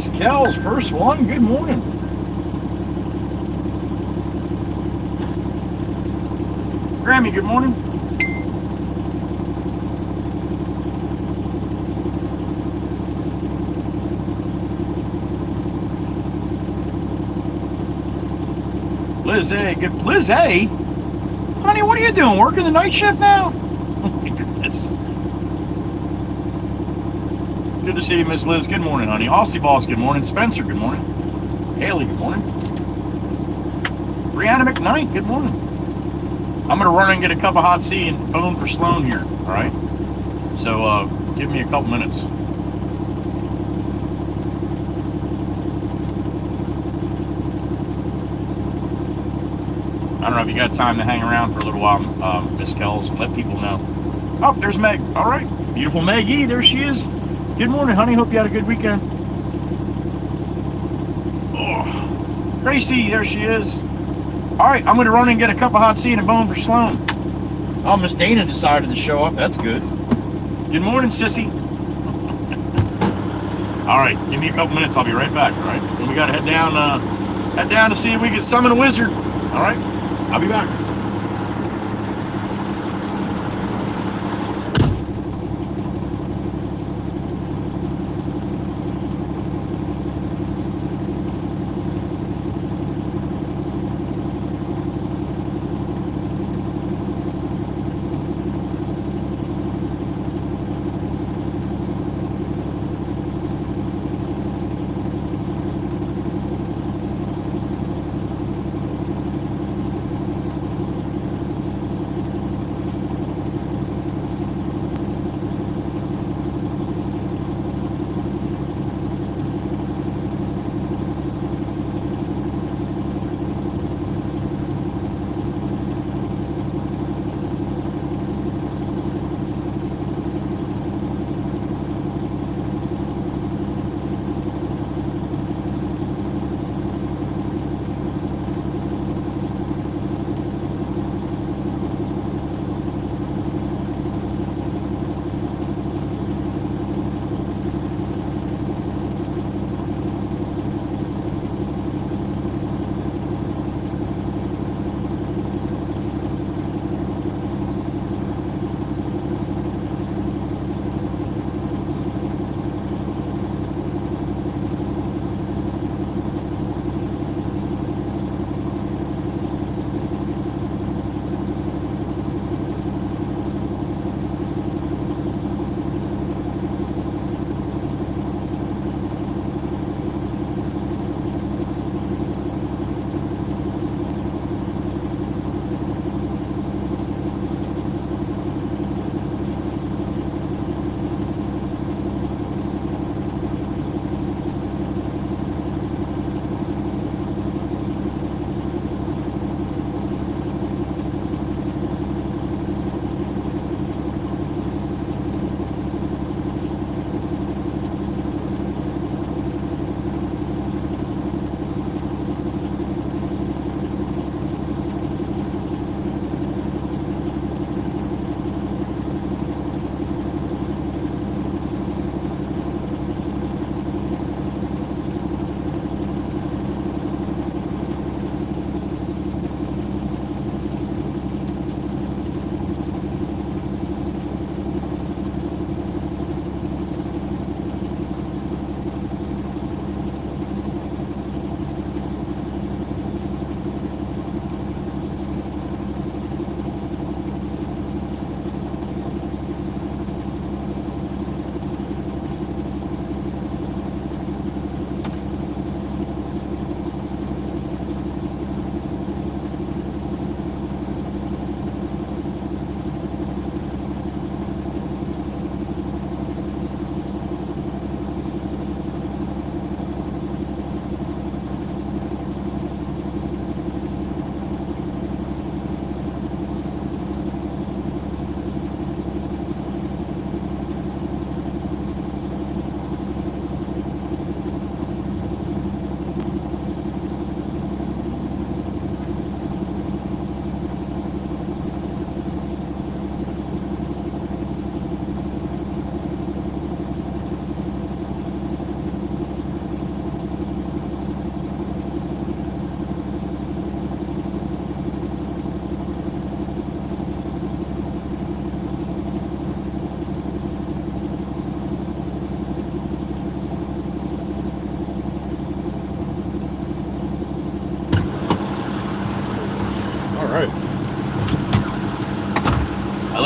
Miss Kells, first one. Good morning. Grammy, good morning. Liz A, good. Liz A? Honey, what are you doing? Working the night shift now? Oh my goodness. Good to see you, Miss Liz. Good morning, honey. Aussie Boss, good morning. Spencer, good morning. Haley, good morning. Brianna McKnight, good morning. I'm going to run and get a cup of hot tea and bone for Sloan here, all right? So give me a couple minutes. I don't know if you got time to hang around for a little while, Miss Kells, and let people know. Oh, there's Meg. All right. Beautiful Meg E. There she is. Good morning, honey. Hope you had a good weekend. Oh, Gracie, there she is. All right, I'm going to run and get a cup of hot tea and a bone for Sloan. Oh, Miss Dana decided to show up. That's good. Good morning, sissy. All right, give me a couple minutes. I'll be right back, all right? Then we got to head down to see if we can summon a wizard. All right? I'll be back.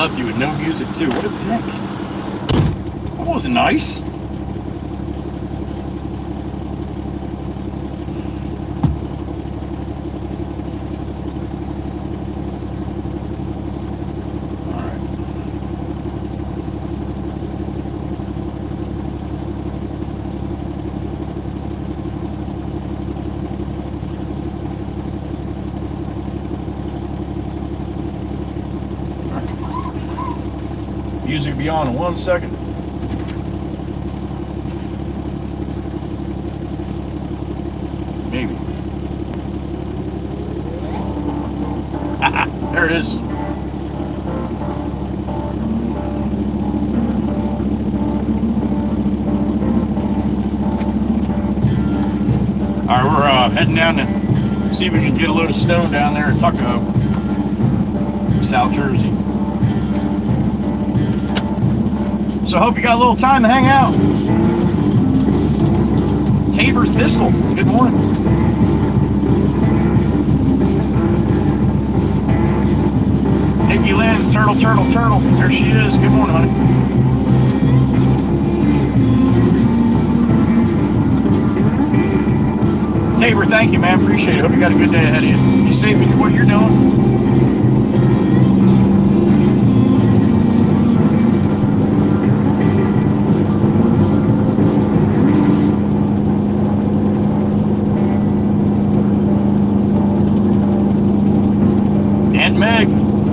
left you with no music too. What a dick. That wasn't nice. Music will be on in 1 second. Maybe. There it is. Alright, we're heading down to see if we can get a load of stone down there at Tuckahoe, South Jersey. So I hope you got a little time to hang out. Tabor Thistle, good morning. Nikki Lynn, Turtle. There she is. Good morning, honey. Tabor, thank you, man. Appreciate it. Hope you got a good day ahead of you. You safe in what you're doing?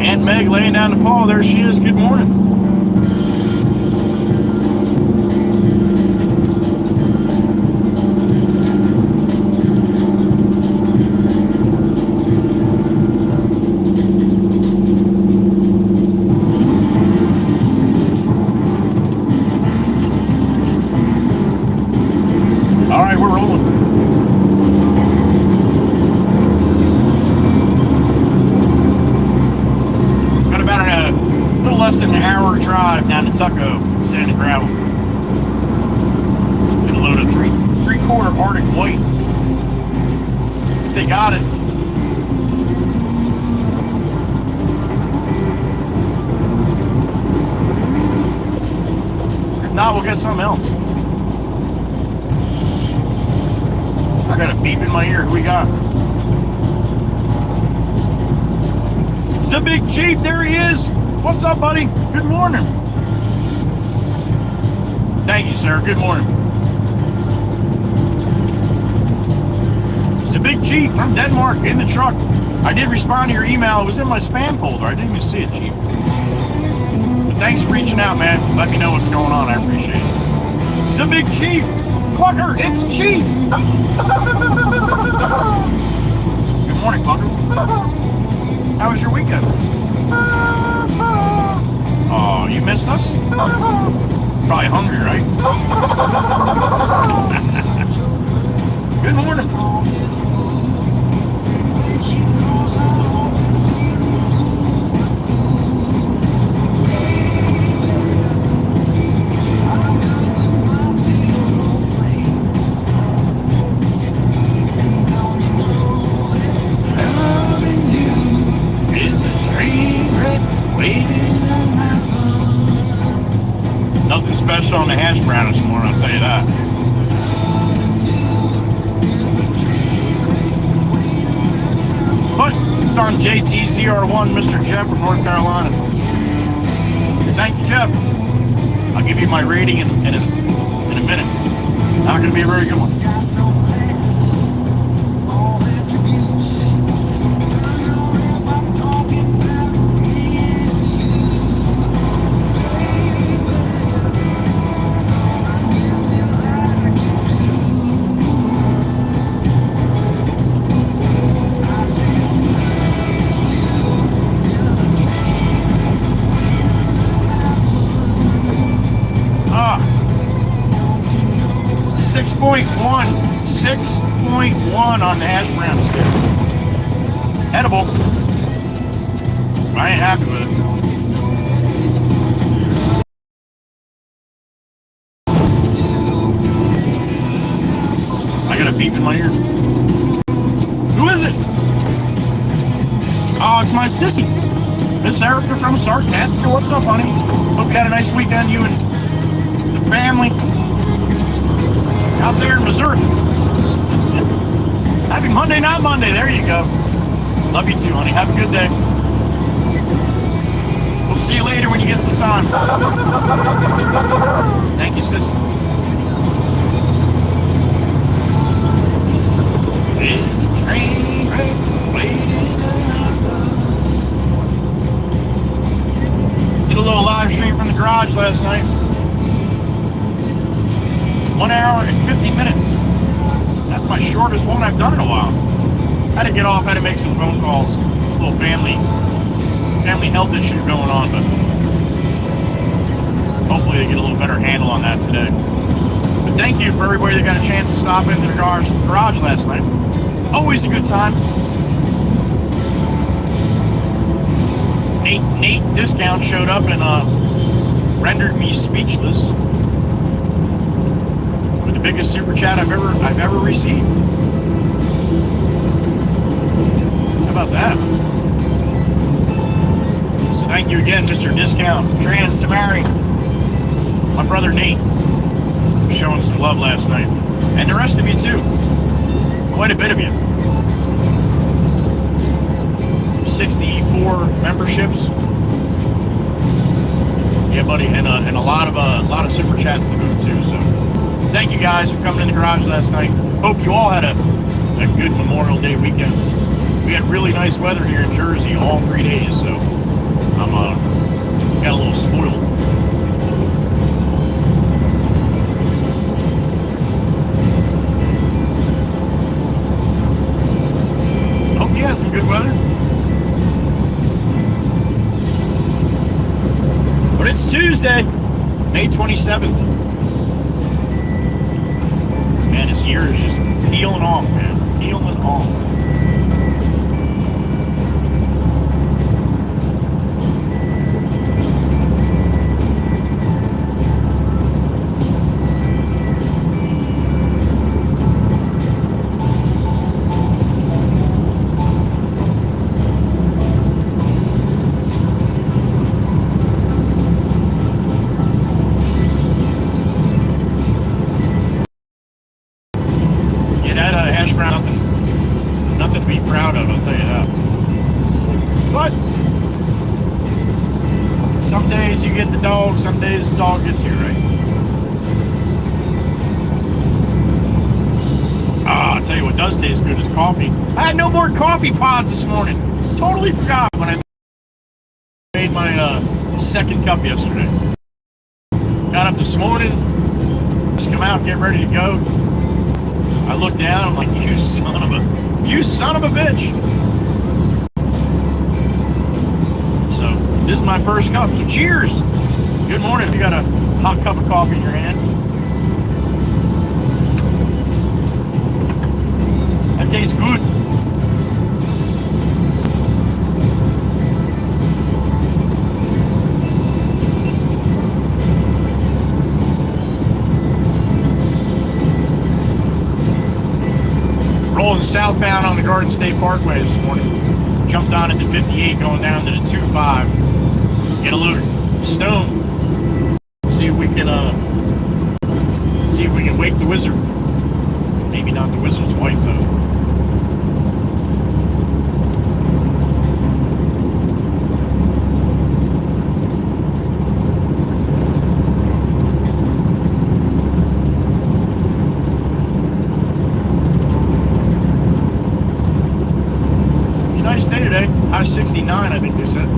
Aunt Meg laying down the paw. There she is. Good morning. All right, we're rolling. Less than an hour drive down to Tuckahoe, sand and gravel. Get a load of three-quarter Arctic White. If they got it. If not, we'll get something else. I got a beep in my ear. Who we got? The Big Chief, there he is. What's up, buddy? Good morning. Thank you, sir. Good morning. It's the Big Chief from Denmark in the truck. I did respond to your email. It was in my spam folder. I didn't even see it, Chief. But thanks for reaching out, man. Let me know what's going on. I appreciate it. It's the Big Chief. Clucker, it's Chief. Good morning, Clucker. How was your weekend? Oh, you missed us? Probably hungry, right? Good morning. Nothing special on the hash brown this morning, I'll tell you that. But it's on JTZR1, Mr. Jeff from North Carolina. Thank you, Jeff. I'll give you my rating in a minute. Not going to be a very good one. Six point one on the hash brown scale. Edible. I ain't happy with it. I got a beep in my ear. Who is it? Oh, it's my sissy. Miss Erica from Sarcastica, what's up, honey? Hope you had a nice weekend, you and the family out there in Missouri. Happy Monday, not Monday. There you go. Love you too, honey. Have a good day. We'll see you later when you get some time. Thank you, sis. There's a train wreck waiting. Did a little live stream from the garage last night. 1 hour and 50 minutes. That's my shortest one I've done in a while. Had to get off, had to make some phone calls. A little family health issue going on, but hopefully they get a little better handle on that today. But thank you for everybody that got a chance to stop into the garage last night. Always a good time. Nate Discount showed up and rendered me speechless with the biggest super chat I've ever received. How about that? So thank you again, Mr. Discount, Trans Tamari, my brother Nate, showing some love last night, and the rest of you too. Quite a bit of you. 64 memberships. Yeah, buddy, and a lot of super chats to move too. So, thank you guys for coming in the garage last night. Hope you all had a good Memorial Day weekend. We had really nice weather here in Jersey all 3 days, so I'm got a little spoiled. Hope you had some good weather. But it's Tuesday, May 27th. Man, this year is just peeling off, man. Peeling off. Nothing to be proud of, I'll tell you that. But some days you get the dog, some days the dog gets you, right? I'll tell you what does taste good is coffee. I had no more coffee pods this morning. Totally forgot when I made my second cup yesterday. Got up this morning, just come out, get ready to go. I look down, I'm like, you son of a bitch. So, this is my first cup, so cheers. Good morning. You got a hot cup of coffee in your hand. That tastes good. Rolling southbound on the Garden State Parkway this morning. Jumped on into 58 going down to the 2-5. Get a little stone. See if we can wake the wizard. Maybe not the wizard's wife though. Nice day today. High 69, I think they said.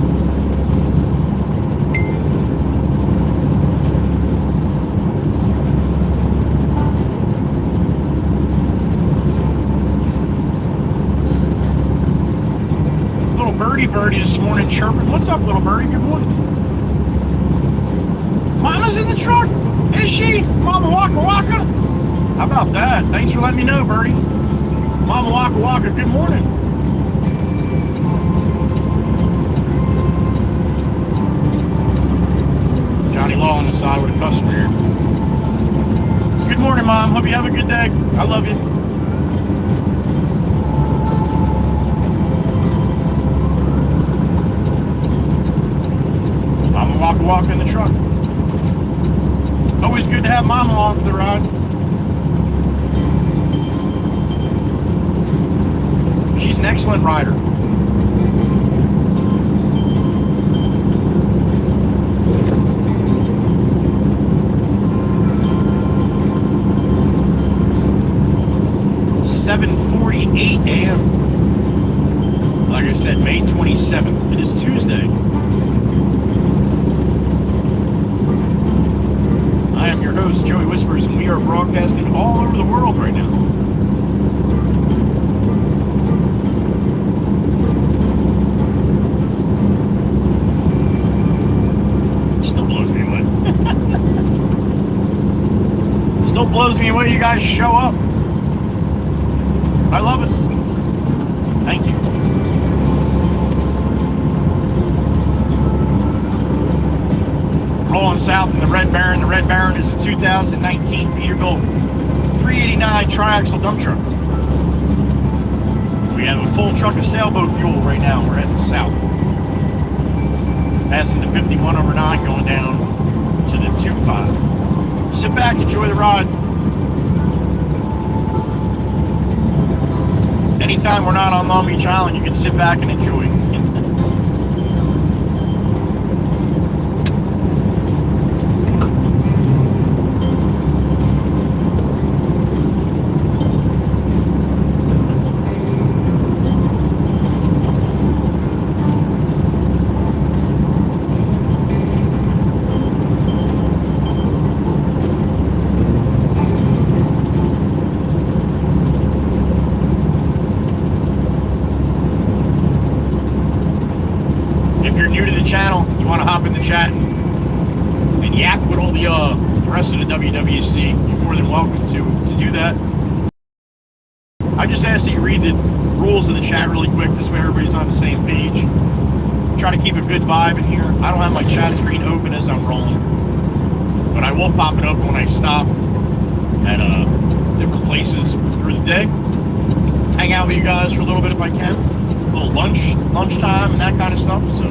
Little birdie this morning chirping. What's up, little birdie? Good morning. Mama's in the truck. Is she? Mama Waka Waka? How about that? Thanks for letting me know, birdie. Mama Waka Waka, good morning. Johnny Law on the side with a customer here. Good morning, Mom. Hope you have a good day. I love you. walk in the truck. Always good to have Mom along for the ride. She's an excellent rider. (7:48 a.m.) Like I said, May 27th. It is Tuesday. I am your host, Joey Whispers, and we are broadcasting all over the world right now. Still blows me away. Still blows me away you guys show up. I love it. Thank you. Rolling south in the Red Baron. The Red Baron is a 2019 Peterbilt 389 tri-axle dump truck. We have a full truck of sailboat fuel right now. We're heading south. Passing the 51/9 going down to the 25. Sit back, enjoy the ride. Anytime we're not on Long Beach Island, you can sit back and enjoy. Channel, you want to hop in the chat and yak with all the rest of the WWC, you're more than welcome to do that. I just ask that you read the rules of the chat really quick, this way everybody's on the same page. Try to keep a good vibe in here. I don't have my chat screen open as I'm rolling, but I will pop it open when I stop at different places through the day. Hang out with you guys for a little bit if I can. A little lunchtime and that kind of stuff. So.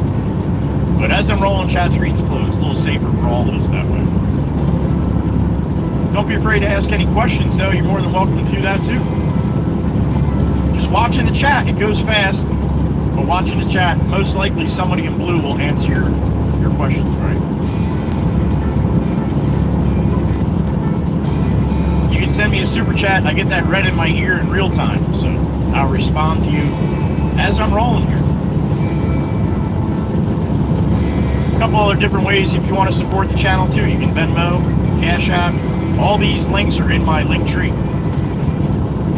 But as I'm rolling, chat screen's closed. A little safer for all of us that way. Don't be afraid to ask any questions, though. You're more than welcome to do that, too. Just watching the chat. It goes fast. But watching the chat, most likely somebody in blue will answer your questions, right? You can send me a super chat. I get that read in my ear in real time. So I'll respond to you as I'm rolling here. A couple other different ways if you want to support the channel too. You can Venmo, Cash App. All these links are in my link tree.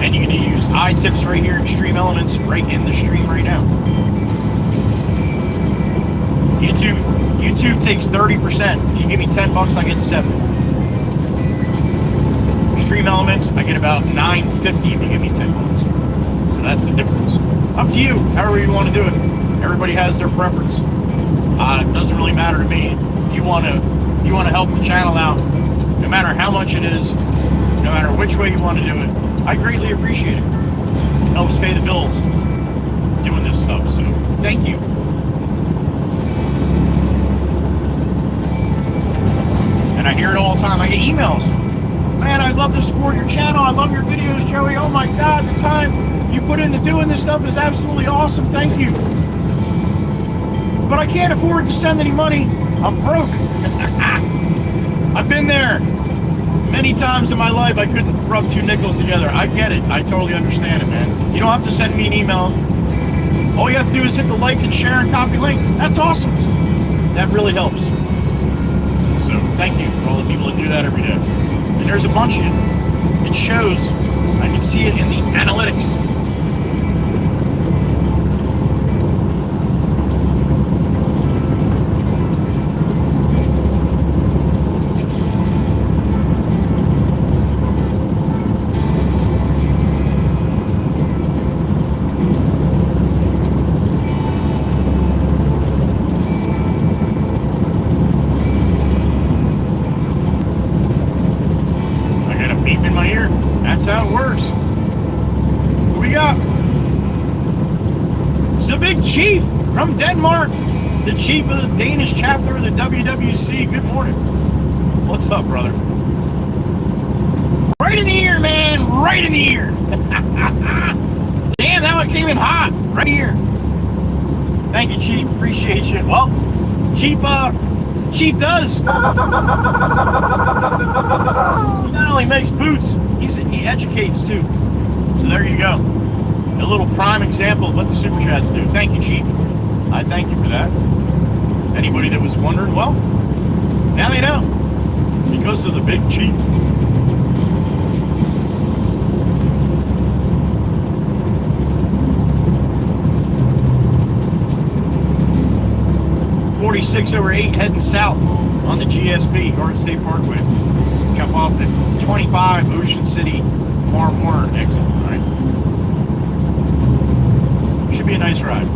And you can use iTips right here in Stream Elements right in the stream right now. YouTube takes 30%. You give me $10, I get 7. Stream Elements, I get about $9.50 if you give me $10. So that's the difference. Up to you, however you want to do it. Everybody has their preference. It doesn't really matter to me. If you want to help the channel out, no matter how much it is, no matter which way you want to do it, I greatly appreciate it. It helps pay the bills doing this stuff. So thank you. And I hear it all the time. I get emails. Man, I love to support your channel. I love your videos, Joey. Oh my God, the time you put into doing this stuff is absolutely awesome. Thank you. But I can't afford to send any money. I'm broke. I've been there. Many times in my life, I couldn't rub 2 nickels together. I get it. I totally understand it, man. You don't have to send me an email. All you have to do is hit the like and share and copy link. That's awesome. That really helps. So thank you for all the people that do that every day. And there's a bunch of it. It shows. I can see it in the analytics. That's how it works. Who we got? The Big Chief from Denmark. the chief of the Danish chapter of the WWC. Good morning. What's up, brother? Right in the ear, man. Right in the ear. Damn, that one came in hot. Right here. Thank you, Chief. Appreciate you. Well, Chief does. He not only makes boots, he educates too. So there you go. A little prime example of what the Super Chats do. Thank you, Chief. I thank you for that. Anybody that was wondering, well, now they know. Because of the big Chief. (46/8) heading south on the GSP, Garden State Parkway. Jump off at 25 Ocean City Warner exit. All right. Should be a nice ride.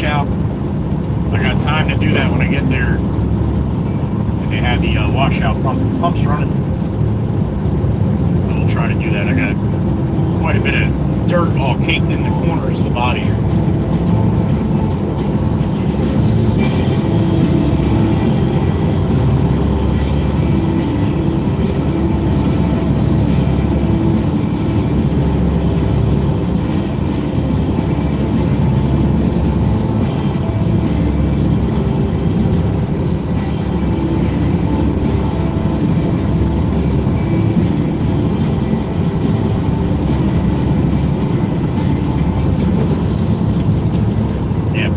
Out. I got time to do that when I get there. And they have the washout pumps running. So we'll try to do that. I got quite a bit of dirt all caked in the corners of the body here.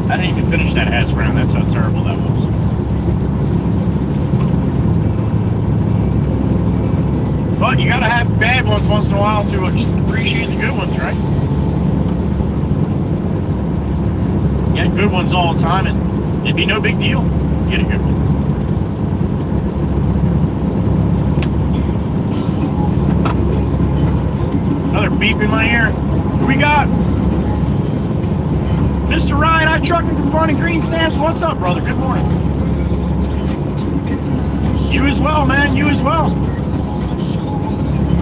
I didn't even finish that hash brown. That's how terrible that was. But you gotta have bad ones once in a while to appreciate the good ones, right? You get good ones all the time and it'd be no big deal. Get a good one. Another beep in my ear. Who we got? Mr. Ryan, I trucking from Farming Green Stamps. What's up, brother? Good morning. You as well, man. You as well.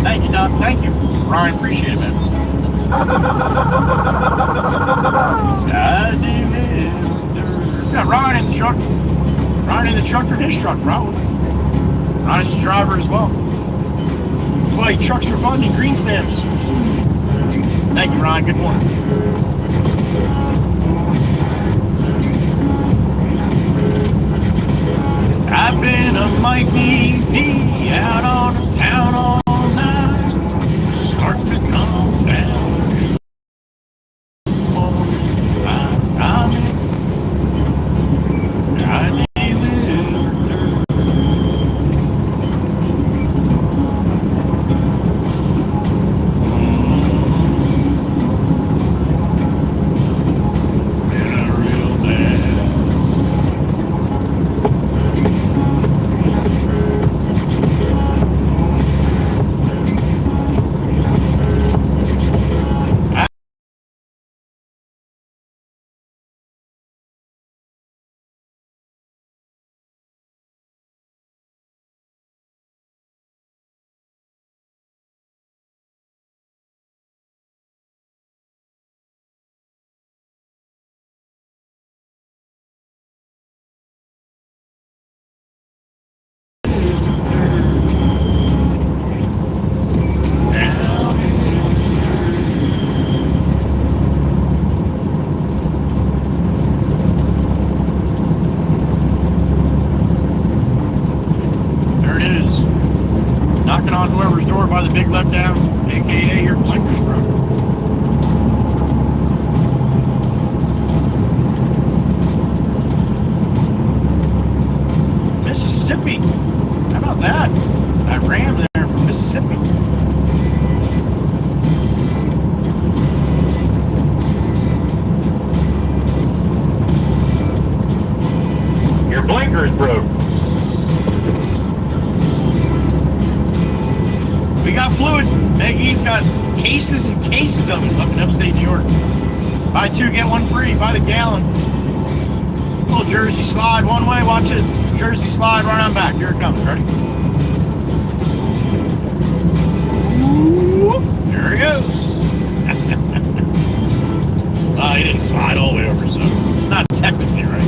Thank you, Doc. Thank you. Ryan, appreciate it, man. Yeah, Ryan in the truck. Ryan in the truck for his truck, probably. Ryan's a driver as well. That's why he trucks for fun in Green Stamps. Thank you, Ryan. Good morning. I've been a Mikey P out on the town all night. Start to calm down. By the big left down, aka your blinkers, bro. Mississippi. How about that? I ran there from Mississippi. We got fluid. Maggie's got cases and cases of it up in upstate New York. Buy 2, get 1 free by the gallon. Little Jersey slide one way. Watch this. Jersey slide right on back. Here it comes. Ready? There he goes. Well, he didn't slide all the way over, so not technically right.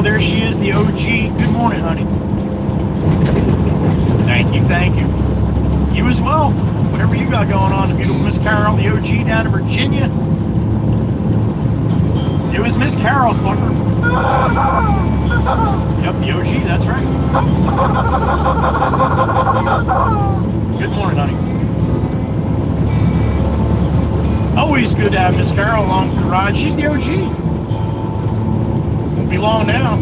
There she is, the OG. Good morning, honey. Thank you, thank you. You as well. Whatever you got going on, the beautiful Miss Carol, the OG down in Virginia. It was Miss Carol, fucker. Yep, the OG, that's right. Good morning, honey. Always good to have Miss Carol along for the ride. She's the OG. Be long now.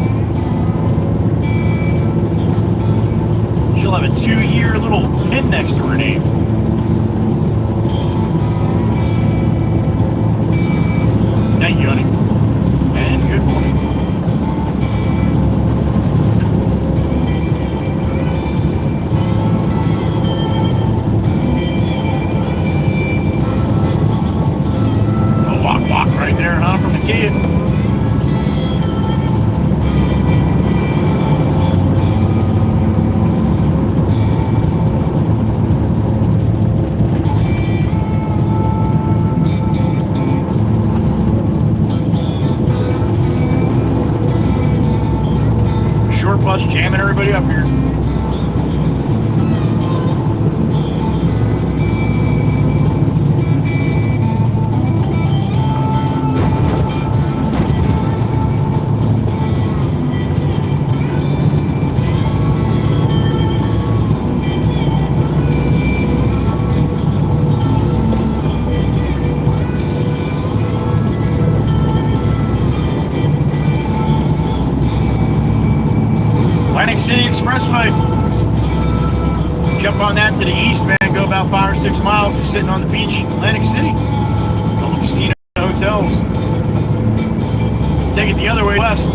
She'll have a 2-year little pin next to her name. Thank you, honey. And good morning. A walk right there, huh, from the kid. Bus jamming everybody up here. City Expressway. Jump on that to the east, man. Go about 5 or 6 miles. You're sitting on the beach, Atlantic City. All the casino hotels. Take it the other way west.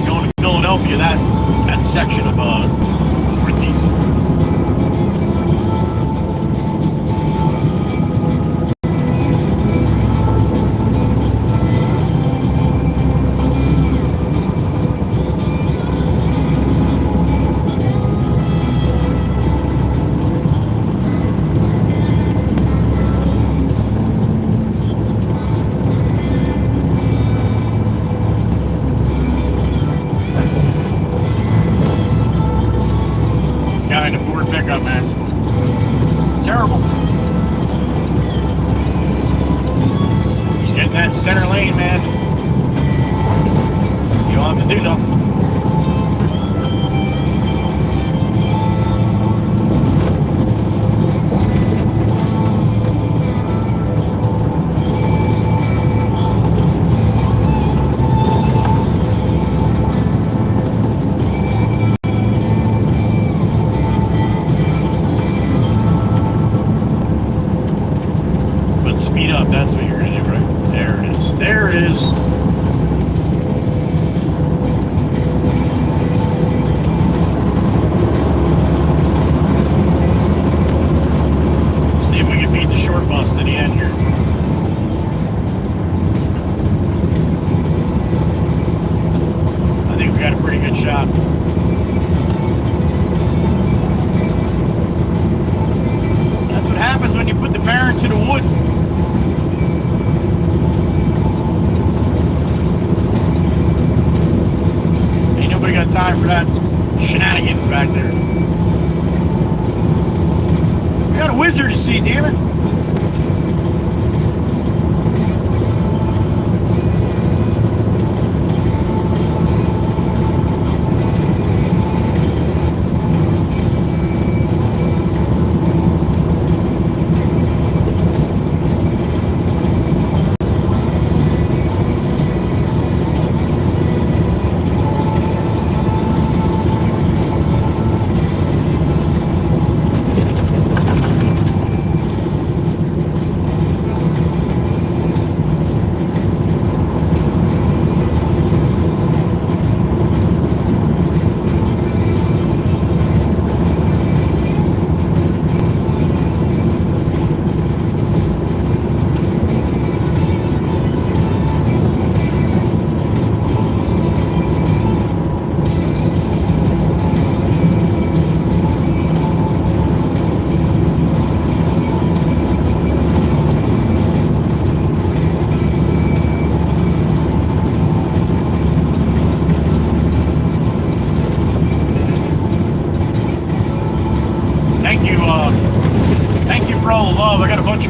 Going to Philadelphia, that section of northeast. Pickup, man. Terrible. Just getting that center lane, man. You don't have to do nothing. up. That's what you're gonna do, right? There it is. There it is. See if we can beat the short bus to the end here. I think we got a pretty good shot. That's what happens when you put the bearing to the wood. Ain't nobody got time for that shenanigans back there. We got a wizard to see, damn it.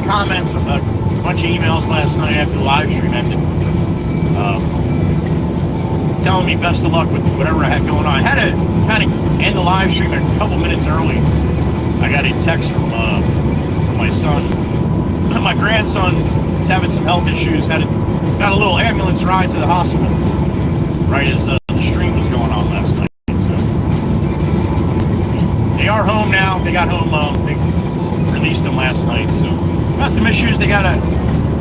Comments, a bunch of emails last night after the live stream ended, telling me best of luck with whatever I had going on. I had to kind of end the live stream a couple minutes early. I got a text from my son. My grandson is having some health issues. Got a little ambulance ride to the hospital right as the stream was going on last night. So they are home now. They got home. They released them last night. So. Got some issues they gotta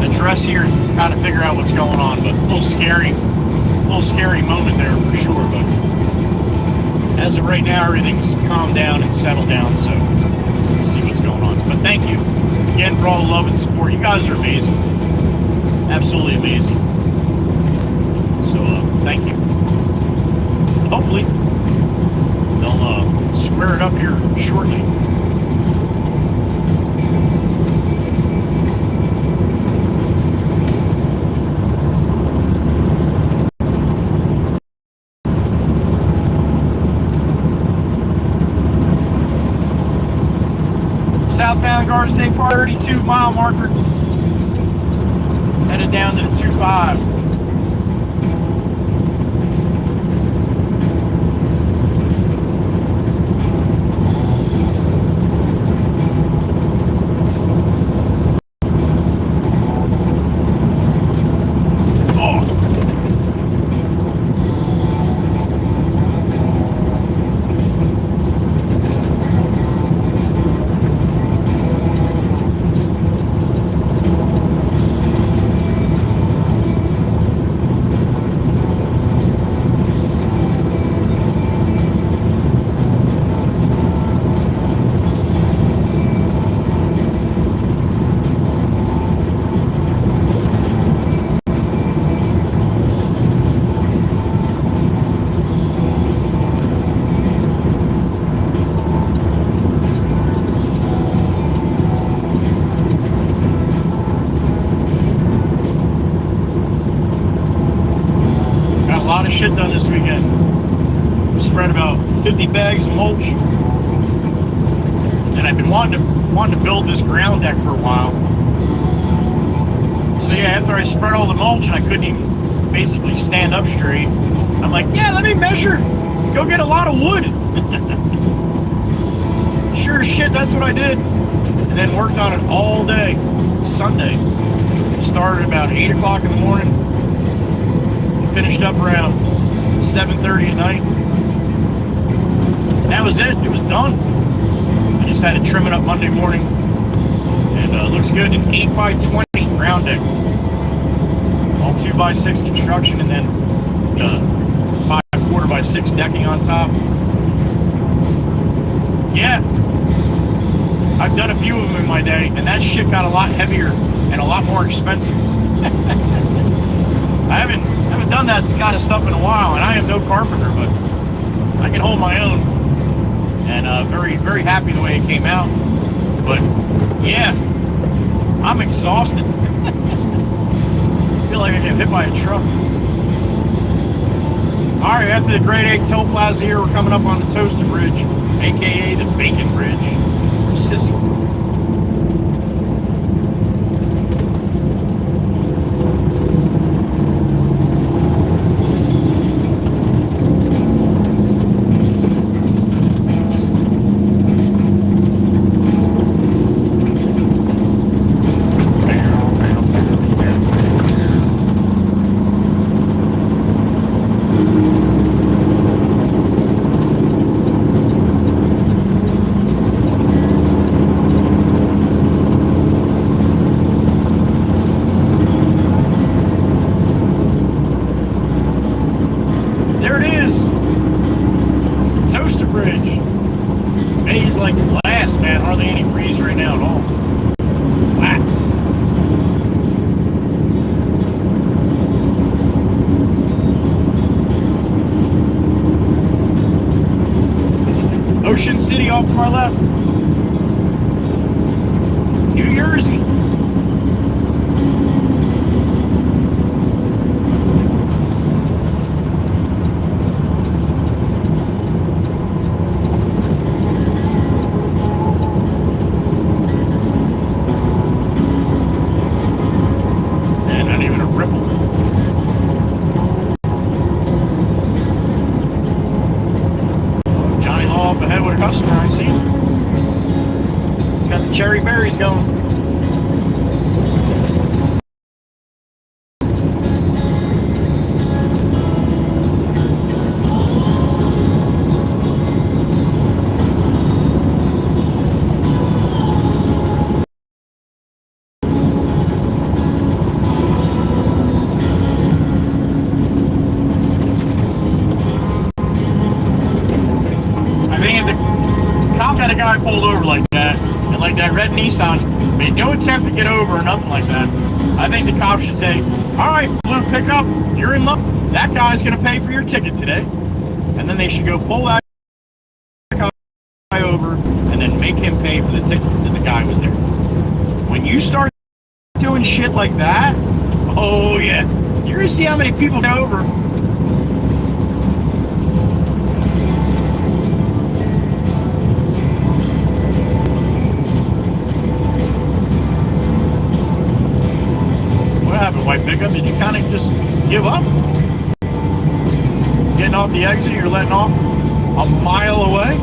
address here and kind of figure out what's going on, but a little scary moment there for sure. But as of right now, everything's calmed down and settled down, so we'll see what's going on. But thank you again for all the love and support. You guys are amazing, absolutely amazing. So thank you. Hopefully they'll square it up here shortly. Southbound Garden State Park, 32-mile marker, headed down to the 2-5. Shit done this weekend. We spread about 50 bags of mulch, and I've been wanting to build this ground deck for a while. So yeah, after I spread all the mulch and I couldn't even basically stand up straight, I'm like, yeah, let me measure, go get a lot of wood. Sure as shit, that's what I did, and then worked on it all day. Sunday, started about 8 o'clock in the morning. Finished up around 7:30 at night. And that was it. It was done. I just had to trim it up Monday morning. And it looks good. An 8x20 ground deck. All 2x6 construction, and then 5/4x6 decking on top. Yeah, I've done a few of them in my day, and that shit got a lot heavier and a lot more expensive. I haven't done that kind of stuff in a while, and I am no carpenter, but I can hold my own, and very, very happy the way it came out. But yeah, I'm exhausted. I feel like I get hit by a truck. All right, after the Grade 8 toll plaza here, we're coming up on the Toaster Bridge, aka the Bacon Bridge. Sissy. Ocean City off to our left. New Jersey. Man, not even a ripple. Up ahead with a customer, I see. Got the cherry berries going. Guy pulled over like that, and like that red Nissan made no attempt to get over or nothing like that. I think the cop should say, all right, blue pickup, you're in luck. That guy's going to pay for your ticket today. And then they should go pull that guy over and then make him pay for the ticket that the guy was there. When you start doing shit like that, oh yeah, you're going to see how many people get over. White pickup, did you kind of just give up? Getting off the exit, you're letting off a mile away?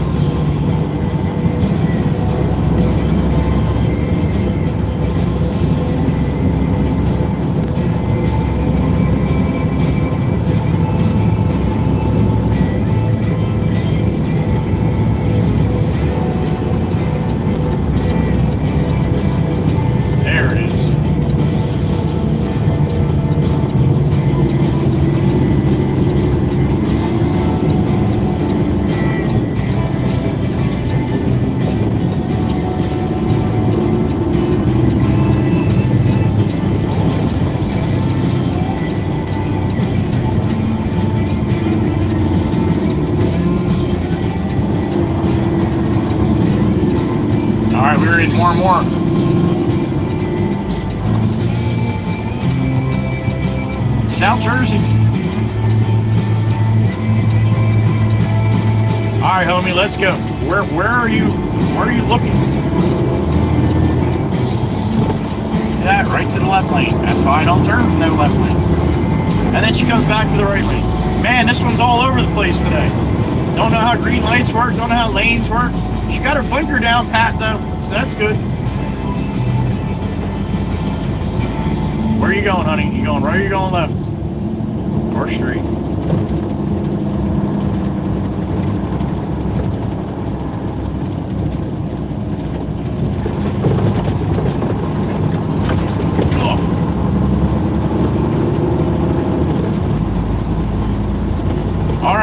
We're in more and more. South Jersey. All right, homie, let's go. Where are you? Where are you looking? That right to the left lane. That's why I don't turn from that left lane. And then she comes back to the right lane. Man, this one's all over the place today. Don't know how green lights work. Don't know how lanes work. She got her blinker down pat though. So that's good. Where are you going, honey? You going right or you going left? Or straight? Oh.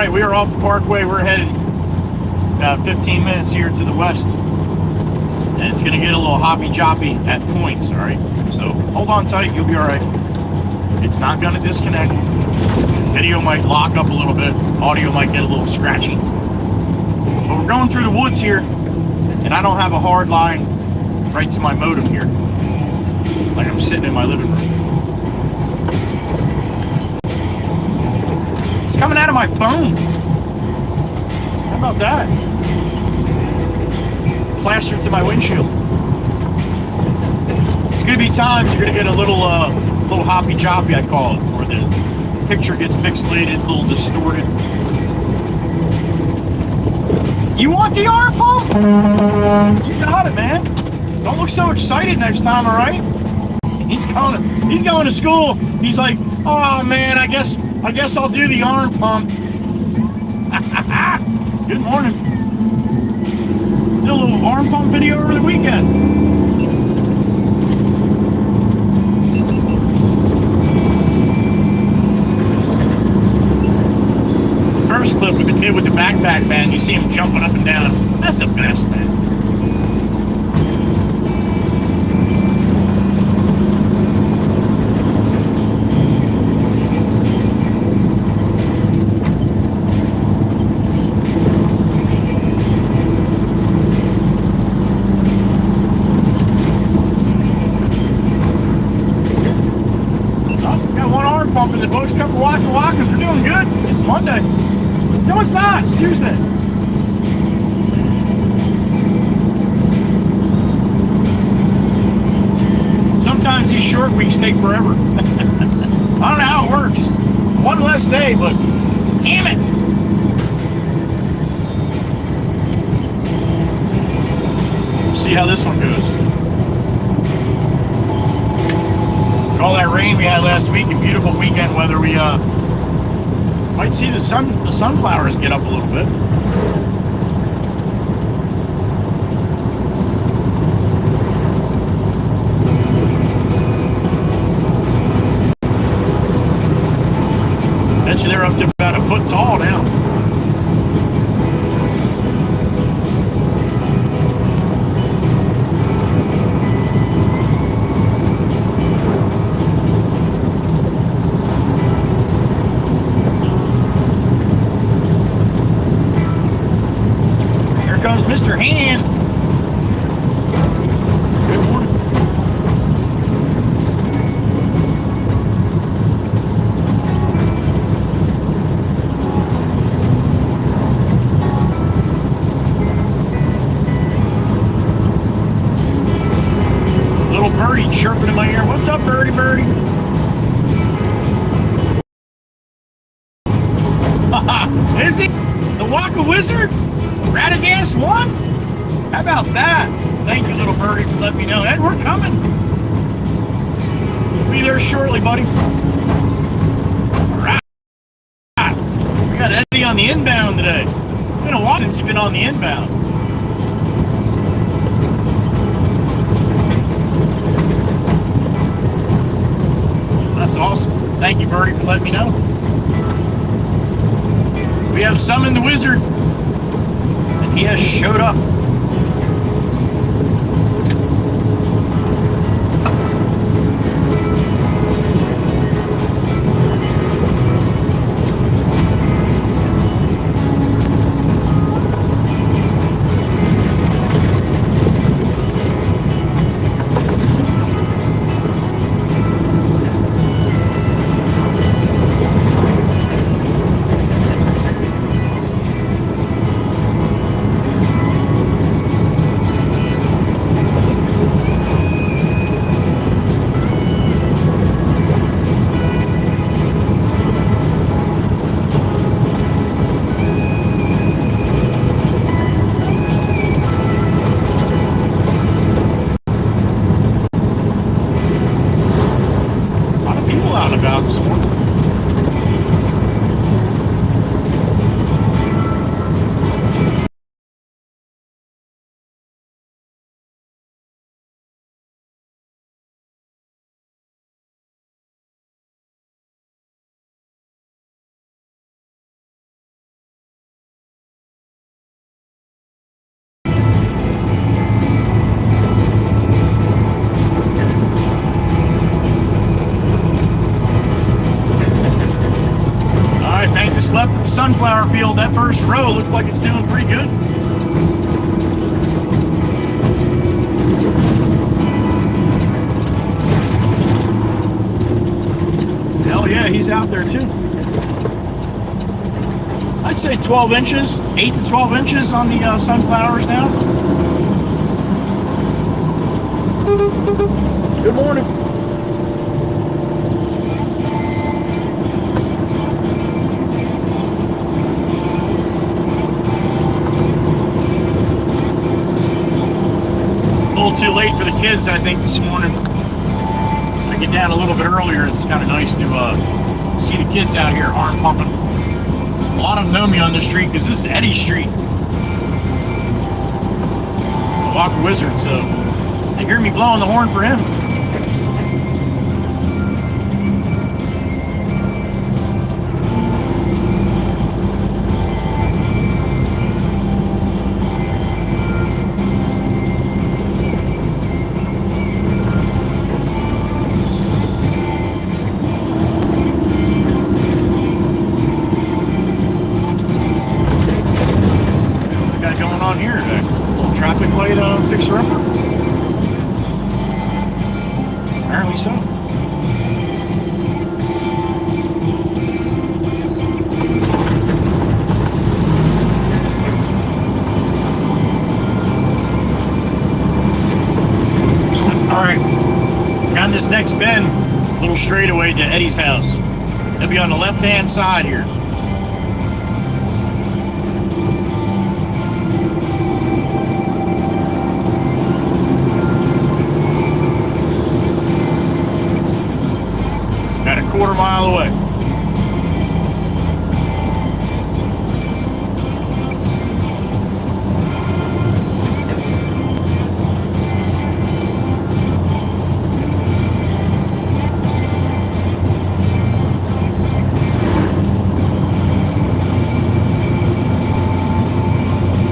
right, we are off the Parkway. We're headed about 15 minutes here to the west. And it's going to get a little hoppy-joppy at points, all right? So hold on tight. You'll be all right. It's not going to disconnect. Video might lock up a little bit. Audio might get a little scratchy. But we're going through the woods here, and I don't have a hard line right to my modem here. Like I'm sitting in my living room. It's coming out of my phone. How about that? Plastered to my windshield. It's gonna be times you're gonna get a little hoppy choppy, I call it, where the picture gets pixelated, a little distorted. You want the arm pump? You got it, man. Don't look so excited next time, all right? He's going to school. He's like, oh man, I guess I'll do the arm pump. Good morning. Did a little arm pump video over the weekend. First clip with the kid with the backpack, man, you see him jumping up and down. That's the best, man. Pumping the books, couple walkers. We're doing good. It's Monday. No, it's not. It's Tuesday. Sometimes these short weeks take forever. I don't know how it works. One less day, but damn it. See how this one goes. All that rain we had last week and beautiful weekend weather, we might see the sunflowers get up a little bit. Bet you they're up to about a foot tall now. Mr. Hand. Good morning. Little birdie chirping in my ear. What's up, birdie? Is he? The Waka Wizard? Radagast won? How about that? Thank you, little birdie, for letting me know. Ed, we're coming. We'll be there shortly, buddy. All right. We got Eddie on the inbound today. It's been a while since you've been on the inbound. That's awesome. Thank you, birdie, for letting me know. We have summoned the wizard. He has showed up. sunflower field, that first row looks like it's doing pretty good. Hell yeah, he's out there too. I'd say 12 inches, 8 to 12 inches on the sunflowers now. Good morning. A little too late for the kids, I think, this morning. I get down a little bit earlier. It's kind of nice to see the kids out here arm pumping. A lot of them know me on this street because this is Eddie's street. Walk Wizard, so they hear me blowing the horn for him. Fixer-upper? Apparently so. Alright, on this next bend, a little straightaway to Eddie's house. They'll be on the left-hand side here. Quarter mile away.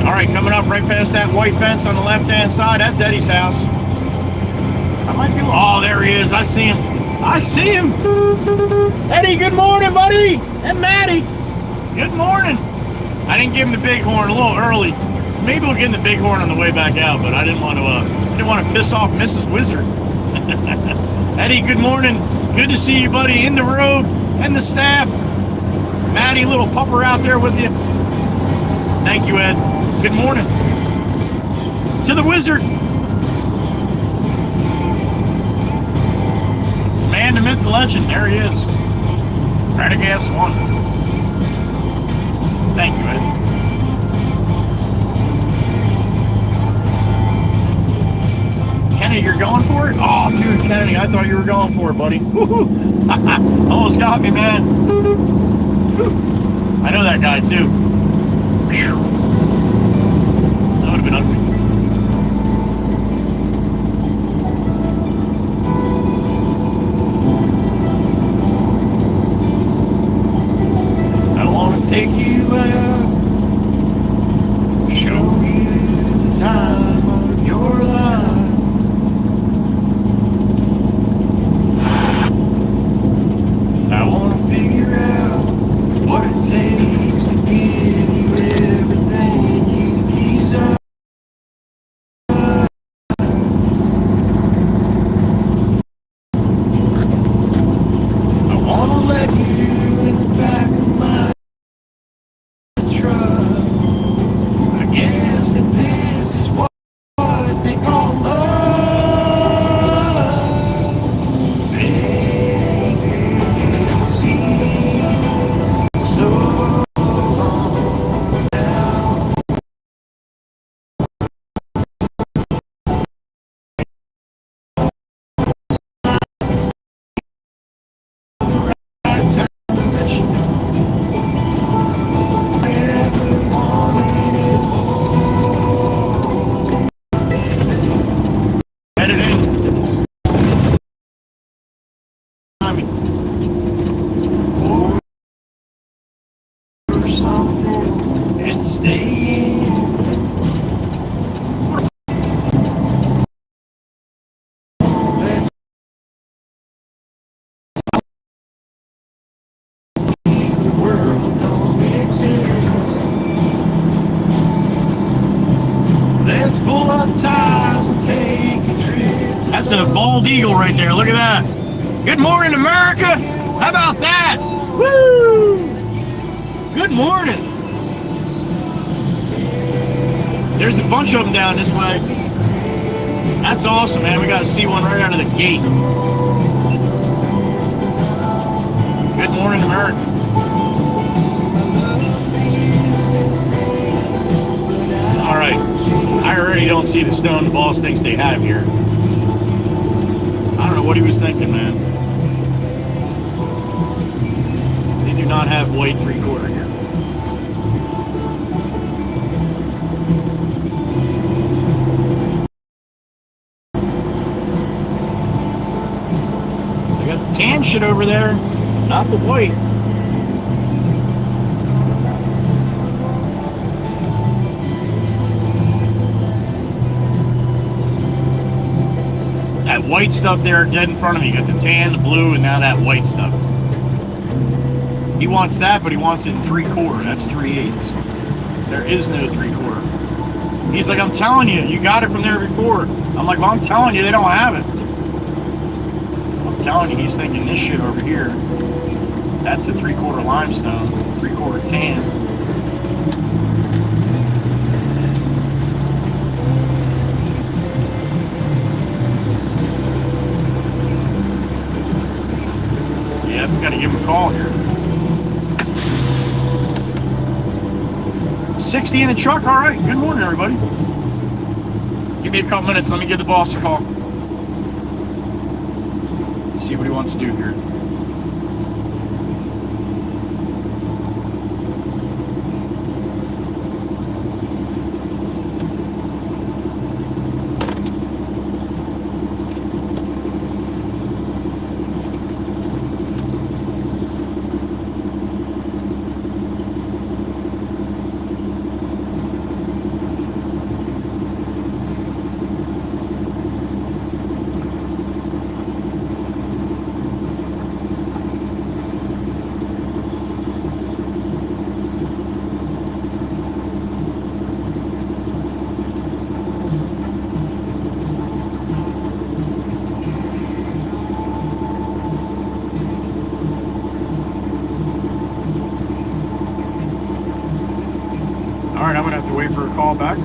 All right, coming up right past that white fence on the left-hand side, that's Eddie's house. I might be, oh, there he is. I see him. I see him. Eddie, good morning, buddy. And Maddie, good morning. I didn't give him the bighorn a little early. Maybe we'll get him the bighorn on the way back out, but I didn't want to piss off Mrs. Wizard. Eddie, good morning. Good to see you, buddy, in the road and the staff. Maddie, little pupper out there with you. Thank you, Ed. Good morning. To the Wizard. Man, the myth, the legend, there he is. Gas 1. Thank you, Ed. Kenny, you're going for it? Oh, dude, Kenny, I thought you were going for it, buddy. Almost got me, man. I know that guy, too. That would have been ugly. Take you out, show you the time of your life. I want to figure out what it takes to give you everything. That's a bald eagle right there. Look at that. Good morning, America. How about that? Woo! Good morning. There's a bunch of them down this way. That's awesome, man. We got to see one right out of the gate. Good morning, America. All right. I already don't see the stone the boss thinks they have here. I don't know what he was thinking, man. They do not have white 3/4 here. They got the tan shit over there, not the white. That white stuff there dead in front of me. You got the tan, the blue, and now that white stuff. He wants that, but he wants it in 3/4. That's 3/8. There is no 3/4. He's like, I'm telling you, you got it from there before. I'm like, well, I'm telling you, they don't have it. I'm telling you, he's thinking this shit over here. That's the 3/4 limestone, 3/4 tan. Yeah, we gotta give him a call here. 60 in the truck, all right. Good morning, everybody. Give me a couple minutes, let me give the boss a call. See what he wants to do here. All right, I'm gonna have to wait for a call back.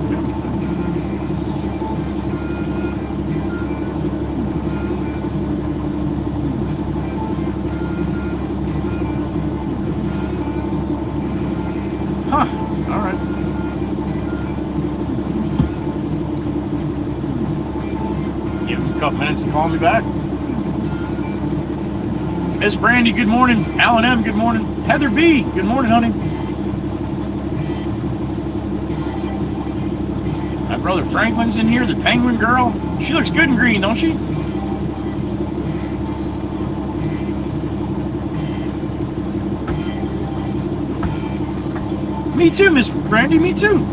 Huh, all right. Give him a couple minutes to call me back. Miss Brandy, good morning. Alan M, good morning. Heather B, good morning, honey. My brother Franklin's in here, the penguin girl. She looks good in green, don't she? Me too, Miss Brandy, me too.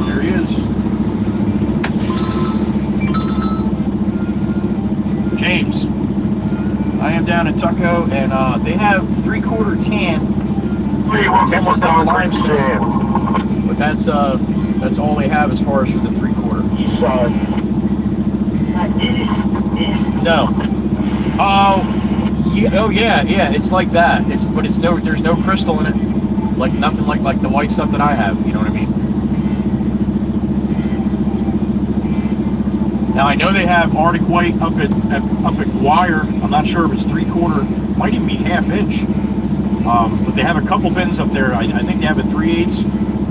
There he is. James. I am down in Tucko, and they have 3/4 tan. It's almost like a limestone, but that's all they have as far as for the 3/4. No. Oh, yeah. It's like that. There's no crystal in it, like nothing like the white stuff that I have. You know what I mean? Now I know they have Arctic white up at Wire. I'm not sure if it's 3/4, might even be 1/2 inch. But they have a couple bins up there. I think they have a 3/8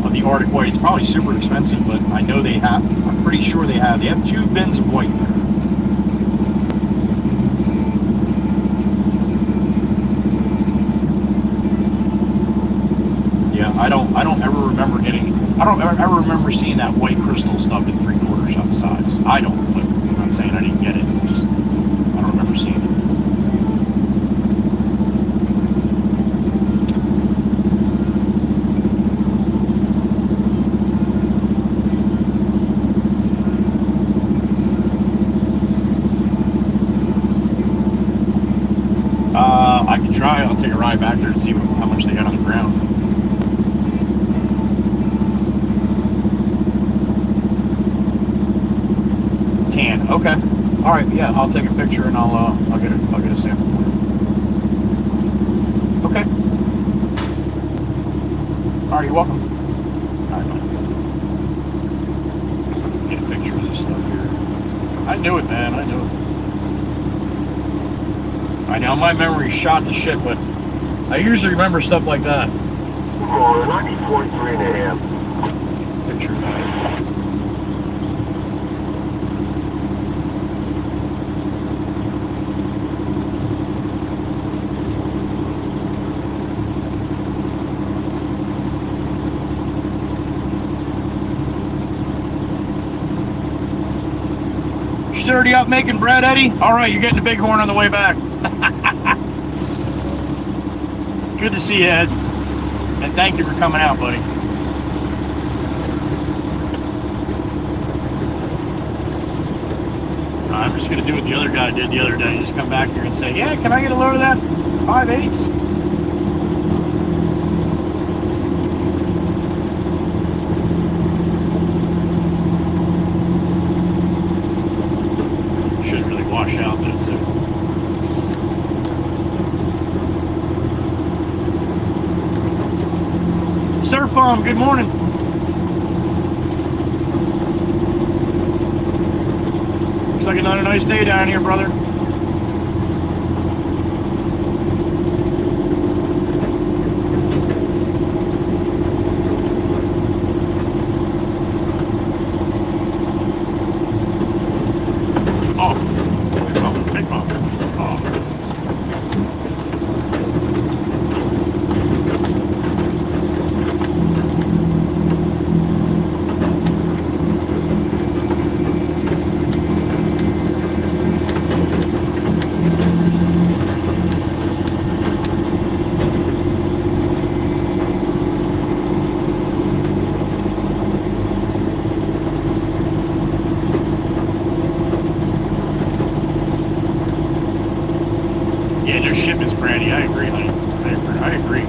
of the Arctic white. It's probably super expensive, but I know they have. I'm pretty sure they have. They have 2 bins of white there. Yeah, I don't ever remember remember seeing that white crystal stuff in 3/4 shot size. I don't, but I'm not saying I didn't get it. I don't remember seeing it. I can try. I'll take a ride back there and see how much they got on the ground. Okay. All right. Yeah, I'll take a picture and I'll get a sample for you. Okay. All right. You're welcome. All right. Get a picture of this stuff here. I knew it, man. I knew it. I know my memory's shot to shit, but I usually remember stuff like that. 94.3.5. Picture of that. She's already up making bread, Eddie? All right, you're getting a bighorn on the way back. Good to see you, Ed. And thank you for coming out, buddy. I'm just going to do what the other guy did the other day. Just come back here and say, yeah, can I get a load of that 5/8? Should really wash out though, too. Surf Bomb, good morning. Looks like another nice day down here, brother. Yeah, their shipment's brandy. I agree, honey. I agree.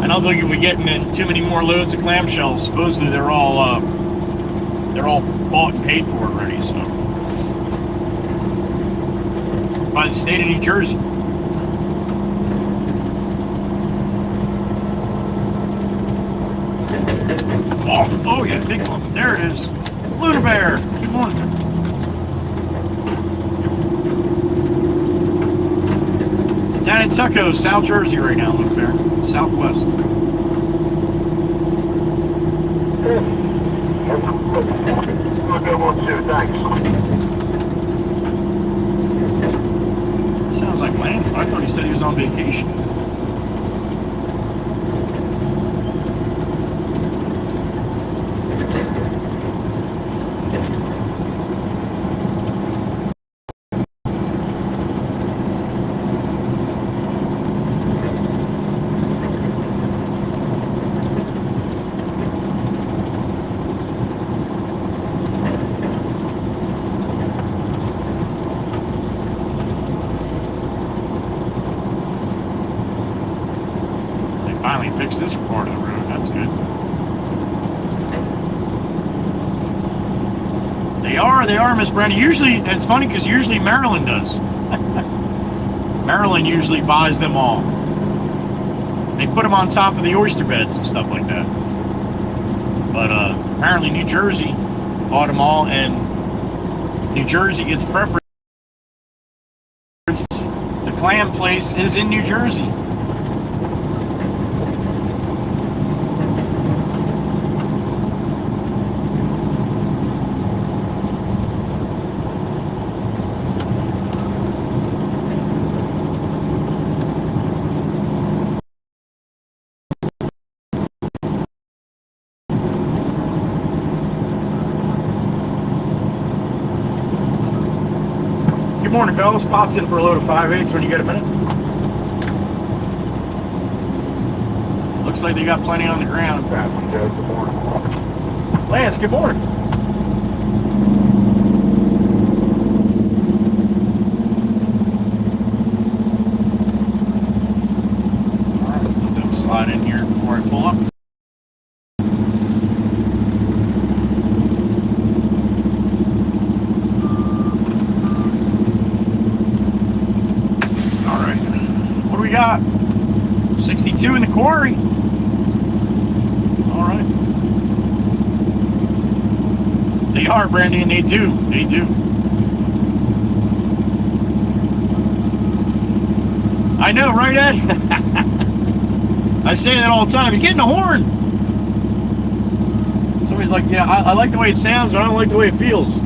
I don't think we'll be getting in too many more loads of clamshells. Supposedly they're all bought and paid for already. So by the state of New Jersey. Oh yeah, big one. There it is. Lunar Bear. Good morning. Down in Tucko, South Jersey right now, Lunar Bear. Southwest. Sounds like Landon. I thought he said he was on vacation. Finally fixed this part of the road. That's good. They are, Miss Brenda. Usually, it's funny because usually Maryland does. Maryland usually buys them all. They put them on top of the oyster beds and stuff like that. But apparently New Jersey bought them all, and New Jersey gets preference. The clam place is in New Jersey. Good morning, fellas. Pot's in for a load of 5/8 when you get a minute. Looks like they got plenty on the ground. Good morning. Lance, good morning. All right, let them slide in here before I pull up. got? 62 in the quarry. All right. They are, Brandy, and they do. They do. I know, right, Ed? I say that all the time. He's getting a horn. Somebody's like, yeah, I like the way it sounds, but I don't like the way it feels.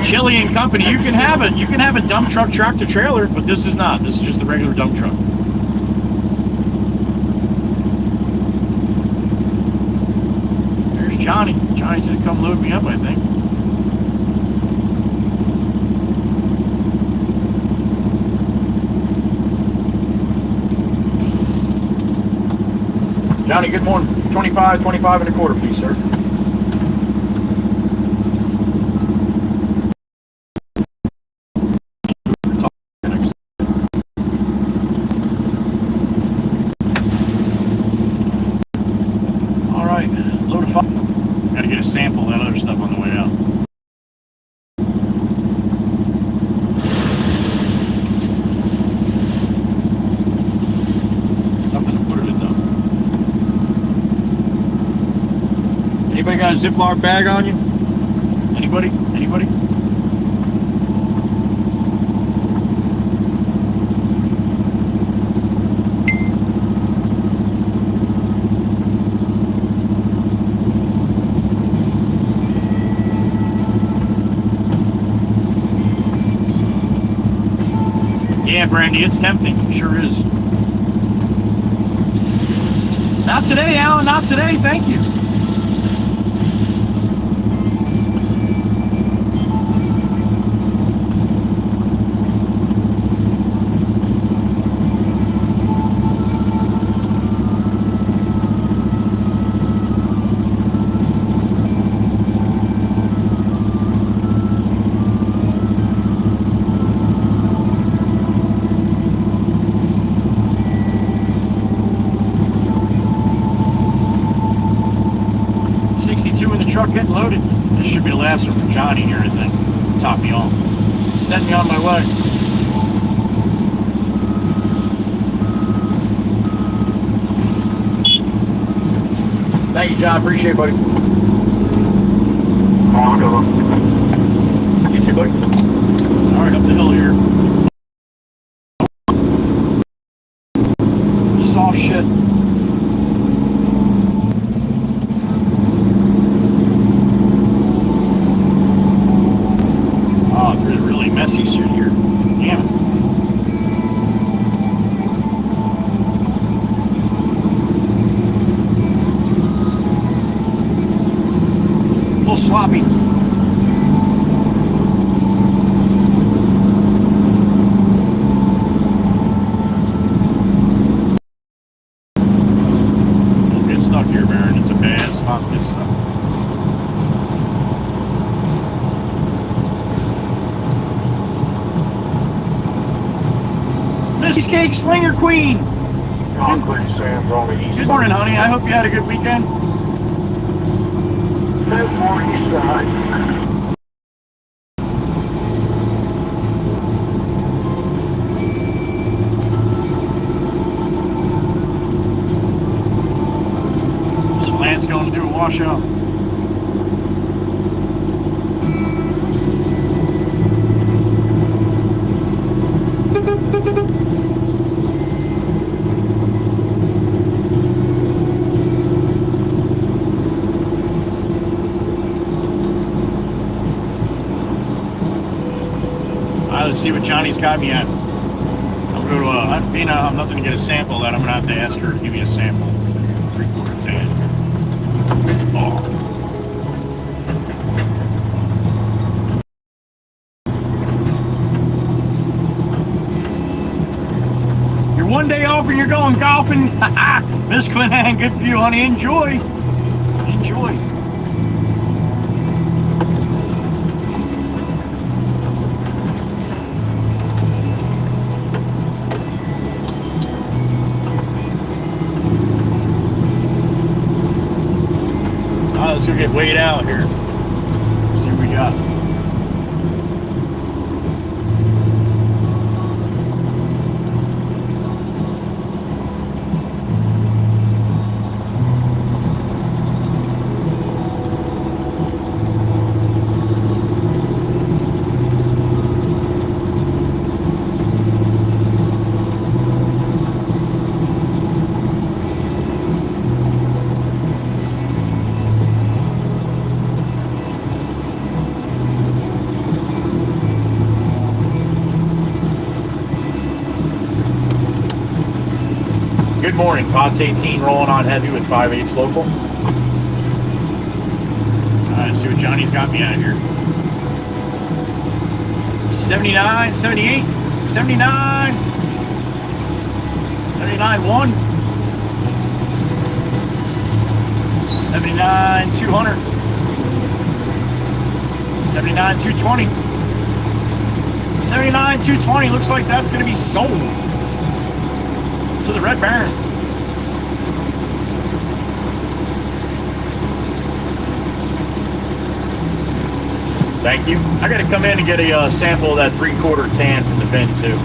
Chili and Company. You can have it. You can have a dump truck tractor trailer, but this is not. This is just a regular dump truck. There's Johnny. Johnny's gonna come load me up, I think. Johnny, good morning. 25 and a quarter, please, sir. All right, load of 5. Got to get a sample of that other stuff on the way out. Nothing to put it in though. Anybody got a Ziploc bag on you? Anybody? Anybody? Yeah, Brandy, it's tempting. It sure is. Not today, Alan. Not today. Thank you. Truck getting loaded. This should be the last one for Johnny here, I think. Top me off. Send me on my way. Thank you, John. Appreciate it, buddy. You too, buddy. All right, up the hill here. Soft shit. Messy shit here. Damn it. A little sloppy. Don't get stuck here, Baron. It's a bad spot to get stuck. Cheesecake Slinger Queen. Good morning, honey. I hope you had a good weekend. Good morning, son. So Lance going to do a washout. Let's see what Johnny's got me at. I'm going to, being I have nothing to get a sample of that, I'm going to have to ask her to give me a sample. 3/4 tan. Oh. You're one day off and you're going golfing. Miss Quinnan, good for you, honey. Enjoy. Enjoy. Let's go get weighed out here. See what we got. got? Good morning, Pot's 18 rolling on heavy with 5/8 local. Let's see what Johnny's got me at here. 79, 78, 79, 79.1, 79, 200, 79, 220, 79, 220. Looks like that's going to be sold to the Red Baron. Thank you. I got to come in and get a sample of that 3/4 tan from the bin too.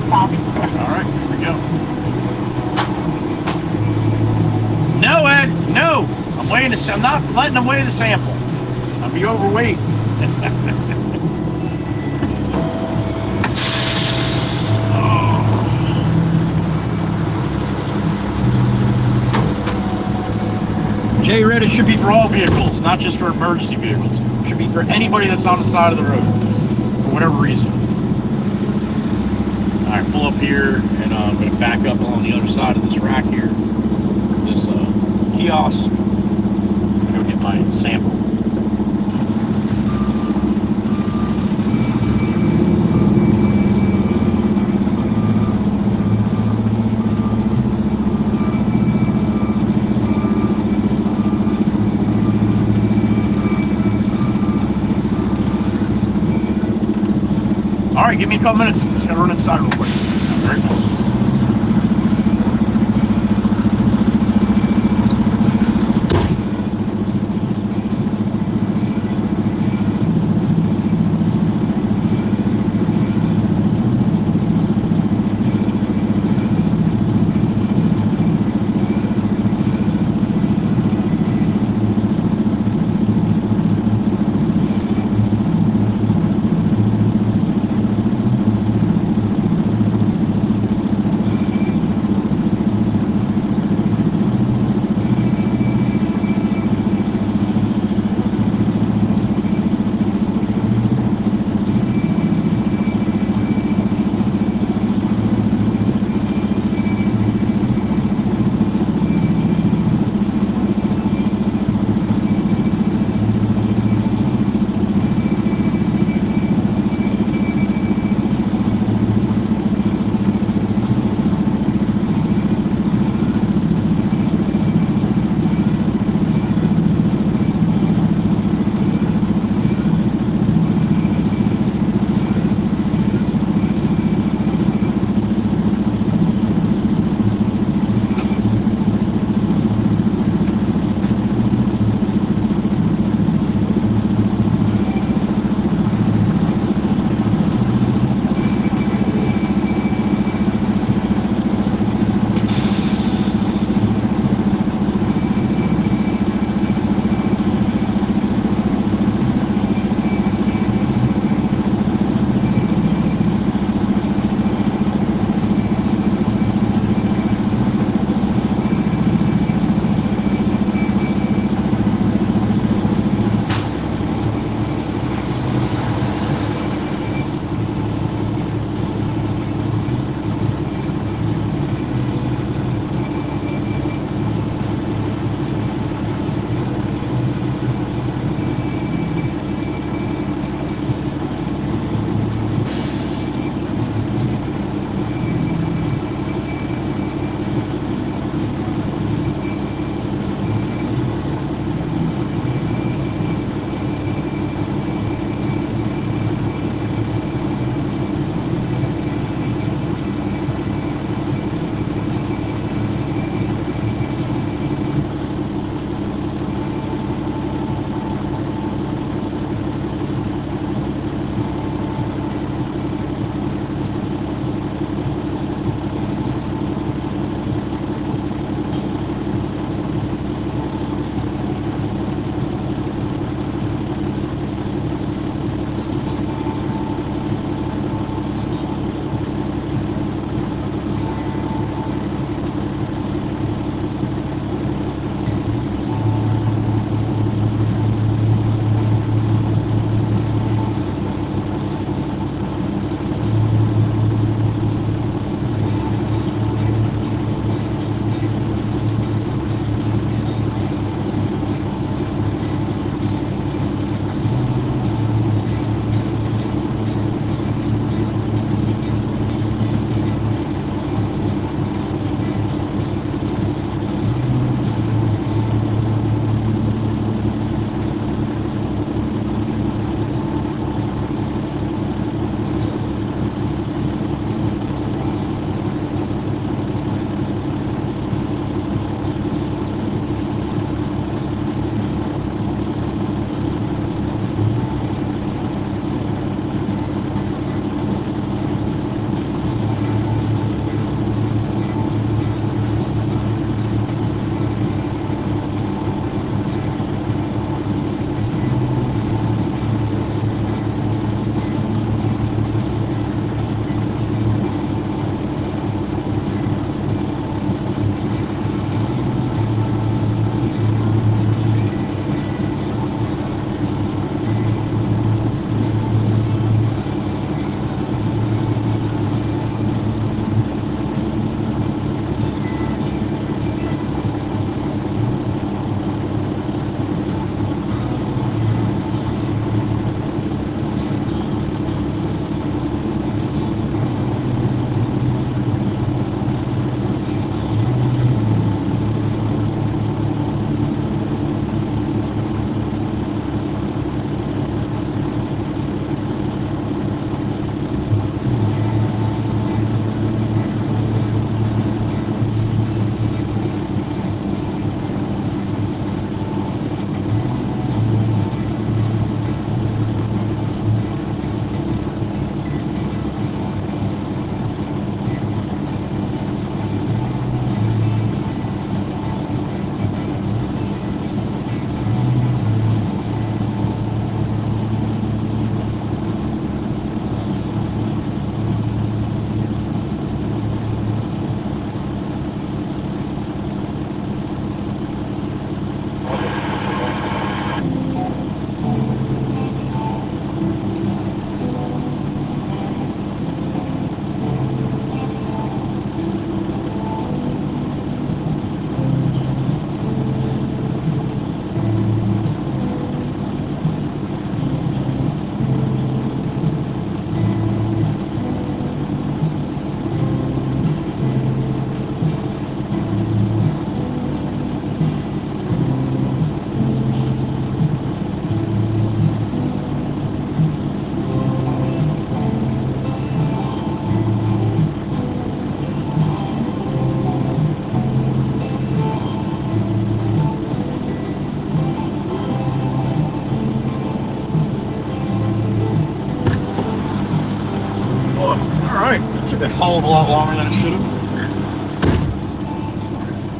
All right, here we go. No, Ed, no. I'm not letting them weigh the sample. I'll be overweight. Jay Red, it should be for all vehicles, not just for emergency vehicles. It should be for anybody that's on the side of the road, for whatever reason. All right, pull up here, and I'm going to back up on the other side of this rack here, this kiosk. I'm going to go get my sample. All right, give me a couple minutes. Just gotta run inside real quick. All right. hell of a lot longer than it should have.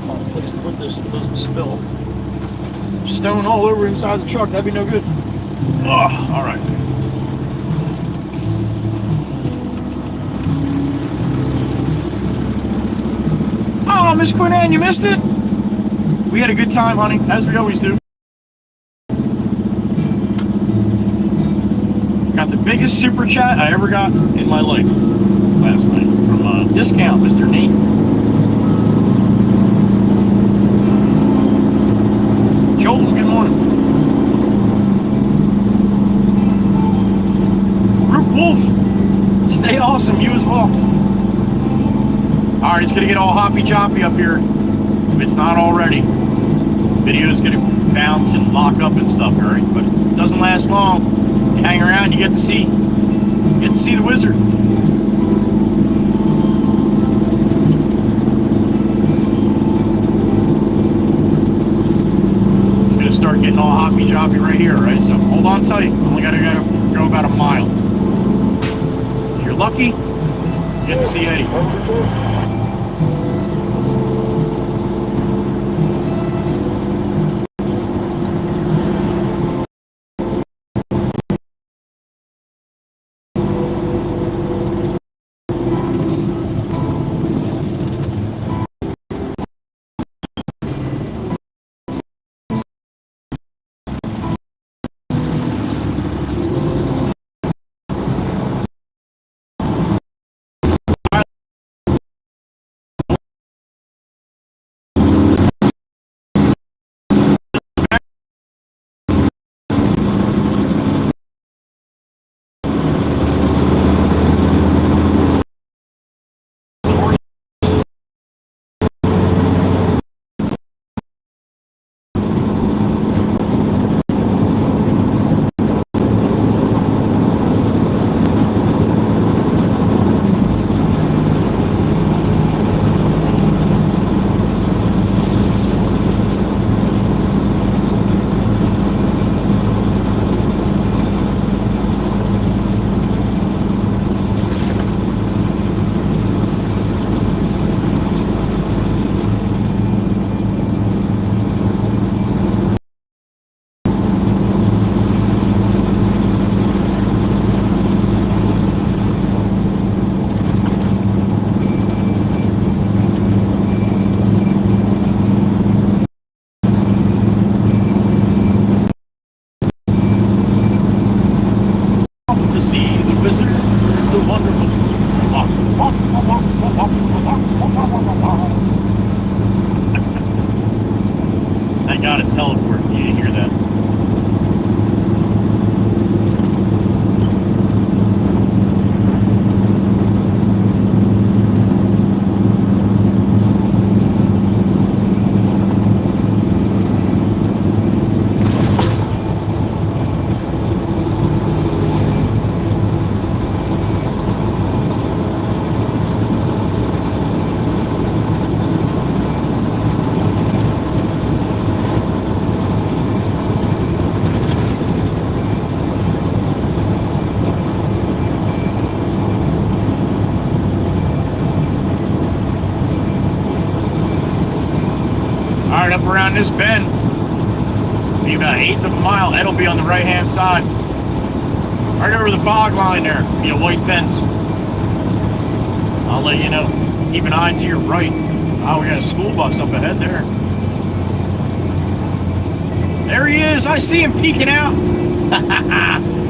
Find a place to put this so it doesn't spill. Stone all over inside the truck, that'd be no good. Oh, all right. Oh, Miss Quinn Ann, you missed it? We had a good time, honey, as we always do. Got the biggest super chat I ever got in my life last night from Discount, Mr. Nate. Joel, good morning. Root Wolf, stay awesome, you as well. Alright, it's gonna get all hoppy-choppy up here. If it's not already. Video's gonna bounce and lock up and stuff, alright? But it doesn't last long. You hang around, you get to see the wizard. It's gonna start getting all hoppy-choppy right here, right? So hold on tight. Only gotta go about a mile. If you're lucky, you get to see Eddie. Thank God it's teleporting. You didn't hear that. Up around this bend, be about 1/8 of a mile. Ed'll be on the right hand side, right over the fog line there. Be a white fence. I'll let you know. Keep an eye to your right. Oh, we got a school bus up ahead there. There he is. I see him peeking out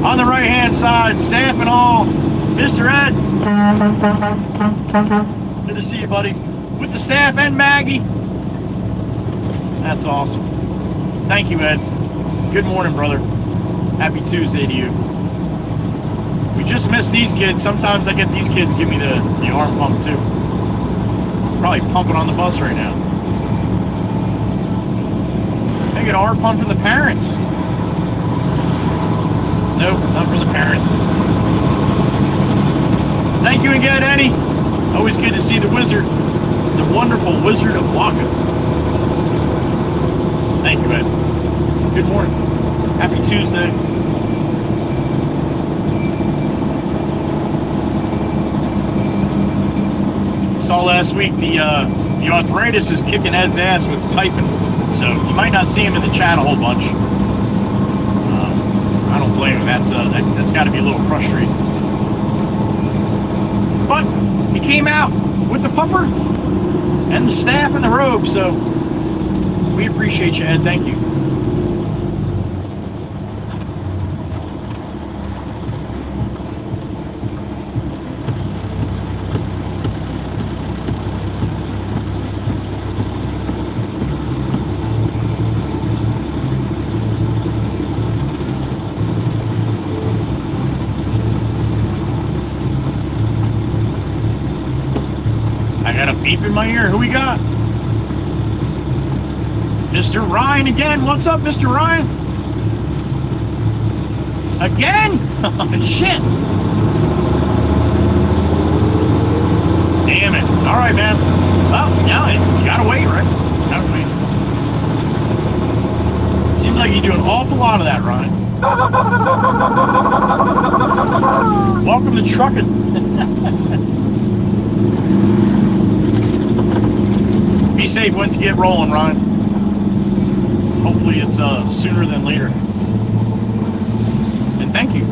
on the right hand side, staff and all. Mr. Ed, good to see you, buddy, with the staff and Maggie. That's awesome. Thank you, Ed. Good morning, brother. Happy Tuesday to you. We just missed these kids. Sometimes I get these kids give me the arm pump, too. Probably pumping on the bus right now. They get an arm pump from the parents. Nope, not from the parents. Thank you again, Eddie. Always good to see the wizard. The wonderful Wizard of Waka. Thank you, Ed. Good morning. Happy Tuesday. saw last week, the arthritis is kicking Ed's ass with typing. So you might not see him in the chat a whole bunch. I don't blame him. That's got to be a little frustrating. But he came out with the pupper and the staff and the robe, so we appreciate you, Ed. Thank you. Beep in my ear. Who we got? Mr. Ryan again. What's up, Mr. Ryan? Again? Shit. Damn it. All right, man. Well, now you gotta wait, right? Gotta wait. Seems like you do an awful lot of that, Ryan. Welcome to trucking. Be safe when to get rolling, Ron. Hopefully it's sooner than later. And thank you.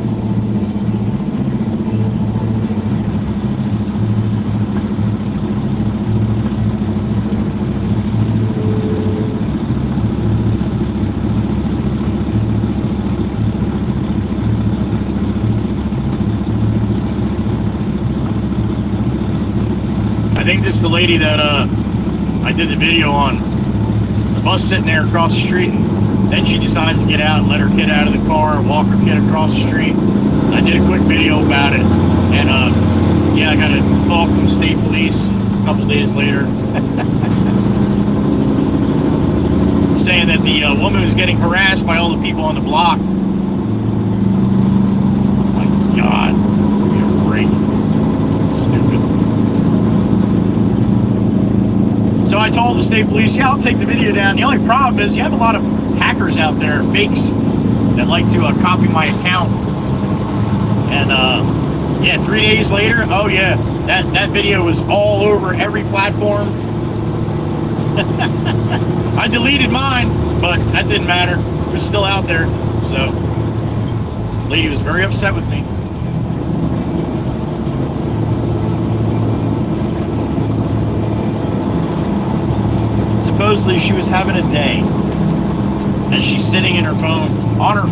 I think this is the lady that I did the video on. The bus sitting there across the street, and then she decides to get out and let her kid out of the car, walk her kid across the street. I did a quick video about it, and yeah, I got a call from the state police a couple days later saying that the woman was getting harassed by all the people on the block. My God, give me a break. Stupid. So I told the state police, yeah, I'll take the video down. The only problem is you have a lot of hackers out there, fakes, that like to copy my account. And yeah, 3 days later, oh yeah, that video was all over every platform. I deleted mine, but that didn't matter. It was still out there. So the lady was very upset with me. Supposedly she was having a day, and she's sitting on her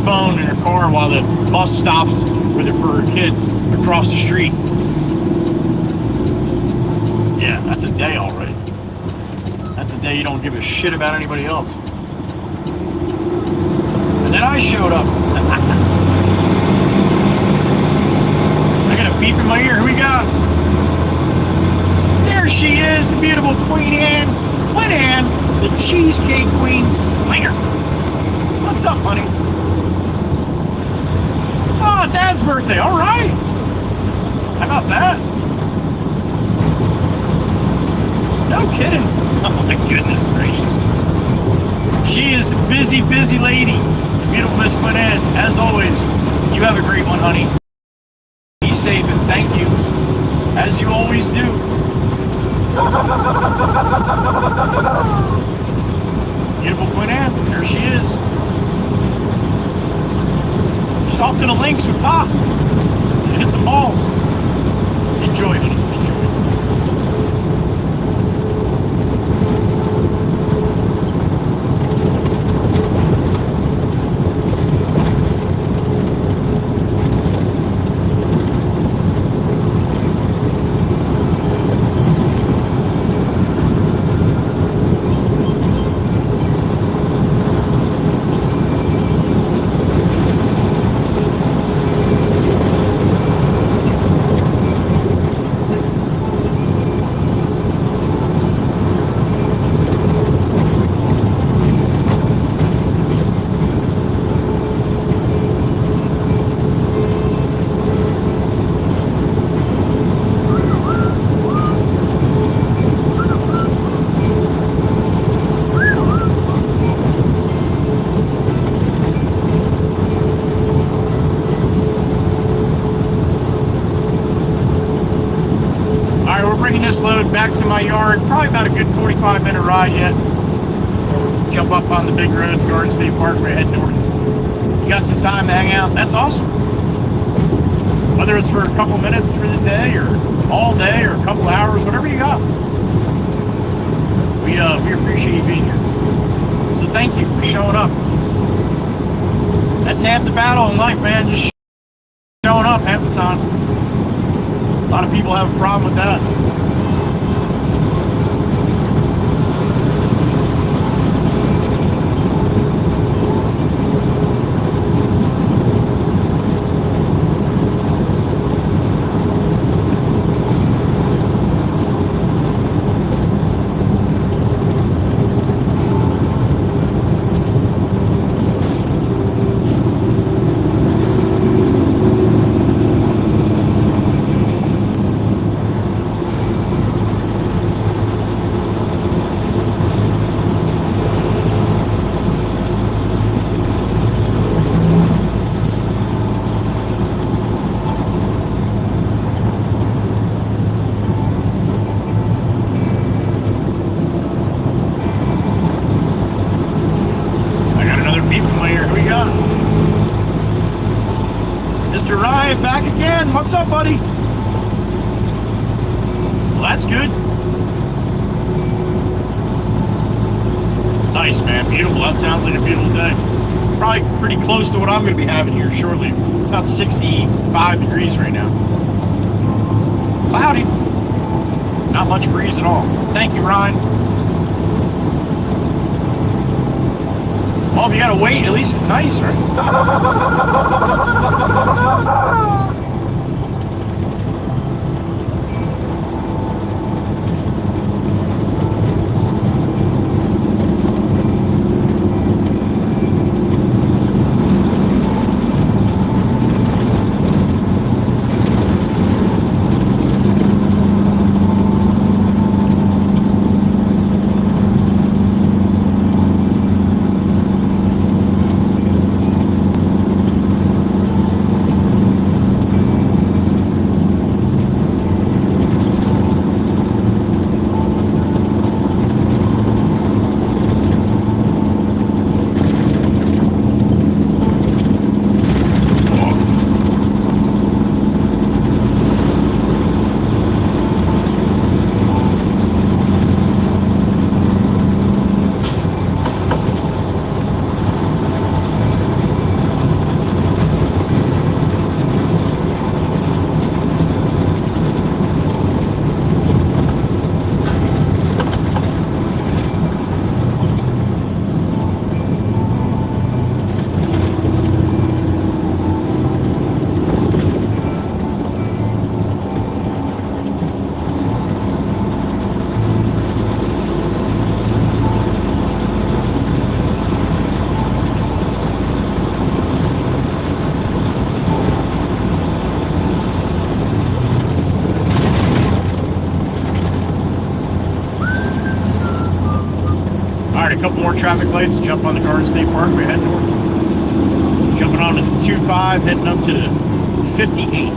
phone in her car while the bus stops for her kid across the street. Yeah, that's a day already. That's a day you don't give a shit about anybody else. And then I showed up. I got a beep in my ear. Who we got? There she is, the beautiful Queen Anne. Queen Anne, the Cheesecake Queen Slinger. What's up, honey? Oh, Dad's birthday. All right. How about that? No kidding. Oh, my goodness gracious. She is a busy, busy lady. Beautiful Miss Queen Anne. As always, you have a great one, honey. Be safe and thank you, as you always do. Beautiful Queen Anne, there she is. She's off to the links with Pop. Hit some balls. Enjoy, honey. Enjoy. back to my yard. Probably about a good 45-minute ride yet. Jump up on the big road, Garden State Parkway, head north. You got some time to hang out? That's awesome. Whether it's for a couple minutes through the day or all day or a couple hours, whatever you got. We appreciate you being here. So thank you for showing up. That's half the battle in life, man. Just showing up half the time. A lot of people have a problem with that. What's up, buddy? Well, that's good. Nice, man. Beautiful. That sounds like a beautiful day. Probably pretty close to what I'm going to be having here shortly. About 65 degrees right now. Cloudy. Not much breeze at all. Thank you, Ryan. Well, if you got to wait, at least it's nice, right? Couple more traffic lights, jump on the Garden State Parkway, head north. Jumping on to the 25, heading up to the 58.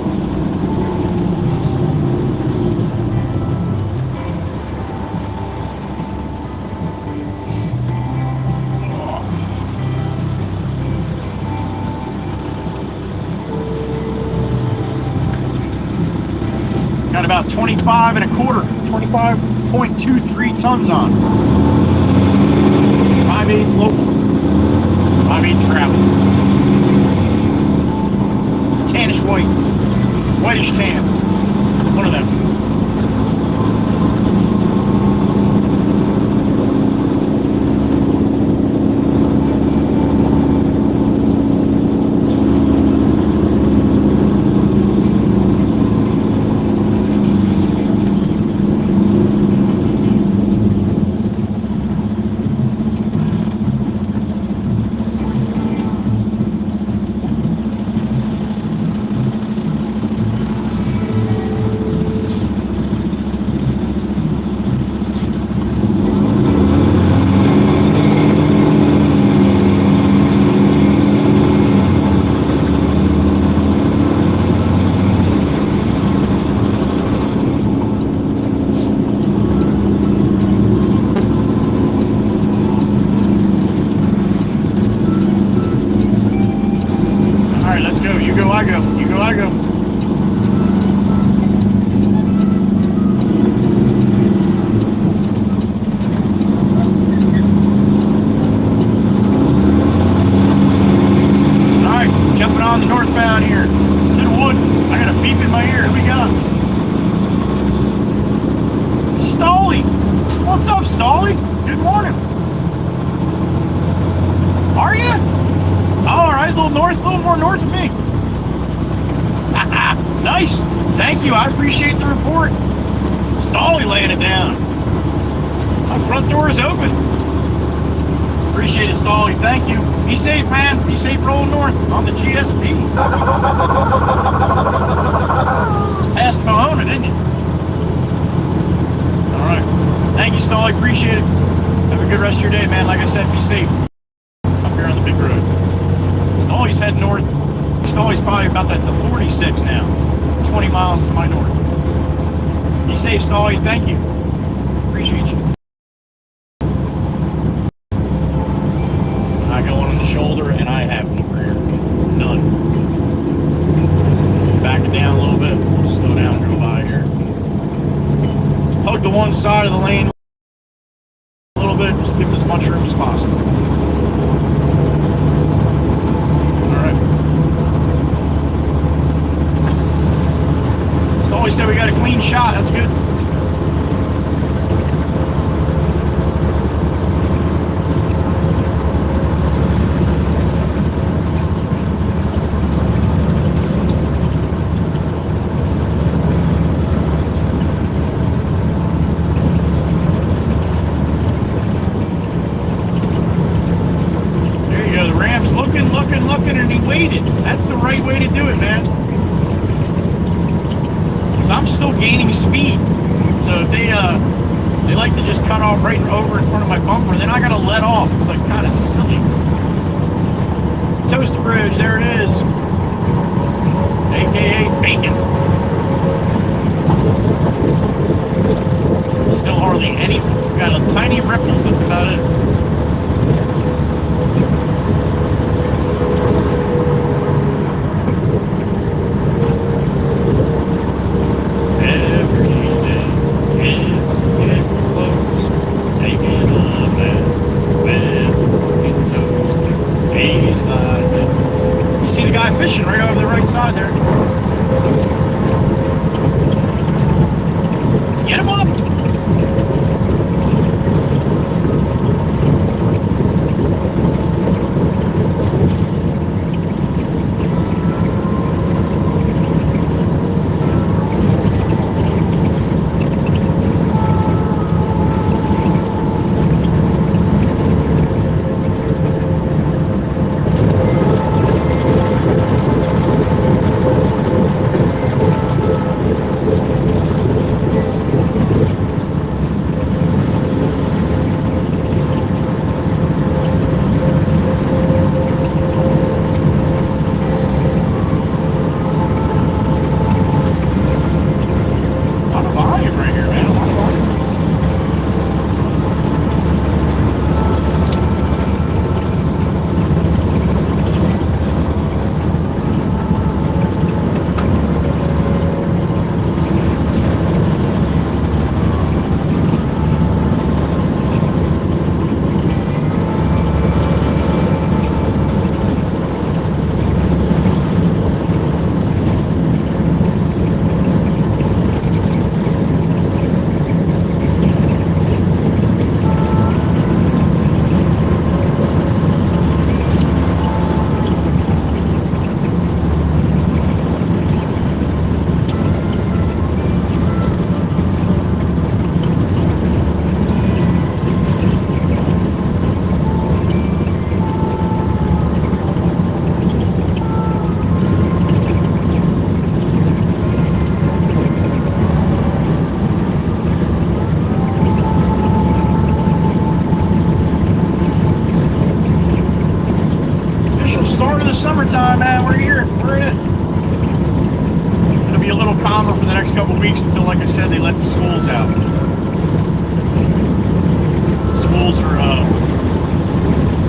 Got about 25 and a quarter, 25.23 tons on. 5/8 local, 5/8 gravel. Tannish white, whitish tan, one of them. I go. You go, I go. Alright, jumping on the northbound here. To the wood. I got a beep in my ear. Who we got? Stolly! What's up, Stolly? Good morning. Are you? Alright, a little more north of me. Nice. Thank you. I appreciate the report. Stolly laying it down. My front door is open. Appreciate it, Stolly. Thank you. Be safe, man. Be safe rolling north on the GSP. Past Mohona, didn't you? Alright. Thank you, Stolly. Appreciate it. Have a good rest of your day, man. Like I said, be safe. Up here on the big road. Stolly's heading north. Stolly's probably about at the 46 now. 20 miles to my north. Be safe, Stolly. Thank you. Appreciate you. I go on the shoulder and I have no rear. None. Back it down a little bit. Slow down and go by here. Hug to one side of the lane a little bit. Just give it as much room as possible. Always said we got a clean shot. That's good. There you go. The Ram's looking, and he waited. That's the right way to do it, man. I'm still gaining speed, so if they like to just cut off right over in front of my bumper, then I gotta let off. It's like kind of silly. Toaster Bridge, there it is, aka bacon. Still hardly any. Got a tiny ripple. That's about it. Fishing right over the right side there. Get him up! summertime, man. We're here. We're in it. It'll be a little calmer for the next couple of weeks until, like I said, they let the schools out. Schools are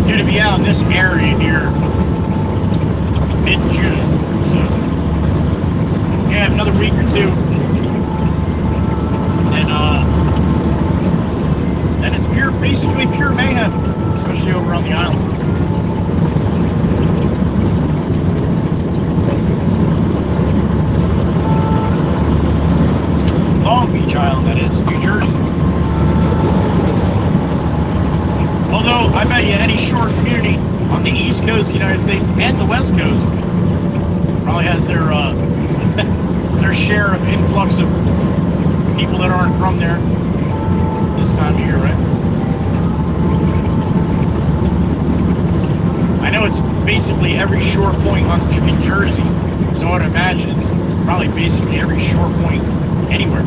due to be out in this area here mid-June. So have another week or two. And it's basically pure mayhem, especially over on the island. Long Beach Island, that is, New Jersey. Although, I bet you any shore community on the East Coast of the United States and the West Coast probably has their their share of influx of people that aren't from there this time of year, right? I know it's basically every shore point in Jersey, so I'd imagine it's probably basically every shore point anywhere.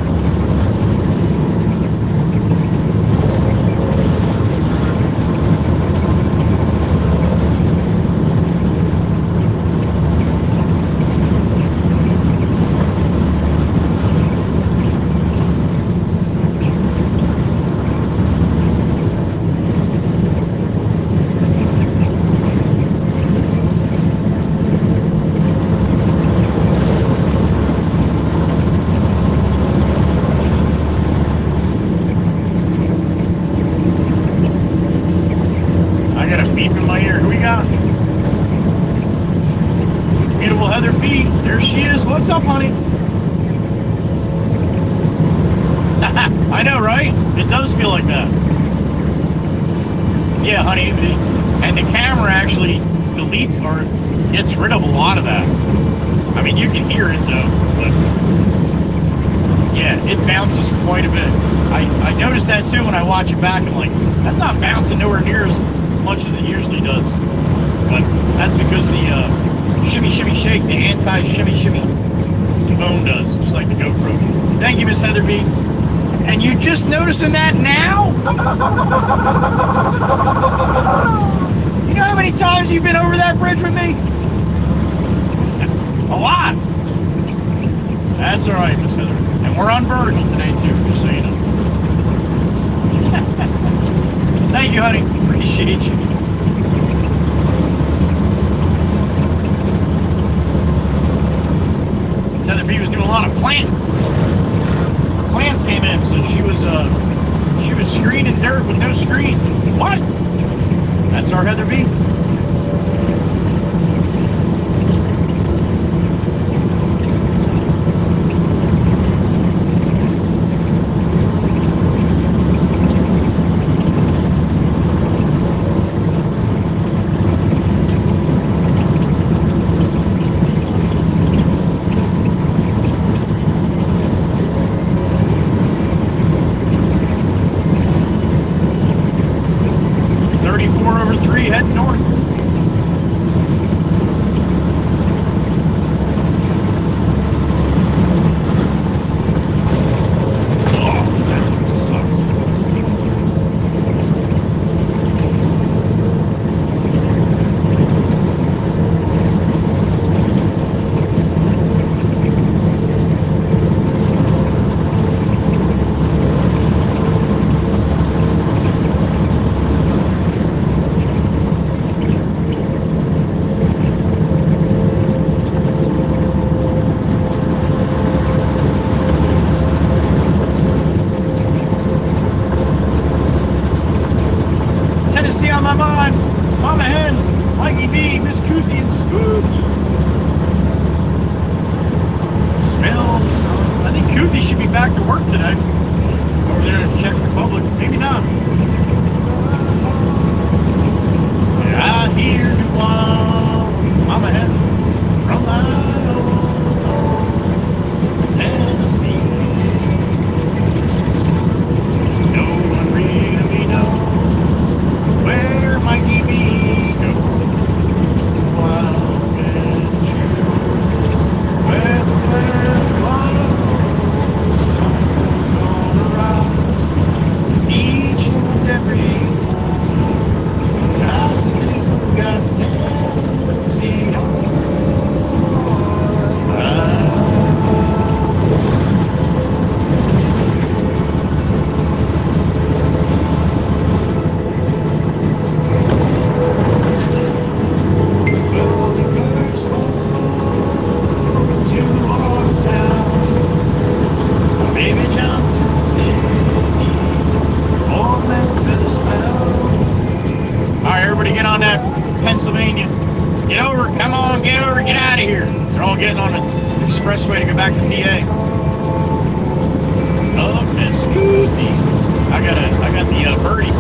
I know, right? It does feel like that. Yeah, honey. And the camera actually deletes or gets rid of a lot of that. I mean, you can hear it though, but yeah, it bounces quite a bit. I noticed that too when I watch it back. I'm like, that's not bouncing nowhere near as much as it usually does. But that's because the shimmy, shimmy, shake, the anti-shimmy, shimmy phone does, just like the GoPro. Thank you, Miss Heather B. And you just noticing that now? You know how many times you've been over that bridge with me? A lot. That's all right, Miss Heather. And we're on vertical today too, just so you know. Thank you, honey. Appreciate you. Miss Heather B was doing a lot of planting. Plants came in, so she was screening dirt with no screen. What? That's our Heather B. Heading north. On my mind, Mama Hen, Mikey B, Miss Coothie, and Spooky. Smells. I think Coothie should be back to work today. Over there in Czech Republic. Maybe not. I hear you call, Mama Hen, from my old Tennessee. No one really knows where Mikey B's go. Wild adventures, where the wind blows, sun's on that Pennsylvania. Get over, come on, get over, get out of here. They're all getting on the expressway to go back to PA. Oh, Miss Scooty. I got the birdie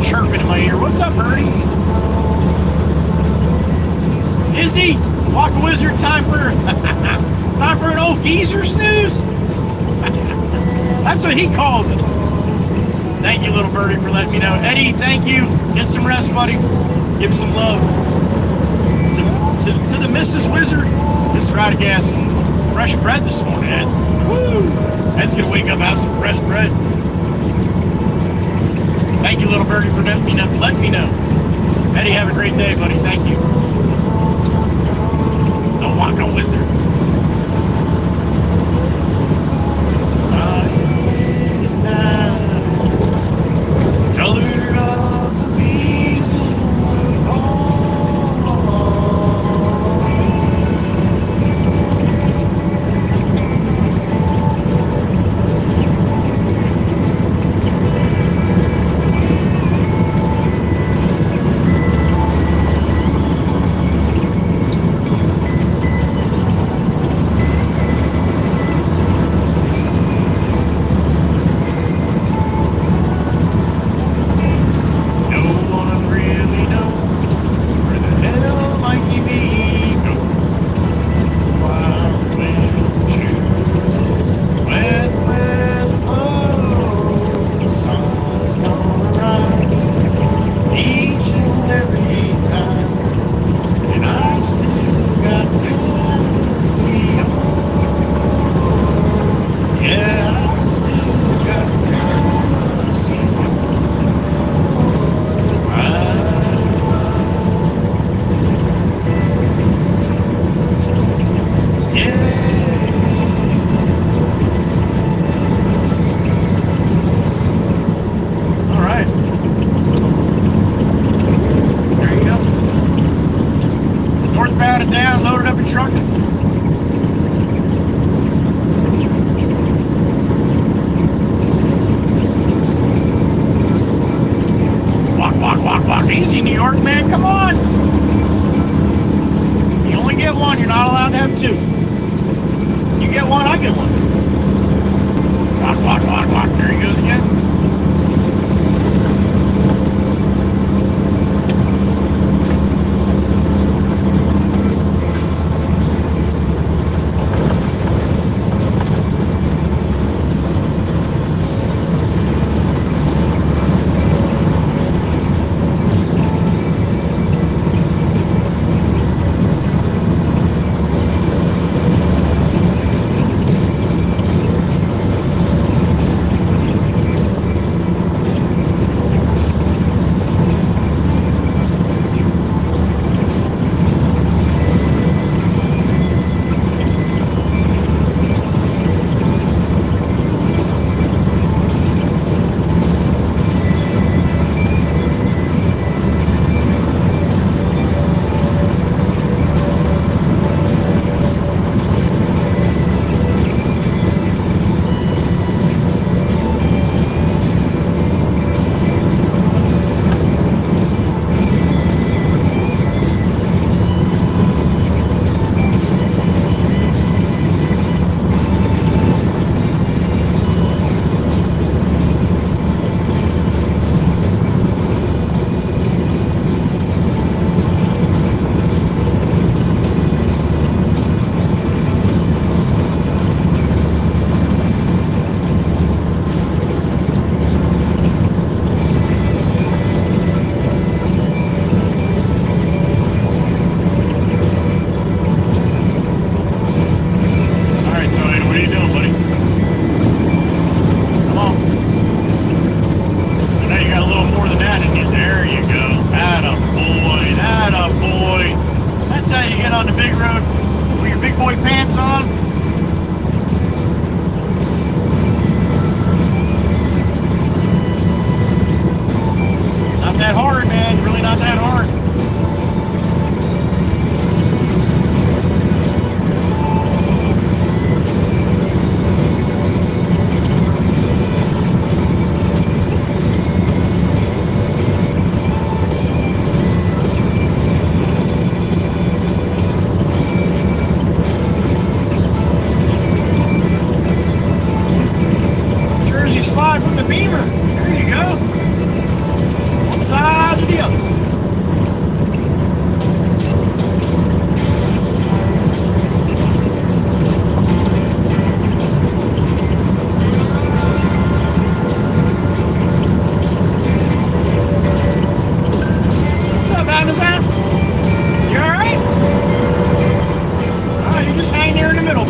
chirping in my ear. What's up, birdie? Izzy, Walk Wizard, time for an old geezer snooze. That's what he calls it. Thank you, little birdie, for letting me know. Eddie, thank you. Get some rest, buddy. Give some love to the Mrs. Wizard. Just right of gas. Fresh bread this morning, Ed. Woo! Ed's gonna wake up, have some fresh bread. Thank you, little birdie, for letting me know. Eddie, have a great day, buddy. Thank you. The Waka Wizard. Color of the leaves in the fall.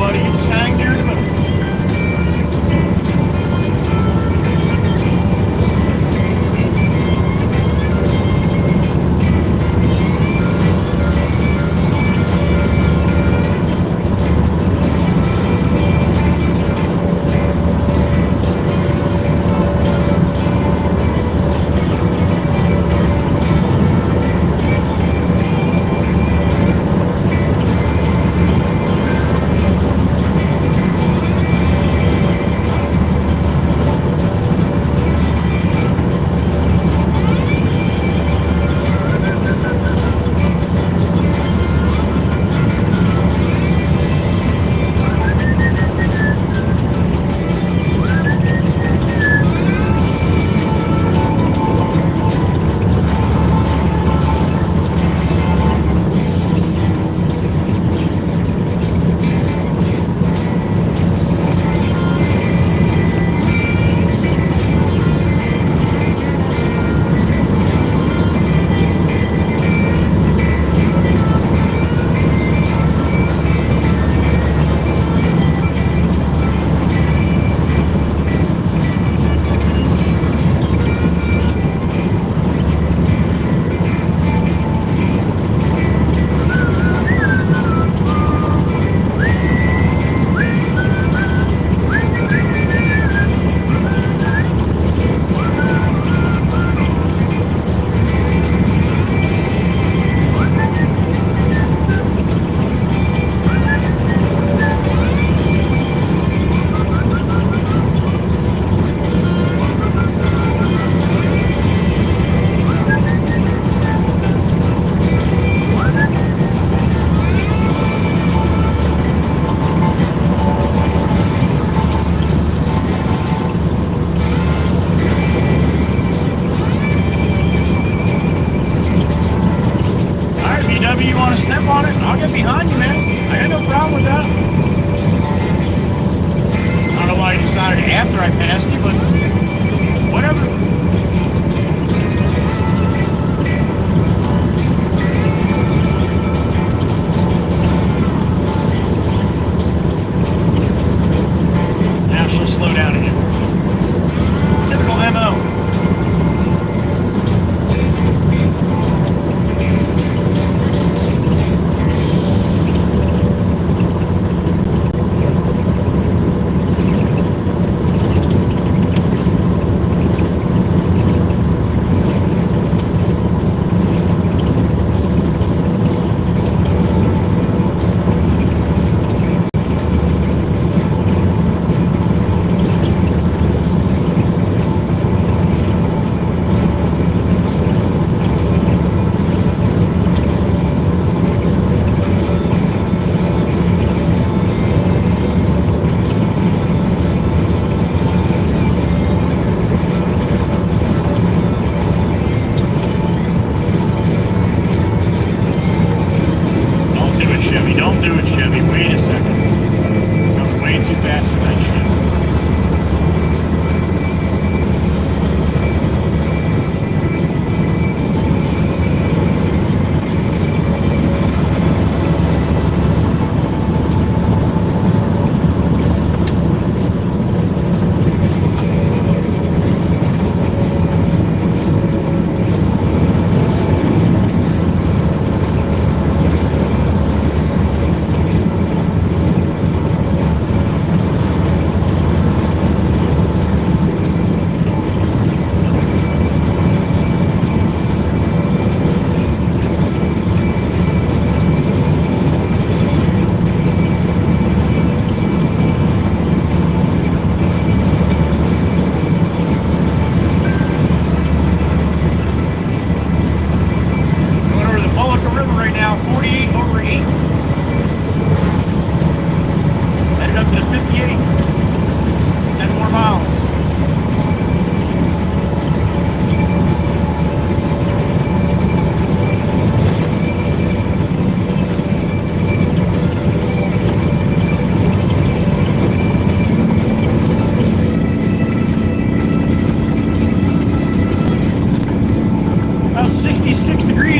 buddy. You just hang there in the middle. You want to step on it? I'll get behind you, man. I got no problem with that. I don't know why I decided after I passed you, but whatever. Now she'll slow down again. Typical MO.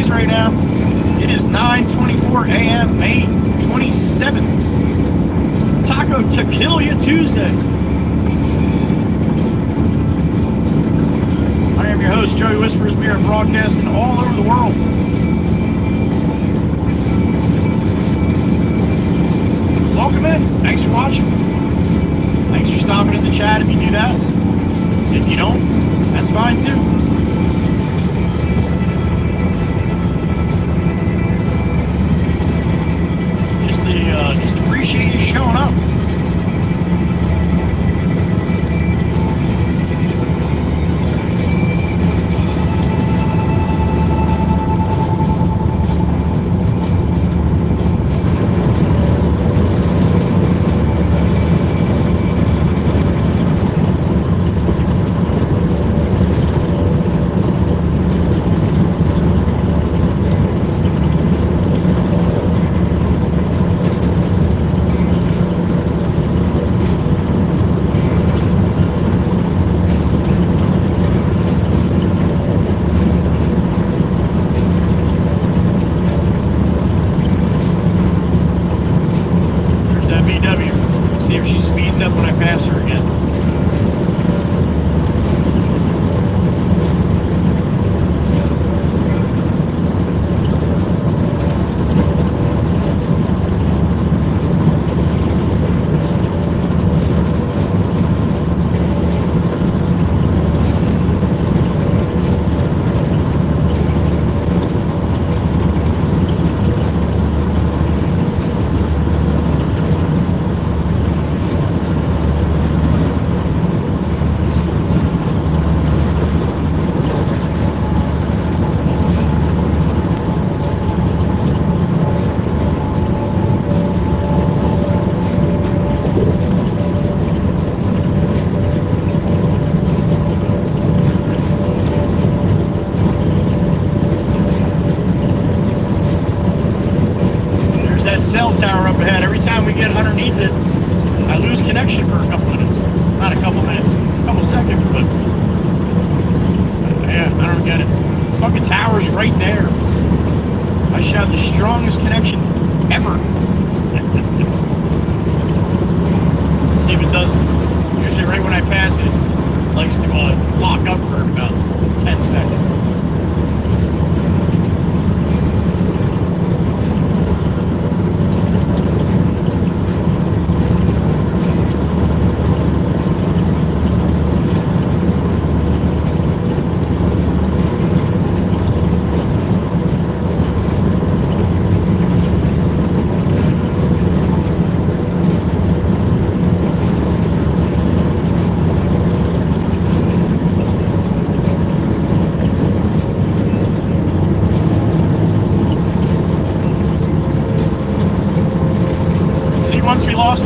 Right now. It is 9:24 a.m. May 27th, Taco Tequila Tuesday. I am your host, Joey Whispers. We are broadcasting all over the world. Welcome in. Thanks for watching. Thanks for stopping in the chat if you do that. If you don't, that's fine too. Just appreciate you showing up.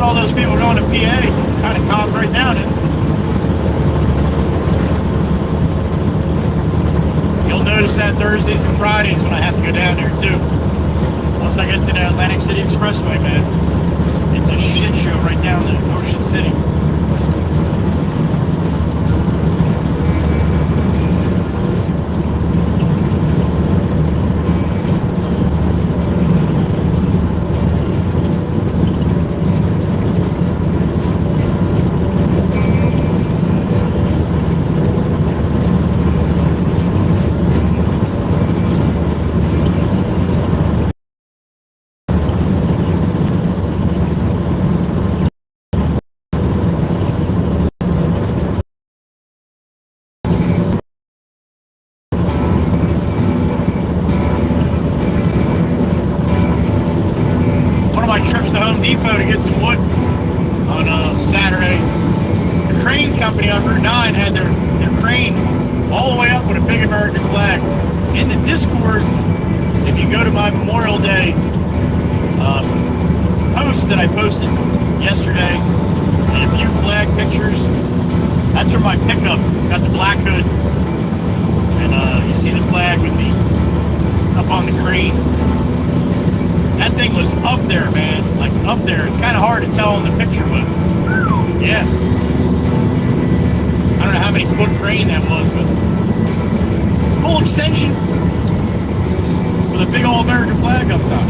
All those people going to PA kind of calmed right down. You'll notice that Thursdays and Fridays when I have to go down there too. Once I get to the Atlantic City Expressway, man, it's a shit show right down to Ocean City. Depot to get some wood on Saturday. The crane company on Route 9 had their crane all the way up with a big American flag. In the Discord, if you go to my Memorial Day post that I posted yesterday and a few flag pictures, that's from my pickup. Got the black hood, and you see the flag with me up on the crane. That thing was up there, man. Like, up there. It's kind of hard to tell in the picture, but yeah. I don't know how many foot crane that was, but full extension with a big old American flag up top.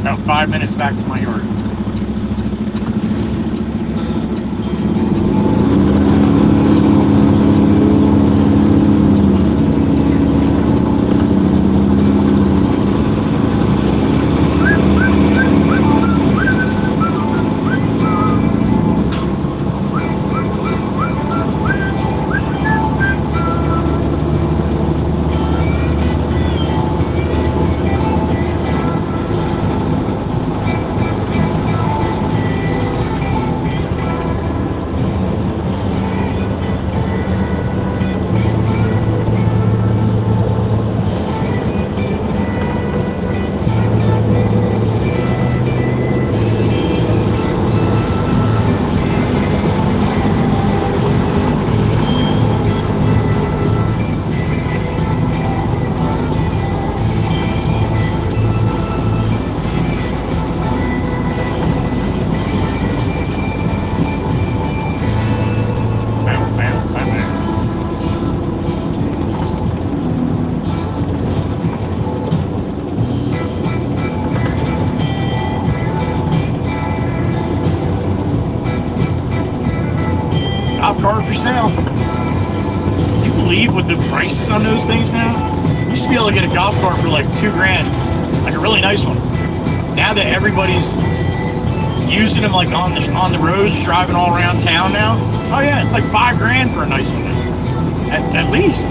About 5 minutes back to my yard. Golf cart for sale. Can you believe what the prices on those things now? You used to be able to get a golf cart for like $2,000, like a really nice one. Now that everybody's using them like on the roads, driving all around town now, oh yeah, it's like $5,000 for a nice one now. At least.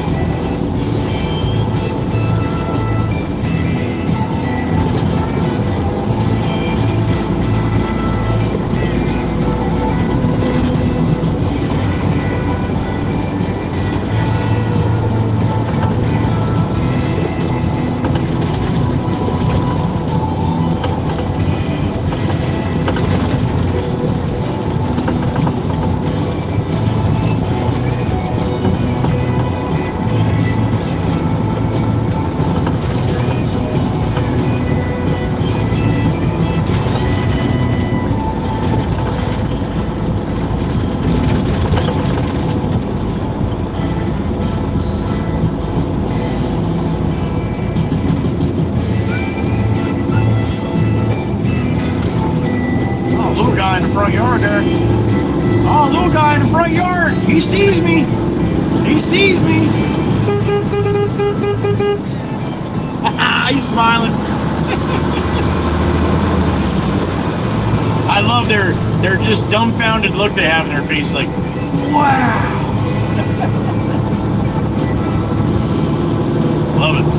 In the front yard there. Oh, little guy in the front yard. He sees me. He sees me. He's smiling. I love their just dumbfounded look they have in their face, like, wow. Love it.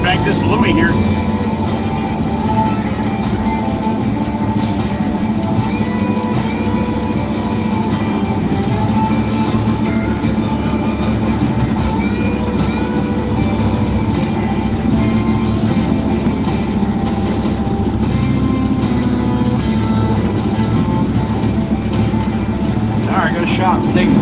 Back this Louis here. All right, go to shop and take it.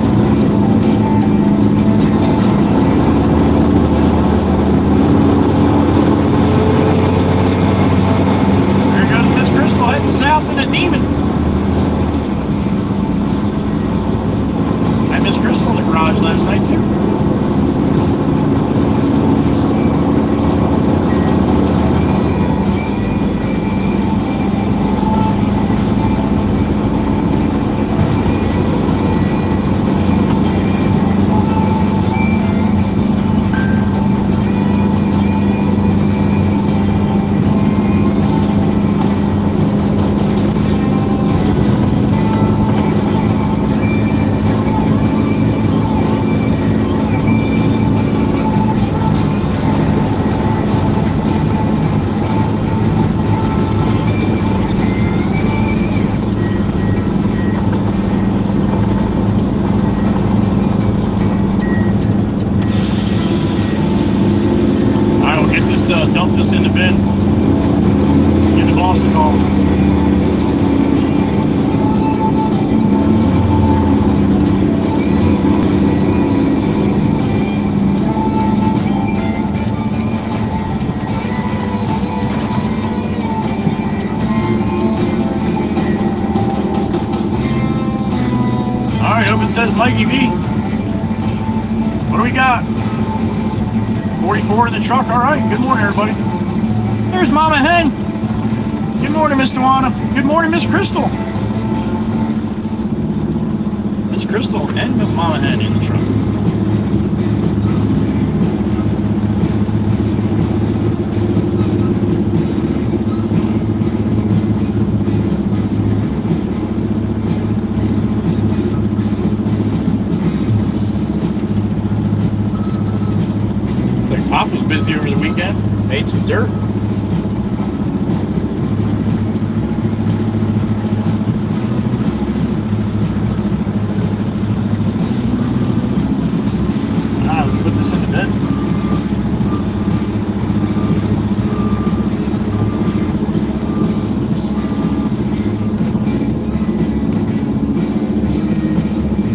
dump this in the bin. Get the boss to call. Alright, hope it says Mikey V. What do we got? 44 in the truck. Alright, good morning, everybody. There's Mama Hen. Good morning, Miss Tawana. Good morning, Miss Crystal. Miss Crystal and Mama Hen in the truck. Pop was busy over the weekend, made some dirt. Let's put this in the bin.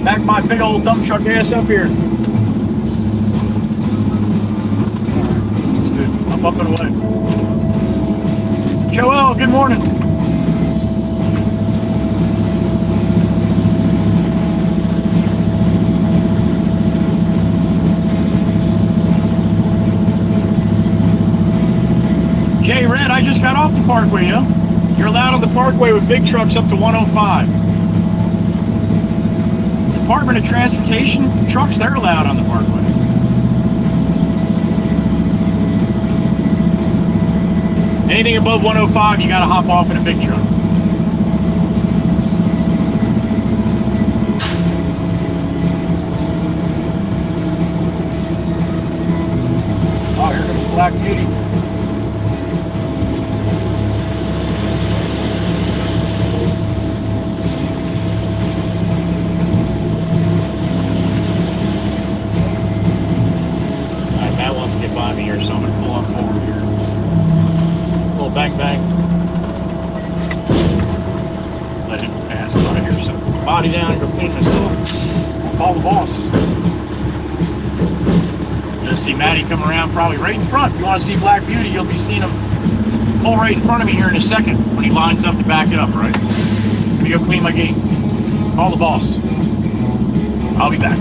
Back my big old dump truck ass up here. Up and away. Joel, good morning. Jay Red, I just got off the parkway, yeah? You're allowed on the parkway with big trucks up to 105. Department of Transportation trucks, they're allowed on the parkway. Anything above 105, you gotta hop off in a big truck. Oh, here comes Black Beauty. Alright, Matt wants to get by me here, so I'm gonna pull on forward here. Bang bang. Let him pass by here. So body down, go clean myself. I'll call the boss. You're gonna see Maddie come around probably right in front. If you want to see Black Beauty, you'll be seeing him pull right in front of me here in a second when he lines up to back it up, right? Let me go clean my gate. Call the boss. I'll be back.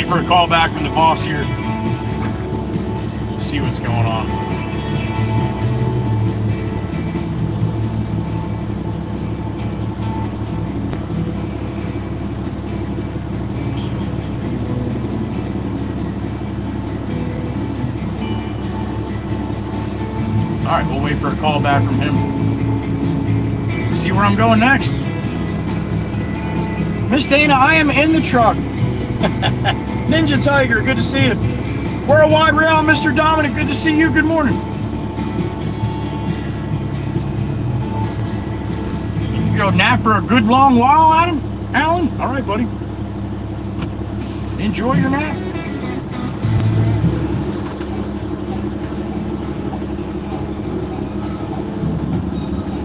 wait for a call back from the boss here. See what's going on. All right, we'll wait for a call back from him. See where I'm going next. Miss Dana, I am in the truck. Ninja Tiger, good to see you. Worldwide Rail, Mr. Dominic, good to see you. Good morning. You can go nap for a good long while, Alan? All right, buddy. Enjoy your nap.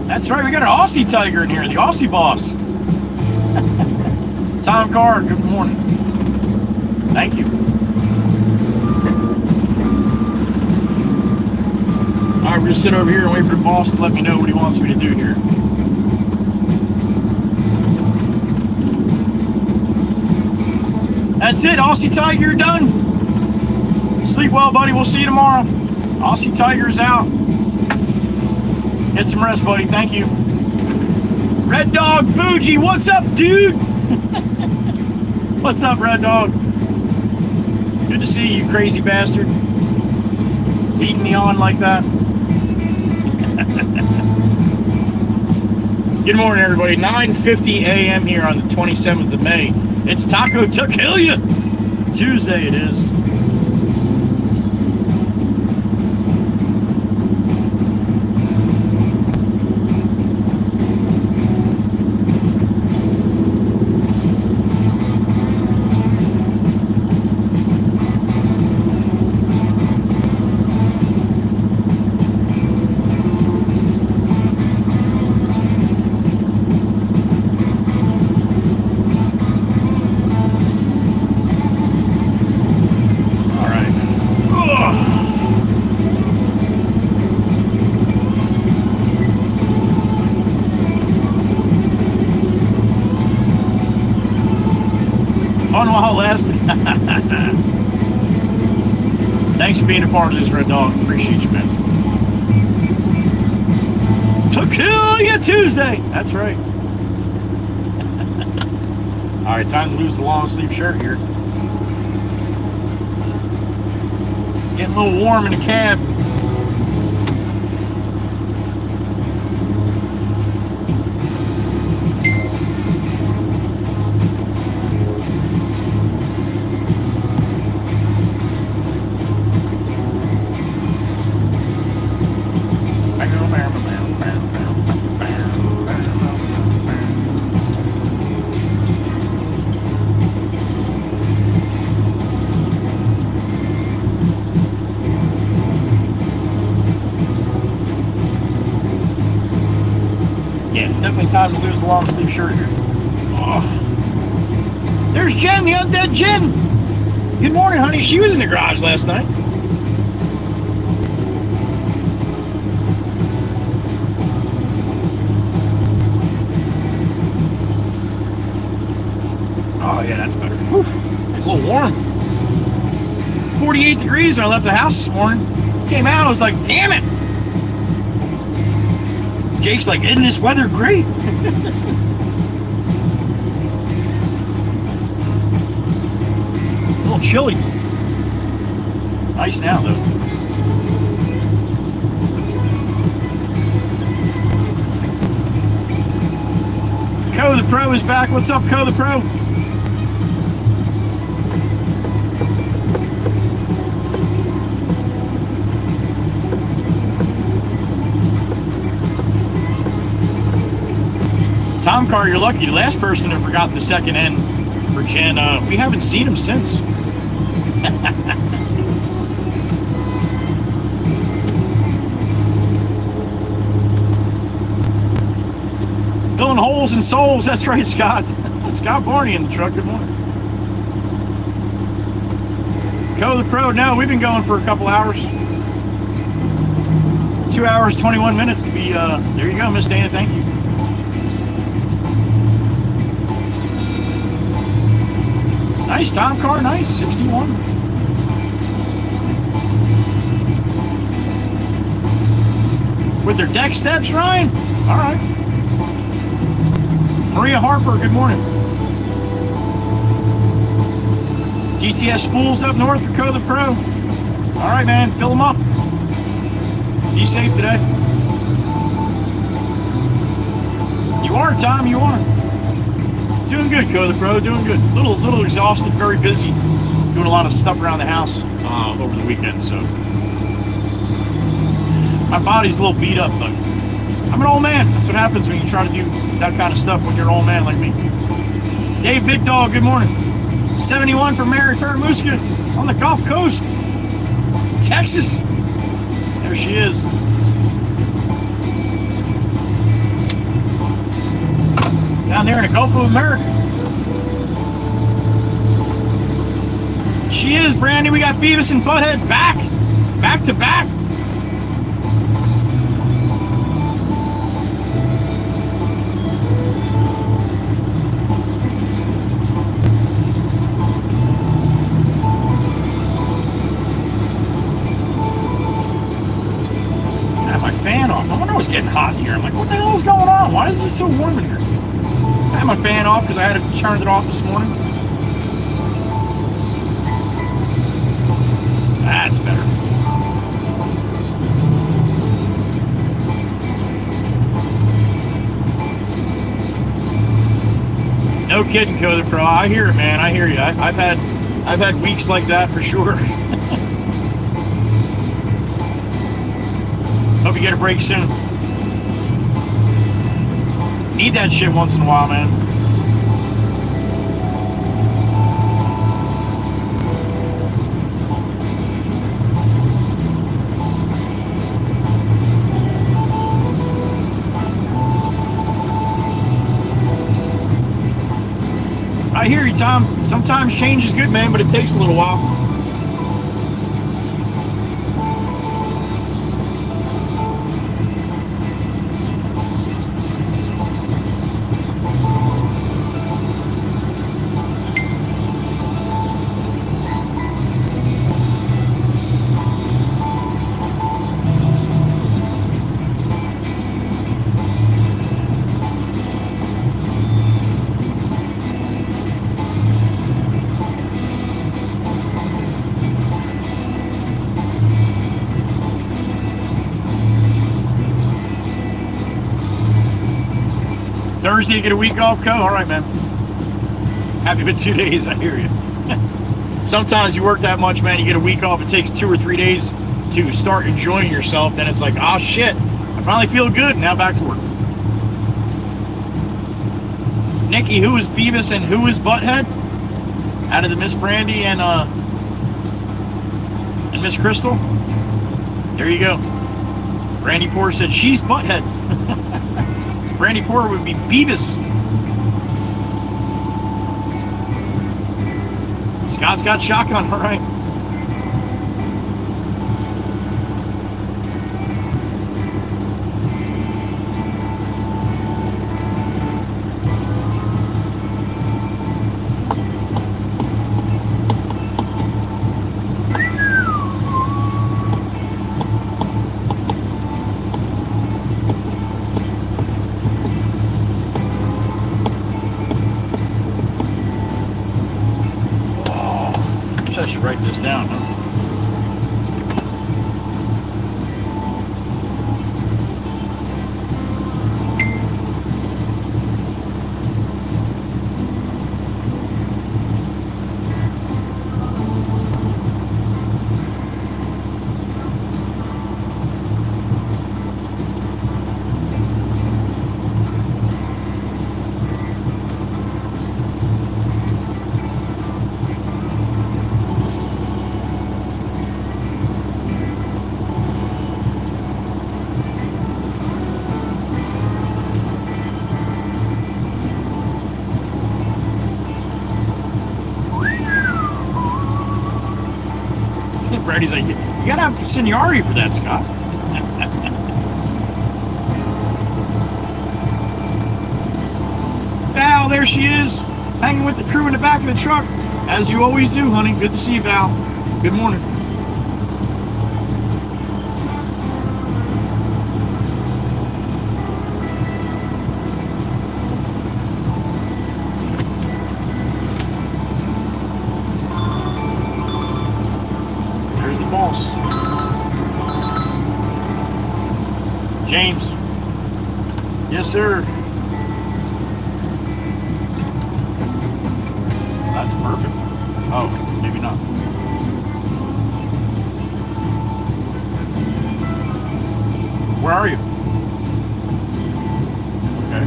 That's right, we got an Aussie Tiger in here, the Aussie boss. Tom Carr, good morning. Thank you. All right, we're gonna sit over here and wait for the boss to let me know what he wants me to do here. That's it, Aussie Tiger, you're done. Sleep well, buddy. We'll see you tomorrow. Aussie Tiger's out. Get some rest, buddy. Thank you. Red Dog Fuji, what's up, dude? What's up, Red Dog? Good to see you, crazy bastard. Beating me on like that. Good morning, everybody. 9:50 a.m. here on the 27th of May. It's Taco Tequila Tuesday, it is. Thanks for being a part of this, Red Dog. Appreciate you, man. Tequila Tuesday. That's right. All right, time to lose the long sleeve shirt here. Getting a little warm in the cab. Time to lose the long sleeve shirt here. Oh. There's Jen, the undead Jen. Good morning, honey. She was in the garage last night. Oh yeah, that's better. Oof. A little warm. 48 degrees when I left the house this morning. Came out, I was like, damn it. Jake's like, isn't this weather great? A little chilly. Nice now, though. Co the Pro is back. What's up, Co the Pro? Tom Carr, you're lucky. The last person that forgot the second N for Jen, we haven't seen him since. Filling holes in souls. That's right, Scott. Scott Barney in the truck. Good morning. Co the Pro. No, we've been going for a couple hours. 2 hours, 21 minutes to be, there you go, Miss Dana. Thank you. Nice time car, nice, 61. With their deck steps, Ryan? All right. Maria Harper, good morning. GTS spools up north for Code the Pro. All right, man, fill them up. Be safe today. You are, Tom, you are. Doing good, Code the Pro, doing good. Little exhausted, very busy. Doing a lot of stuff around the house over the weekend, so. My body's a little beat up, but I'm an old man. That's what happens when you try to do that kind of stuff when you're an old man like me. Dave Big Dog, good morning. 71 from Mary Karamuska on the Gulf Coast, Texas. There she is. Down there in the Gulf of America. She is, Brandy. We got Beavis and Butthead back to back. Fan off. I wonder what's getting hot in here. I'm like, what the hell is going on? Why is it so warm in here? I had my fan off because I had to turn it off this morning. That's better. No kidding, Code Pro. I hear it, man. I hear you. I've had weeks like that for sure. Hope you get a break soon. Need that shit once in a while, man. I hear you, Tom. Sometimes change is good, man, but it takes a little while. Thursday, you get a week off, Co? All right, man. Happy been 2 days, I hear you. Sometimes you work that much, man, you get a week off, it takes 2 or 3 days to start enjoying yourself, then it's like, oh shit, I finally feel good, now back to work. Nikki, who is Beavis and who is Butthead? Out of the Miss Brandy and Miss Crystal? There you go. Brandy Poor said, she's Butthead. Brandy Poor would be Beavis. Scott's got shotgun, all right. I should write this down, huh? Brady's like, you gotta have seniority for that, Scott. Val, there she is, hanging with the crew in the back of the truck. As you always do, honey. Good to see you, Val. Good morning. There's the boss. James. Yes, sir. That's perfect. Oh, maybe not. Where are you? Okay.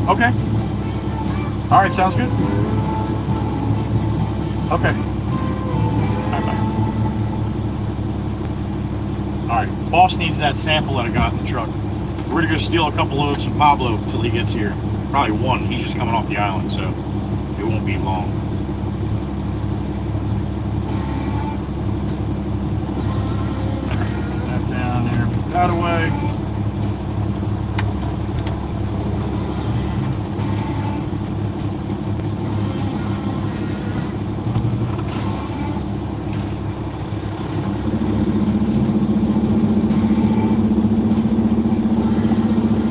Okay. All right, sounds good. Okay. Bye-bye. All right, boss needs that sample that I got in the truck. We're gonna go steal a couple loads from Pablo till he gets here. Probably one. He's just coming off the island, so it won't be long. That down there. Put that away.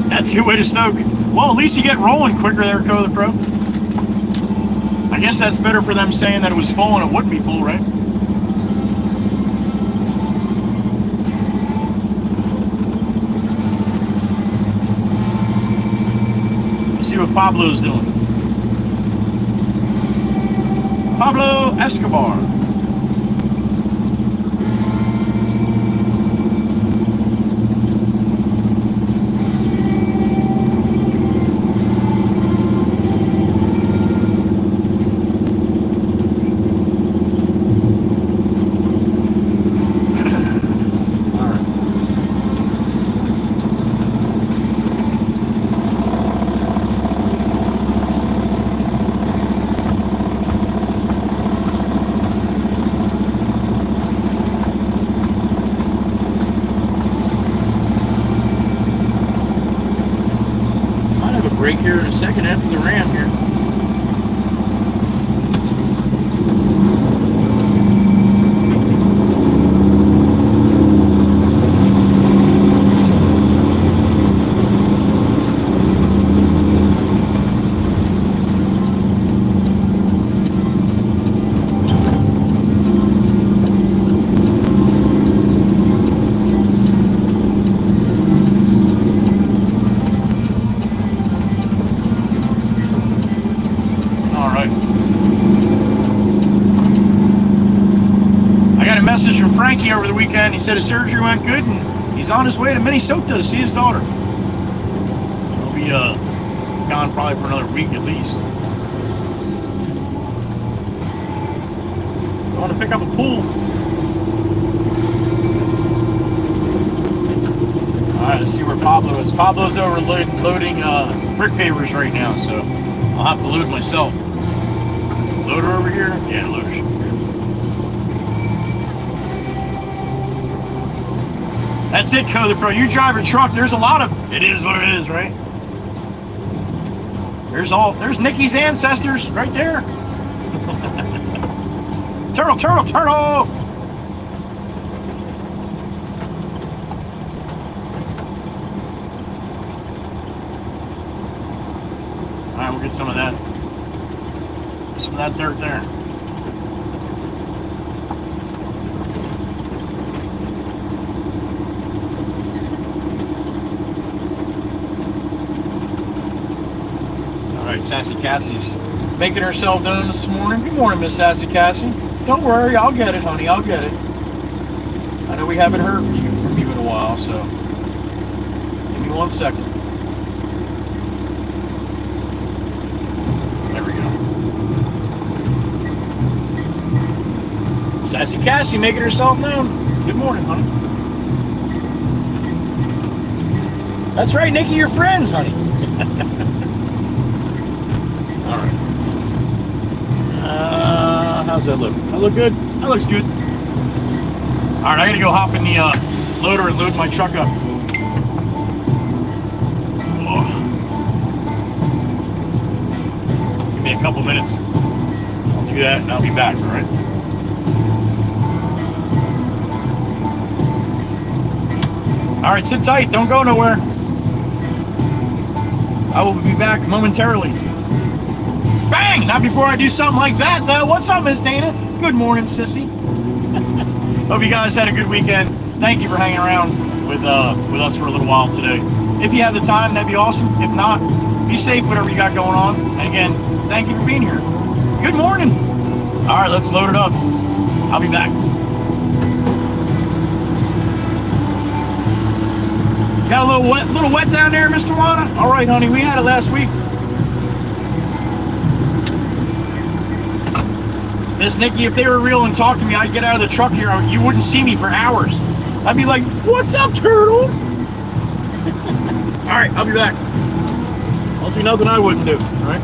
That's a good way to stoke. Well, at least you get rolling quicker there, Co the Pro. I guess that's better for them saying that it was full and it wouldn't be full, right? Let's see what Pablo's doing. Pablo Escobar. Break here in a second after the ram here. Message from Frankie over the weekend. He said his surgery went good and he's on his way to Minnesota to see his daughter. He'll be gone probably for another week at least. I want to pick up a pool. Alright, let's see where Pablo is. Pablo's over loading brick pavers right now, so I'll have to load myself. Loader over here? Yeah, loader. That's it, Co the Pro. You drive a truck, there's a lot of, it is what it is, right? There's Nikki's ancestors right there. Turtle, turtle, turtle! Alright, we'll get some of that dirt there. Sassy Cassie's making herself known this morning. Good morning, Miss Sassy Cassie. Don't worry, I'll get it, honey. I'll get it. I know we haven't heard from you in a while, so give me 1 second. There we go. Sassy Cassie making herself known. Good morning, honey. That's right, Nikki. You're friends, honey. All right. How's that look? That look good? That looks good. All right, I gotta go hop in the loader and load my truck up. Oh. Give me a couple minutes. I'll do that and I'll be back, all right? All right, sit tight. Don't go nowhere. I will be back momentarily. Bang! Not before I do something like that, though. What's up, Miss Dana? Good morning, sissy. Hope you guys had a good weekend. Thank you for hanging around with us for a little while today. If you have the time, that'd be awesome. If not, be safe, whatever you got going on. And again, thank you for being here. Good morning. All right, let's load it up. I'll be back. Got a little wet down there, Mr. Wana? All right, honey, we had it last week. Miss Nikki, if they were real and talked to me, I'd get out of the truck here. You wouldn't see me for hours. I'd be like, what's up, turtles? All right, I'll be back. I'll do nothing I wouldn't do, all right?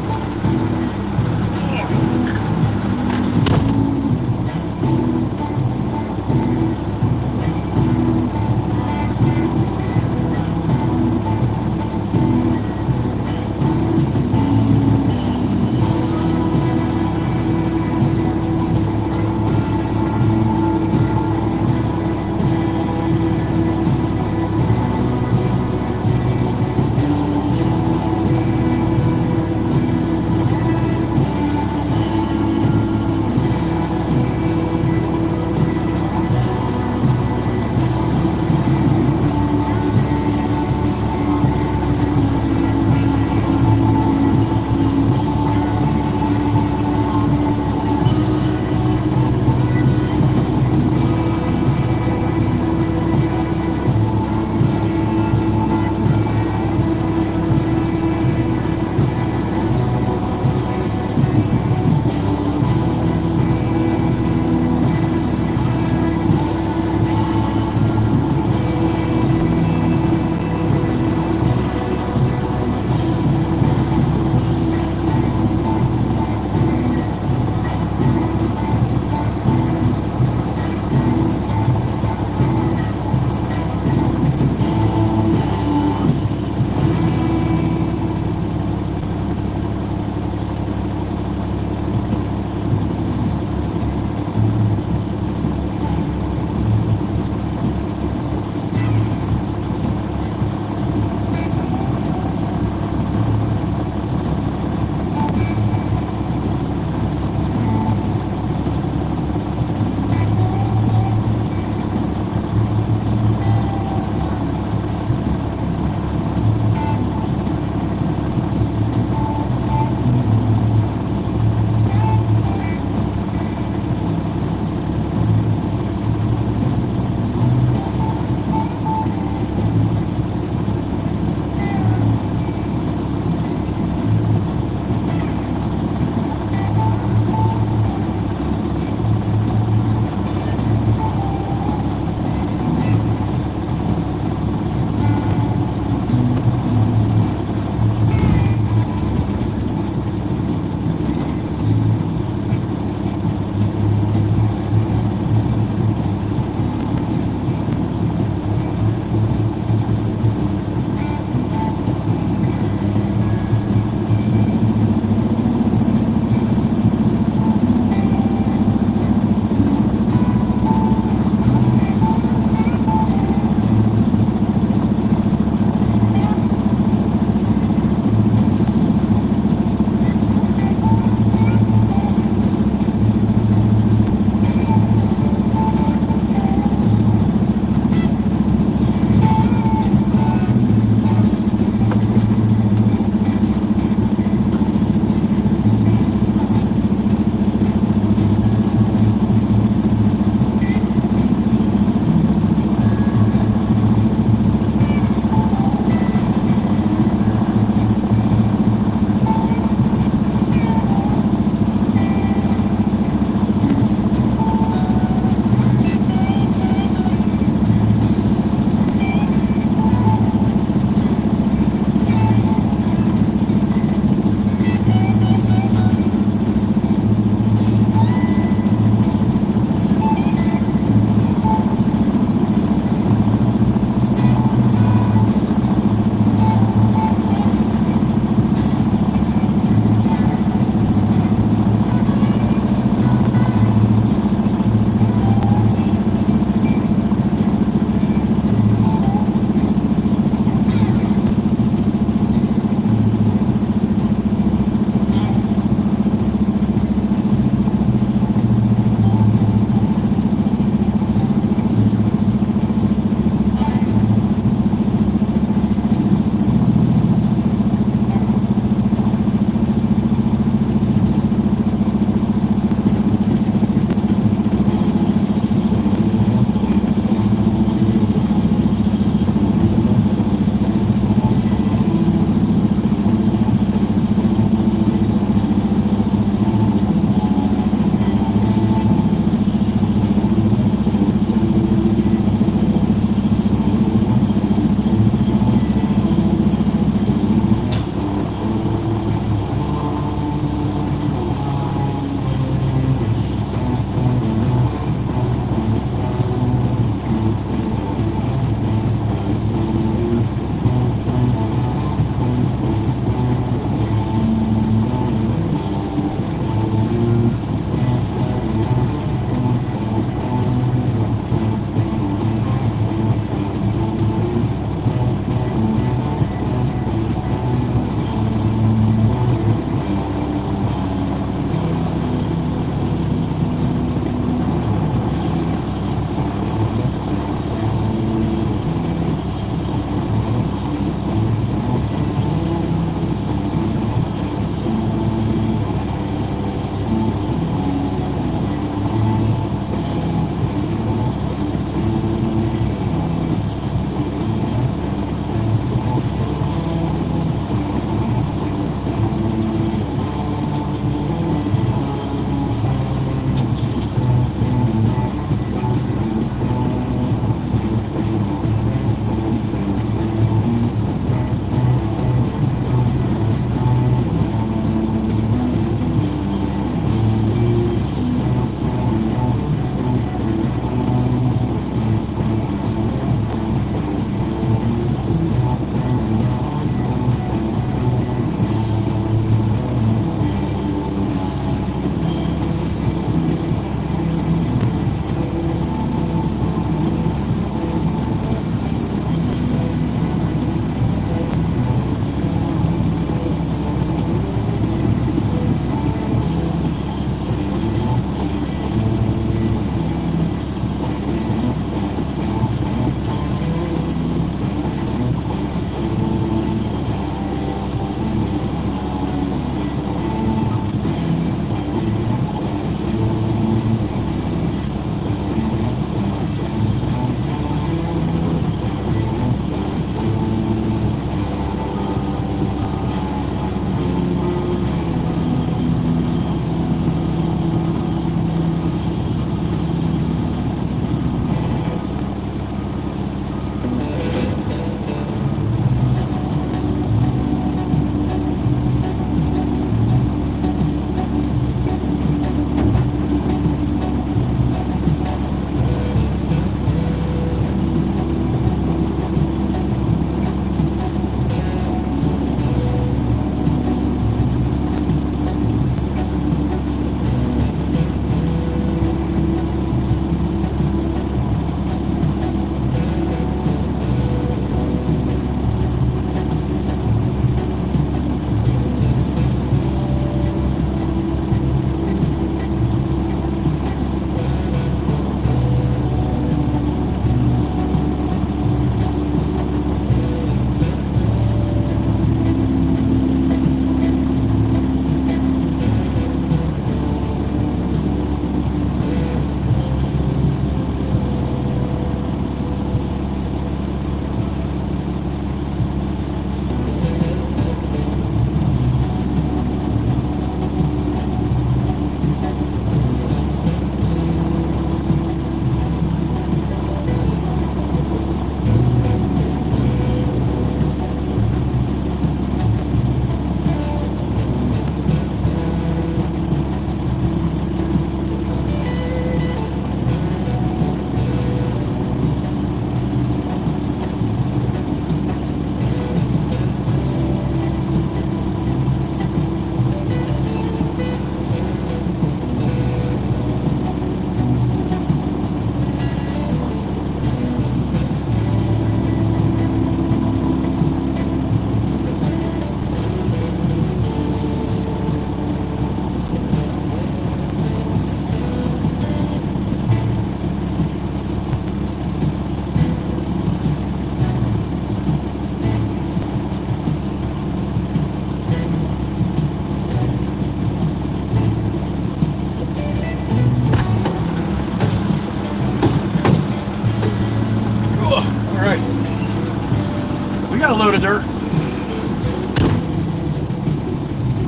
right. We got a load of dirt.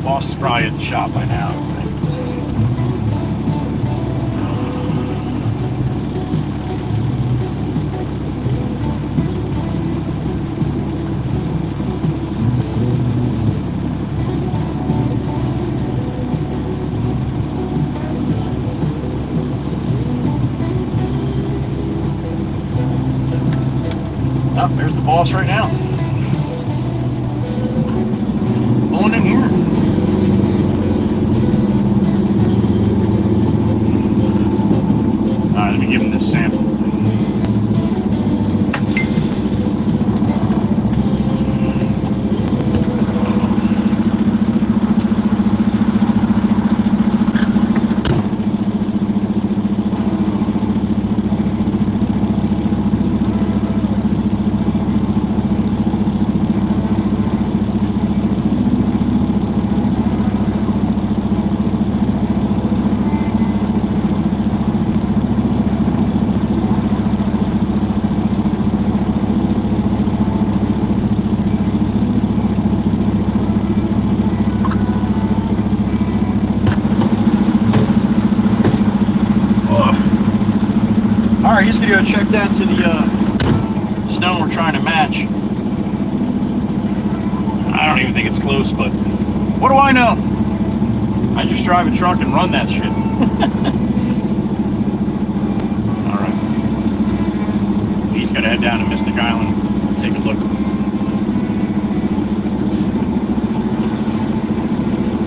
Boss is probably at the shop by now, I think. Oh, there's the boss right now. Going in here. Alright, let me give him this sample. Alright, he's gonna go check that to the stone we're trying to match. I don't even think it's close, but what do I know? I just drive a truck and run that shit. Alright. He's gotta head down to Mystic Island and take a look.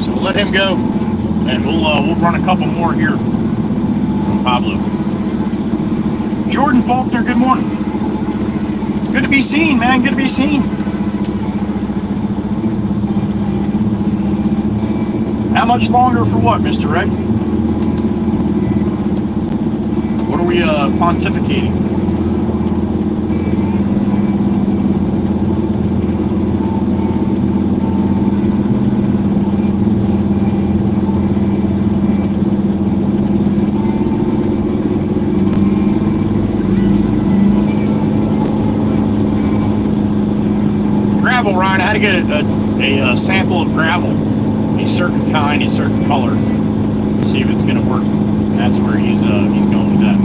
So we'll let him go, and we'll run a couple more here from Pablo. Jordan Faulkner, good morning. Good to be seen, man. Good to be seen. How much longer for what, Mr. Red? What are we pontificating? Ryan, I had to get a sample of gravel, a certain kind, a certain color, see if it's going to work. And that's where he's going with that.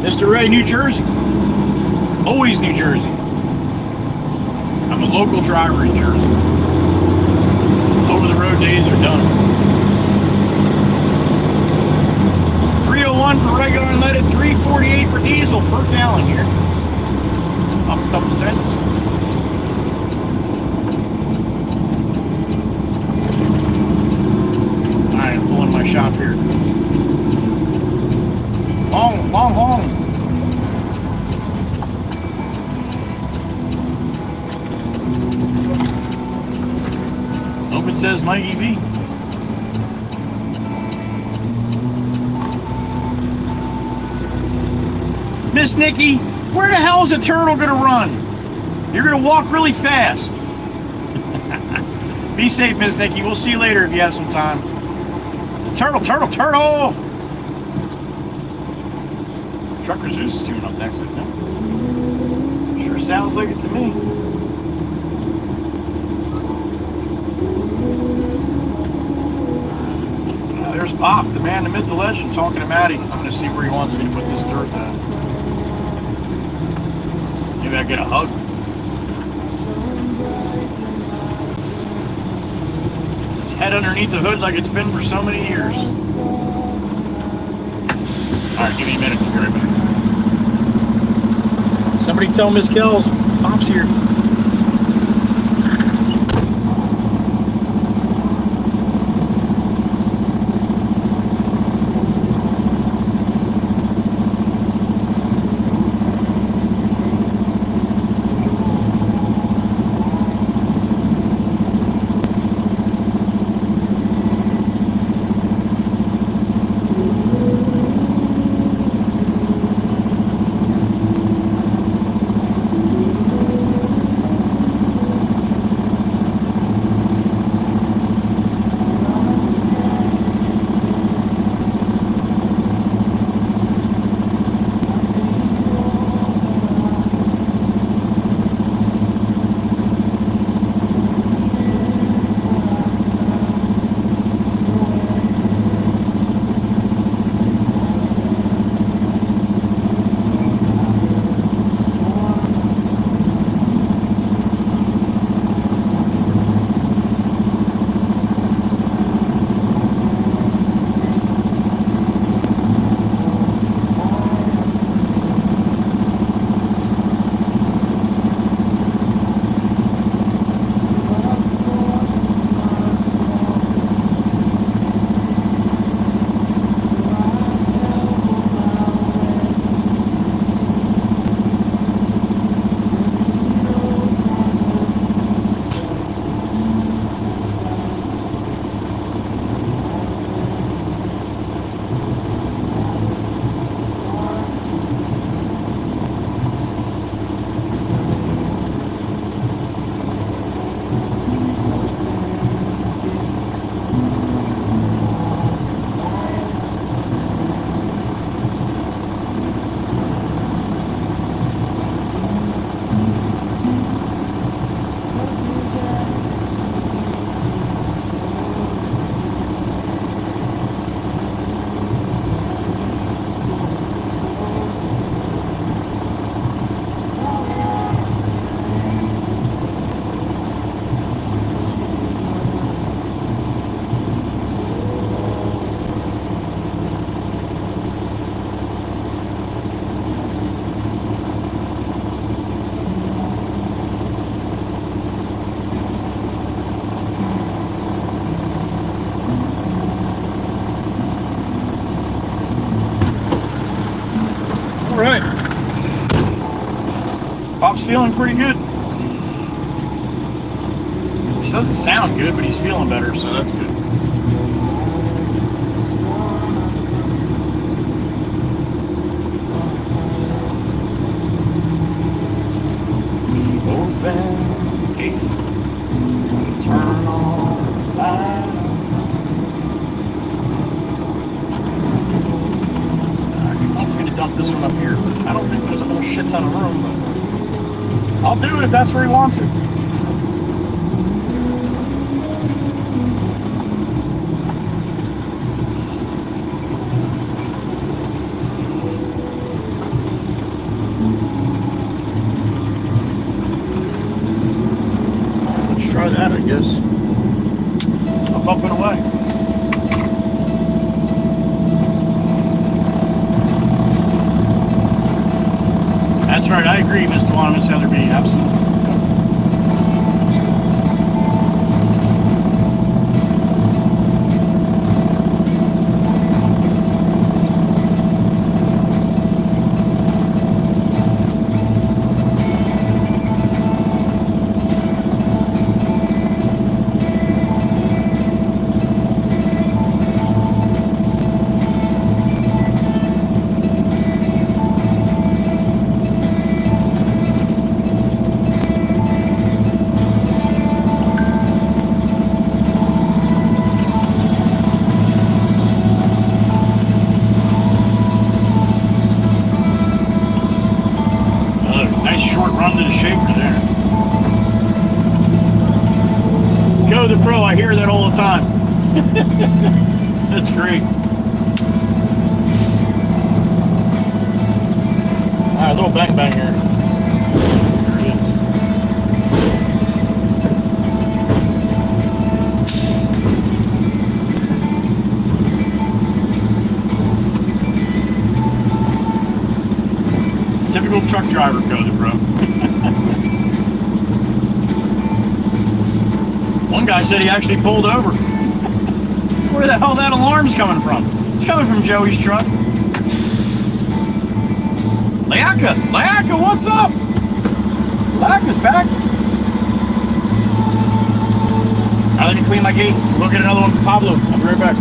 Mr. Ray, New Jersey. Always New Jersey. I'm a local driver in Jersey. Over the road days are done. 301 for regular unleaded, 348 for diesel per gallon here. Up a couple cents. Alright, I'm pulling my shop here. Long haul. Hope it says my EV. Miss Nikki, where the hell is a turtle gonna run? You're gonna walk really fast. Be safe, Miss Nikki. We'll see you later if you have some time. Turtle! Trucker Zeus is tuning up next, I think. Sure sounds like it to me. There's Pop, the man, the myth, the legend, talking to Maddie. I'm going to see where he wants me to put this dirt at. Maybe I get a hug. His head underneath the hood like it's been for so many years. Alright, give me a minute to be right back. Somebody tell Miss Kells, Pop's here. All right. Pop's feeling pretty good. He doesn't sound good, but he's feeling better, so that's good. Open the gate, turn on the light. He wants me to dump this one up here, but I don't think there's a whole shit ton of room, but I'll do it if that's where he wants it. Let's try that, I guess. I'm up and away. That's right, I agree, Mr. Miss Heatherby, absolutely. The Pro, I hear that all the time. That's great. Alright, a little bang bang here. There it is. Typical truck driver code, Pro. One guy said he actually pulled over. Where the hell that alarm's coming from? It's coming from Joey's truck. Leaka, what's up? Leaka's back. Now let me clean my gate. We'll get another one from Pablo. I'll be right back.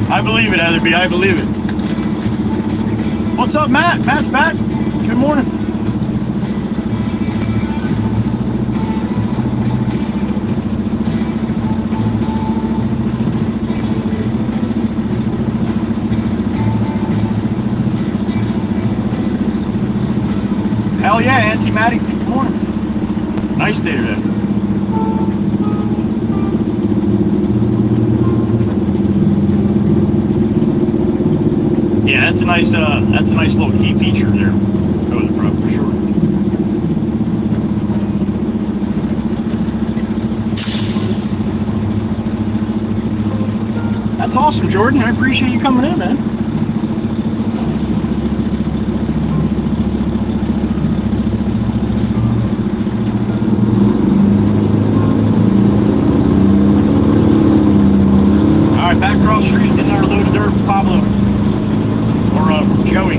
I believe it, Heatherby, I believe it. What's up, Matt? Matt's back. Good morning. Hell yeah, Auntie Maddie. Good morning. Nice day today. Yeah, that's a nice little key feature there. Go with the Pro for sure. That's awesome, Jordan. I appreciate you coming in, man. All right, back across the street, getting our load of dirt from Pablo. From Joey.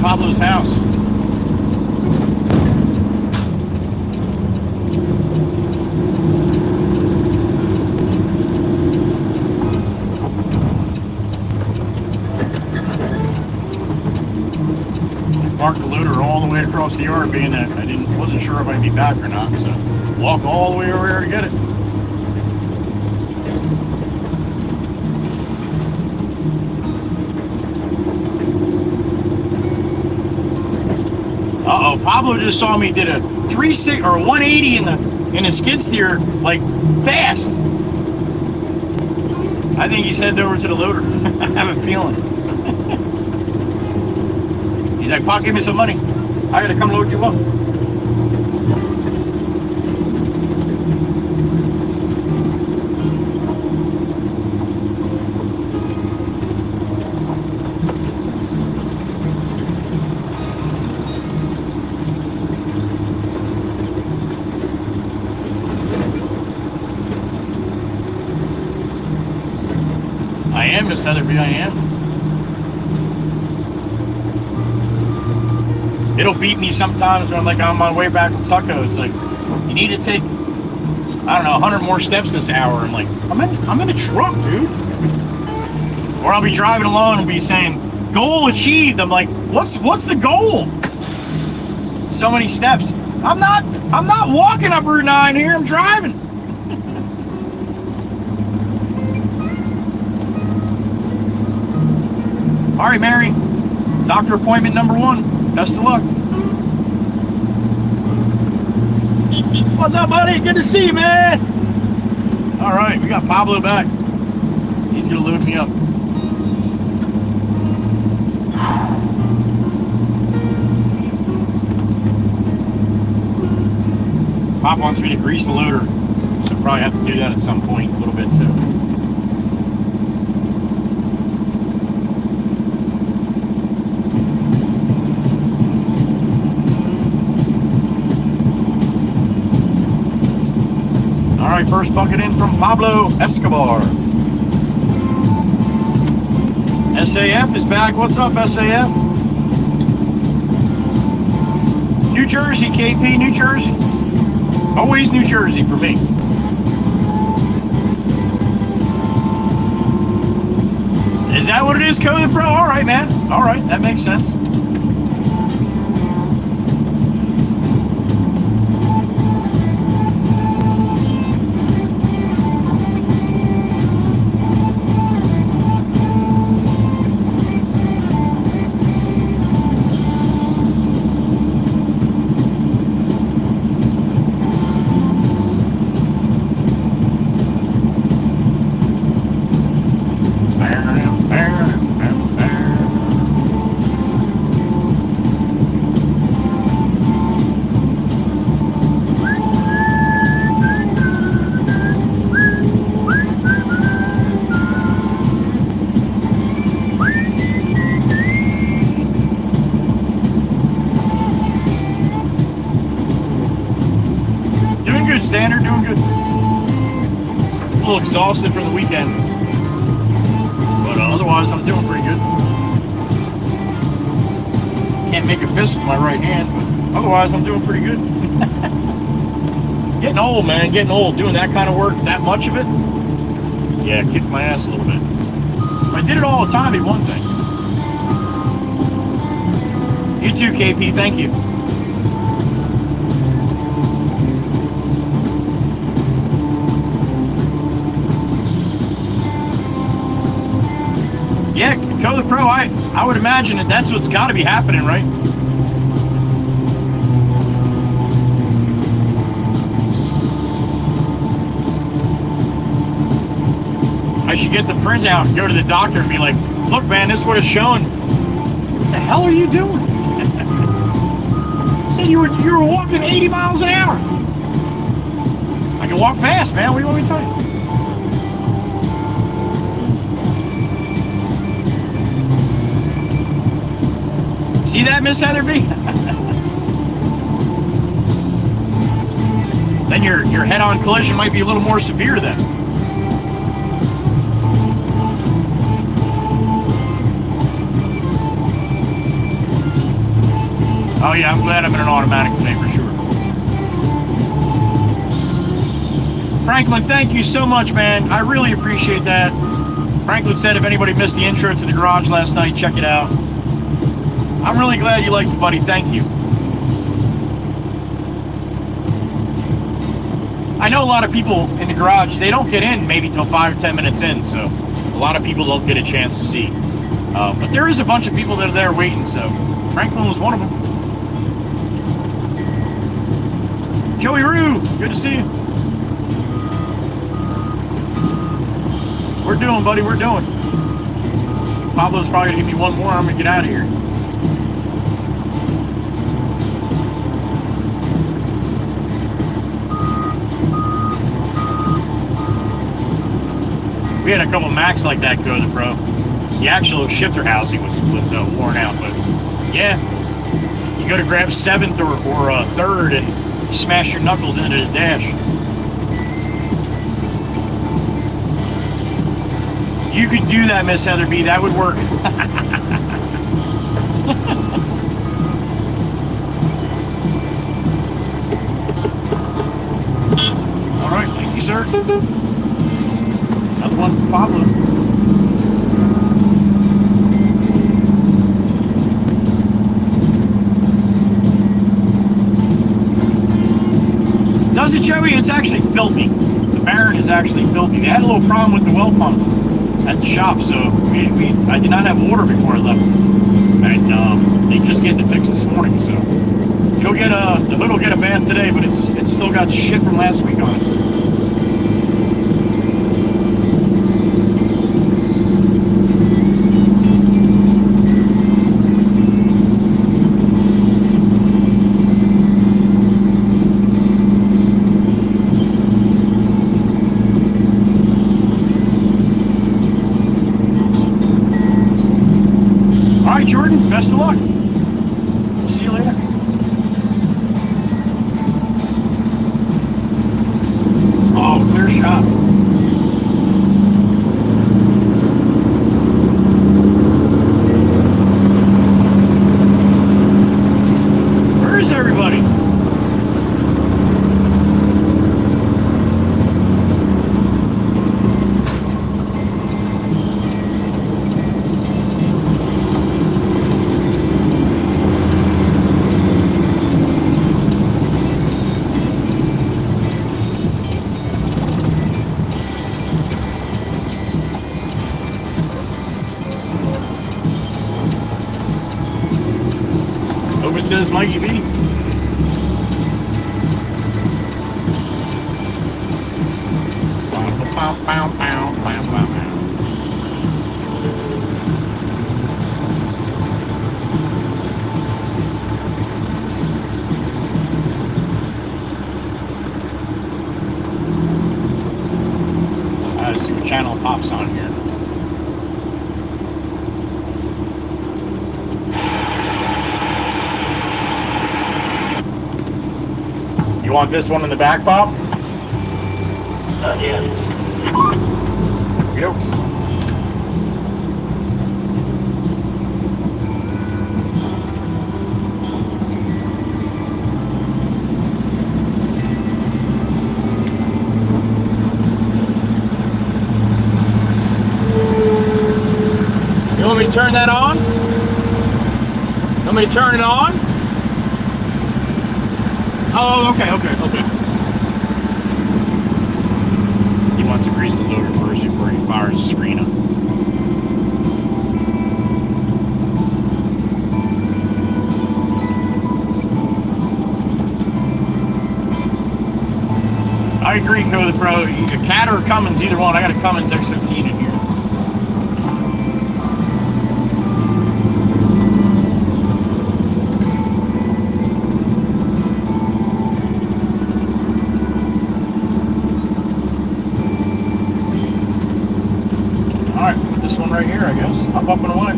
Pablo's house. Parked the loader all the way across the yard, being that I wasn't sure if I'd be back or not, so walk all the way over there to get it. Pablo just saw me did a 360 or 180 in a skid steer, like fast. I think he's headed over to the loader. I have a feeling. He's like, "Pop, give me some money. I gotta come load you up." I am, Miss Heatherby, I am. It'll beat me sometimes when I'm like on my way back from Tucko. It's like, you need to take, I don't know, 100 more steps this hour. I'm like, I'm in a truck, dude. Or I'll be driving along and be saying, goal achieved. I'm like, what's the goal? So many steps. I'm not walking up Route 9 here, I'm driving. All right, Mary, doctor appointment number 1. Best of luck. What's up, buddy? Good to see you, man. All right, we got Pablo back. He's gonna load me up. Pop wants me to grease the loader, so probably have to do that at some point, a little bit too. All right, first bucket in from Pablo Escobar. SAF is back. What's up, SAF? New Jersey, KP, New Jersey. Always New Jersey for me. Is that what it is, Code Pro? All right, man. All right, that makes sense. Standard, doing good. A little exhausted from the weekend, but otherwise I'm doing pretty good. Can't make a fist with my right hand, but otherwise I'm doing pretty good. Getting old, man, getting old. Doing that kind of work, that much of it, yeah, kicked my ass a little bit. If I did it all the time, it'd be one thing. You too, KP, thank you. Yeah, Code Pro, I would imagine that that's what's got to be happening, right? I should get the printout and go to the doctor and be like, look, man, this is what it's showing. What the hell are you doing? Said you were walking 80 miles an hour. I can walk fast, man. What do you want me to tell you? See that, Miss Heatherby? Then your head-on collision might be a little more severe then. Oh yeah, I'm glad I'm in an automatic today for sure. Franklin, thank you so much, man. I really appreciate that. Franklin said if anybody missed the intro to the garage last night, check it out. I'm really glad you liked it, buddy. Thank you. I know a lot of people in the garage, they don't get in maybe till 5 or 10 minutes in, so a lot of people don't get a chance to see. But there is a bunch of people that are there waiting, so Franklin was one of them. Joey Roo, good to see you. We're doing, buddy, we're doing. Pablo's probably gonna give me one more. I'm gonna get out of here. We had a couple Macs like that go to the pro. The actual shifter housing was worn out, but yeah, you go to grab 7th or 3rd and smash your knuckles into the dash. You could do that, Miss Heather B. That would work. All right, thank you, sir. Another one for Pablo. Does it, Joey? It's actually filthy. The Baron is actually filthy. They had a little problem with the well pump at the shop, so I did not have water before I left, and they just getting it fixed this morning. So you'll get the hood will get a bath today, but it's still got shit from last week on it. Jordan, best of luck. See you later. Oh, clear shot. Where is everybody? It says Mikey B. Let's see what channel it pops on here. You want this one in the back, Bob? Yeah. Yep. You want me to turn that on? You want me to turn it on? Oh, okay. He wants to grease the loader first before he fires the screen up. I agree, Code the Pro. A Cat or a Cummins, either one. I got a Cummins X15 in here. Right here, I guess. Hop up and away.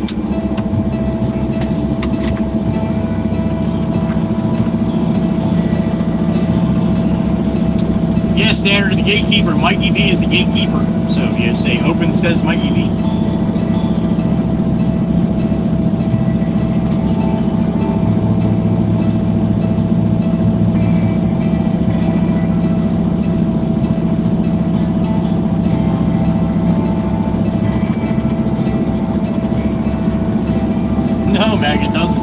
Yeah, standard of the gatekeeper. Mikey V is the gatekeeper. So if you say open, says Mikey V. No, Mag, it doesn't.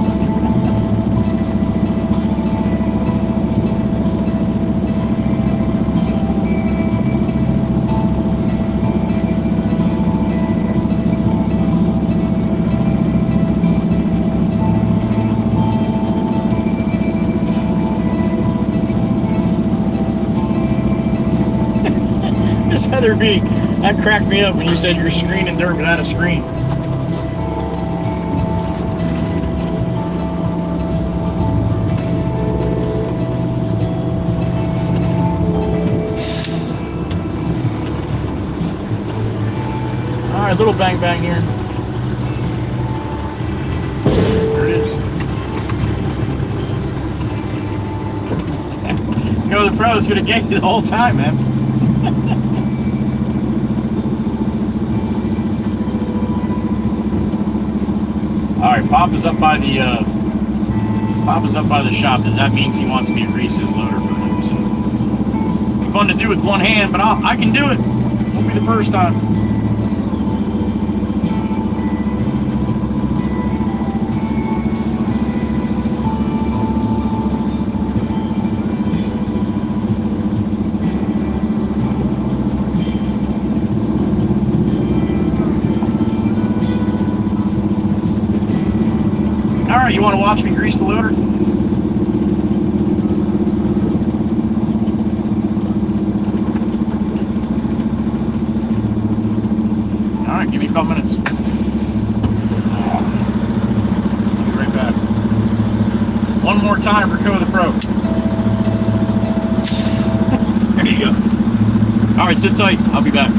Miss Heather B, that cracked me up when you said you're screening dirt without a screen. All right, little bang bang here. There it is. You know, the pro is going to get you the whole time, man. All right, Papa's up by the shop. That means he wants me to grease his loader for him. So it's fun to do with one hand, but I can do it. Won't be the first time. All right, you want to watch me grease the loader? All right, give me a couple minutes. I'll be right back. One more time for Co the Pro. There you go. All right, sit tight. I'll be back.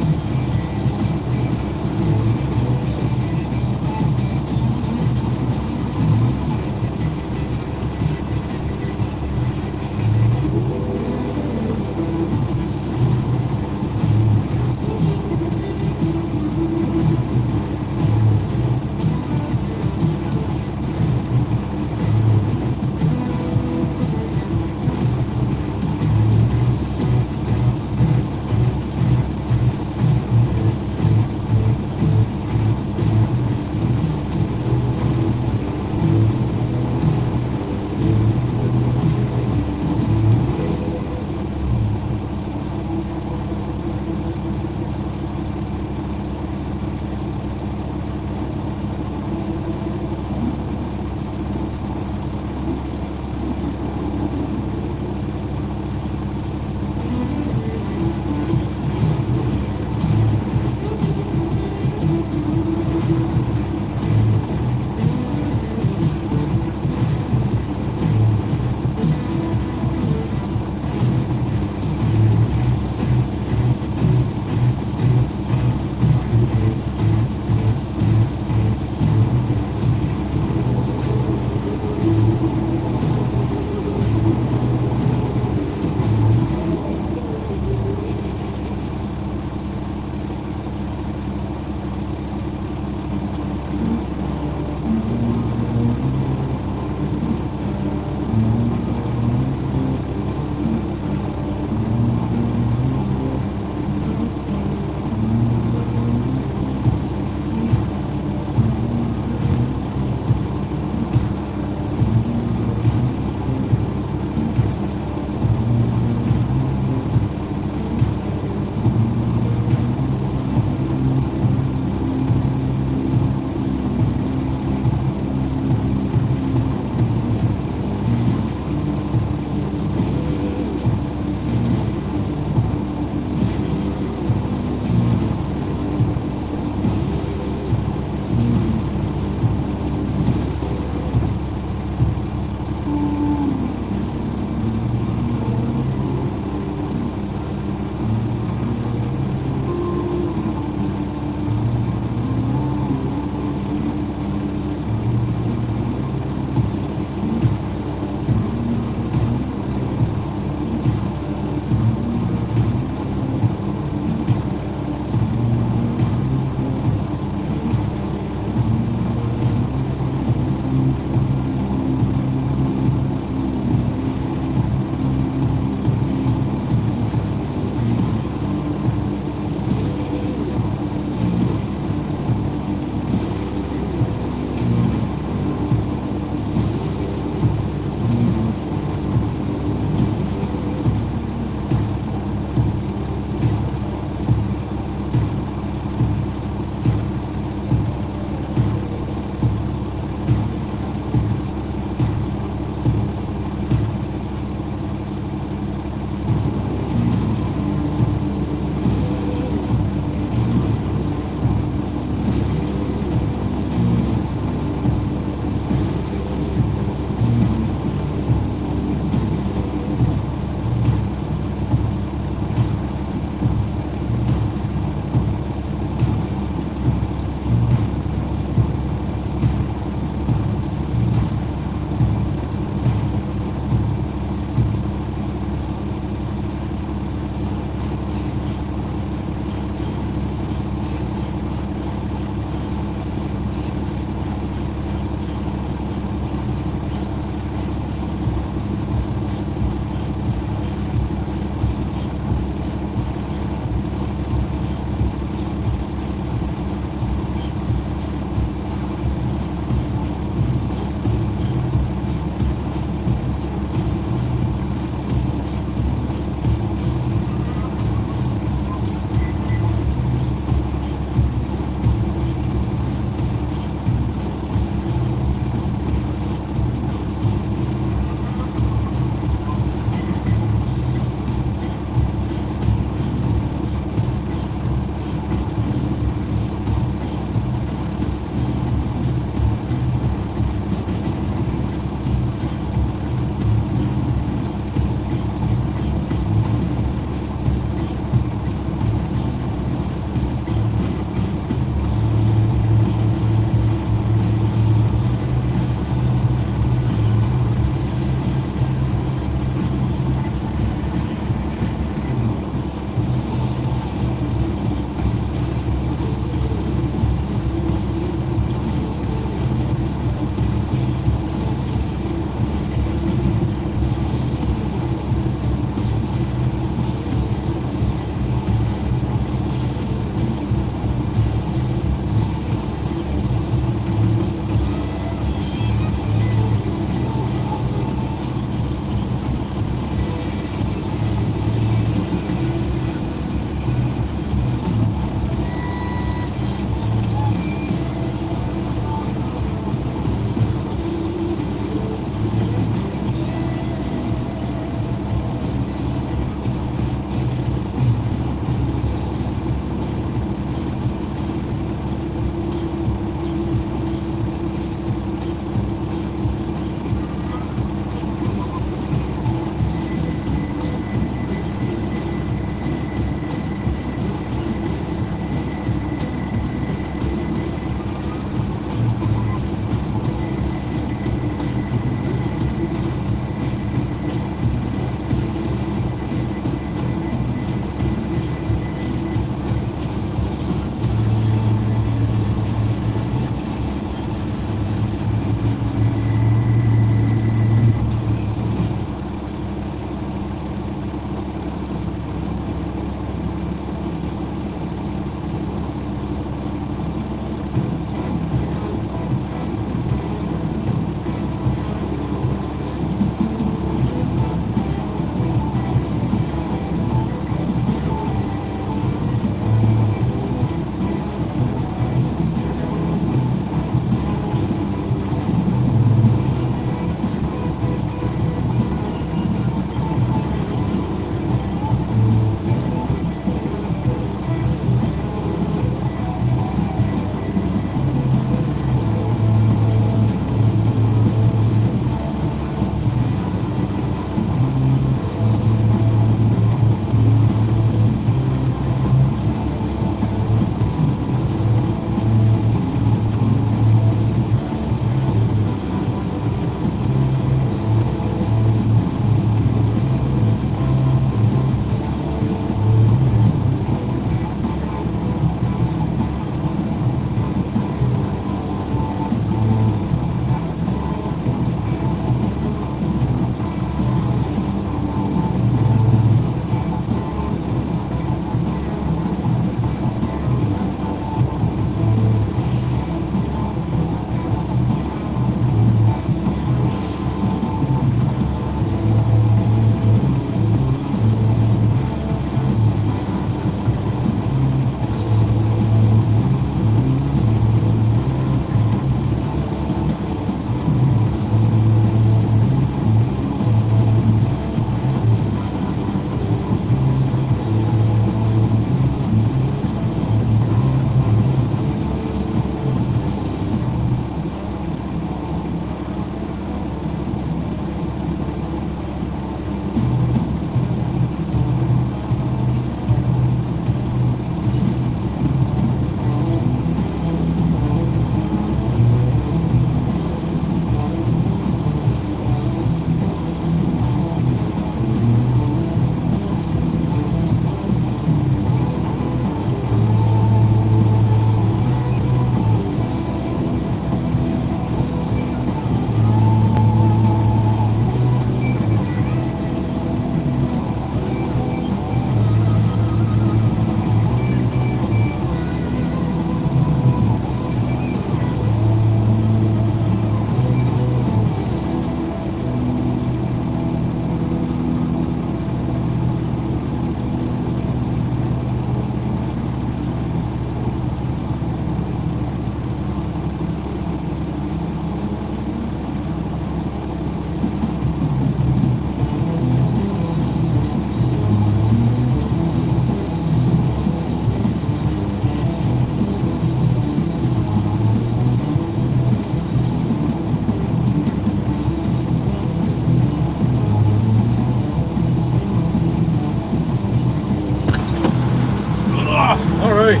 All right.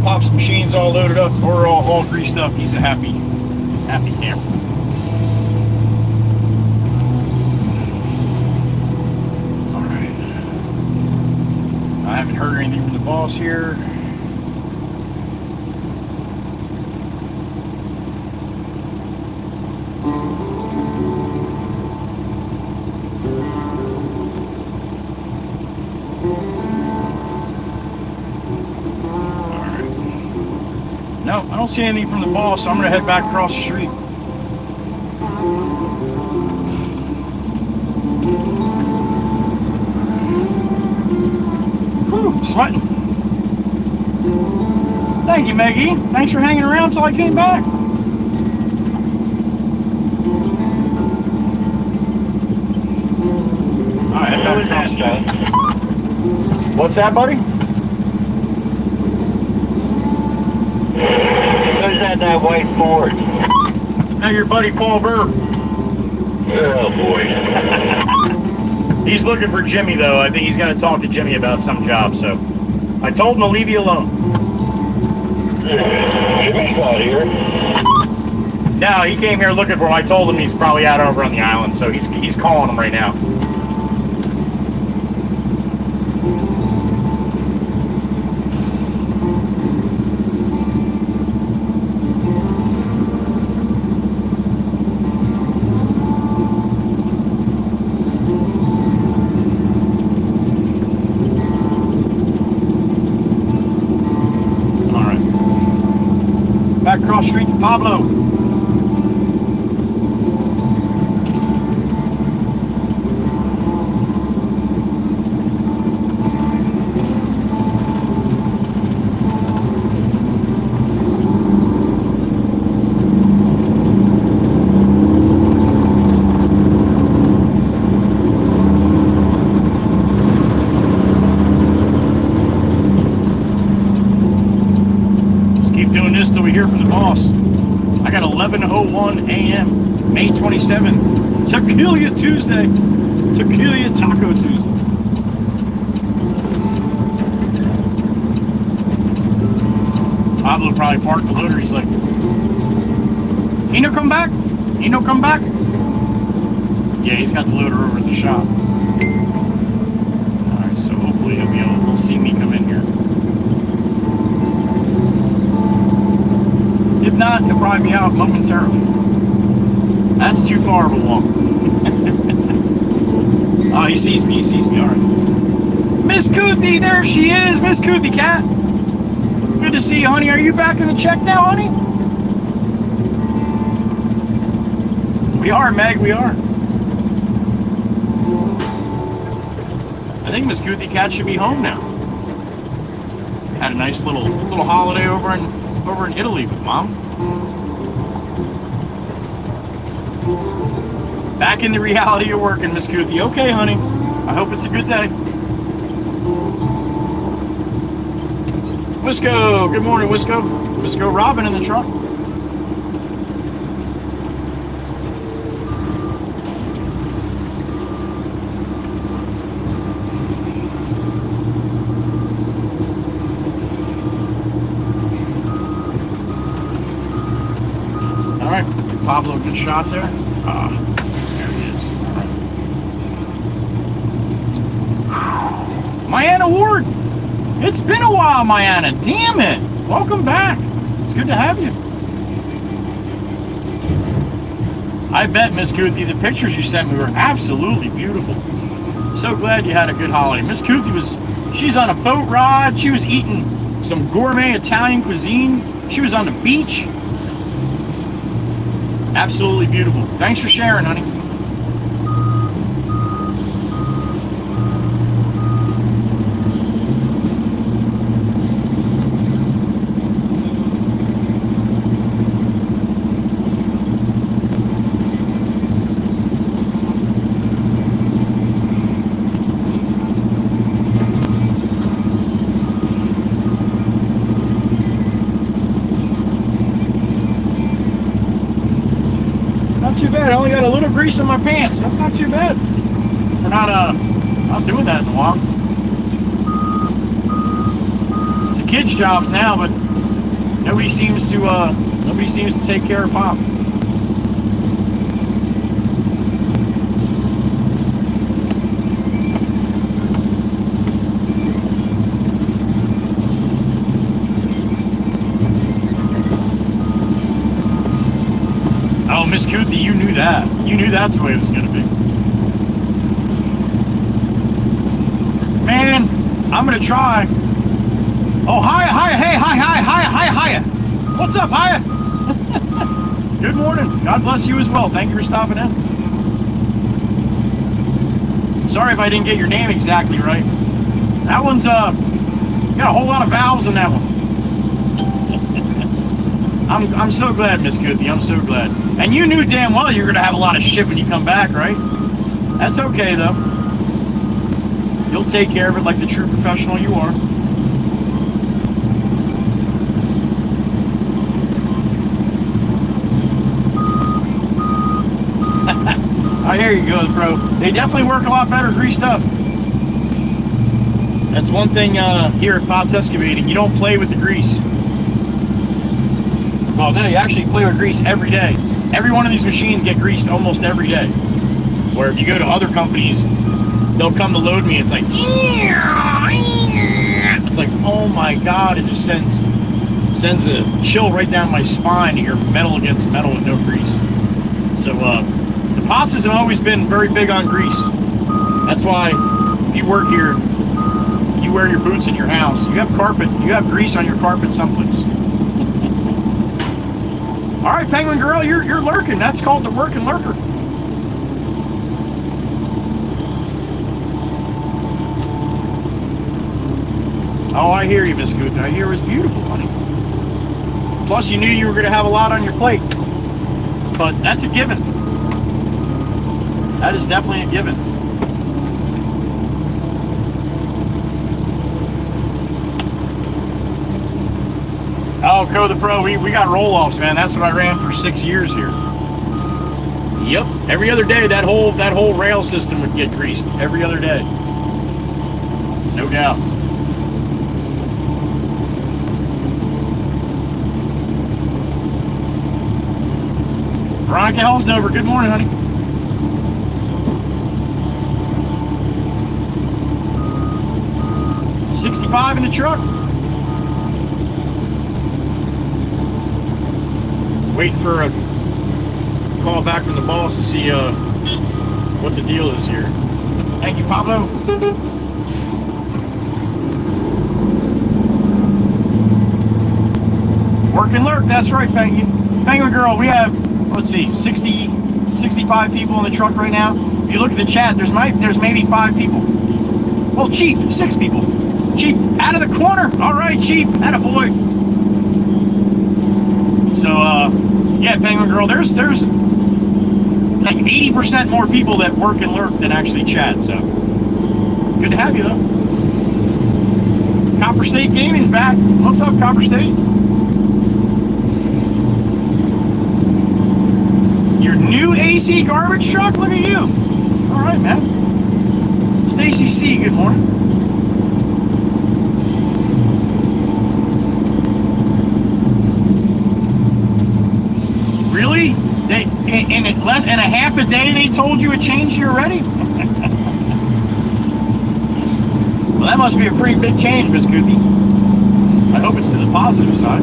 Pop's machine's all loaded up, or all greased up. He's a happy camper. All right. I haven't heard anything from the boss here. No, I don't see anything from the boss, so I'm going to head back across the street. Whew, sweating. Thank you, Maggie. Thanks for hanging around till I came back. All right, head back across the street. What's that, buddy? Who's at that white Ford? Now your buddy Paul Burr. Oh boy. He's looking for Jimmy though. I think he's going to talk to Jimmy about some job. So I told him to leave you alone. Jimmy's not here. No, he came here looking for him. I told him he's probably out over on the island. So he's calling him right now. Back across the street to Pablo. Doing this till we hear from the boss. I got 11:01 a.m. May 27th, Tequila Tuesday, Tequila Taco Tuesday. Pablo probably parked the loader. He's like, "Eno, come back? Eno, come back?" Yeah, he's got the loader over at the shop. All right, so hopefully he'll see me come in here. If not, he'll probably be out momentarily. That's too far of a walk. Oh, he sees me, all right. Miss Coothie, there she is, Miss Coothie Cat. Good to see you, honey. Are you back in the check now, honey? We are, Meg, we are. I think Miss Coothie Cat should be home now. Had a nice little holiday over in Italy with Mom. Back in the reality of working, Miss Coothie. Okay, honey. I hope it's a good day. Wisco. Good morning, Wisco. Wisco Robin in the truck. All right. Pablo, good shot there. There it is. Mayanna Ward. It's been a while, Mayanna. Damn it. Welcome back. It's good to have you. I bet, Miss Coothie, the pictures you sent me were absolutely beautiful. So glad you had a good holiday. Miss Coothie she's on a boat ride. She was eating some gourmet Italian cuisine. She was on the beach. Absolutely beautiful. Thanks for sharing, honey. Not too bad. I only got a little grease on my pants. That's not too bad. We're not doing that in a while. It's the kids' jobs now, but nobody seems to take care of Pop. Oh, Miss Kuthi, you knew that. You knew that's the way it was going to be. Man, I'm going to try. Oh, hiya, hey, hiya. What's up, hiya? Good morning. God bless you as well. Thank you for stopping in. Sorry if I didn't get your name exactly right. That one's, got a whole lot of vowels in that one. I'm so glad, Miss Kuthi. I'm so glad. And you knew damn well you're going to have a lot of shit when you come back, right? That's okay, though. You'll take care of it like the true professional you are. Oh, here you go, bro. They definitely work a lot better greased up. That's one thing here at Potts Excavating. You don't play with the grease. Well, no, you actually play with grease every day. Every one of these machines get greased almost every day. Where if you go to other companies, they'll come to load me. It's like, oh my God! It just sends a chill right down my spine to hear metal against metal with no grease. So the Potts have always been very big on grease. That's why if you work here, you wear your boots in your house. You have carpet. You have grease on your carpet someplace. All right, Penguin Girl, you're lurking. That's called the working lurker. Oh, I hear you, Miss Guth. I hear it's beautiful, honey. Plus, you knew you were going to have a lot on your plate. But that's a given. That is definitely a given. Oh, Co the Pro, we got roll-offs, man. That's what I ran for 6 years here. Yep. Every other day, that whole rail system would get greased. Every other day. No doubt. Veronica Helsnover, good morning, honey. $65 in the truck. Waiting for a call back from the boss to see what the deal is here. Thank you, Pablo. Work and lurk, that's right, Penguin Girl. We have, let's see, 65 people in the truck right now. If you look at the chat, there's maybe 5 people. Oh, Chief, 6 people. Chief, out of the corner. All right, Chief, attaboy. So, yeah, Penguin Girl, there's like 80% more people that work and lurk than actually chat, so good to have you, though. Copper State Gaming's back. What's up, Copper State? Your new AC garbage truck? Look at you. All right, man. Stacy C, good morning. Really? In a half a day they told you it changed you already? Well, that must be a pretty big change, Miss Goofy. I hope it's to the positive side.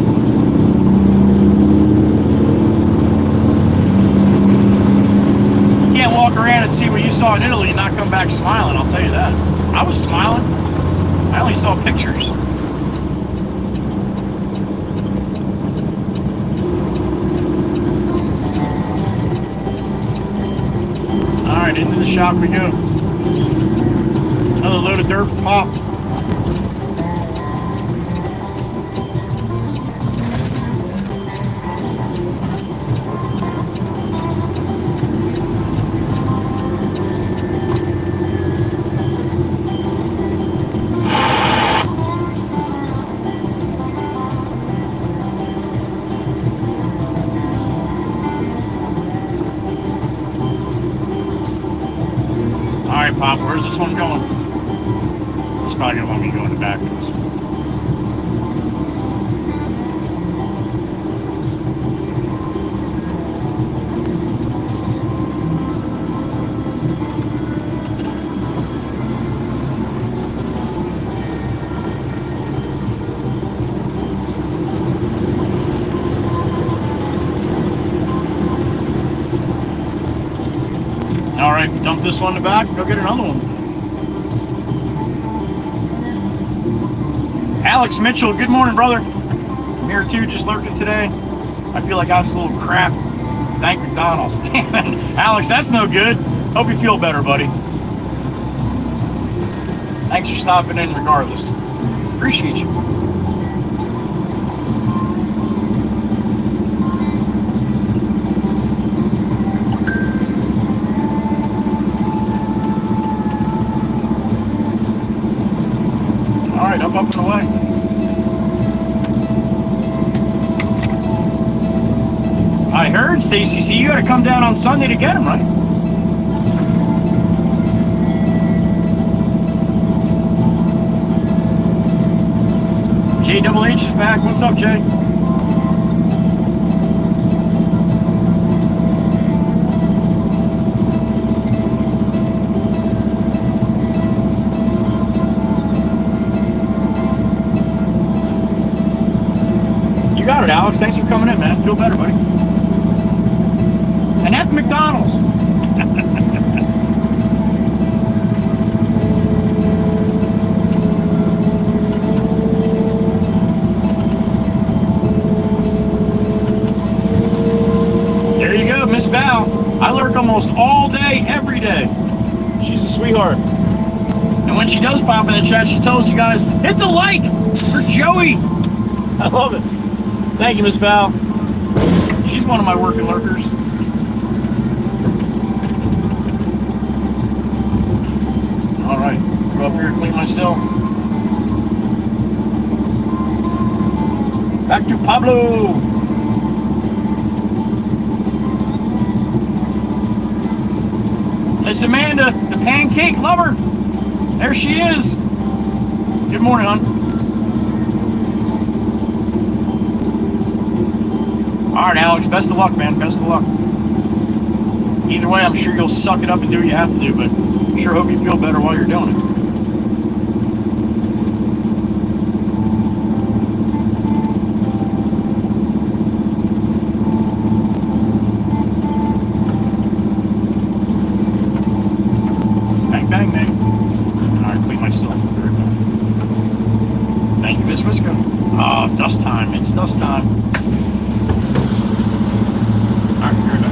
You can't walk around and see what you saw in Italy and not come back smiling, I'll tell you that. I was smiling. I only saw pictures. Alright, into the shop we go. Another load of dirt for Pop. right, Pop, where's this one going? It's probably gonna want me to go in the back of this one. All right, dump this one in the back, go get another one. Alex Mitchell, good morning, brother. I'm here too, just lurking today. I feel like absolute crap. Thank McDonald's. Damn it. Alex, that's no good. Hope you feel better, buddy. Thanks for stopping in regardless. Appreciate you. All right, up and away. I heard, Stacy, see, you got to come down on Sunday to get him, right? JHH is back. What's up, Jay? You got it, Alex. Thanks for coming in, man. Feel better, buddy. And F McDonald's. There you go, Miss Val. I lurk almost all day, every day. She's a sweetheart. And when she does pop in the chat, she tells you guys, hit the like for Joey. I love it. Thank you, Miss Val. She's one of my working lurkers. All right, go up here and clean myself. Back to Pablo. Miss Amanda, the pancake lover. There she is. Good morning, hon. All right, Alex, best of luck, man. Best of luck. Either way, I'm sure you'll suck it up and do what you have to do, but sure hope you feel better while you're doing it. Bang, bang, bang. All right, clean myself. Very good. Thank you, Miss Wisco. Oh, dust time. It's dust time. All right, very good.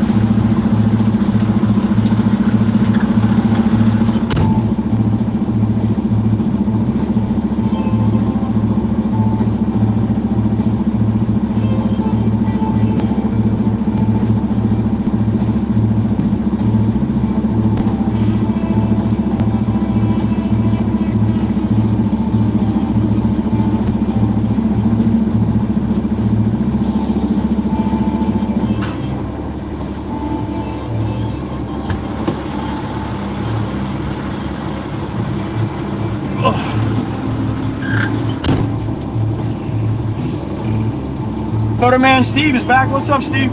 Photo man Steve is back. What's up, Steve?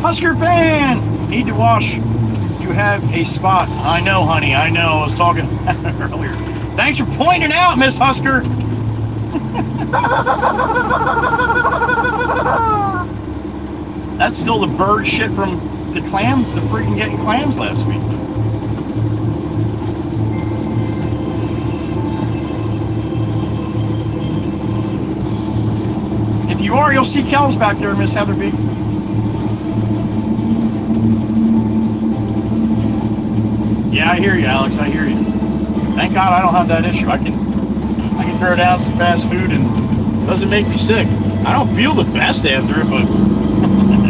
Husker fan! Need to wash. You have a spot. I know, honey. I know. I was talking earlier. Thanks for pointing out, Miss Husker. That's still the bird shit from the clam, the freaking getting clams last week. If you are, you'll see Kel's back there, Miss Heatherby. Yeah, I hear you, Alex. I hear you. Thank God I don't have that issue. I can throw down some fast food and it doesn't make me sick. I don't feel the best after it, but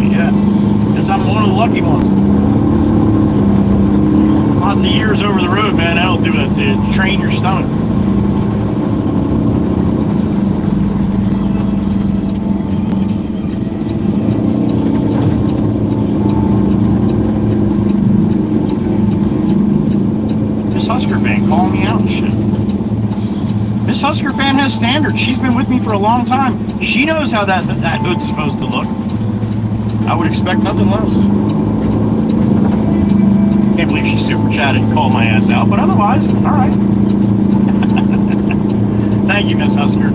yeah, because I'm one of the lucky ones. Lots of years over the road, man. That'll do it to train your stomach. Miss Husker fan has standards. She's been with me for a long time. She knows how that hood's supposed to look. I would expect nothing less. Can't believe she super chatted and called my ass out, but otherwise, all right. Thank you, Miss Husker.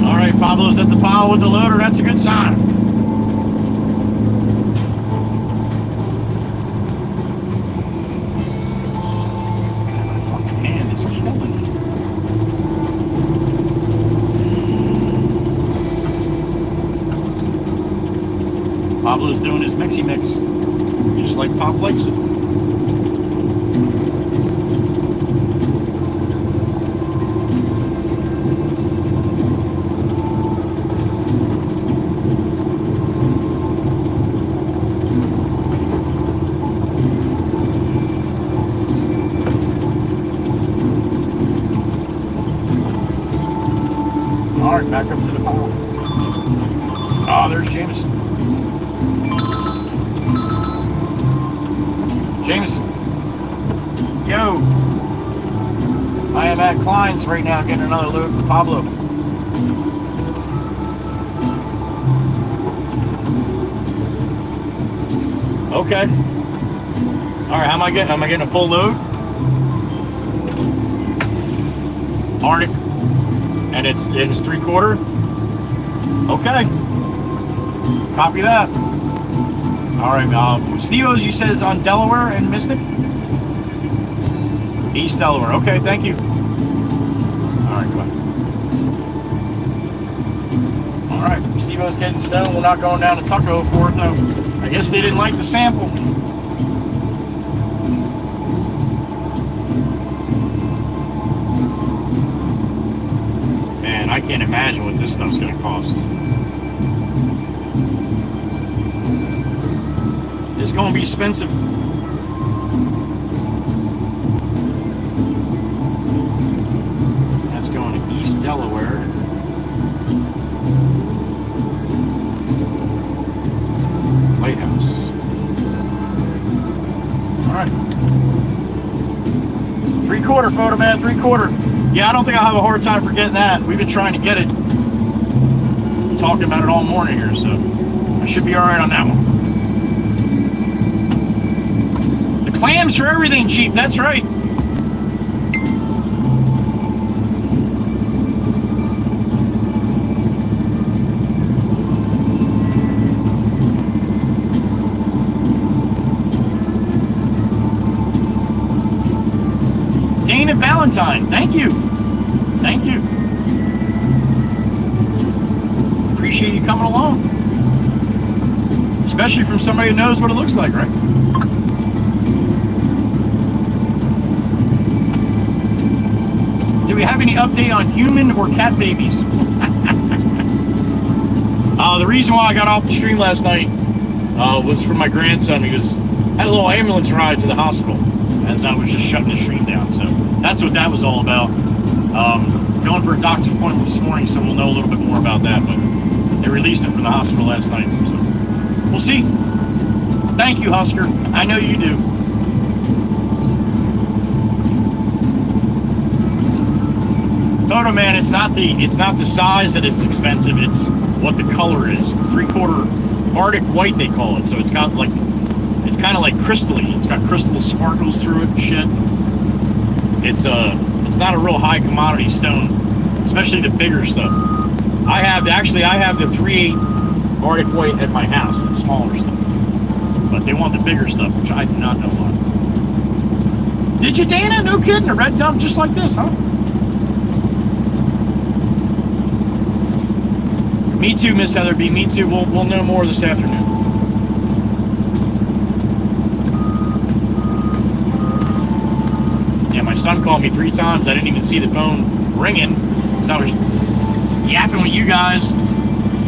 All right, Pablo's at the pile with the loader. That's a good sign. My fucking hand is killing me. Pablo's doing his mixy mix, just like Pop likes it. All right, back up to the pile. Oh, there's Jameson. Jameson. Yo. I am at Klein's right now getting another load for Pablo. Okay. All right, how am I getting? Am I getting a full load? Arctic. And it's 3/4. Okay. Copy that. All right, Steve-O's, you said it's on Delaware and Mystic? East Delaware. Okay, thank you. All right, go ahead. All right, Steve-O's getting stoned. We're not going down to Tuckahoe for it, though. I guess they didn't like the sample. Man, I can't imagine what this stuff's going to cost. It's going to be expensive. That's going to East Delaware. Lighthouse. All right. 3/4 photo, man. 3/4. Yeah, I don't think I'll have a hard time forgetting that. We've been trying to get it. Talking about it all morning here, so I should be all right on that one. Clams for everything, Chief. That's right. Dana Valentine. Thank you. Thank you. Appreciate you coming along. Especially from somebody who knows what it looks like, right? Do we have any update on human or cat babies? The reason why I got off the stream last night was for my grandson. He had a little ambulance ride to the hospital as I was just shutting the stream down. So that's what that was all about. Going for a doctor's appointment this morning, so we'll know a little bit more about that. But they released him from the hospital last night, so we'll see. Thank you, Husker. I know you do. Photo man, it's not the size that is expensive, it's what the color is. It's 3/4 Arctic white, they call it. So it's got like, it's kind of like crystally. It's got crystal sparkles through it and shit. It's not a real high commodity stone, especially the bigger stuff. I have the 3/8 Arctic white at my house, the smaller stuff. But they want the bigger stuff, which I do not know why. Did you, Dana? No kidding, a red dump just like this, huh? Me too, Miss Heather B. Me too. We'll know more this afternoon. Yeah, my son called me 3 times. I didn't even see the phone ringing because I was yapping with you guys.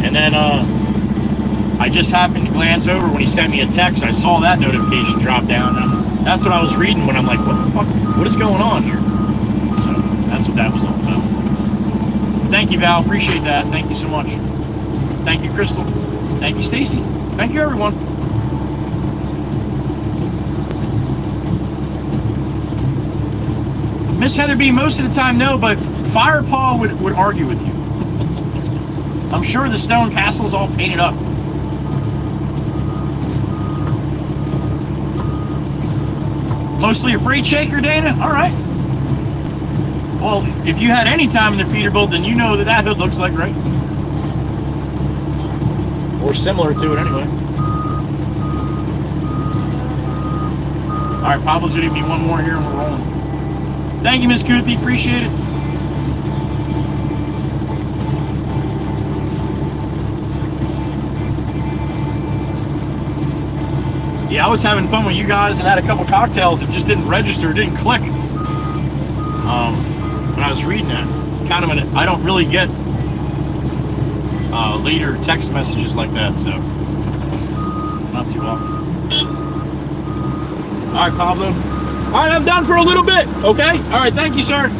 And then I just happened to glance over when he sent me a text. I saw that notification drop down. And that's what I was reading when I'm like, what the fuck? What is going on here? So that's what that was all about. Thank you, Val. Appreciate that. Thank you so much. Thank you, Crystal. Thank you, Stacy. Thank you, everyone. Miss Heather B, most of the time, no, but Fire Paul would argue with you. I'm sure the stone castle's all painted up. Mostly a freight shaker, Dana? All right. Well, if you had any time in the Peterbilt, then you know that hood looks like, right? Or similar to it, anyway. All right, Pablo's gonna give me one more here and we're rolling. Thank you, Miss Kuthi. Appreciate it. Yeah, I was having fun with you guys and had a couple cocktails. It just didn't register, it didn't click. When I was reading it, I don't really get later text messages like that, so not too often. All right, Pablo. All right, I'm done for a little bit. Okay. All right. Thank you, sir.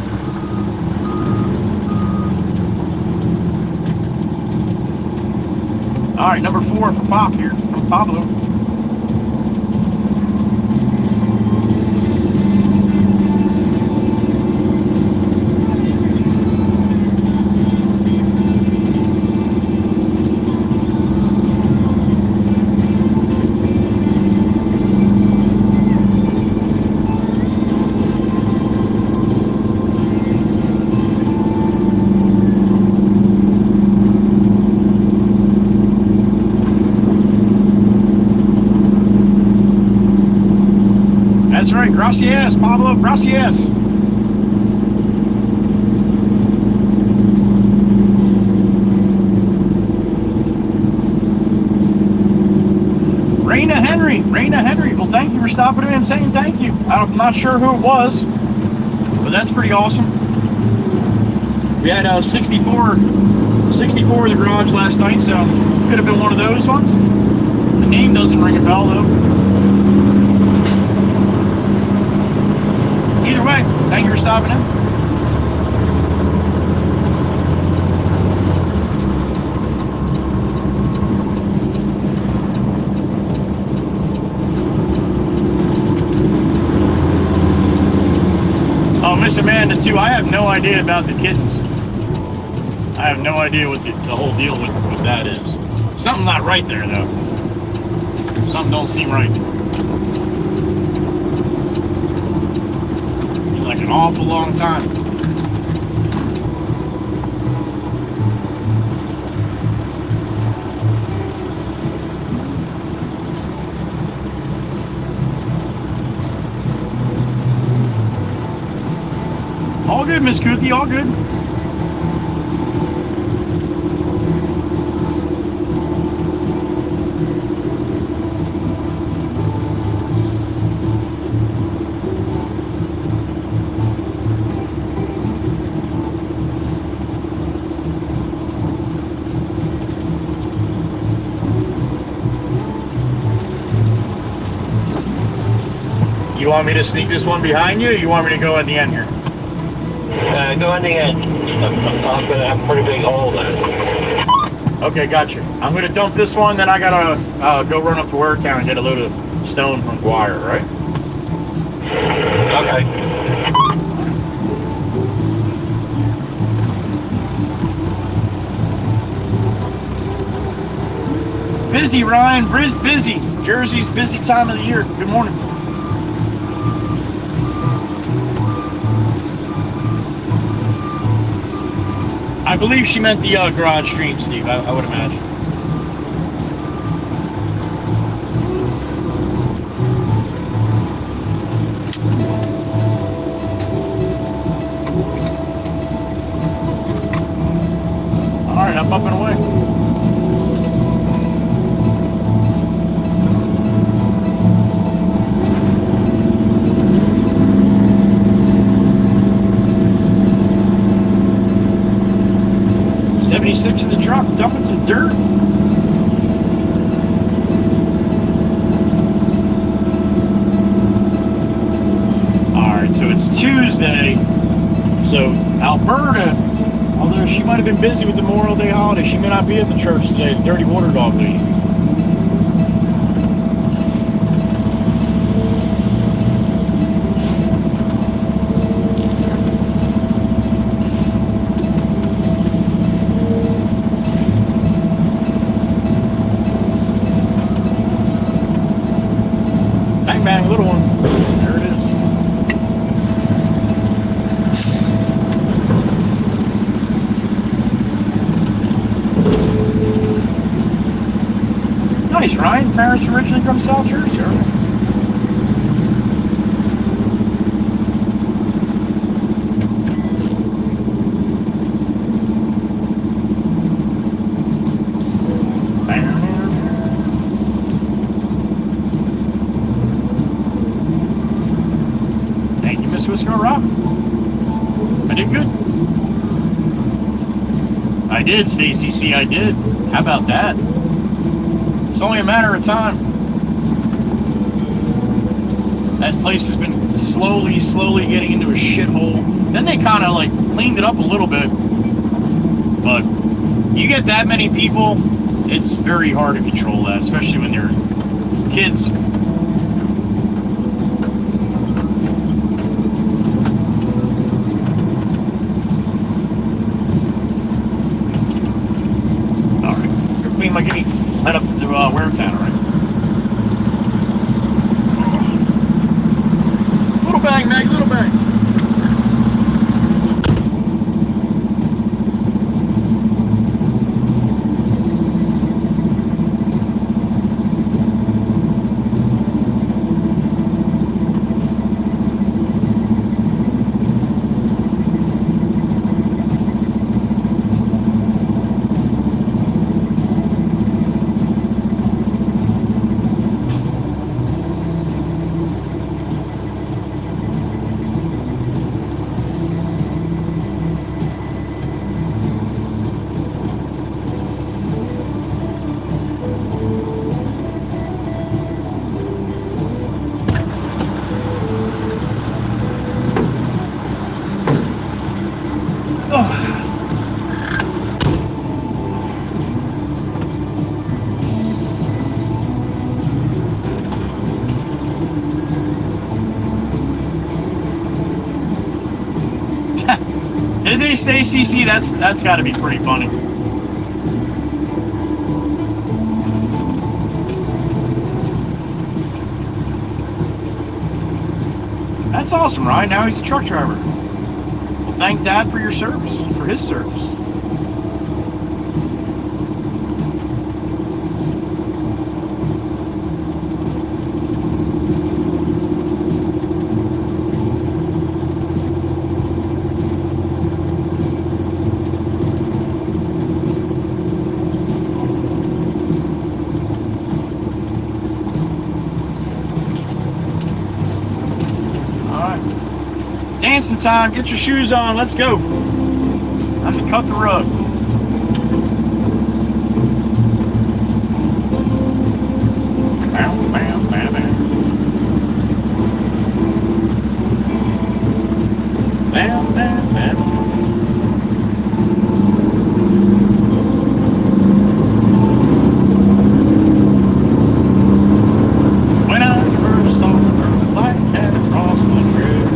All right, number 4 for Pop here from Pablo. That's right, gracias, Pablo, gracias. Raina Henry, well, thank you for stopping in and saying thank you. I'm not sure who it was, but that's pretty awesome. We had 64 in the garage last night, so could have been one of those ones. The name doesn't ring a bell, though. Either way, thank you for stopping in. Oh, Miss Amanda, too. I have no idea about the kittens. I have no idea what the whole deal with that is. Something not right there, though. Something don't seem right. Like an awful long time. All good, Miss Kuthi, all good. You want me to sneak this one behind you, or you want me to go in the end here? Go in the end. I'm gonna have a pretty big hole there. Okay, gotcha. I'm gonna dump this one, then I gotta go run up to Waretown and get a load of stone from Guire, right? Okay. Busy, Ryan. Busy. Jersey's busy time of the year. Good morning. I believe she meant the garage stream, Steve, I would imagine. All right, I'm up and away. '76 in the truck, dumping some dirt. Alright, so it's Tuesday. So Alberta, although she might have been busy with the Memorial Day holiday, she may not be at the church today, the Dirty Water Dog lady. Nice, Ryan. Parents originally from South Jersey, aren't they? Thank you, Miss Whisker Rob. I did good. I did, Stacy C. I did. How about that? It's only a matter of time. That place has been slowly getting into a shithole. Then they kind of like cleaned it up a little bit. But you get that many people, it's very hard to control that, especially when they're kids. Clean my gate, head up to Waretown, all right? Little bag, Meg, little bag. Did they say CC? That's got to be pretty funny. That's awesome, Ryan. Now he's a truck driver. Well, thank Dad for your service, for his service. Dancing time, get your shoes on, let's go. Time to cut the rug. Bam, bam, bam, bam. Bam, bam, bam. When I first saw her black cat across the trail,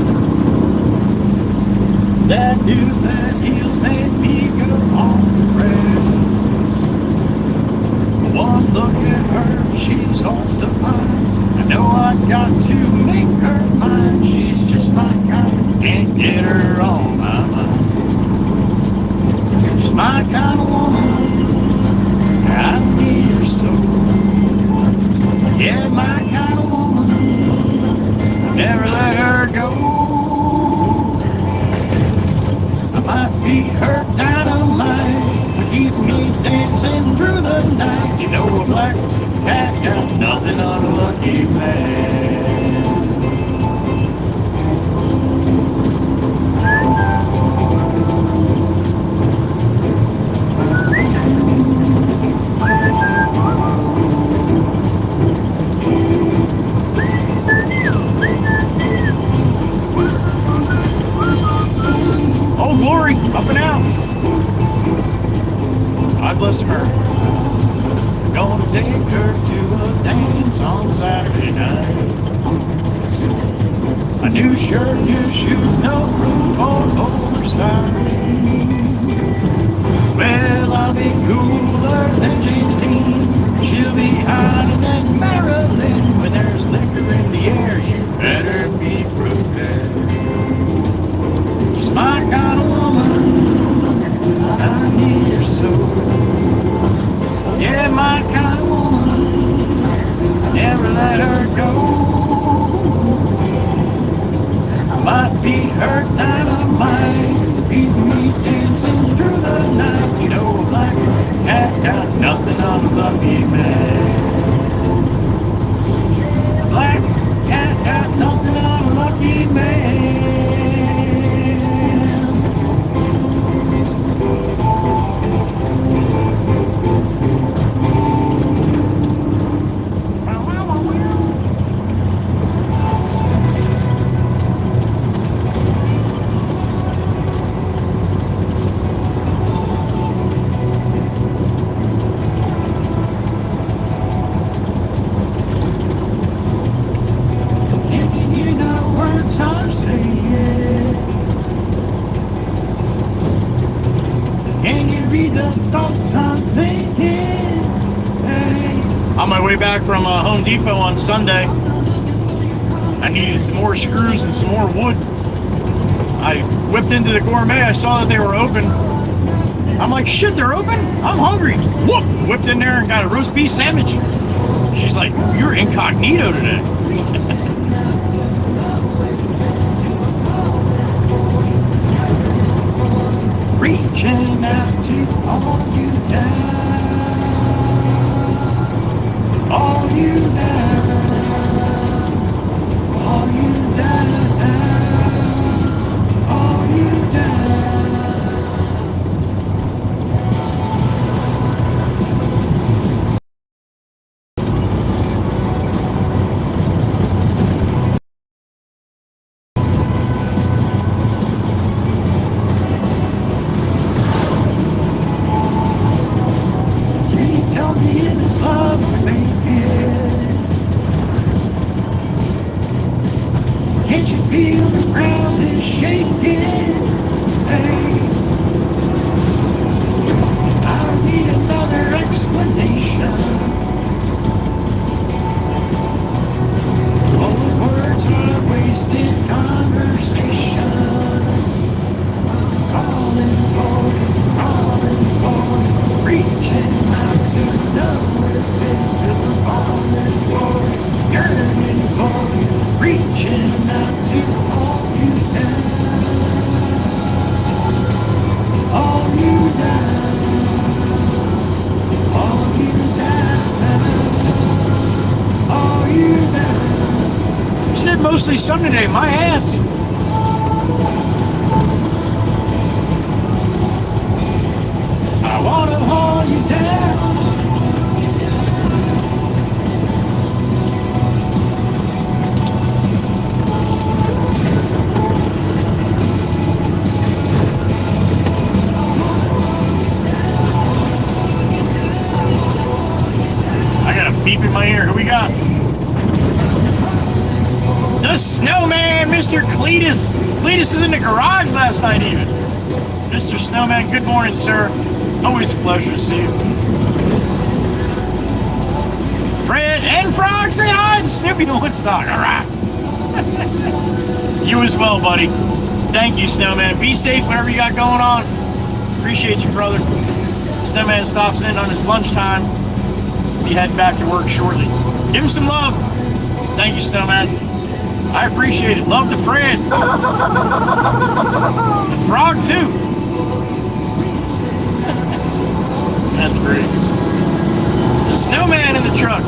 that news that heels made me go off the rails. One look at her, she's all so fine. I know I got to make her mine. She's just my kind, can't get her on my mind. She's my kind of woman, I need her so. Yeah, my kind of woman, never let her go. Might be her dynamite, but keep me dancing through the night. You know a black cat got nothing on a lucky man. Oh, glory, up and out. God bless America. We're gonna take her to a dance on Saturday night. A new shirt, new shoes, no room for oversight. Well, I'll be cooler than James Dean. She'll be hotter than Marilyn. When there's liquor in the air, you better be prepared. She's my kind of woman, I need her so. Yeah, my kind of woman, mind, keep me dancing through the night. You know, a black cat got nothing on a lucky man. Black cat got nothing on a lucky man. On my way back from Home Depot on Sunday, I needed some more screws and some more wood. I whipped into the Gourmet. I saw that they were open. I'm like, shit, they're open? I'm hungry. Whoop! Whipped in there and got a roast beef sandwich. She's like, you're incognito today. Reaching out to all you down. All you down, all you down, all you down. Can you tell me if it's love, baby? Can't you feel the ground is shaking? Hey, I don't need another explanation. All the words are wasted conversation. I'm calling for it, reaching out to know if it's just a falling for it, yearning for it, reaching out to all you down, all you down, all you down, all you down. You said mostly sun today, my ass. I wanna hold you down. I got a beep in my ear. Who we got? The Snowman, Mr. Cletus. Cletus was in the garage last night even. Mr. Snowman, good morning, sir. Always a pleasure to see you. Fred and Frog, say hi. And Snoopy the Woodstock. All right. You as well, buddy. Thank you, Snowman. Be safe, whatever you got going on. Appreciate you, brother. Snowman stops in on his lunchtime. Be heading back to work shortly. Give him some love. Thank you, Snowman. I appreciate it. Love to Fred. And Frog, too. That's great. The Snowman in the truck.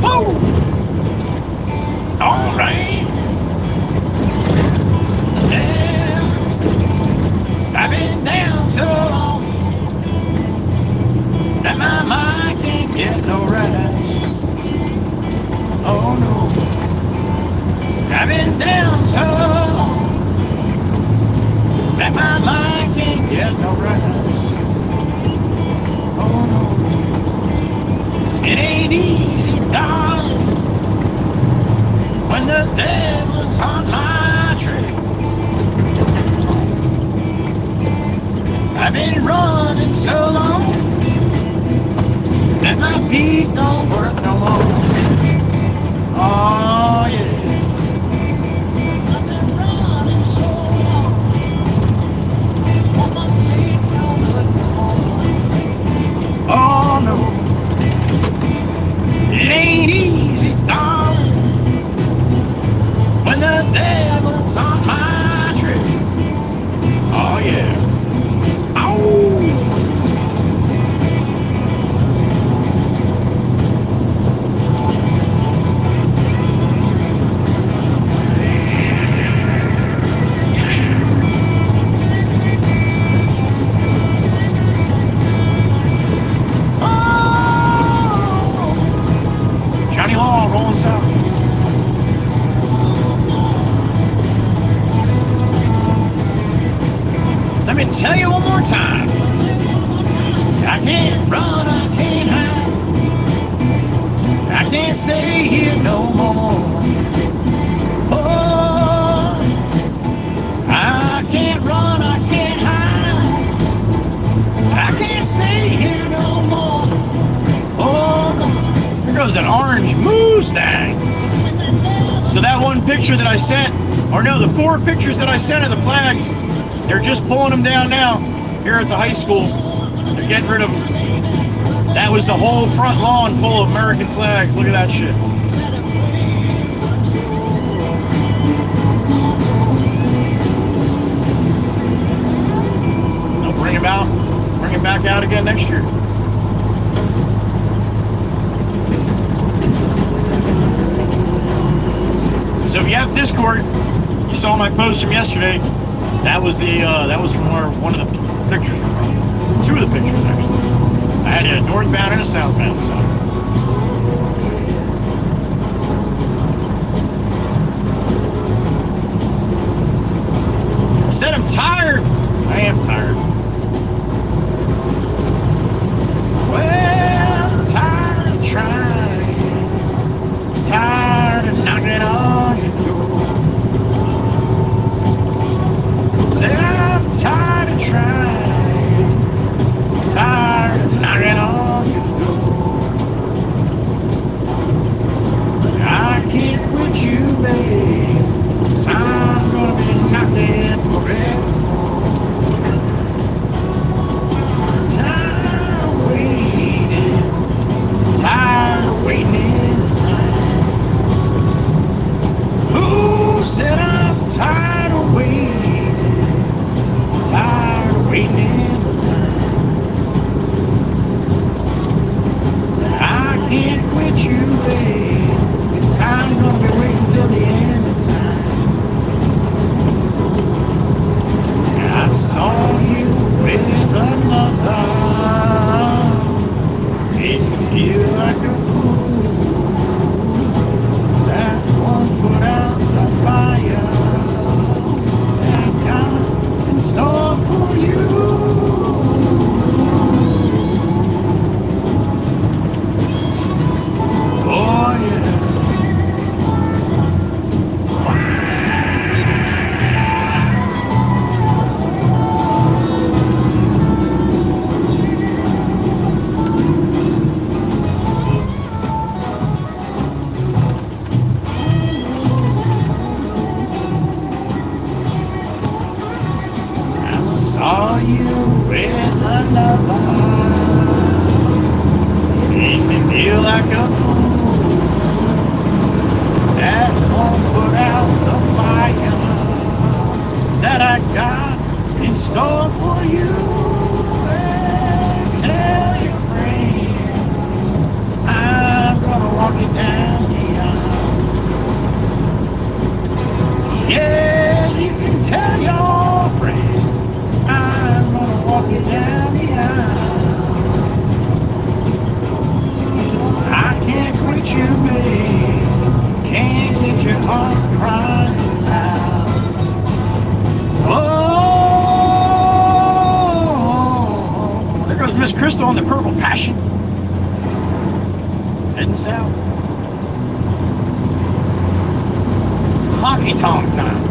Whoa! All right. I've been down so long that my mind can't get no rest. Oh no, I've been down so long that my mind can't get no rest. Oh no, it ain't easy, darling, when the devil's on my trail. I've been running so long that my feet don't work no more. Oh yeah. tell you one more time. I can't run, I can't hide. I can't stay here no more. Oh, I can't run, I can't hide. I can't stay here no more. Oh, there goes an orange Mustang. So that one picture that I sent, or no, the 4 pictures that I sent of the flags, they're just pulling them down now here at the high school. They're getting rid of them. That was the whole front lawn full of American flags. Look at that shit. They'll bring him back out again next year. So if you have Discord, you saw my post from yesterday. That was from where one of the pictures were from. 2 of the pictures actually. I had a northbound and a southbound sign. I said I'm tired. I am tired. Well, I'm tired of trying. Tired of knocking on your door. Said I'm tired of trying. Tired of knocking on your door. I can't quit you, babe. 'Cause I'm gonna be knocking forever. Tired of waiting. Tired of waiting. Who said I'm tired of waiting? Tired of waiting. Can't quit you, babe. I'm gonna be waiting till the end of time. I saw you with another. Made me feel like a fool. That one put out the fire that got in store for you. Oh yeah. I saw you with another. Made me feel like a fool. That won't put out the fire that I got in store for you. And tell your friends I'm gonna walk it down the aisle. Yeah, you can tell your friends I'm gonna walk it down the aisle. I can't quit you, babe. Can't get your heart crying out. Oh, there goes Miss Crystal on the Purple Passion. Heading south. Honky tonk time.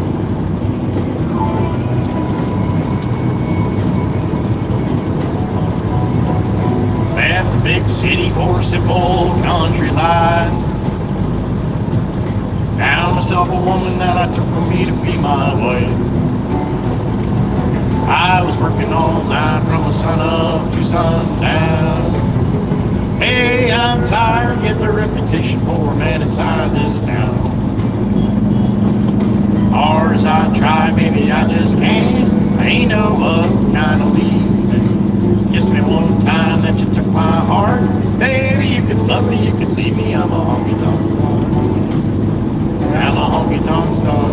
Left the big city for simple country life. Found myself a woman that I took from me to be my wife. I was working all night from the sun up to sundown. Hey, I'm tired, get the reputation for a man inside this town. Hard as I try, maybe I just can't. I ain't no kind of leaving. Kiss me one time that you took my heart. Baby, you could love me, you could leave me, I'm a honky-tonk star. I'm a honky-tonk star.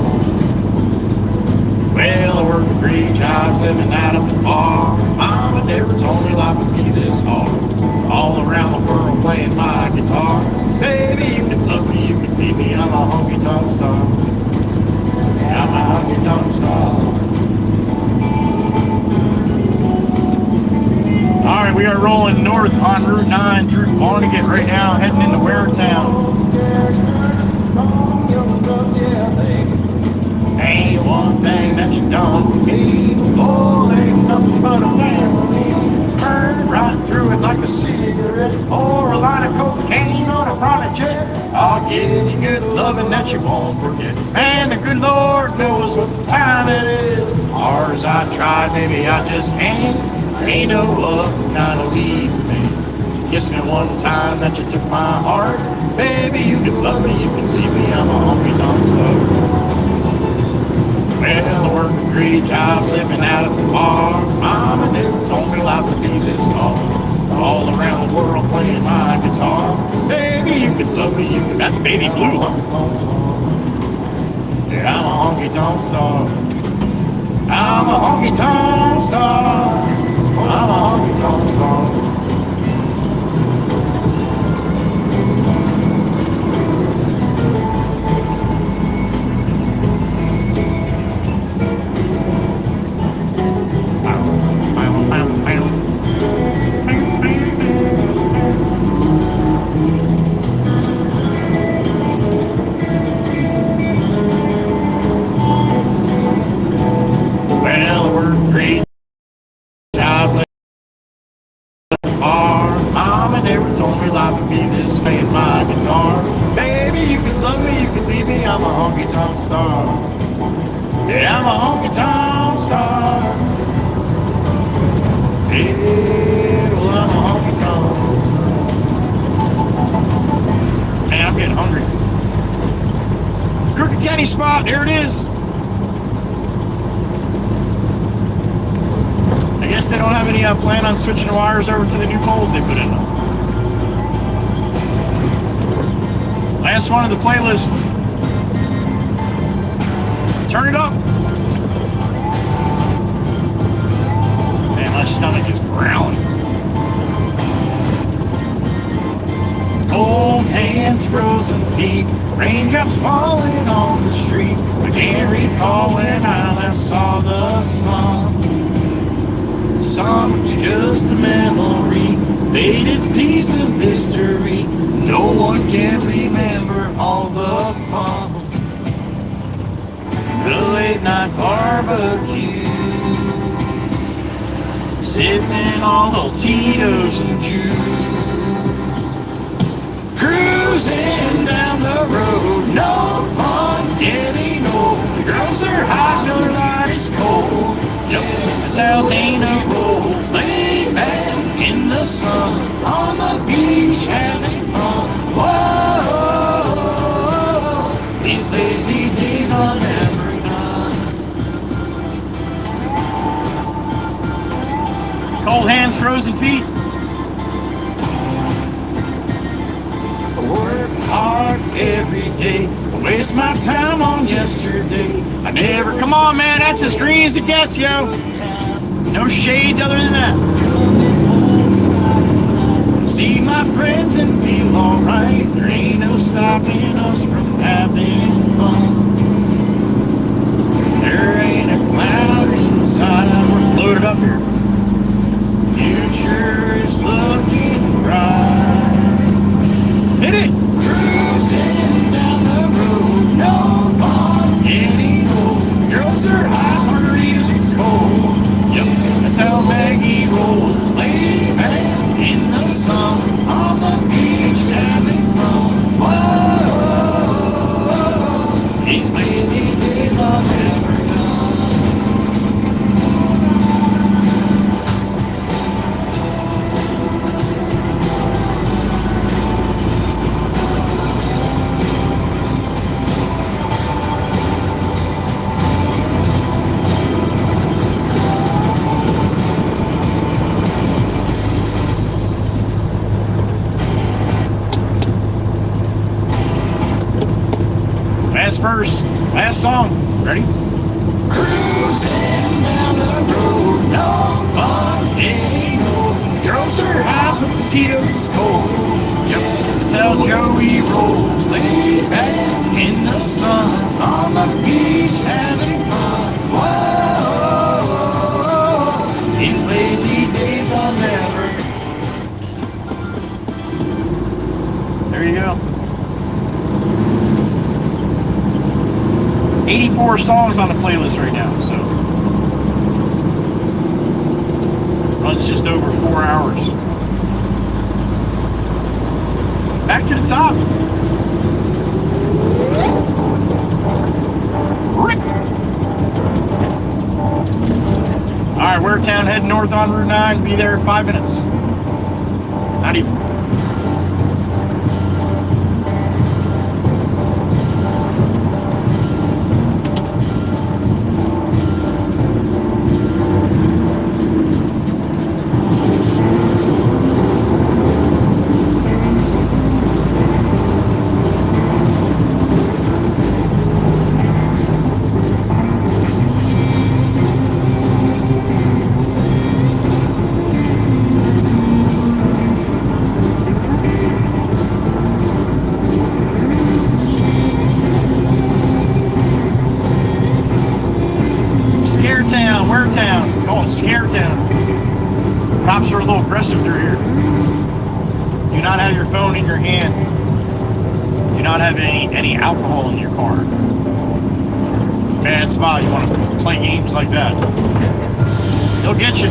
Well, I worked 3 jobs, living out of the bar. Mama never told me life would be this hard. All around the world playing my guitar. Baby, you could love me, you could leave me, I'm a honky-tonk star. I'm a honky-tonk star. We are rolling north on Route 9 through Barnegat right now, heading into Waretown. Ain't one thing that you don't forget. Oh, ain't nothing but a family. Burn right through it like a cigarette or a line of cocaine on a private jet. I'll give you good loving that you won't forget. Man, the good Lord knows what time it is. Hard as I tried, baby, I just ain't no other kind of leaving. Kiss me one time that you took my heart. Baby, you can love me, you can leave me. I'm a honky-tonk star. Well, I work a 3 jobs living out at the bar. Mama never told me life would be this hard. All around the world playing my guitar. Baby, you can love me, you can. That's Baby Blue, huh? Yeah, I'm a honky-tonk star. I'm a honky-tonk star. I'm a honky-tonk star. I'm a honky-tonk star. Yeah, I'm a honky-tonk star. Yeah, well, I'm a honky-tonk star. Man, I'm getting hungry. Crooked County spot, there it is. I guess they don't have any plan on switching the wires over to the new poles they put in them. Last one of the playlist. Turn it up. Man, my stomach is growling. Cold hands, frozen feet, raindrops falling on the street. I can't recall when I last saw the sun. The sun was just a memory, faded piece of history. No one can remember all the fun. The late night barbecue, sipping on old Tito's and juice, cruising down the road, no fun getting old. The girls are hot, the light is cold. Yep, that's how Dana rolls, laid back in the sun, on the beach having fun. Whoa, these lazy days are never. Cold hands, frozen feet. I work hard every day. I waste my time on yesterday. I never, come on man, that's as green as it gets, yo. No shade other than that. See my friends and feel alright. There ain't no stopping us from having fun. There ain't a cloud inside. We're loaded up here. Future is looking bright. Hit it! Cruising down the road, no fun getting old. Girls are hot, margaritas are cold. Yep, that's how Maggie rolls. Lay back in the sun, on the beach having fun. Whoa, these lazy days are never done. Last verse, last song. Ready? Cruising down the road, no fun getting old. Girls are hot, but the Tito's is cold. Yep, that's how Joey rolls. Laid back in the sun, on the beach having fun. Whoa, these lazy days are never 84 songs on the playlist right now, so runs just over 4 hours. Back to the top. All right, we're town heading north on Route 9. Be there in 5 minutes. Not even. Scare town. Cops are a little aggressive through here. Do not have your phone in your hand. Do not have any alcohol in your car. Bad spot. You want to play games like that. They'll get you.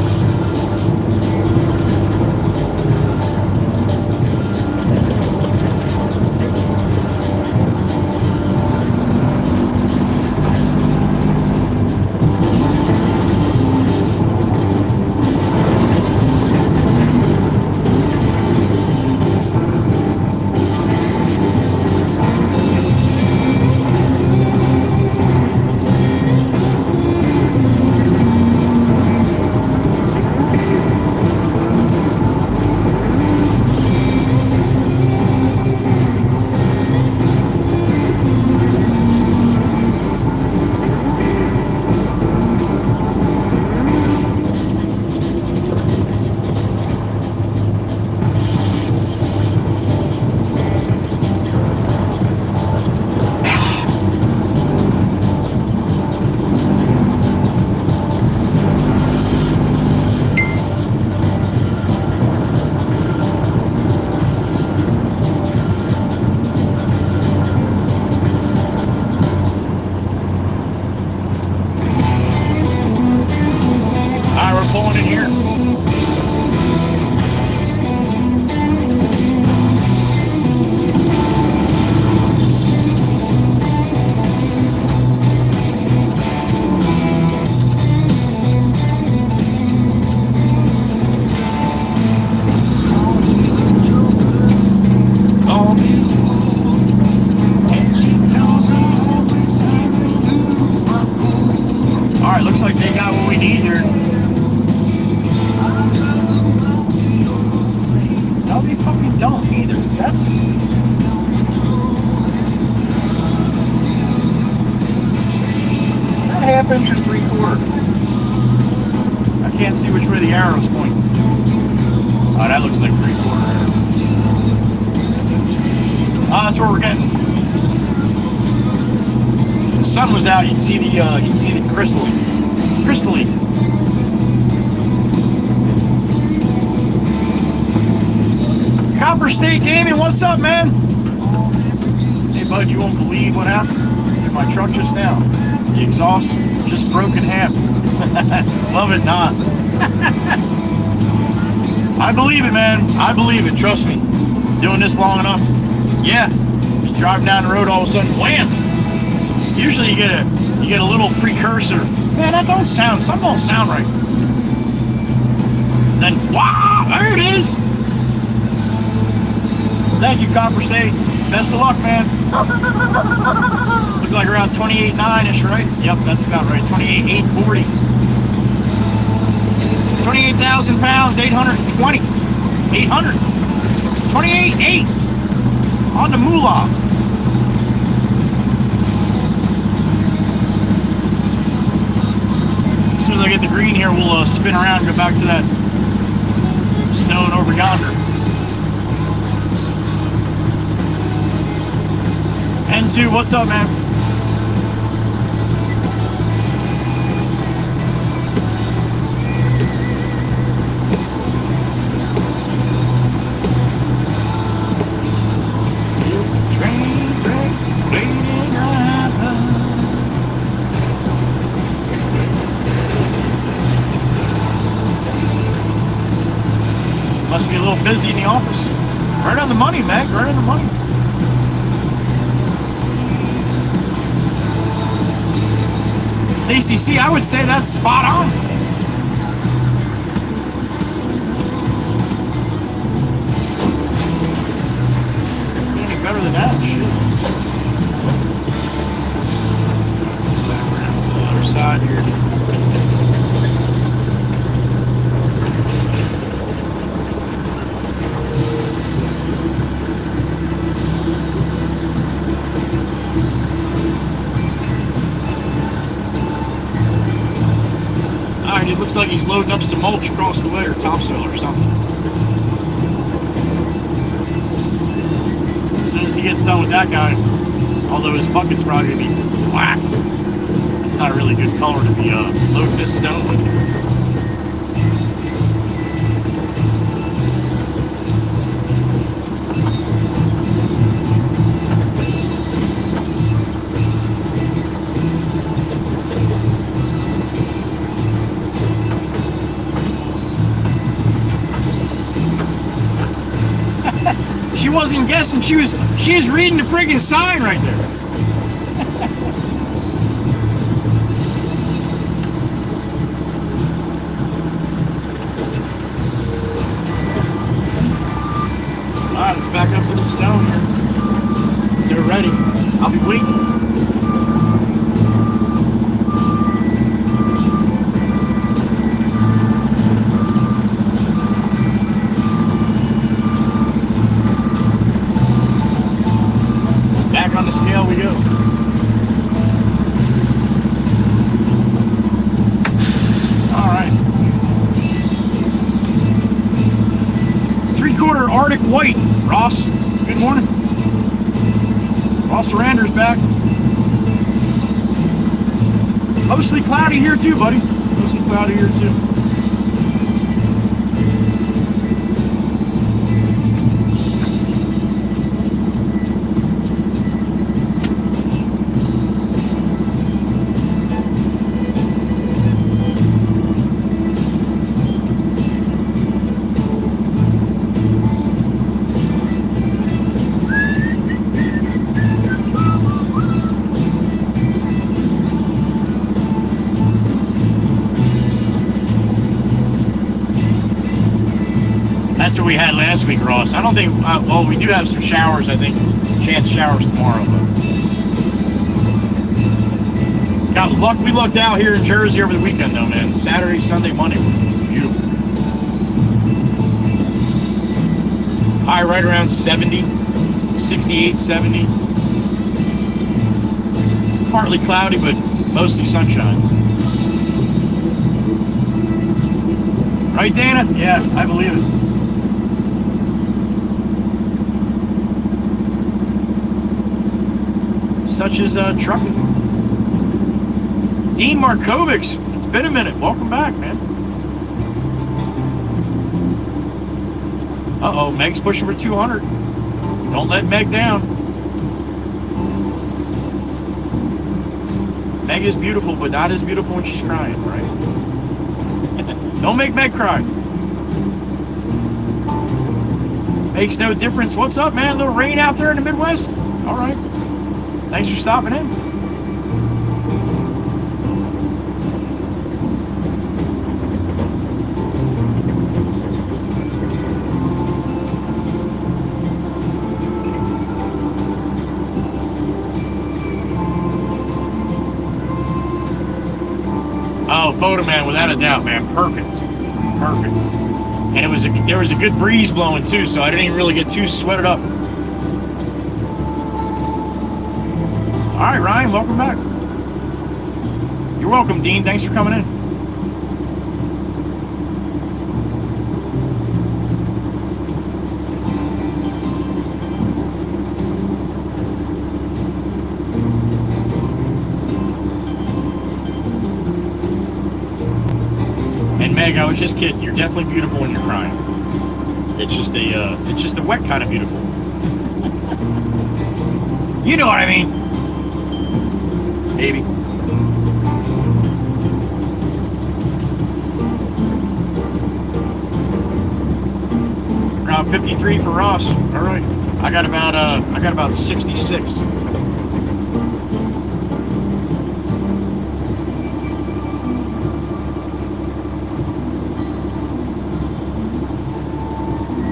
Half-inch or 3/4. I can't see which way the arrow's pointing. Oh, that looks like 3/4. Oh, that's where we're getting. If the sun was out, you'd see the crystalline. Copper State Gaming, what's up, man? Hey, bud, you won't believe what happened to my truck just now. The exhaust just broke in half. Love it not. I believe it, man. I believe it. Trust me. Doing this long enough. Yeah. You drive down the road, all of a sudden, wham! Usually you get a little precursor. Man, that don't sound. Something don't sound right. And then, wow! There it is. Thank you, Copper State. Best of luck, man. Look like around 28.9-ish, right? Yep, that's about right. 28.840. 28,000 pounds, 820. 800. 28.8 on the moolah. As soon as I get the green here, we'll spin around and go back to that stone over yonder. N2, what's up, man? Must be a little busy in the office. Right on the money, Meg. Right on the money. CCC, I would say that's spot on. Any better than that? Shit. Back around to the other side here. Alright, it looks like he's loading up some mulch across the way, or topsoil or something. As soon as he gets done with that guy, although his bucket's probably going to be black, it's not a really good color to be loading this stone with. She wasn't guessing. She was reading the friggin' sign right there. All right, let's back up to the stone here. They're ready. I'll be waiting. On the scale we go. All right. 3/4 Arctic White. Ross, good morning. Ross Sarander's back. Mostly cloudy here too, buddy. Mostly cloudy here too. That's what we had last week, Ross. I don't think, well, we do have some showers, I think. Chance showers tomorrow, but. Got luck. We lucked out here in Jersey over the weekend, though, man. Saturday, Sunday, Monday. It was beautiful. High right around 70, 68, 70. Partly cloudy, but mostly sunshine. Right, Dana? Yeah, I believe it. Such as trucking. Dean Markovics, it's been a minute. Welcome back, man. Uh-oh, Meg's pushing for 200. Don't let Meg down. Meg is beautiful, but not as beautiful when she's crying, right? Don't make Meg cry. Makes no difference. What's up, man? A little rain out there in the Midwest? All right. Thanks for stopping in. Oh, photo man, without a doubt, man. Perfect. Perfect. And there was a good breeze blowing too, so I didn't even really get too sweated up. All right, Ryan, welcome back. You're welcome, Dean. Thanks for coming in. And Meg, I was just kidding. You're definitely beautiful when you're crying. It's just a wet kind of beautiful. You know what I mean? Baby. About 53 for Ross. All right. I got about 66.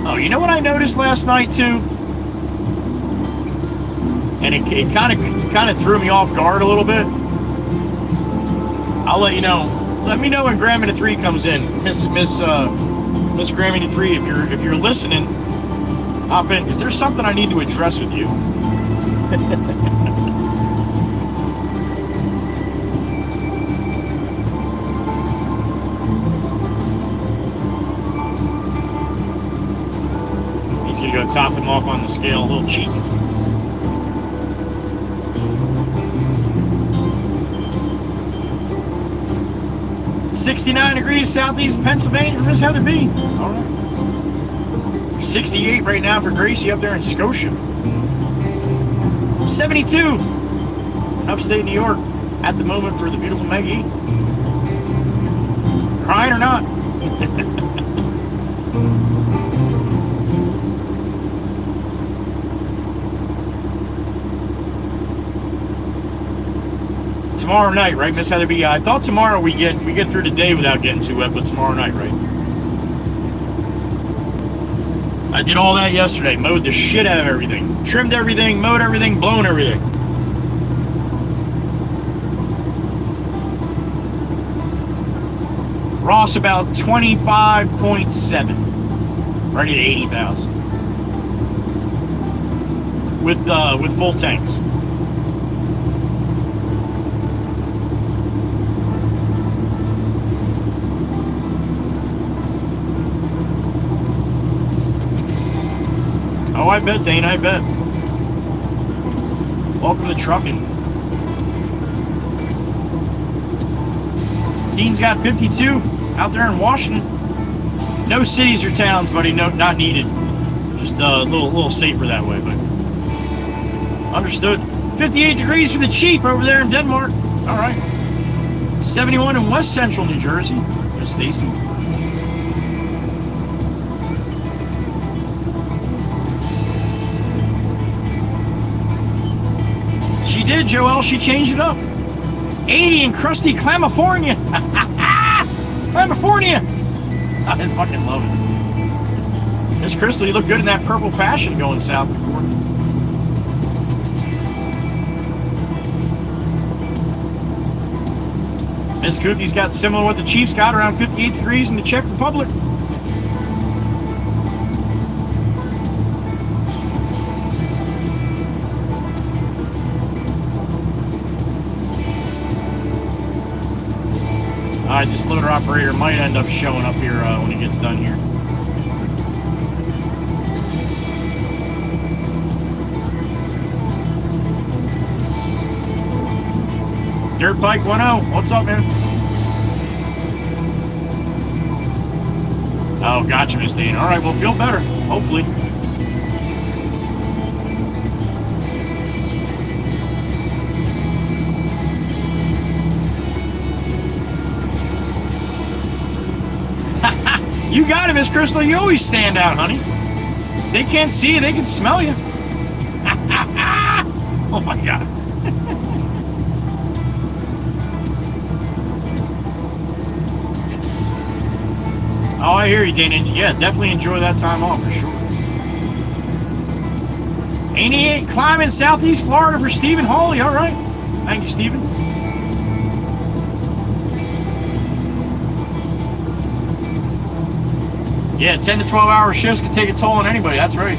Oh, you know what I noticed last night too? And it kind of threw me off guard a little bit. I'll let you know. Let me know when Grammy 3 comes in, Miss Grammy 3. If you're listening, hop in because there's something I need to address with you. He's gonna go top him off on the scale, a little cheating. $69 southeast Pennsylvania for Miss Heather B. All right. 68 right now for Gracie up there in Scotia. 72 in upstate New York at the moment for the beautiful Maggie. Crying or not? Tomorrow night, right, Miss Heather B? I thought tomorrow we get through the day without getting too wet, but tomorrow night, right? I did all that yesterday. Mowed the shit out of everything. Trimmed everything, mowed everything, blown everything. Ross about 25.7. Ready to 80,000. With full tanks. Oh, I bet, Dane, I bet. Welcome to trucking. Dean's got 52 out there in Washington. No cities or towns, buddy. No, not needed. Just a little safer that way, but understood. 58 degrees for the Chief over there in Denmark. All right. 71 in West Central New Jersey. Miss Stacy. She did, Joelle. She changed it up. 80 in crusty California. California. I fucking love it. Miss Crystal, you look good in that purple passion going south before. Miss Koothy's got similar to what the Chiefs got, around 58 degrees in the Czech Republic. Alright, this loader operator might end up showing up here when he gets done here. Dirt Bike 1-0, what's up, man? Oh, gotcha, Miss Dean. Alright, well, feel better, hopefully. You got it, Miss Crystal. You always stand out, honey. They can't see you, they can smell you. Oh my God. Oh, I hear you, Dana. Yeah, definitely enjoy that time off for sure. 88 climbing Southeast Florida for Stephen Hawley. All right. Thank you, Stephen. Yeah, 10 to 12 hour shifts can take a toll on anybody. That's right.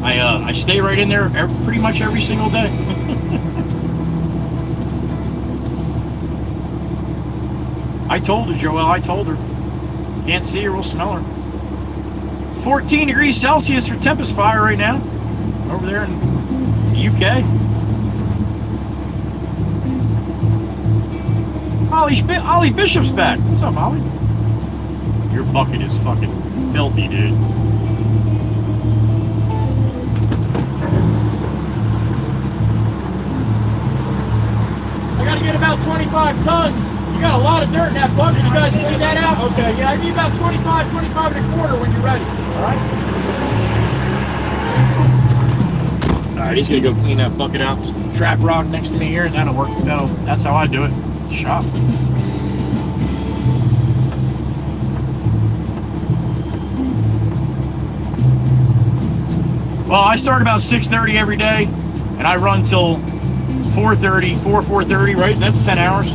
I stay right in there pretty much every single day. I told her, Joelle. I told her. Can't see her, we'll smell her. 14 degrees Celsius for Tempest Fire right now. Over there in the UK. Ollie Bishop's back. What's up, Ollie? Your bucket is fucking filthy, dude. I gotta get about 25 tons. You got a lot of dirt in that bucket. You guys clean that out? Okay, yeah, I need about 25 and a quarter when you're ready. All right? All right, he's gonna go clean that bucket out. Some trap rock next to me here, and that'll work. That's how I do it. Shop. Well, I start about 6:30 every day, and I run till 4:30, right? That's 10 hours.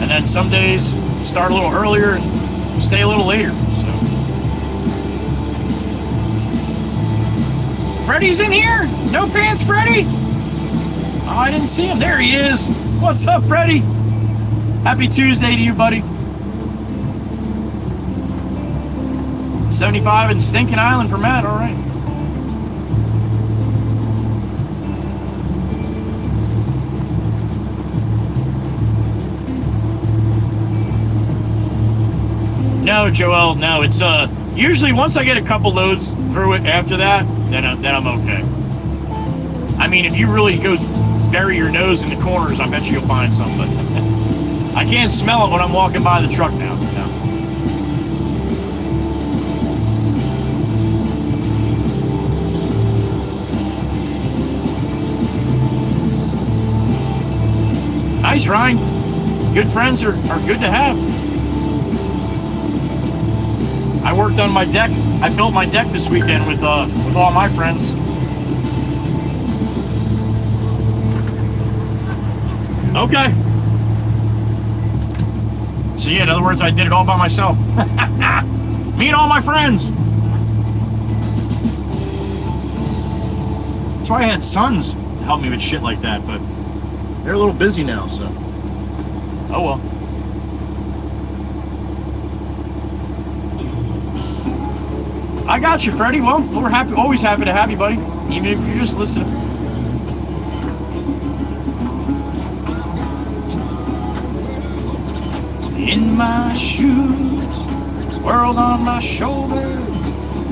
And then some days start a little earlier and stay a little later. So, Freddie's in here. No pants, Freddie. Oh, I didn't see him. There he is. What's up, Freddie? Happy Tuesday to you, buddy. 75 in Stinking Island for Matt. All right. No, Joel, no. It's usually once I get a couple loads through it after that, then I'm okay. I mean, if you really go bury your nose in the corners, I bet you'll find something. I can't smell it when I'm walking by the truck now. No. Nice, Ryan. Good friends are good to have. I worked on my deck. I built my deck this weekend with all my friends. Okay. So yeah, in other words, I did it all by myself. Me and all my friends. That's why I had sons help me with shit like that, but they're a little busy now, so. Oh well. I got you, Freddie. Well, we're happy, always happy to have you, buddy. Even if you're just listening. In my shoes, world on my shoulder,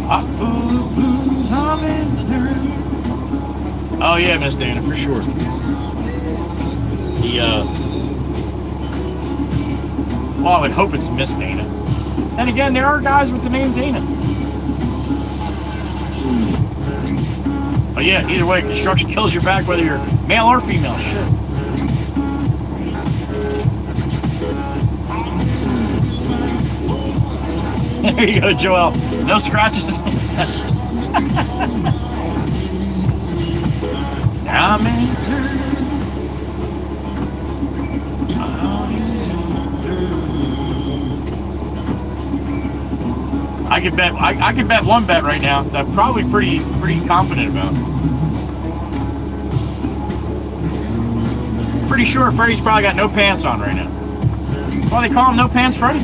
hot full of blues, I'm in the dirt. Oh yeah, Miss Dana, for sure. Well, I would hope it's Miss Dana. And again, there are guys with the name Dana. But yeah, either way, construction kills your back whether you're male or female. Shit. There you go, Joel. No scratches. I'm in. I could bet one bet right now that I'm probably pretty confident about. Pretty sure Freddy's probably got no pants on right now. Well, they call him No Pants Freddy.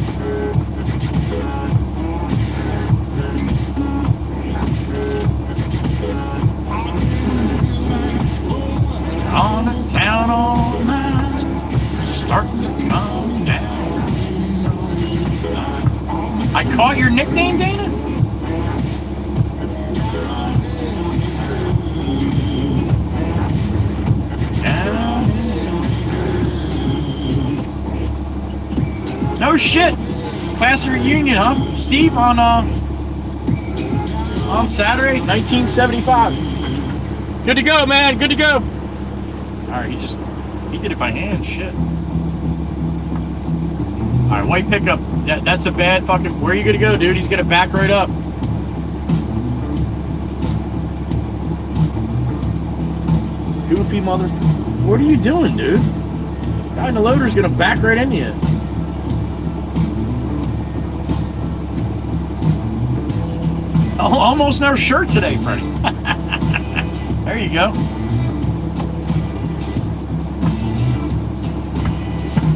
On the town all night, starting to come down. I caught your nickname, Dana? No shit. Class reunion, huh? Steve, on Saturday, 1975. Good to go, man. Good to go. All right, he did it by hand. Shit. All right, white pickup. That's a bad fucking. Where are you gonna go, dude? He's gonna back right up. Goofy motherfucker. What are you doing, dude? Guy in the loader's gonna back right into you. Oh, almost no shirt today, Freddie. There you go.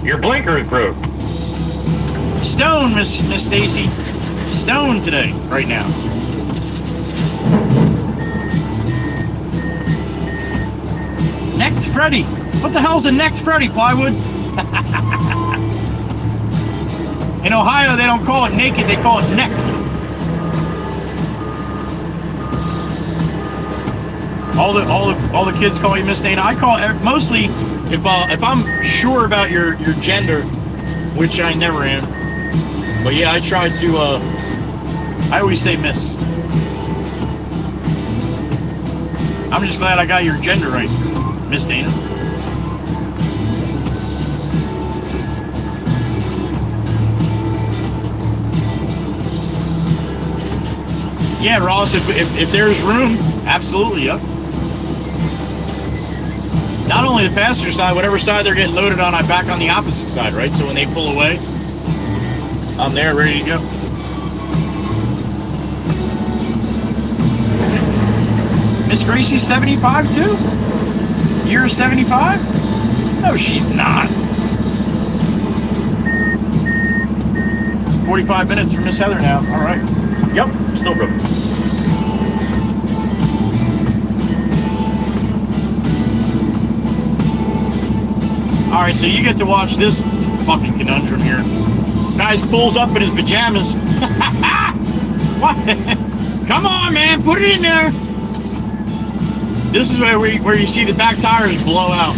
Your blinker is broke. Stone, Miss Stacy. Stone today, right now. Necked Freddy. What the hell's a necked Freddy, Plywood? In Ohio, they don't call it naked, they call it necked. All the kids call you Miss Dana. I call mostly if I'm sure about your gender, which I never am. But yeah, I try to. I always say Miss. I'm just glad I got your gender right, Miss Dana. Yeah, Ross, if there's room, absolutely, yep. Not only the passenger side, whatever side they're getting loaded on, I'm back on the opposite side, right? So when they pull away, I'm there, ready to go. Miss Gracie's 75 too? You're 75? No, she's not. 45 minutes for Miss Heather now. All right. Yep, still broken. All right, so you get to watch this fucking conundrum here. Guy pulls up in his pajamas. What? Come on, man, put it in there. This is where you see the back tires blow out.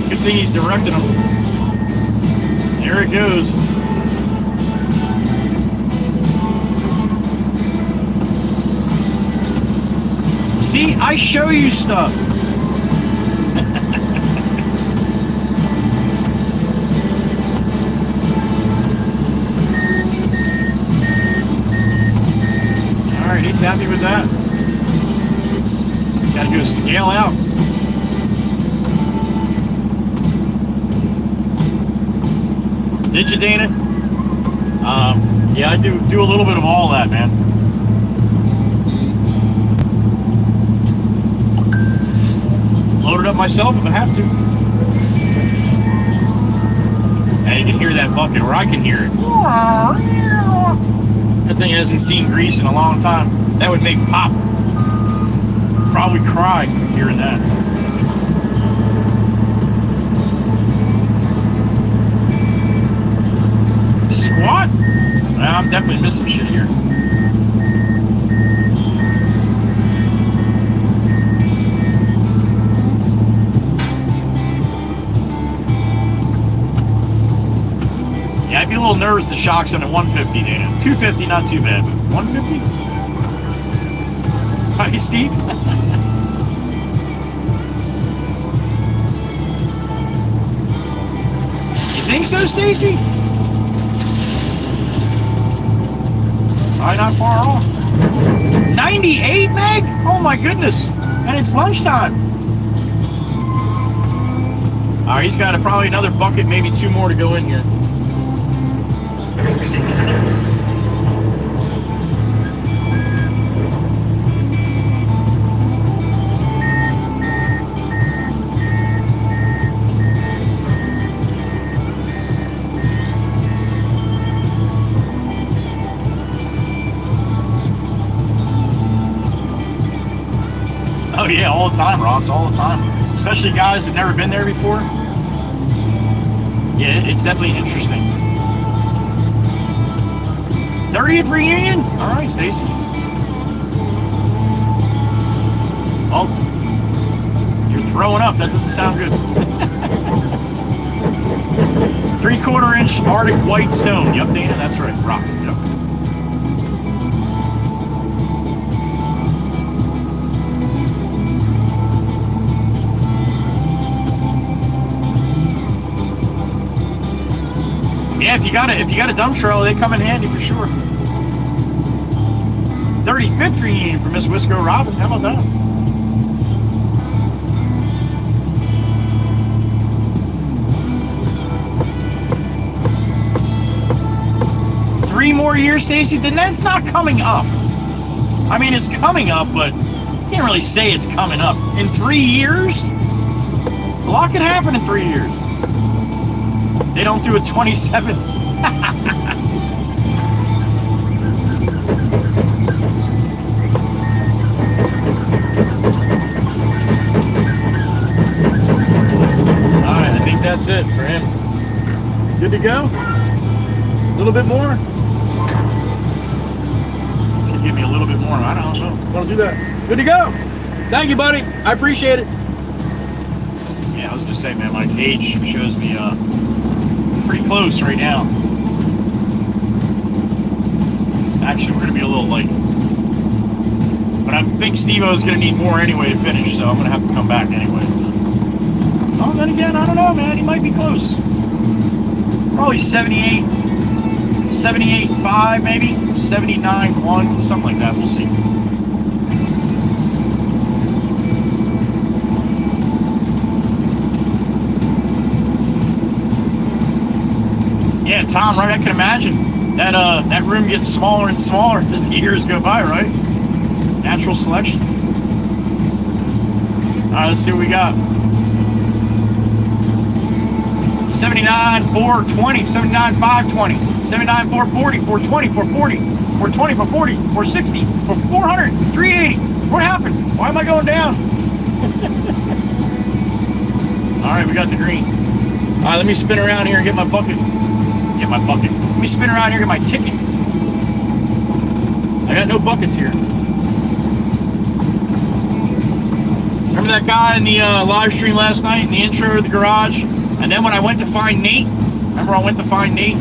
Good thing he's directing them. There it goes. See, I show you stuff. Alright, he's happy with that. Gotta do a scale out. Did you, Dana? Yeah, I do a little bit of all that, man. Load it up myself if I have to. And you can hear that bucket, or I can hear it. That thing hasn't seen grease in a long time. That would make pop. Probably cry hearing that. Squat? I'm definitely missing shit here. Yeah, I'd be a little nervous the shocks on at 150, Dana. 250, not too bad, but 150? Hi, Steve. You think so, Stacy? Probably not far off. 98, Meg? Oh my goodness. And it's lunchtime. Alright, he's got probably another bucket, maybe two more to go in here. Oh yeah, all the time, Ross, all the time. Especially guys that never been there before. Yeah, it's definitely interesting. 30th reunion? All right, Stacy. Well, you're throwing up. That doesn't sound good. 3/4 inch Arctic white stone. Yep, Dana, that's right. Rock. Yep. Yeah, if you got a dump trailer, they come in handy for sure. 35th reunion for Miss Wisco Robin. How about that? Three more years, Stacy? Then that's not coming up. I mean, it's coming up, but you can't really say it's coming up. In 3 years? A lot can happen in 3 years. They don't do a 27th. Alright, I think that's it for him. Good to go? A little bit more? Let's get give me a little bit more. I don't know. Want to do that? Good to go. Thank you, buddy. I appreciate it. Yeah, I was just saying, man, my gauge shows me pretty close right now. Actually, we're going to be a little late. But I think Steve-O's going to need more anyway to finish, so I'm going to have to come back anyway. Oh, then again, I don't know, man. He might be close. Probably 78, 78.5 maybe, 79.1, something like that. We'll see. Yeah, Tom, right? I can imagine that that room gets smaller and smaller as the years go by, right? Natural selection. All right, let's see what we got. 79, 420, 79, 520, 79, 440, 420, 440, 420, 440, 460, 400, 380. What happened? Why am I going down? All right, we got the green. All right, let me spin around here and get my bucket. Get my bucket. Let me spin around here and get my ticket. I got no buckets here. Remember that guy in the live stream last night in the intro of the garage? And then when I went to find Nate, remember I went to find Nate?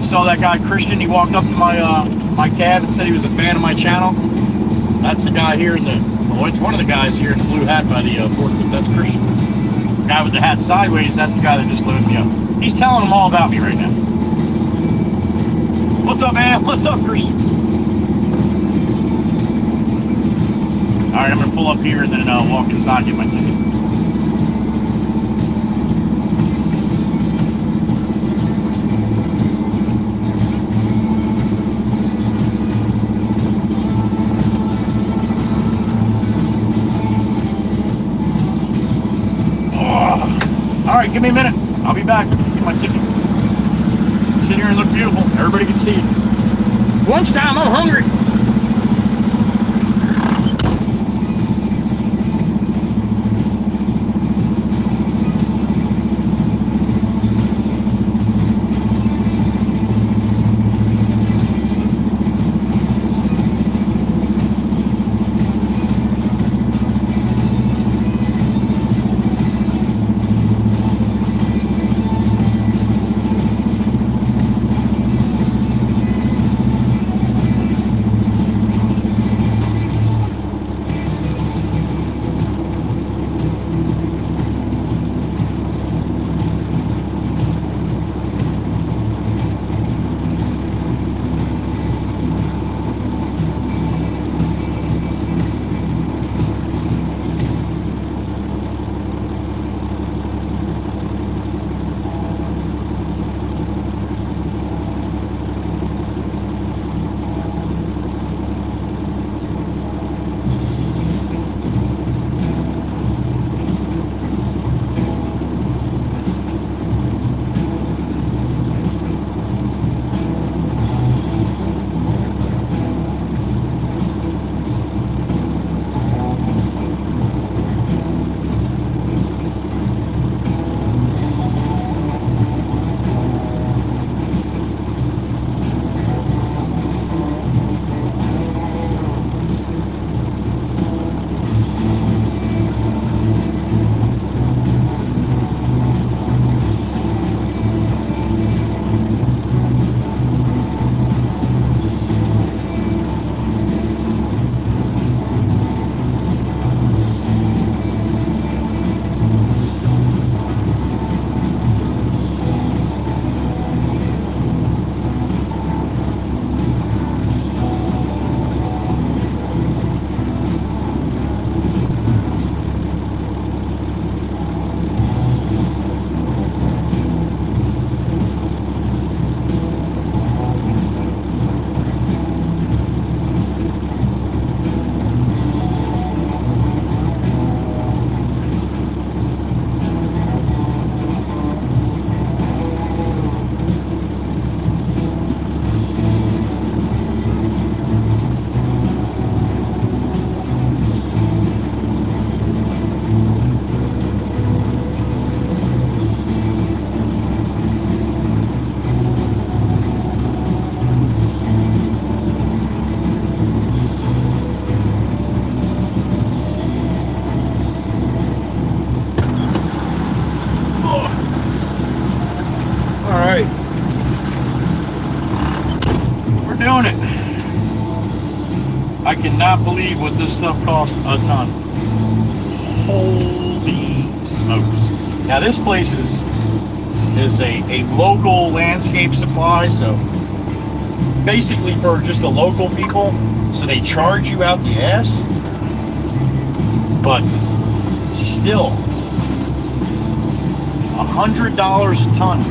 Saw that guy Christian. He walked up to my my cab and said he was a fan of my channel. That's the guy here in the, well, it's one of the guys here in the blue hat by the forklift. That's Christian. The guy with the hat sideways, that's the guy that just loaded me up. He's telling them all about me right now. What's up, man? What's up, Christian? All right, I'm gonna pull up here and then walk inside and get my ticket. All right, give me a minute. I'll be back. Get my ticket. Sit here and look beautiful. Everybody can see it. Lunchtime, I'm hungry. believe what this stuff costs a ton. Holy smokes. Now this place is a local landscape supply, so basically for just the local people, so they charge you out the ass, but still $100 a ton.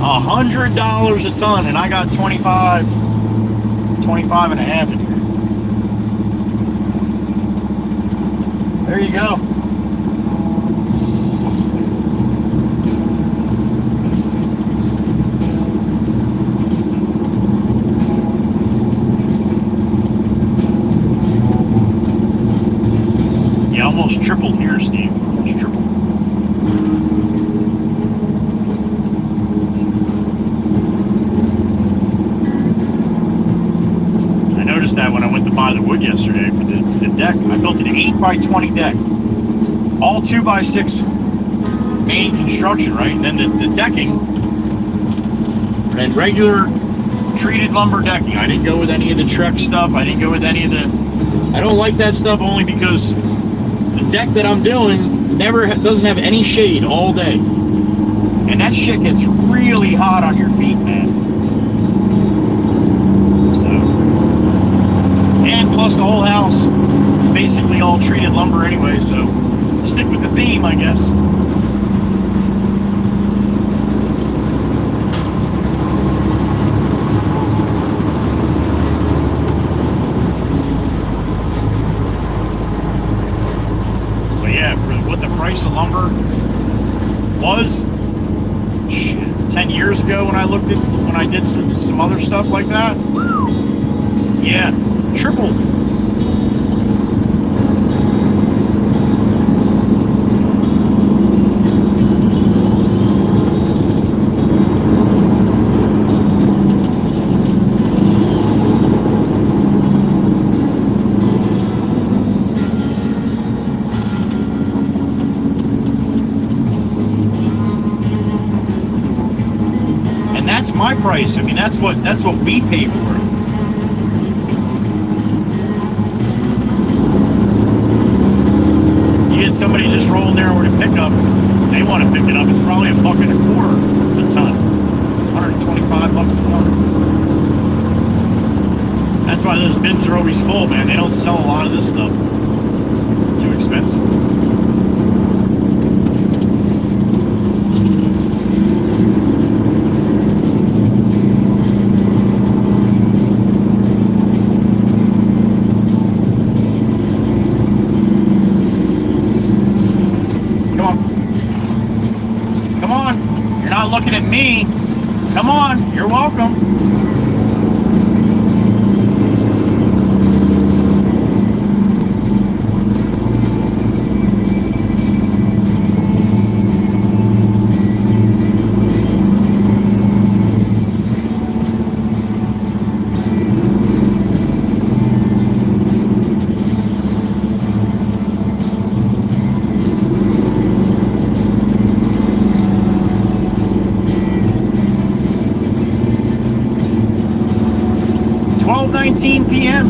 $100 a ton, and I got 25 and a half in here. There you go. Yeah, almost tripled here, Steve. Almost tripled. That when I went to buy the wood yesterday for the deck, I built an 8x20 deck, all 2x6 main construction, right? And then the decking and regular treated lumber decking. I didn't go with any of the Trek stuff. I didn't go with any of the. I don't like that stuff only because the deck that I'm doing doesn't have any shade all day, and that shit gets really hot on your feet, man. Plus the whole house is basically all treated lumber anyway, so stick with the theme, I guess. But yeah, for what the price of lumber was, shit, 10 years ago when I did some other stuff like that, yeah, tripled. And that's my price. I mean, that's what we pay for it. Somebody just rolling there with a pickup, they want to pick it up, it's probably $1.25 a ton. $125 a ton. That's why those bins are always full, man. They don't sell a lot of this stuff. Too expensive. Looking at me. Come on, you're welcome. p.m.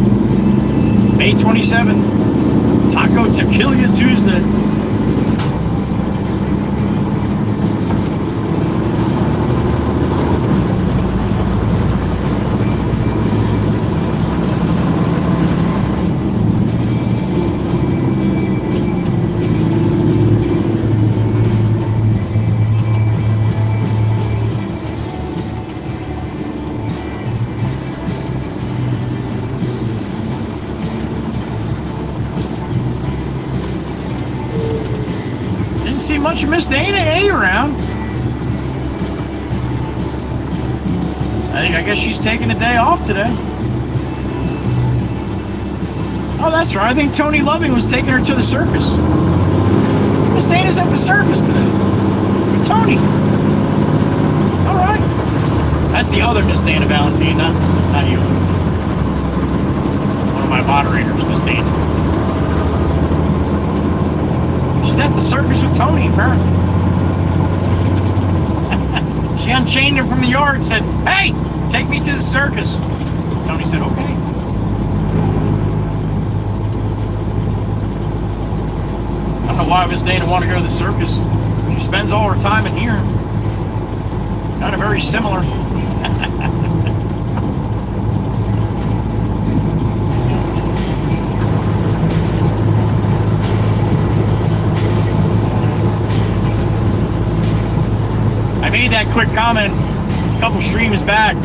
May 27th, Taco Tequila Tuesday. See much of Miss Dana A around. I guess she's taking a day off today. Oh, that's right. I think Tony Loving was taking her to the circus. Miss Dana's at the circus today. With Tony. All right. That's the other Miss Dana Valentine, not you. One of my moderators, Miss Dana. At the circus with Tony, apparently. She unchained him from the yard and said, "Hey, take me to the circus." Tony said, "Okay." why Miss Dana want to go to the circus. She spends all her time in here. Kind of very similar. I made that quick comment a couple streams back,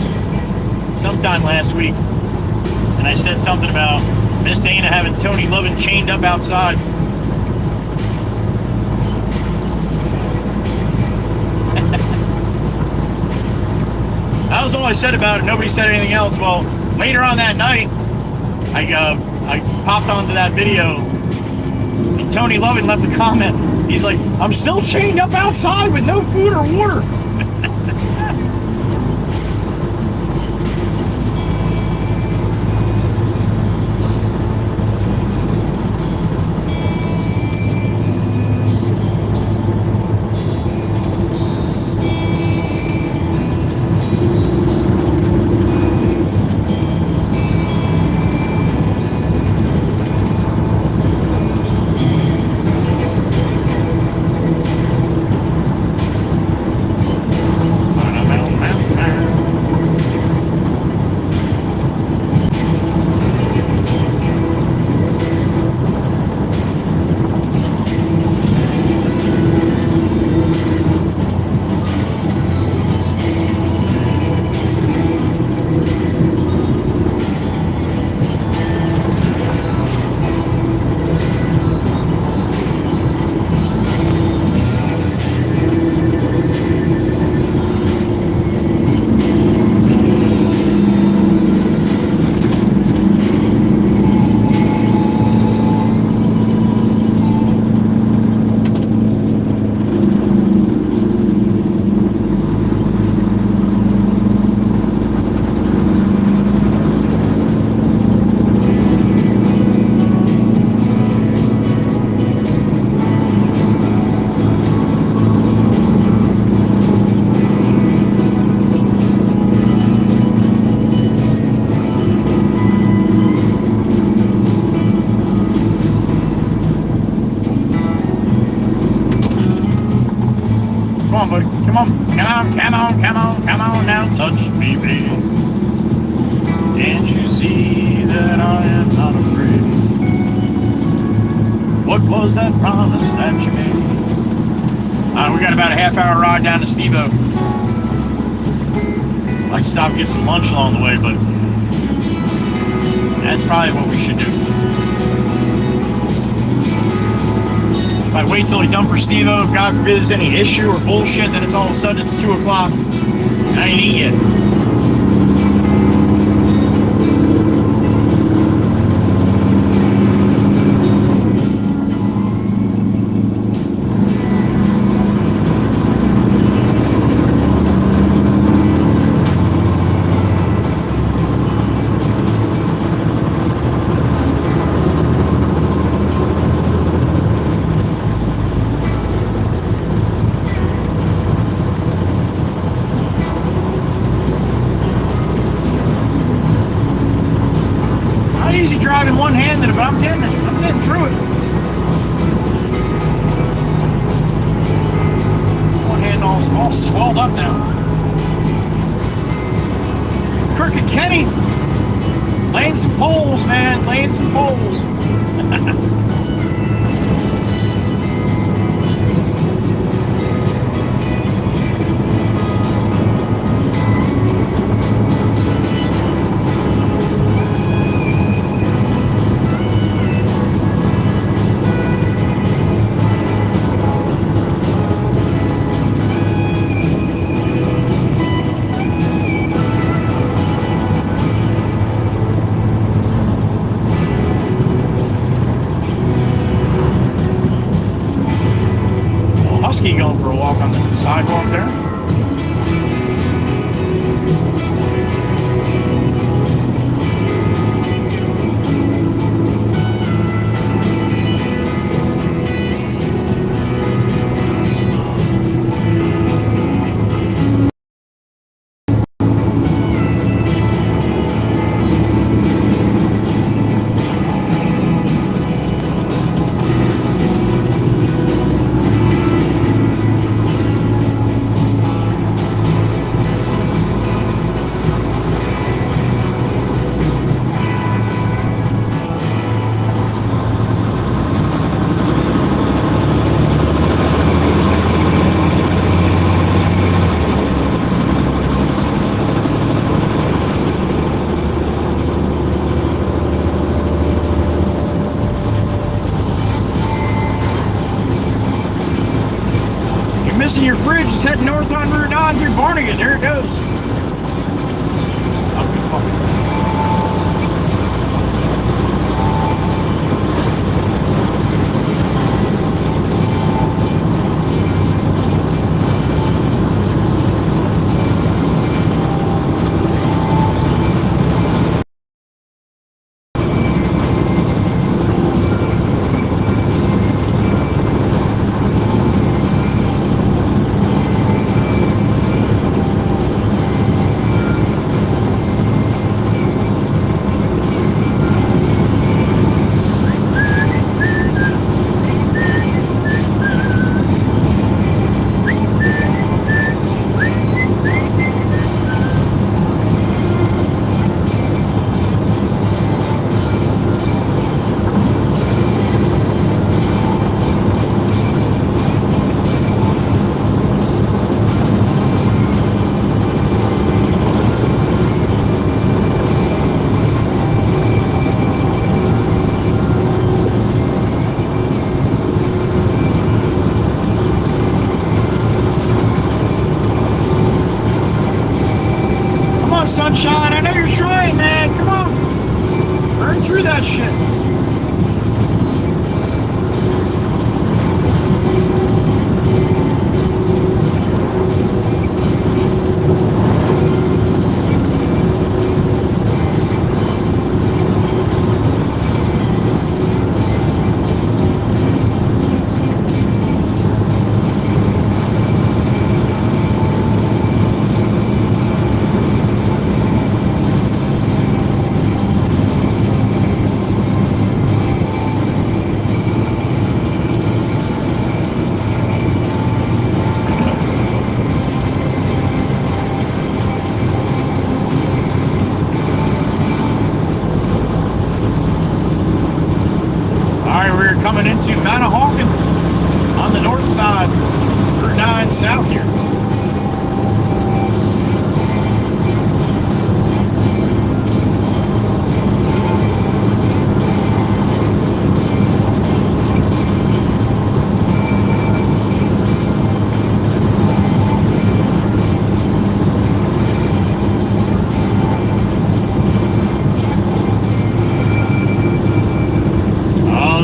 sometime last week, and I said something about Miss Dana having Tony Lovin chained up outside. That was all I said about it. Nobody said anything else. Well, later on that night, I popped onto that video, and Tony Lovin left a comment. He's like, "I'm still chained up outside with no food or water." Come on now, touch me, baby. Can't you see that I am not afraid? What was that promise that you made? We got about a half-hour ride down to Steve-O. I'd stop and get some lunch along the way, but that's probably what we should do. If I wait till I dump for Steve-O, God forbid there's any issue or bullshit, then it's all of a sudden it's 2 o'clock and I ain't eat yet. Driving one-handed, but I'm getting through it. One hand all swelled up now. Crooked Kenny, laying some poles, man, laying some poles. Going for a walk on the sidewalk there. horse in your fridge is heading north on Route 9 through Barnegat. There it goes. I'll be fucking. Sunshine, I know you're trying, man. Come on. Burn through that shit. Coming into Manahawkin on the north side, Route 9 south here.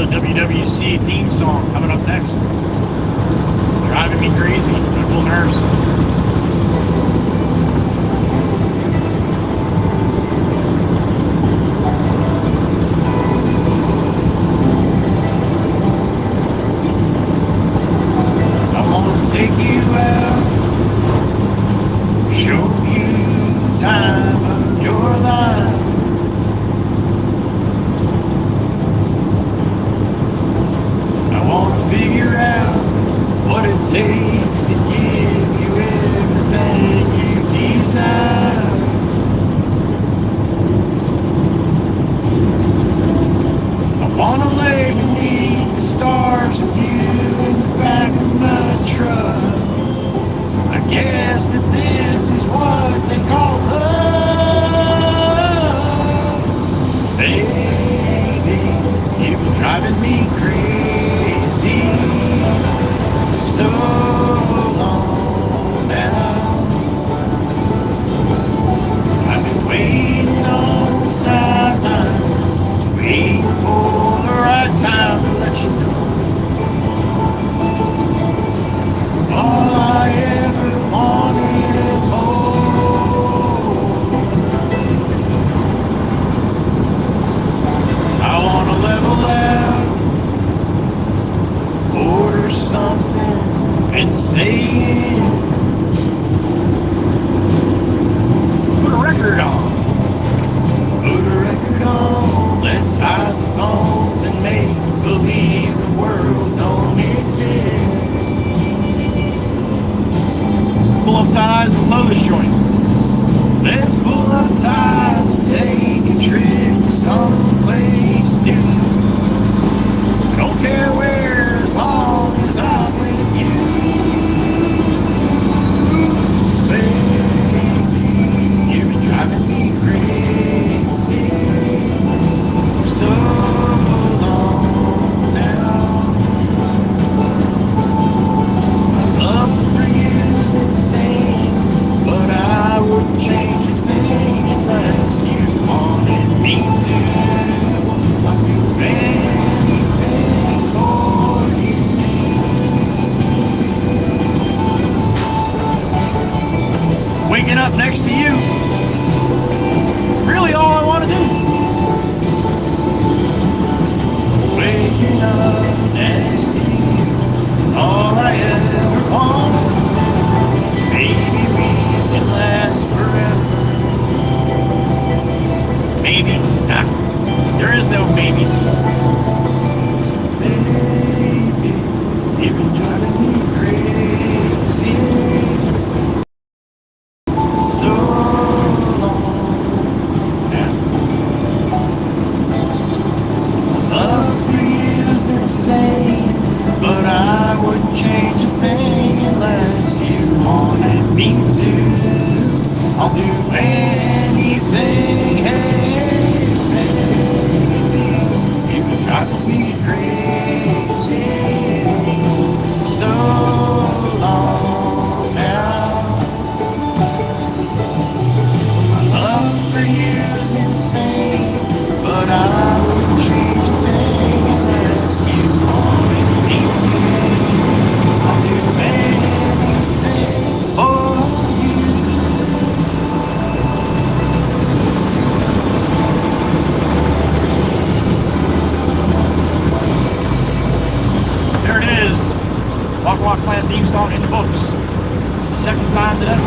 WWC theme song coming up next. Driving me crazy. Little nerves. I want to take you out, show you the time of your life. Figure out what it takes to give you everything you desire. I wanna lay beneath the stars with you in the back of my truck. I guess that this is what they call love. Baby, you've been driving me crazy. So long now, I've been waiting on the sidelines, waiting for the right time to let you know. All I ever wanted and more. I wanna level out, order something and stay in. Put a record on. Put a record on. Let's hide the phones and make believe the world don't exist. Pull up ties and blow this joint. Let's pull up ties and take a trip to someplace new. Don't care where, as long as I'm with you. me to. I'll do anything. Hey, you can drive me crazy. So long now. My love for you is insane, but I wouldn't change a thing unless you wanted me to. I'll do anything for you. There it is. Walk Walk Clan theme song in the books. Second time today.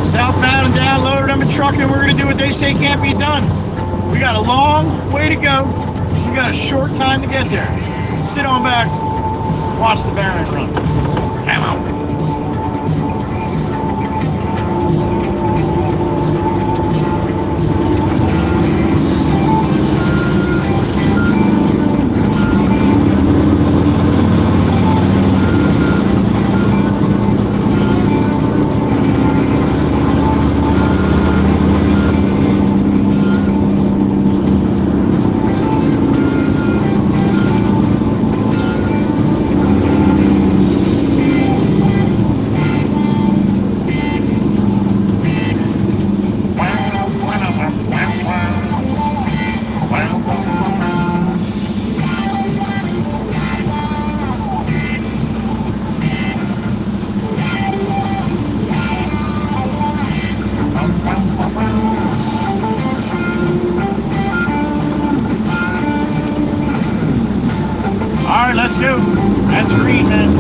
Southbound and downloaded them and trucking, and we're going to do what they say can't be done. We got a long way to go. We got a short time to get there. Sit on back, watch the Baron run. Come on. Alright, let's go. That's green, man.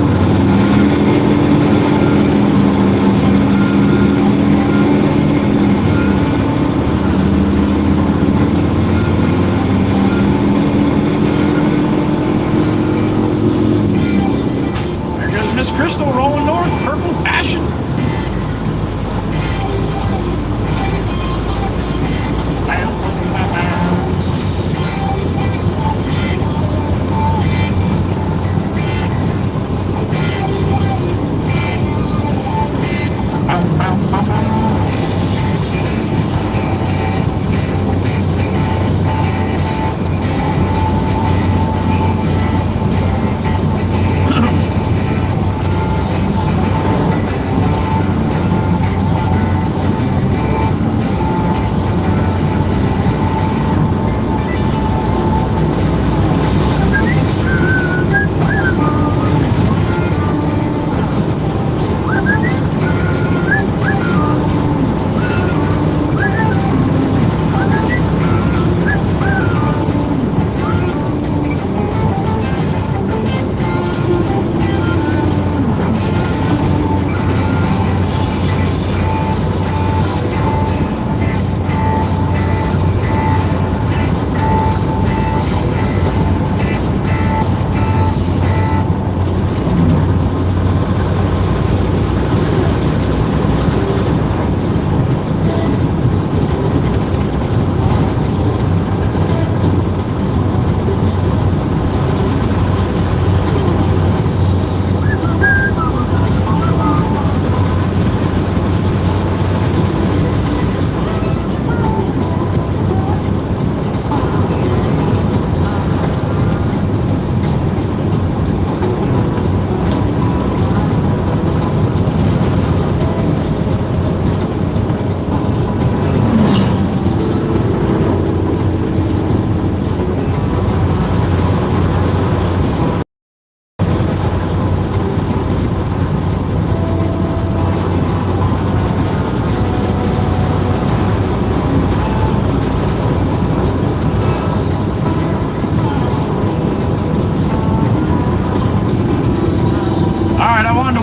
There goes Miss Crystal rolling north. Purple Passion.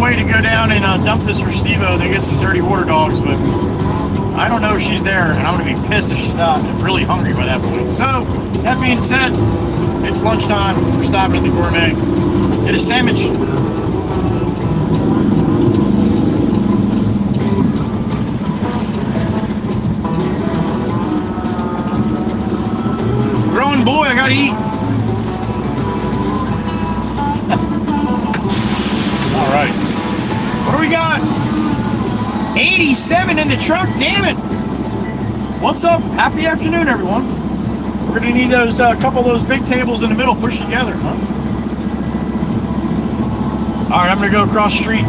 Way to go down and dump this for Steve-O. They get some dirty water dogs, but I don't know if she's there, and I'm going to be pissed if she's not. I'm really hungry by that point. So, that being said, it's lunchtime. We're stopping at the Gourmet. Get a sandwich. What do we got? 87 in the truck, damn it. What's up? Happy afternoon, everyone. We're gonna need those couple of those big tables in the middle pushed together, huh? All right, I'm gonna go across the street,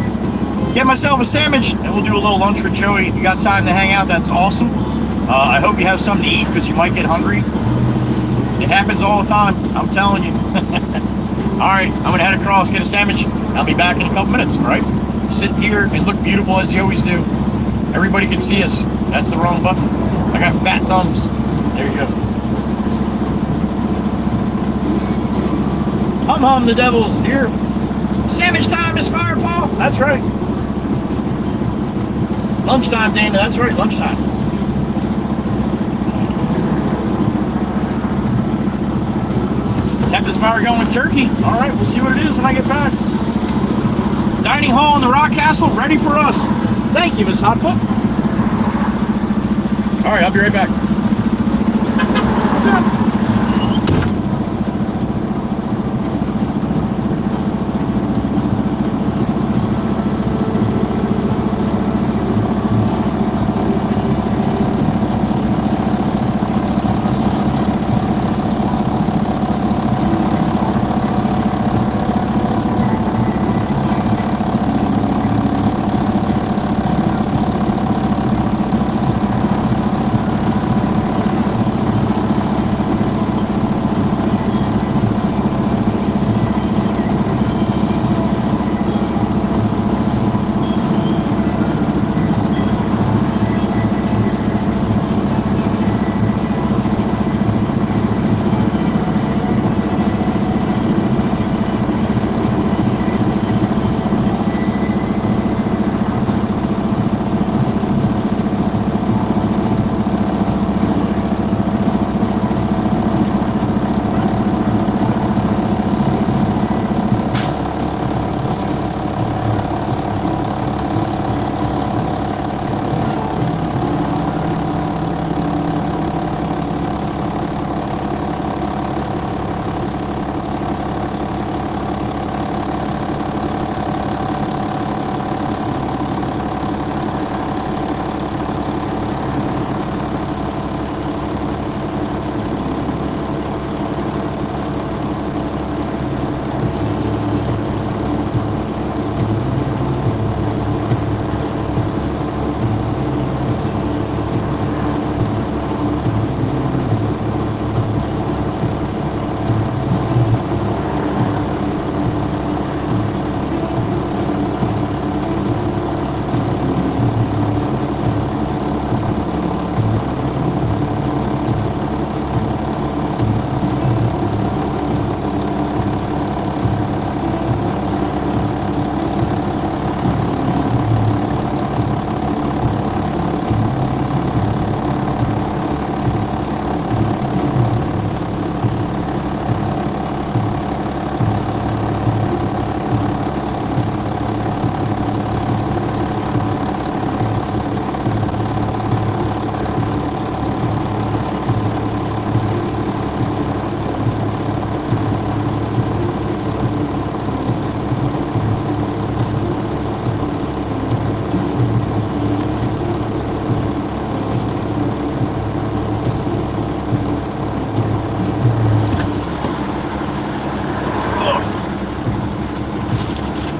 get myself a sandwich, and we'll do a little lunch with Joey. If you got time to hang out, that's awesome. I hope you have something to eat because you might get hungry. It happens all the time, I'm telling you. All right, I'm gonna head across, get a sandwich. I'll be back in a couple minutes, all right? Sit here and look beautiful as you always do. Everybody can see us. That's the wrong button. I got fat thumbs. There you go. Hum the devils here. Sandwich time is fireball. That's right. Lunchtime, Dana. That's right, lunchtime. Tempest fire going with turkey. All right, we'll see what it is when I get back. Dining hall in the Rock Castle ready for us. Thank you, Miss Hotfoot. All right, I'll be right back. What's up?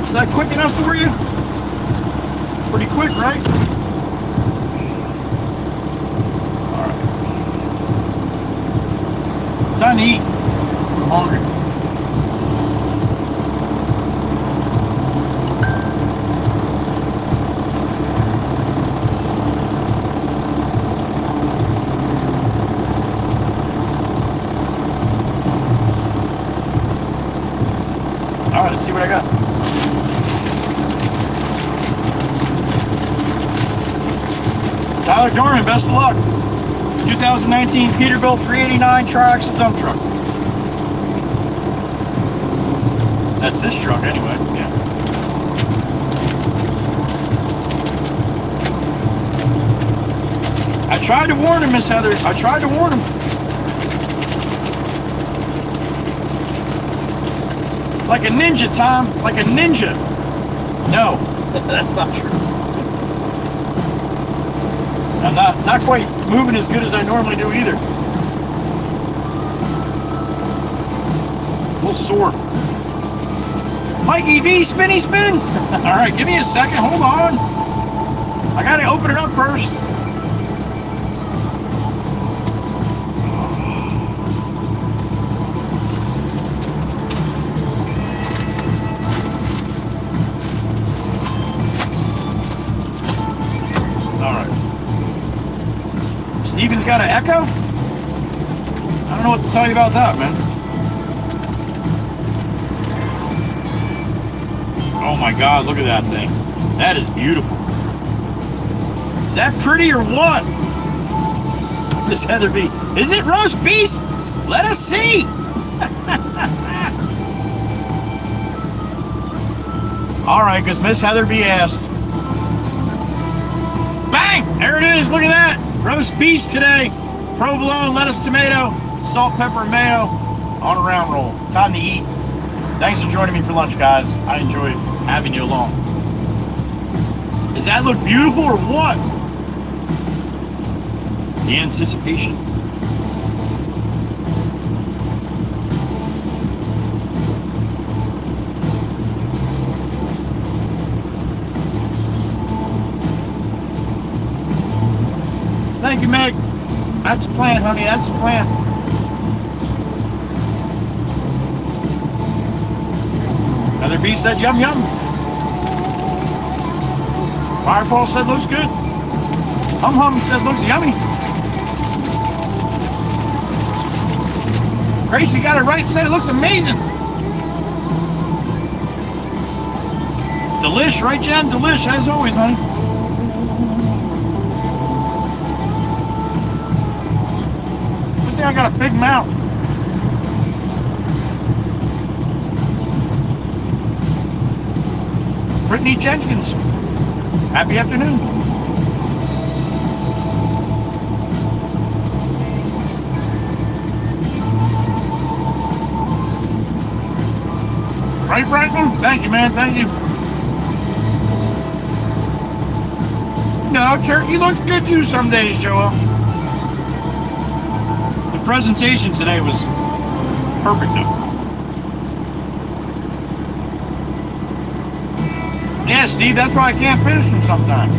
Is that quick enough for you? Pretty quick, right? All right. Time to eat. I'm hungry. All right, let's see what I got. Tyler Dorman, best of luck. 2019 Peterbilt 389 tri-axle dump truck. That's this truck anyway, yeah. I tried to warn him, Miss Heather. I tried to warn him. Like a ninja, Tom. Like a ninja. No, that's not true. I'm not quite moving as good as I normally do either. A little sore. Mike EV, spinny spin. All right, give me a second. Hold on. I gotta open it up first. All right. Steven's got an echo? I don't know what to tell you about that, man. Oh my God, look at that thing. That is beautiful. Is that pretty or what? Miss Heather B. Is it roast beast? Let us see. All right, because Miss Heather B asked. Bang! There it is. Look at that. Roast beast today. Provolone, lettuce, tomato, salt, pepper, and mayo on a round roll. Time to eat. Thanks for joining me for lunch, guys. I enjoyed having you along. Does that look beautiful or what? The anticipation. Thank you, Meg. That's the plan, honey. That's the plan. Another bee said yum yum. Firefall said looks good. Hum hum said looks yummy. Gracie got it right and said it looks amazing. Delish, right, Jen? Delish, as always, honey. Good thing I got a big mouth. Brittany Jenkins, happy afternoon. Right, Franklin? Thank you, man. Thank you. No, turkey looks good too some days, Joel. The presentation today was perfect, though. Yeah, Steve, that's why I can't finish them sometimes.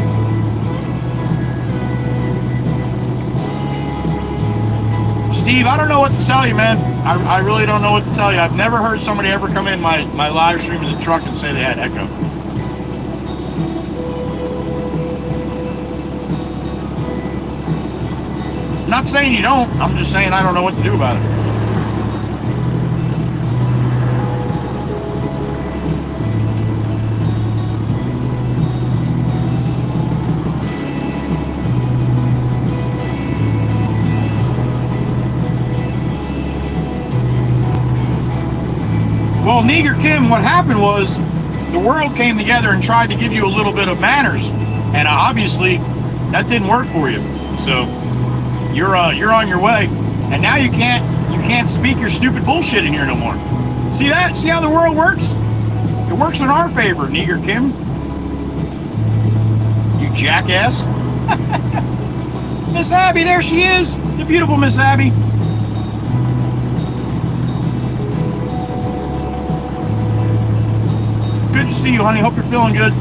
Steve, I don't know what to tell you, man. I really don't know what to tell you. I've never heard somebody ever come in my live stream in the truck and say they had echo. I'm not saying you don't. I'm just saying I don't know what to do about it. Well, Neger Kim, what happened was the world came together and tried to give you a little bit of manners, and obviously that didn't work for you. So you're on your way, and now you can't speak your stupid bullshit in here no more. See that? See how the world works? It works in our favor, Neger Kim. You jackass. Miss Abby, there she is, the beautiful Miss Abby. Good to see you, honey. Hope you're feeling good.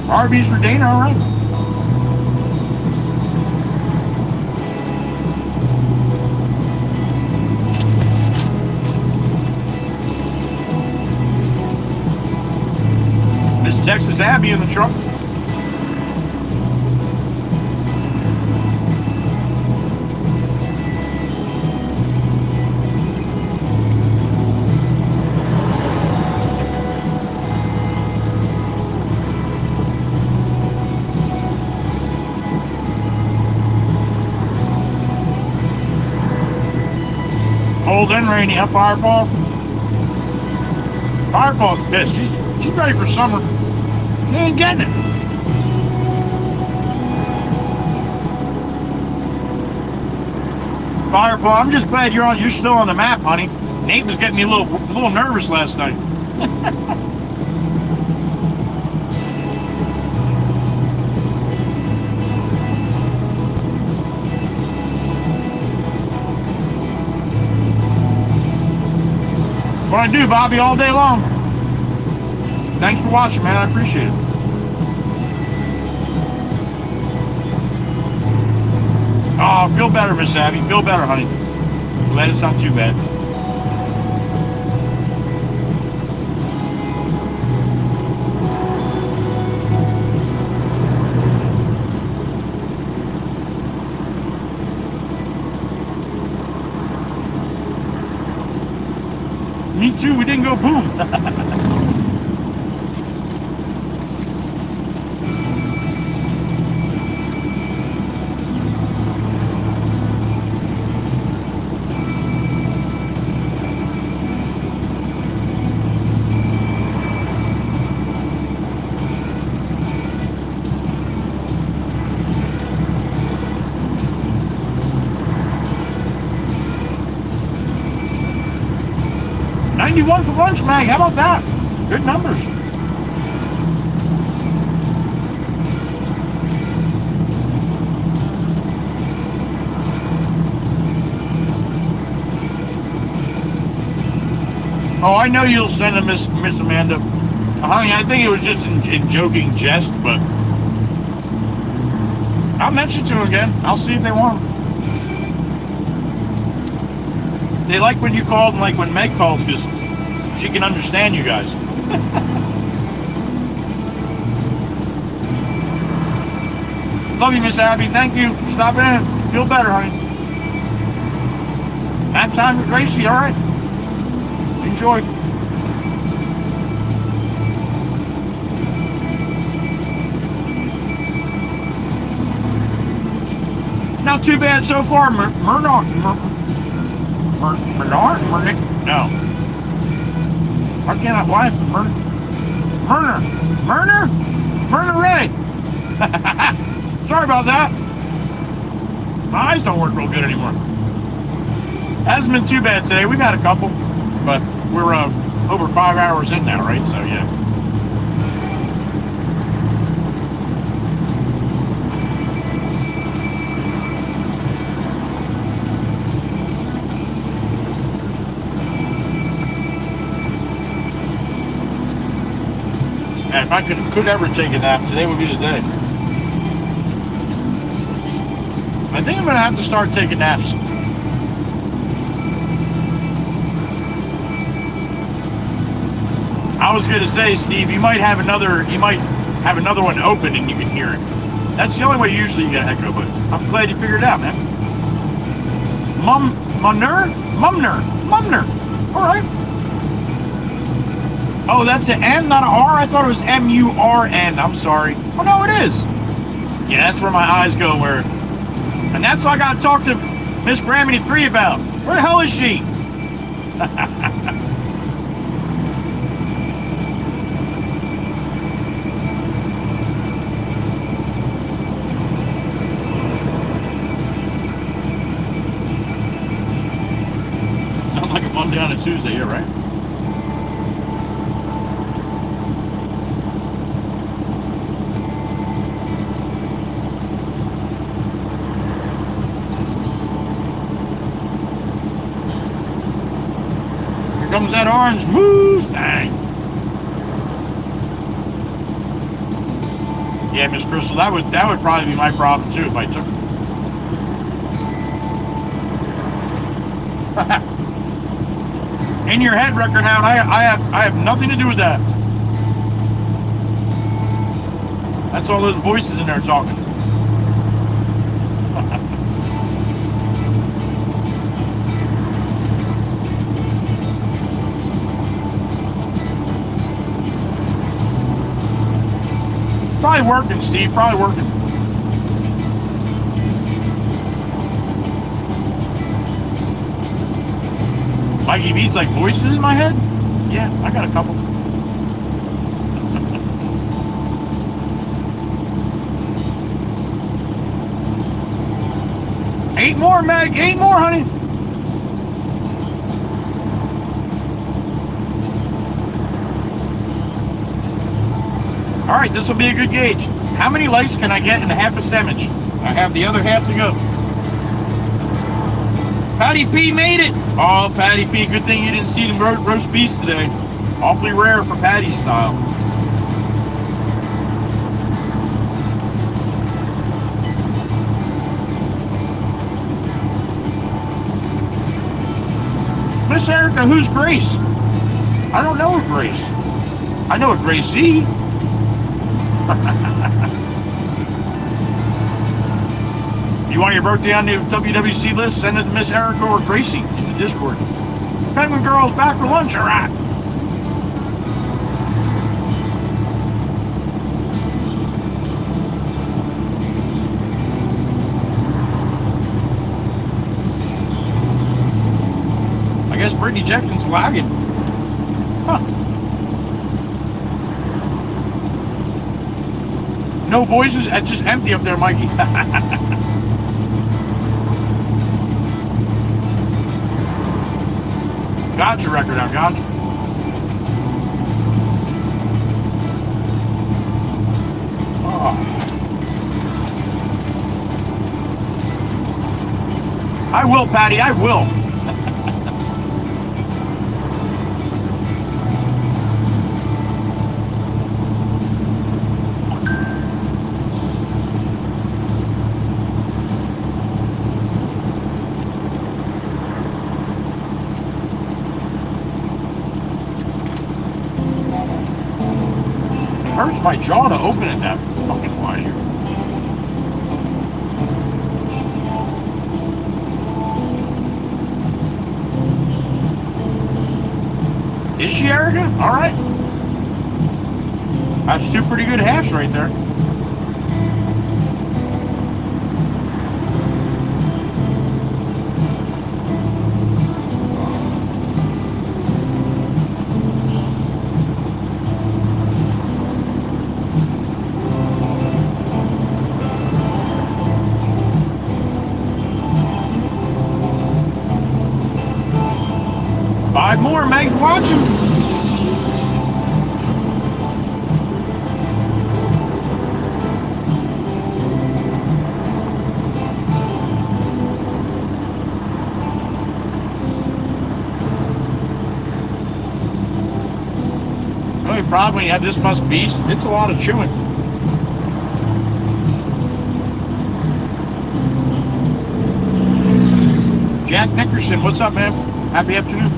Arby's for Dana, all right? Miss Texas Abby in the truck. Cold and rainy, huh, Fireball? Fireball's pissed. She's ready for summer. He ain't getting it. Fireball, I'm just glad you're still on the map, honey. Nate was getting me a little nervous last night. What I do, Bobby, all day long. Thanks for watching, man. I appreciate it. Oh, feel better, Miss Abby. Feel better, honey. Glad it's not too bad. Me too, we didn't go boom. $91 for lunch, Mag. How about that? Good numbers. Oh, I know you'll send a Miss Amanda. Honey, I think it was just in joking jest, but I'll mention to them again. I'll see if they want them. They like when you call and like when Meg calls because she can understand you guys. Love you, Miss Abby. Thank you. Stop in. Feel better, honey. Nap time with Gracie. All right. Enjoy. Not too bad so far, Murdoch. No. Why can't I? Why? Murder Ray. Sorry about that. My eyes don't work real good anymore. Hasn't been too bad today. We've had a couple, but we're over 5 hours in now, right? So yeah. And if I could ever take a nap, today would be the day. I think I'm gonna have to start taking naps. I was gonna say, Steve, you might have another one open and you can hear it. That's the only way usually you get echo, but I'm glad you figured it out, man. Mumner. All right. Oh, that's an M, not an R? I thought it was M-U-R-N. I'm sorry. Oh, no, it is. Yeah, that's where my eyes go. And that's what I got to talk to Miss Grammy 3 about. Where the hell is she? Not like a Monday on a Tuesday, yeah, right? Comes that orange Mustang. Yeah, Miss Crystal, that would probably be my problem too if I took it. In your head, record hound. I have nothing to do with that. That's all those voices in there talking. Probably working, Steve. Probably working. Mikey V's like voices in my head? Yeah, I got a couple. Eight more, Meg. 8 more, honey. All right, this will be a good gauge. How many likes can I get in a half a sandwich? I have the other half to go. Patty P made it. Oh, Patty P, good thing you didn't see the roast beefs today. Awfully rare for Patty style. Miss Erica, who's Grace? I don't know a Grace. I know a Gracie. You want your birthday on the WWC list? Send it to Miss Erica or Gracie in the Discord. Penguin Girl's back for lunch, all right. I guess Brittany Jenkins lagging. Huh. No voices? It's just empty up there, Mikey. Gotcha, record out, gotcha. Oh. I will, Patty, I will. Hurts my jaw to open it that fucking wide here. Is she, Erica? All right. That's two pretty good halves right there. Five more, Meg's watching. The only problem when you have this much beast, it's a lot of chewing. Jack Nickerson, what's up, man? Happy afternoon.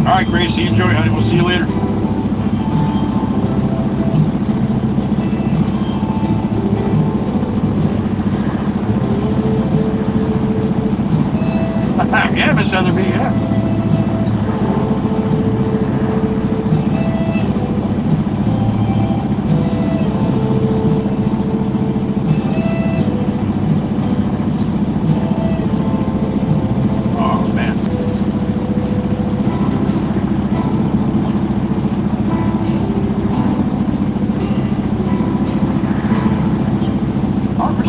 All right, Gracie, enjoy, honey. We'll see you later. Yeah, Miss Heatherby, yeah.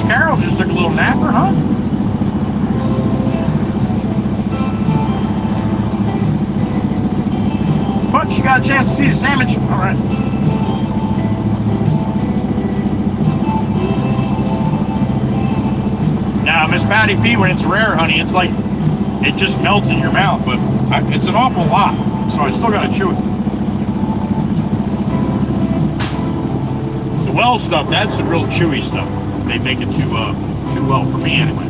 Carol just took a little napper, huh? But you got a chance to see the sandwich. All right. Now, Miss Patty P, when it's rare, honey, it's like it just melts in your mouth, but it's an awful lot, so I still got to chew it. The well stuff, that's the real chewy stuff. They make it too well for me anyway.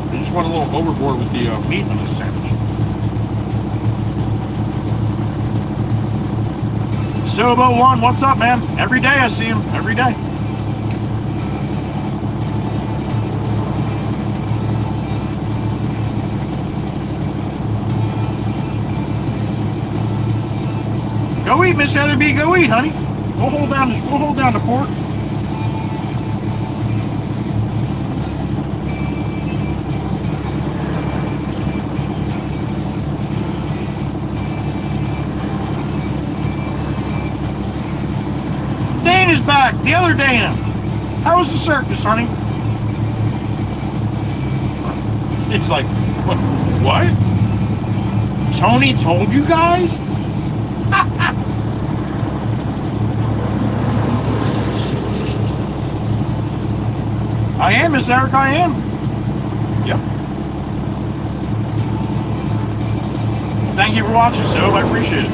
I just went a little overboard with the meat on this sandwich. Sobo1, what's up, man? Every day I see him, every day. Go eat, Miss Heather B. Go eat, honey. We'll hold down the fort. Dana's back. The other Dana. How was the circus, honey? It's like, what? Tony told you guys? I am, Miss Erica, I am. Yep. Thank you for watching, Soap. I appreciate it.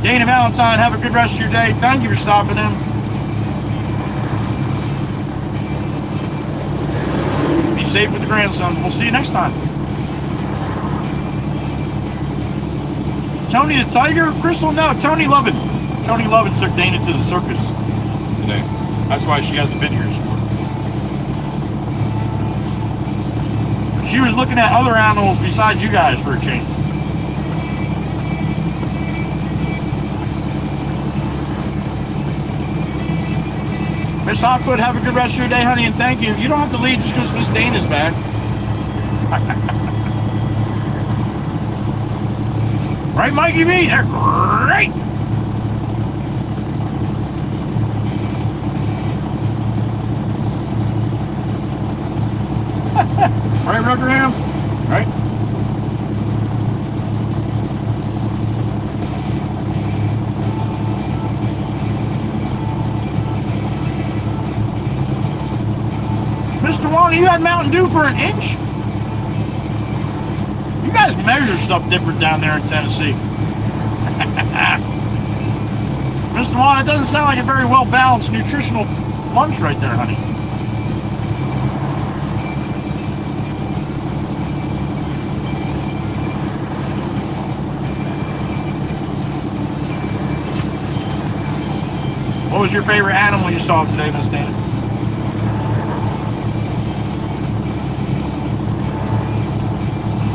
Dana Valentine, have a good rest of your day. Thank you for stopping in. Be safe with the grandson. We'll see you next time. Tony the Tiger? Crystal? No, Tony Lovin. Tony Lovin took Dana to the circus today. That's why she hasn't been here this morning. She was looking at other animals besides you guys for a change. Miss Hotfoot, have a good rest of your day, honey, and thank you. You don't have to leave just because Miss Dana's back. Right, Mikey B? They're great. Right, Rockerham? Right? Mr. Wong, you had Mountain Dew for an inch? You guys measure stuff different down there in Tennessee. Mr. Wong, it doesn't sound like a very well-balanced nutritional lunch right there, honey. What was your favorite animal you saw today, Miss Dana?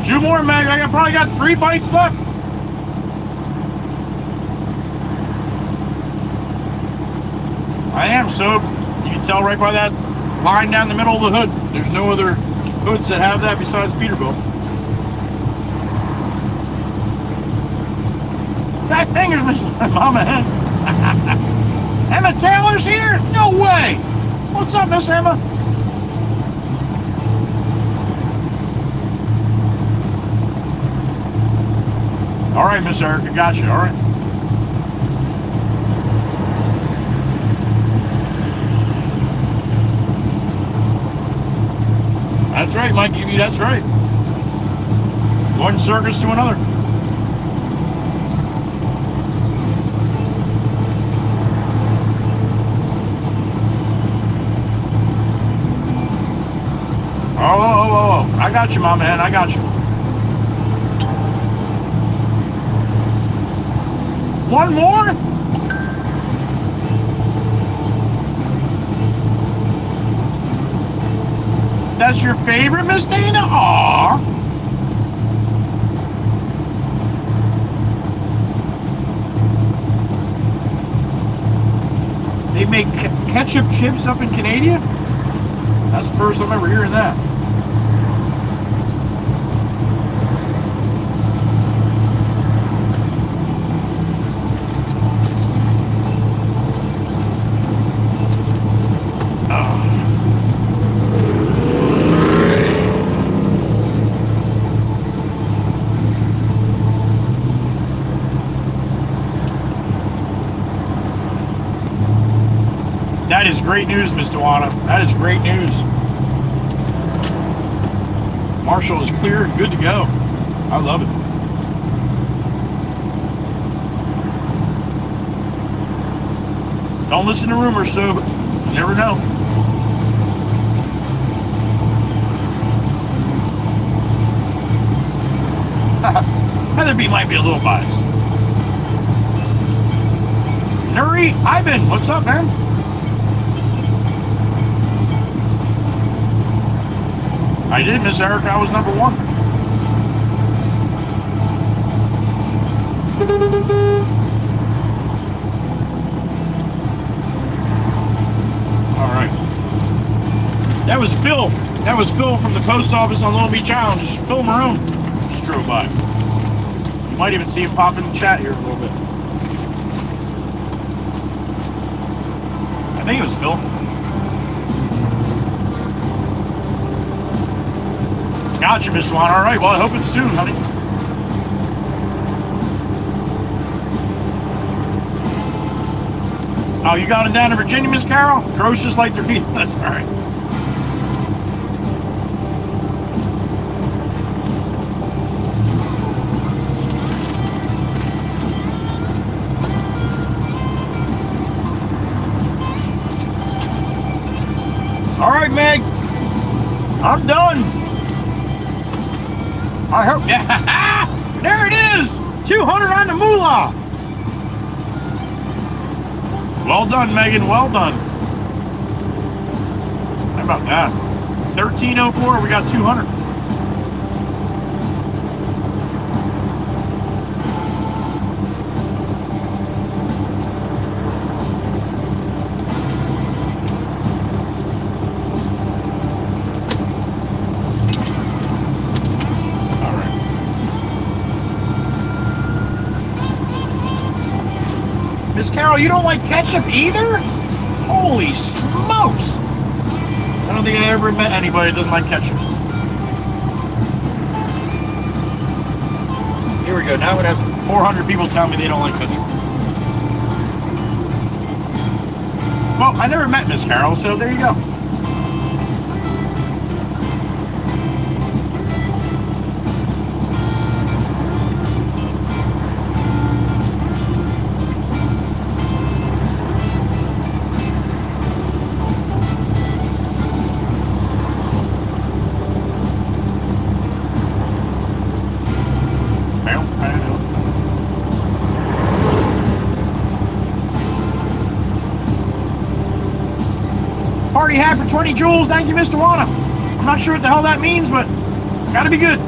Two more, Meg. I probably got 3 bites left. I am, so you can tell right by that line down the middle of the hood. There's no other hoods that have that besides Peterbilt. That thing is Mama Hen. Emma Taylor's here? No way. What's up, Miss Emma? All right, Miss Erica, got you. All right. That's right, Mikey B. That's right. One circus to another. Oh. I got you, my man. I got you. One more? That's your favorite, Miss Dana? Aww. They make ketchup chips up in Canada? That's the first time I'm ever hearing that. That is great news, Miss Dewana. That is great news. Marshall is clear and good to go. I love it. Don't listen to rumors, so you never know. Heather B might be a little biased. Nuri, Ivan, what's up, man? I did, Miss Erica. I was number 1. All right. That was Phil. That was Phil from the post office on Long Beach Island. Just Phil Maroon. Just drove by. You might even see him pop in the chat here a little bit. I think it was Phil. Gotcha, Miss Swan. All right. Well, I hope it's soon, honey. Oh, you got it down to Virginia, Miss Carol? Gross just like to read. That's all right. All right, Meg. I'm done. I hope. Yeah. There it is. 200 on the moolah. Well done, Megan. Well done. How about that? 1304. We got 200. Miss Carol, you don't like ketchup either? Holy smokes! I don't think I ever met anybody that doesn't like ketchup. Here we go. Now I'm going to have 400 people tell me they don't like ketchup. Well, I never met Miss Carol, so there you go. Party hat for 20 joules. Thank you, Mr. Wana. I'm not sure what the hell that means, but it's got to be good.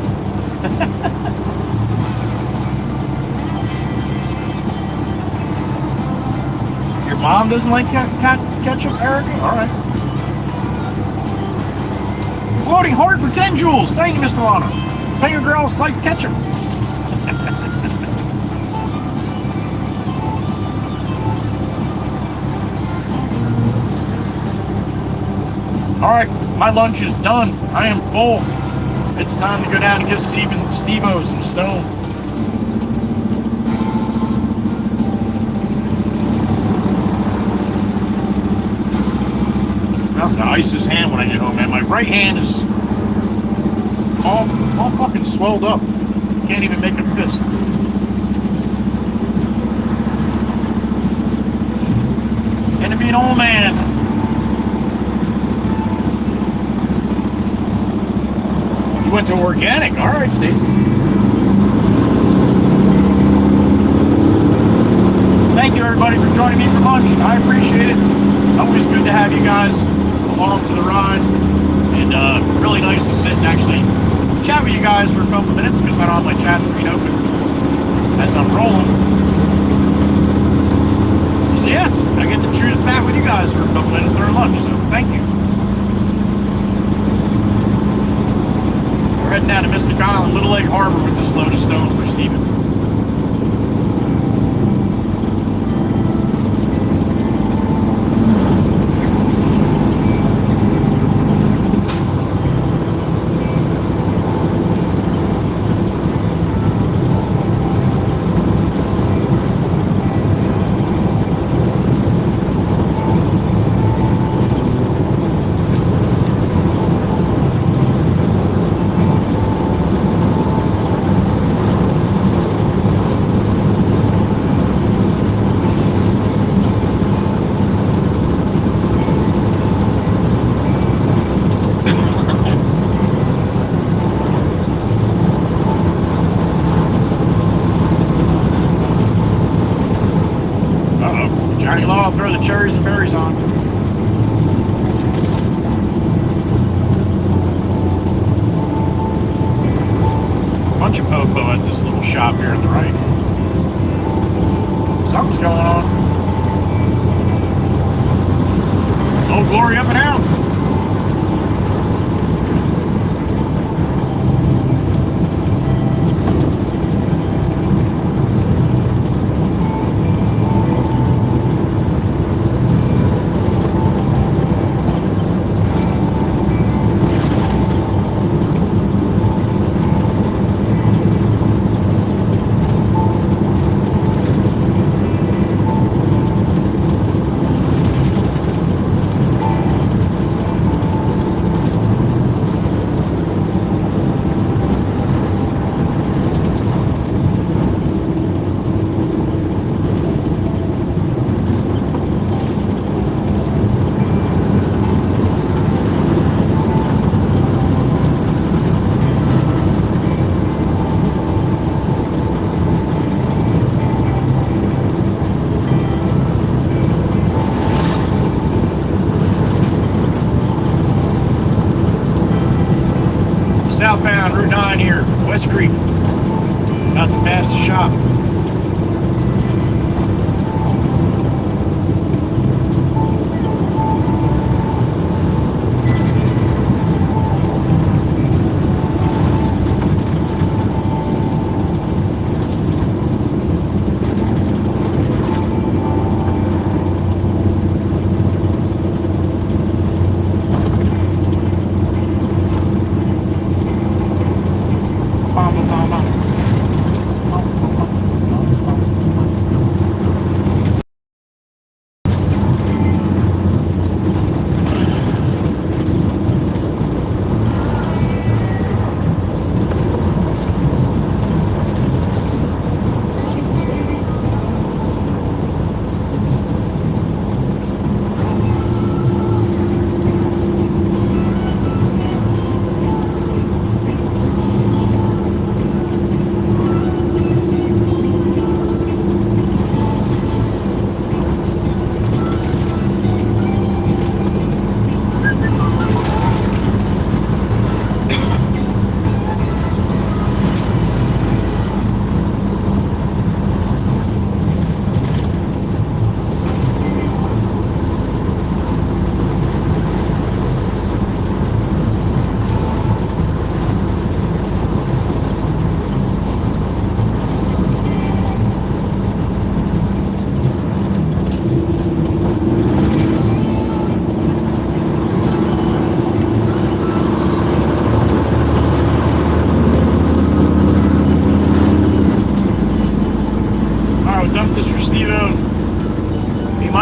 Your mom doesn't like ketchup, Erica? All right. Floating heart for 10 joules. Thank you, Mr. Wana. Tell your girls like ketchup. All right, my lunch is done. I am full. It's time to go down and give Steve-O some stone. I have to ice his hand when I get home, man. My right hand is all fucking swelled up. Can't even make a fist. Gonna be an old man. Went to organic. All right, Stacey. Thank you, everybody, for joining me for lunch. I appreciate it. Always good to have you guys along for the ride. And really nice to sit and actually chat with you guys for a couple of minutes because I don't have my chat screen open as I'm rolling. So, yeah, I get to chew the fat with you guys for a couple of minutes during lunch. So, thank you. Heading down to Mystic Island, Little Lake Harbor with this load of stone for Steven. bunch of popo at this little shop here on the right. Something's going on. Old Glory up and out. Southbound Route 9 here, West Creek. About to pass the shop.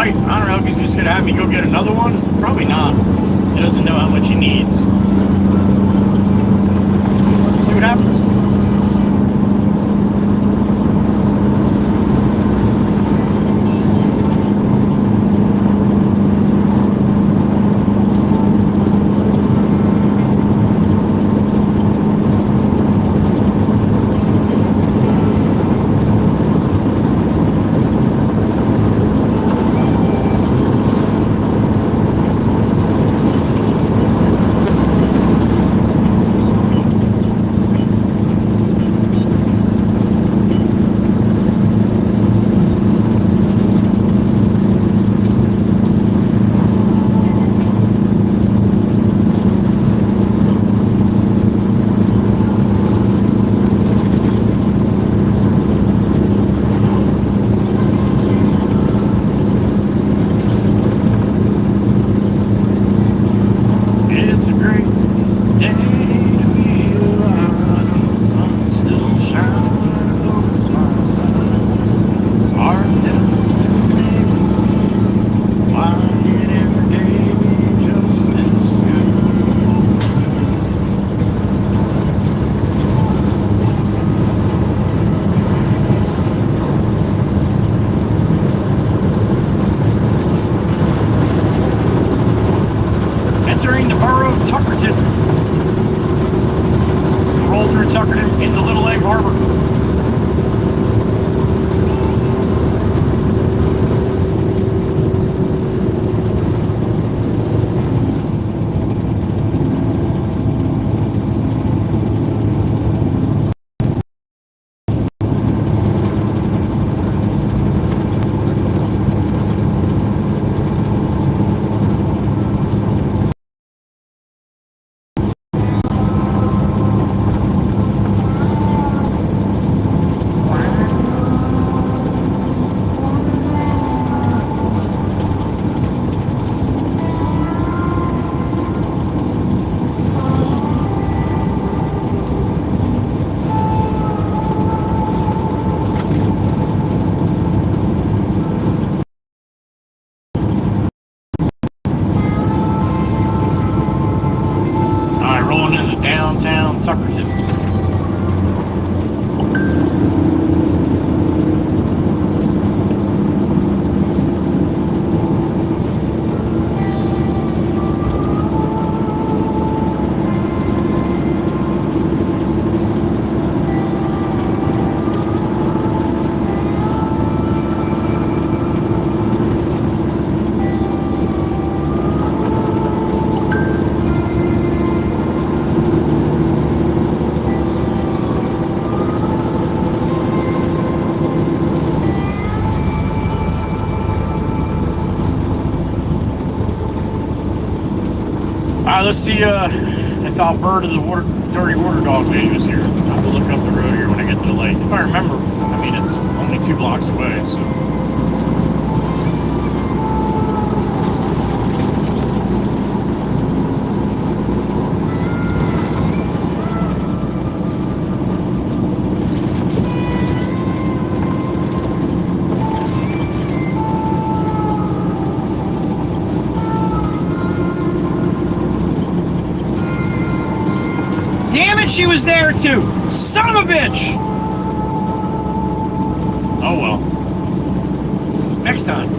I don't know if he's just going to have me go get another one. Probably not. He doesn't know how much he needs. Let's see what happens. downtown Tuckerton. Let's see if Alberta, the dirty water dog lady was here. I'll have to look up the road here when I get to the lake. If I remember, I mean, it's only 2 blocks away, so. She was there too. Son of a bitch. Oh well. Next time.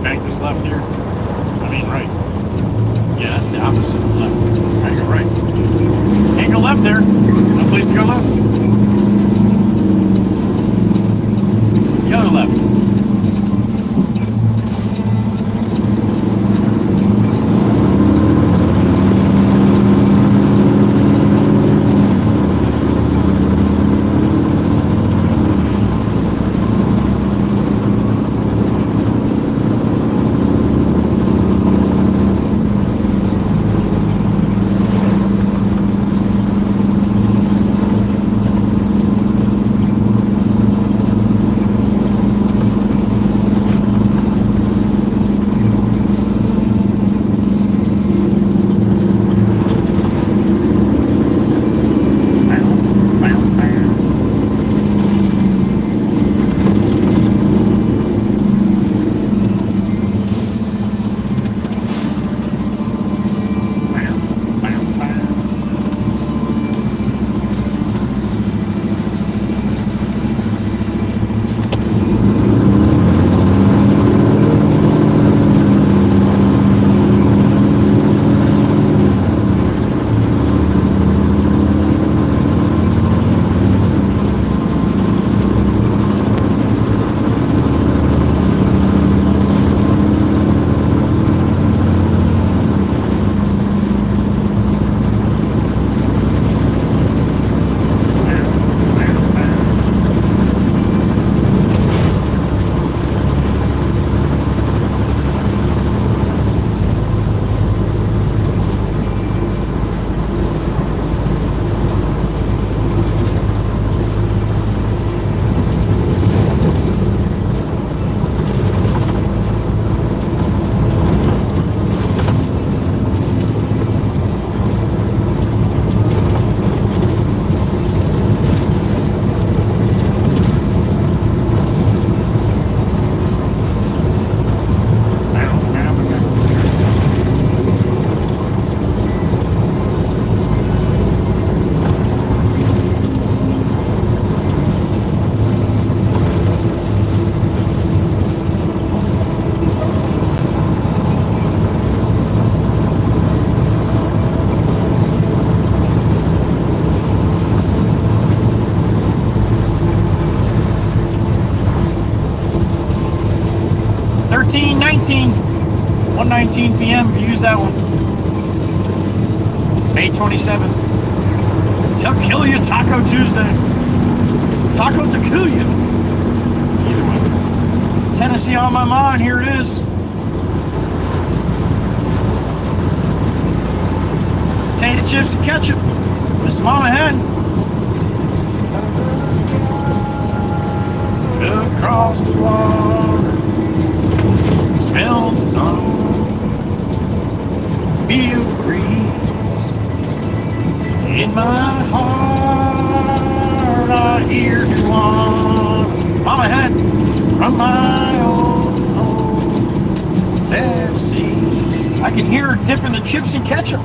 Bank this left here. I mean right. Yeah, that's the opposite of left. I go right. Can't go left there. No place to go left. The other left. 1:19 p.m. if you use that one. May 27th. Tequila Taco Tuesday. Taco Tequila. Either way. Tennessee on my mind. Here it is. Potato chips and ketchup. Miss Mama Hen. Across the water. Smell the sun. Feel the breeze. In my heart, I hear you on. Mama Hen. From my old home, Tennessee. I can hear her dipping the chips in ketchup.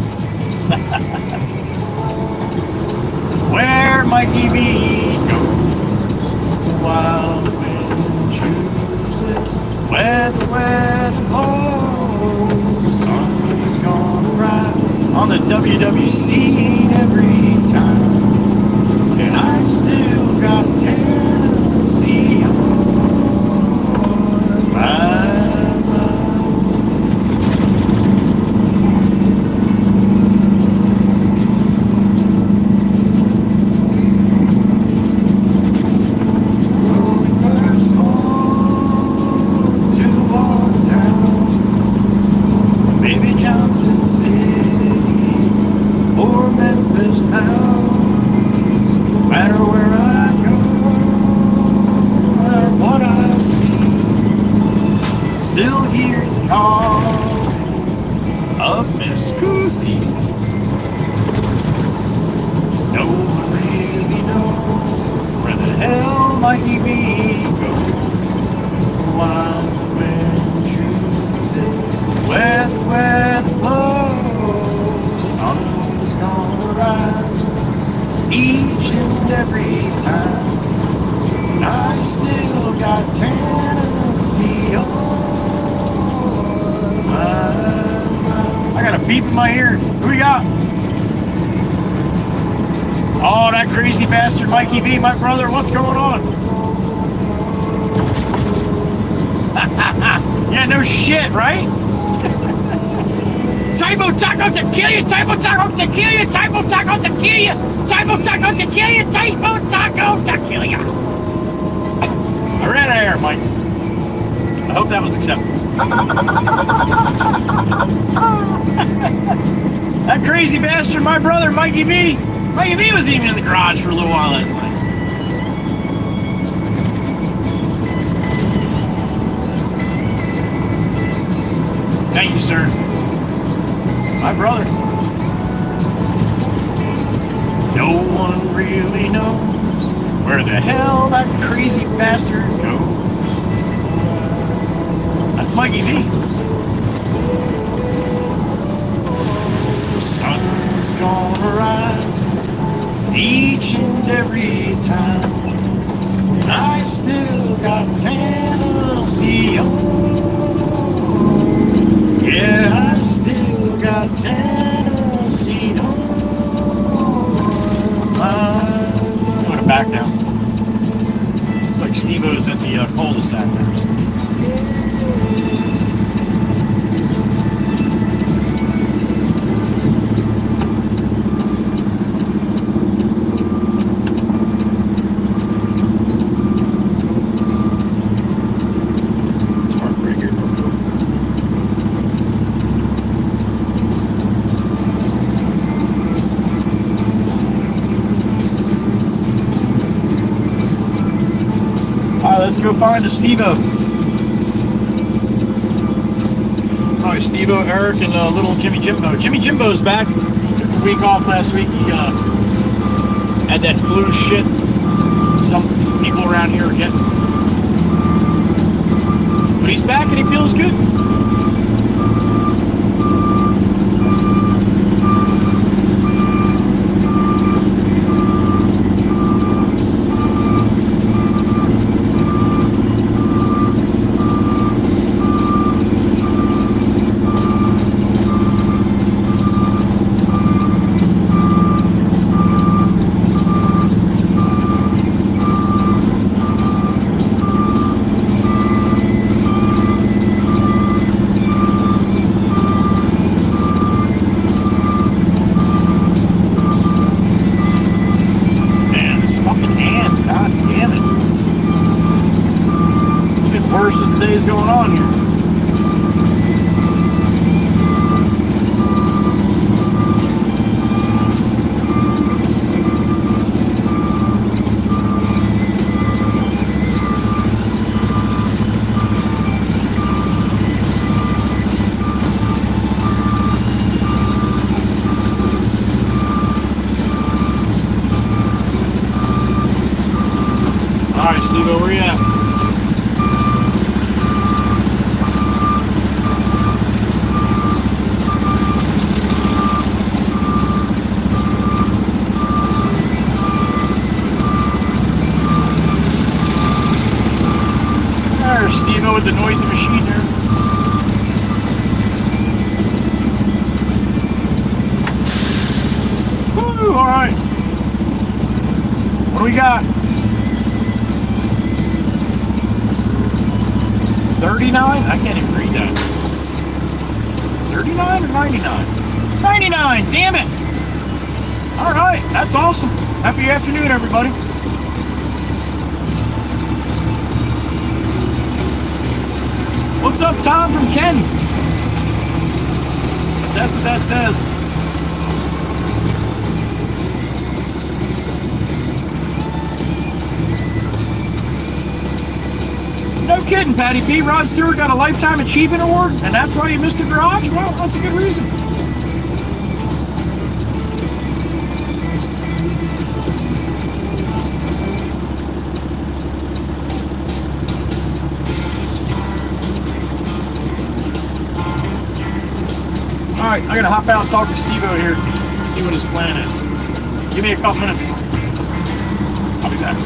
Where Mikey B goes, while the wind chooses, where the weather blows, the sun is gonna rise on the WWC every time. And I still got Tennessee on my mind. Mikey B, my brother, what's going on? Yeah, no shit, right? Typo taco tequila, typo taco tequila, typo taco tequila, typo taco tequila, typo taco tequila. I ran out of air, Mike. I hope that was acceptable. That crazy bastard, my brother, Mikey B. Mikey B was even in the garage for a little while last night. Thank you, sir. My brother. No one really knows where the hell that crazy bastard goes. That's Mikey B. The sun's gonna rise each and every time. I still got Tennessee on. Yeah, I still got Tennessee on. I'm gonna back down. It's like Steve-O's at the cul-de-sac there. Let's go find the Steve-O. Probably Steve-O, Eric, and little Jimmy Jimbo. Jimmy Jimbo's back. He took a week off last week. He had that flu shit some people around here are getting. But he's back and he feels good. with the noisy machine here. Woo, all right. What do we got? 39? I can't even read that. 39 or 99? 99, damn it! All right, that's awesome. Happy afternoon, everybody. What's up, Tom from Ken? That's what that says. No kidding, Patty P. Rod Stewart got a Lifetime Achievement Award, and that's why you missed the garage? Well, that's a good reason. All right, I gotta hop out and talk to Steve-O here, see what his plan is. Give me a couple minutes. I'll be back.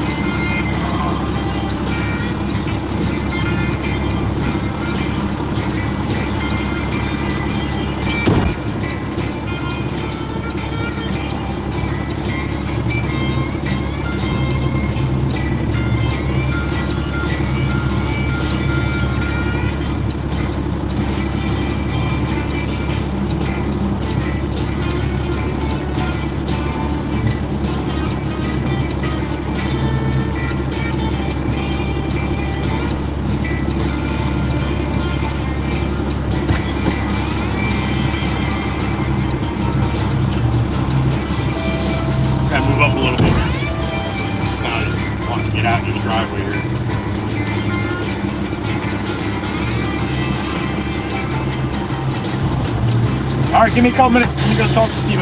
Up a little bit. Just kind of wants to get out in his driveway here. All right, give me a couple minutes. Let me go talk to Steve.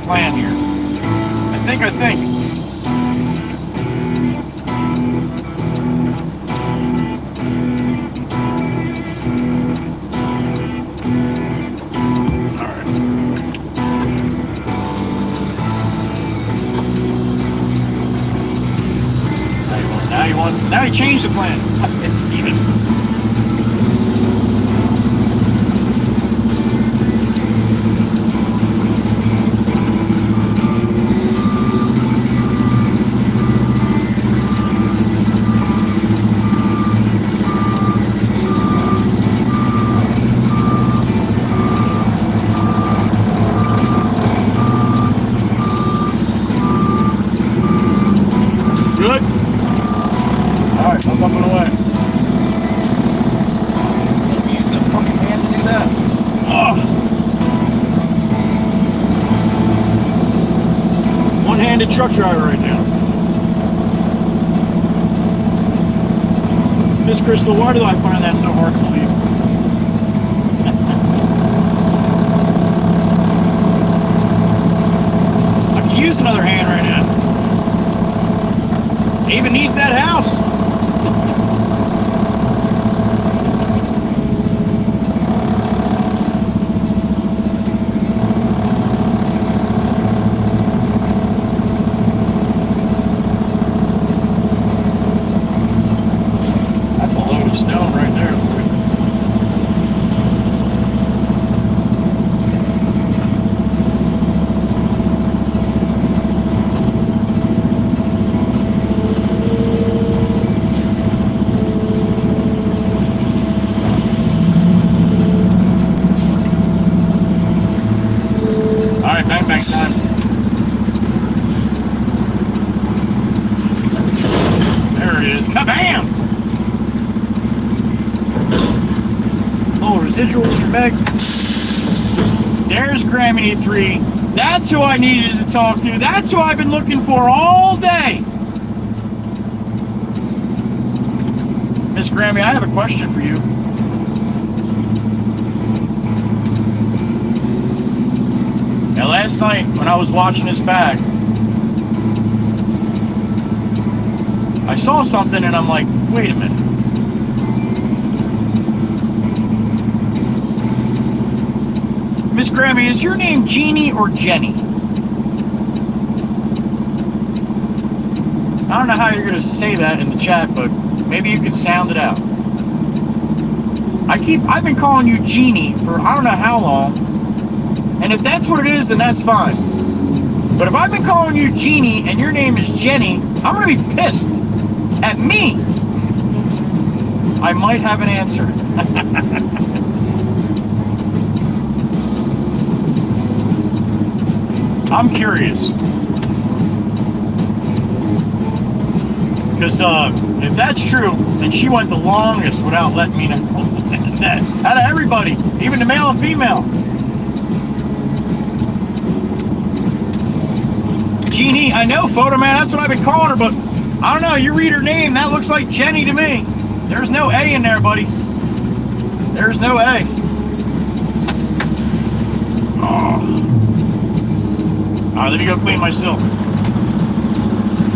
plan here. I think. All right. Now he changed the plan. It's Steven. Good? Alright, I'm up and away. Use the fucking hand to do that. Oh. One-handed truck driver right now. Miss Crystal, why do I find that so hard to believe? I could use another hand right now. Even needs that house. That's a load of stone right there. Bang time. There it is. Kabam! Little residuals for Meg. There's Grammy 3. That's who I needed to talk to. That's who I've been looking for all day. Miss Grammy, I have a question for you. Now, last night when I was watching this bag, I saw something and I'm like, wait a minute. Miss Grammy, is your name Jeannie or Jenny? I don't know how you're going to say that in the chat, but maybe you could sound it out. I've been calling you Jeannie for I don't know how long. And if that's what it is, then that's fine. But if I've been calling you Jeannie and your name is Jenny, I'm going to be pissed at me. I might have an answer. I'm curious. Because if that's true, then she went the longest without letting me know. Out of everybody, even the male and female. Jeannie, I know, Photo Man, that's what I've been calling her, but I don't know, you read her name, that looks like Jenny to me. There's no A in there, buddy. There's no A. Oh. Alright, let me go clean my silk.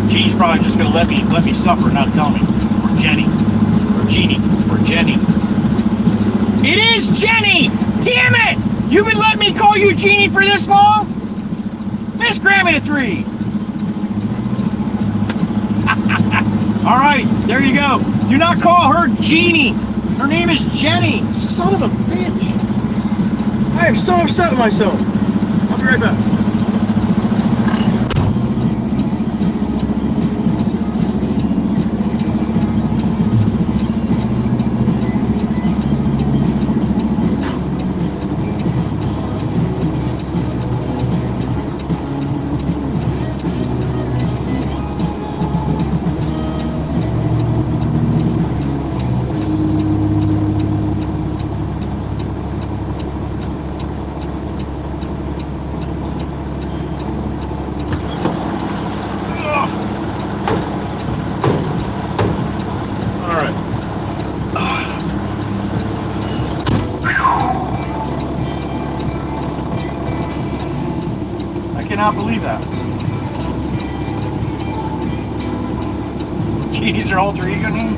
Jeannie's probably just gonna let me suffer and not tell me. Or Jenny. Or Jeannie. Or Jenny. It is Jenny! Damn it! You've been letting me call you Jeannie for this long? Miss Grammy to 3. Alright, there you go. Do not call her Jeannie. Her name is Jenny. Son of a bitch. I am so upset with myself. I'll be right back. cannot believe that. Jeez, her alter ego name?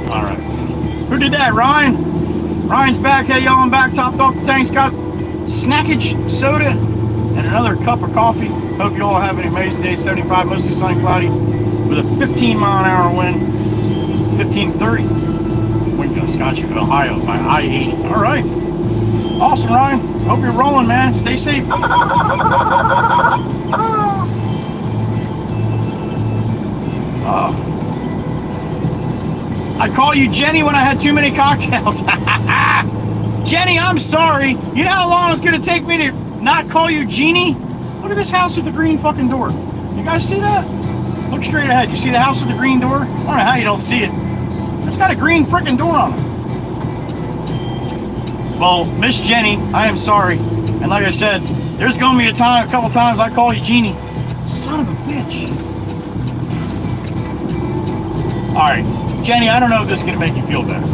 Alright. Who did that? Ryan? Ryan's back. Hey, y'all, I'm back. Topped off the tanks. Got snackage, soda, and another cup of coffee. Hope you all have an amazing day. 75, mostly sunny, cloudy, with a 15-mile-an-hour wind. 1530. Wind gust got you to Ohio by I-80. All right. Awesome, Ryan. Hope you're rolling, man. Stay safe. I call you Jenny when I had too many cocktails. Jenny, I'm sorry. You know how long it's going to take me to not call you Jeannie? Look at this house with the green fucking door. You guys see that? Look straight ahead. You see the house with the green door? I don't know how you don't see it. It's got a green freaking door on it. Well, Miss Jenny, I am sorry. And like I said, there's going to be a couple times I call you Jeannie. Son of a bitch. All right. Jenny, I don't know if this is going to make you feel better.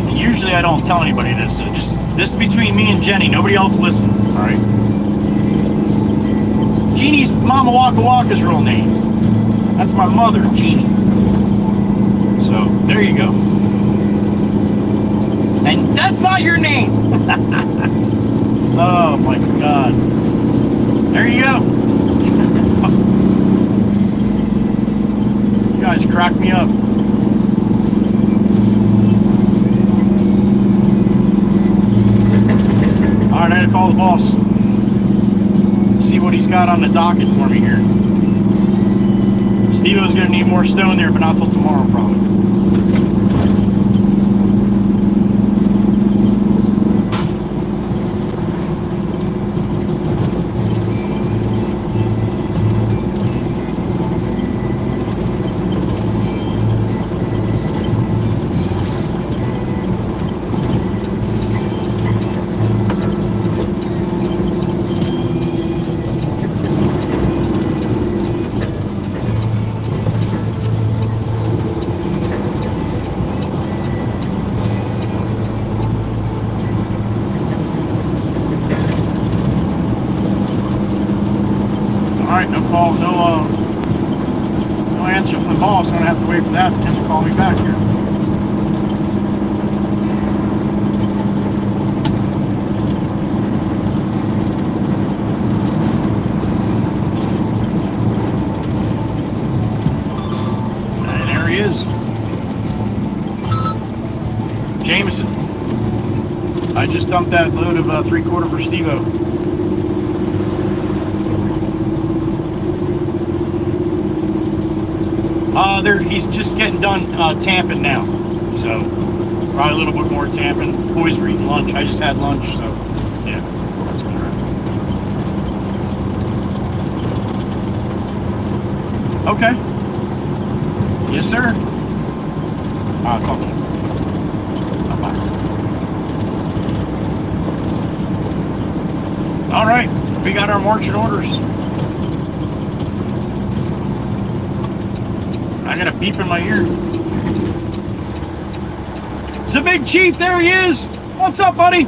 And usually I don't tell anybody this, so just this is between me and Jenny. Nobody else listen, all right? Jeannie's Mama Waka Waka's real name. That's my mother, Jeannie. So, there you go. And that's not your name. Oh, my God. There you go. You guys crack me up. Alright, I had to call the boss. See what he's got on the docket for me here. Steve-O's gonna need more stone there, but not till tomorrow, probably. No answer from the boss. I'm gonna have to wait for that for him to call me back here. And there he is, Jameson. I just dumped that load of 3/4 for Steve-O. He's just getting done tamping now, so probably a little bit more tamping. Boys were eating lunch. I just had lunch, so yeah, that's been all right. Okay. Yes, sir. Talk to him. Bye-bye. All right, we got our marching orders. I got a beep in my ear. It's a big chief. There he is. What's up, buddy?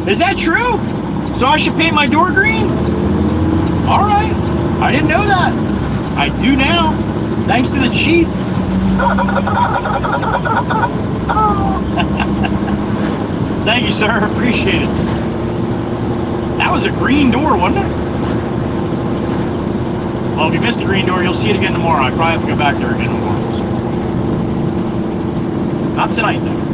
Is that true? So I should paint my door green? All right. I didn't know that. I do now. Thanks to the chief. Thank you, sir. Appreciate it. That was a green door, wasn't it? Well, if you missed the green door, you'll see it again tomorrow. I probably have to go back there again tomorrow. Not tonight, though.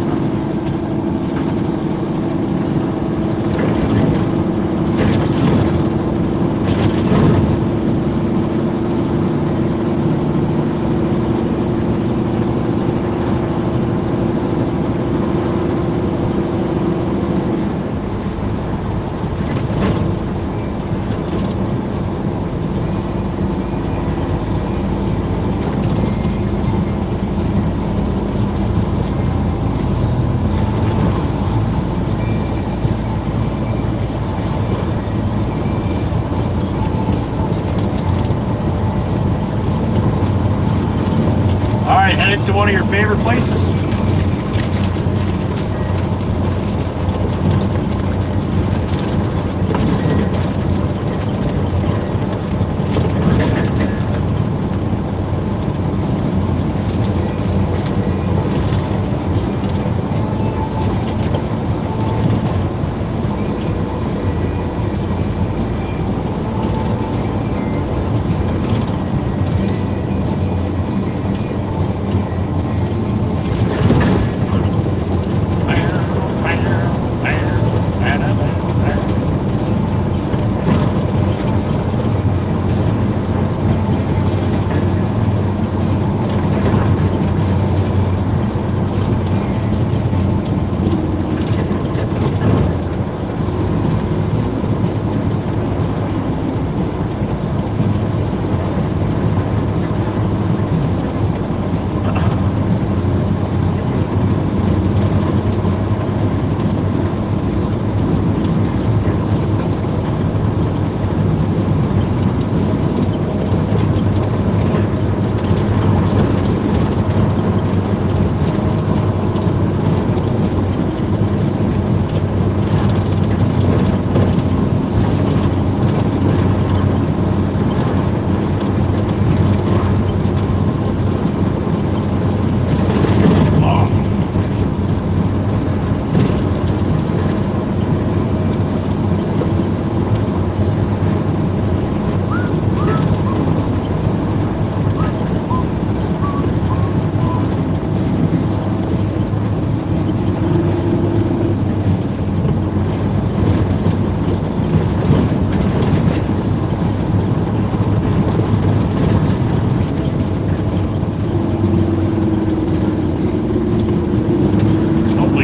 All right, headed to one of your favorite places.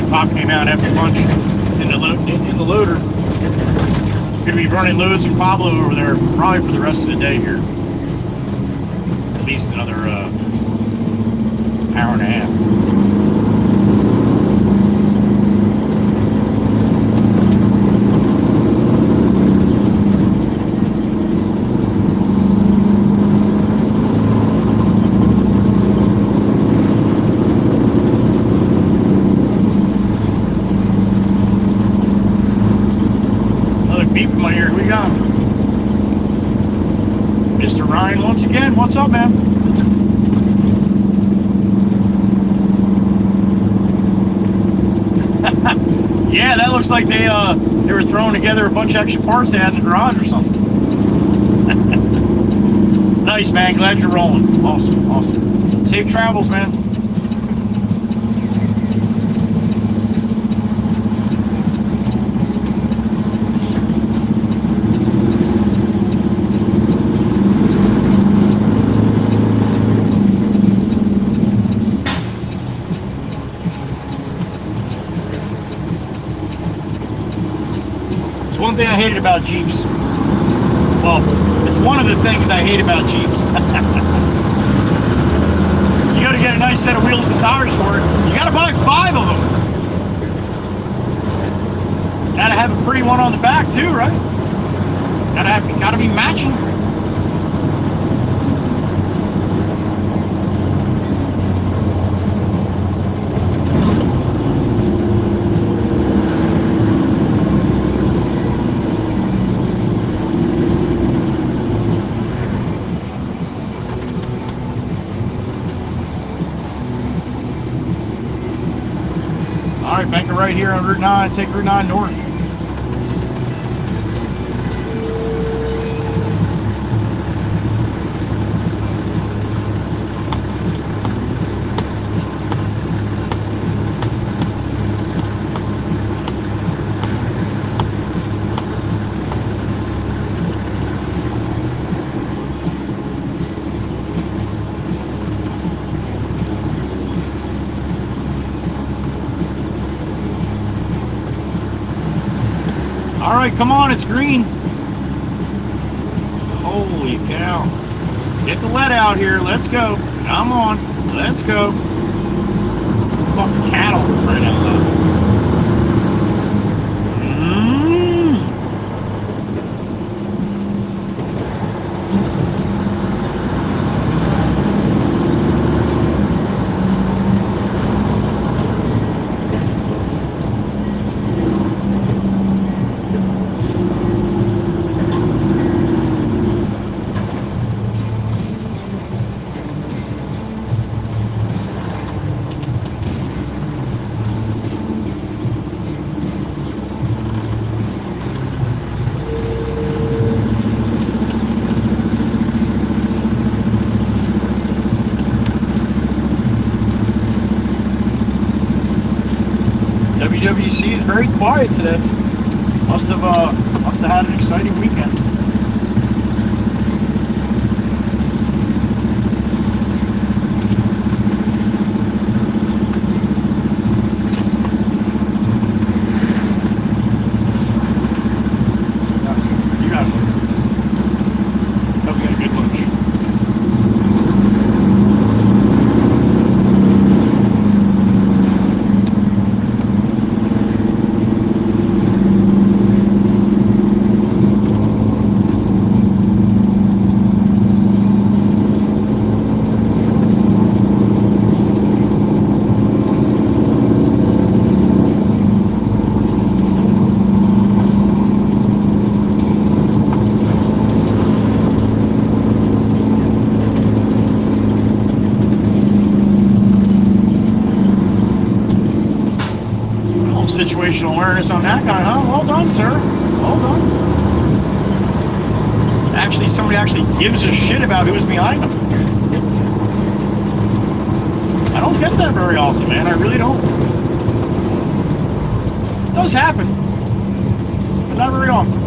Pop came out after lunch. It's in the loader. Gonna be running loads from Pablo over there probably for the rest of the day here. At least another hour and a half. Beep in my ear. We got him. Mr. Ryan once again. What's up, man? Yeah, that looks like they were throwing together a bunch of extra parts they had in the garage or something. Nice, man. Glad you're rolling. Awesome, awesome. Safe travels, man. One thing I hated about Jeeps. Well, it's one of the things I hate about Jeeps. You gotta get a nice set of wheels and tires for it. You gotta buy 5 of them. Gotta have a pretty one on the back too, right? Gotta be matching. All right, bank it right here on Route 9. Take Route 9 north. All right, come on, it's green. Holy cow. Get the lead out here. Let's go. Come on. Let's go. Fucking cattle right out there. WWC is very quiet today. Must have had an exciting weekend. You got it. Okay, good lunch. Situational awareness on that guy, huh? Well done, sir. Well done. Actually, somebody actually gives a shit about who's behind them. I don't get that very often, man. I really don't. It does happen, but not very often.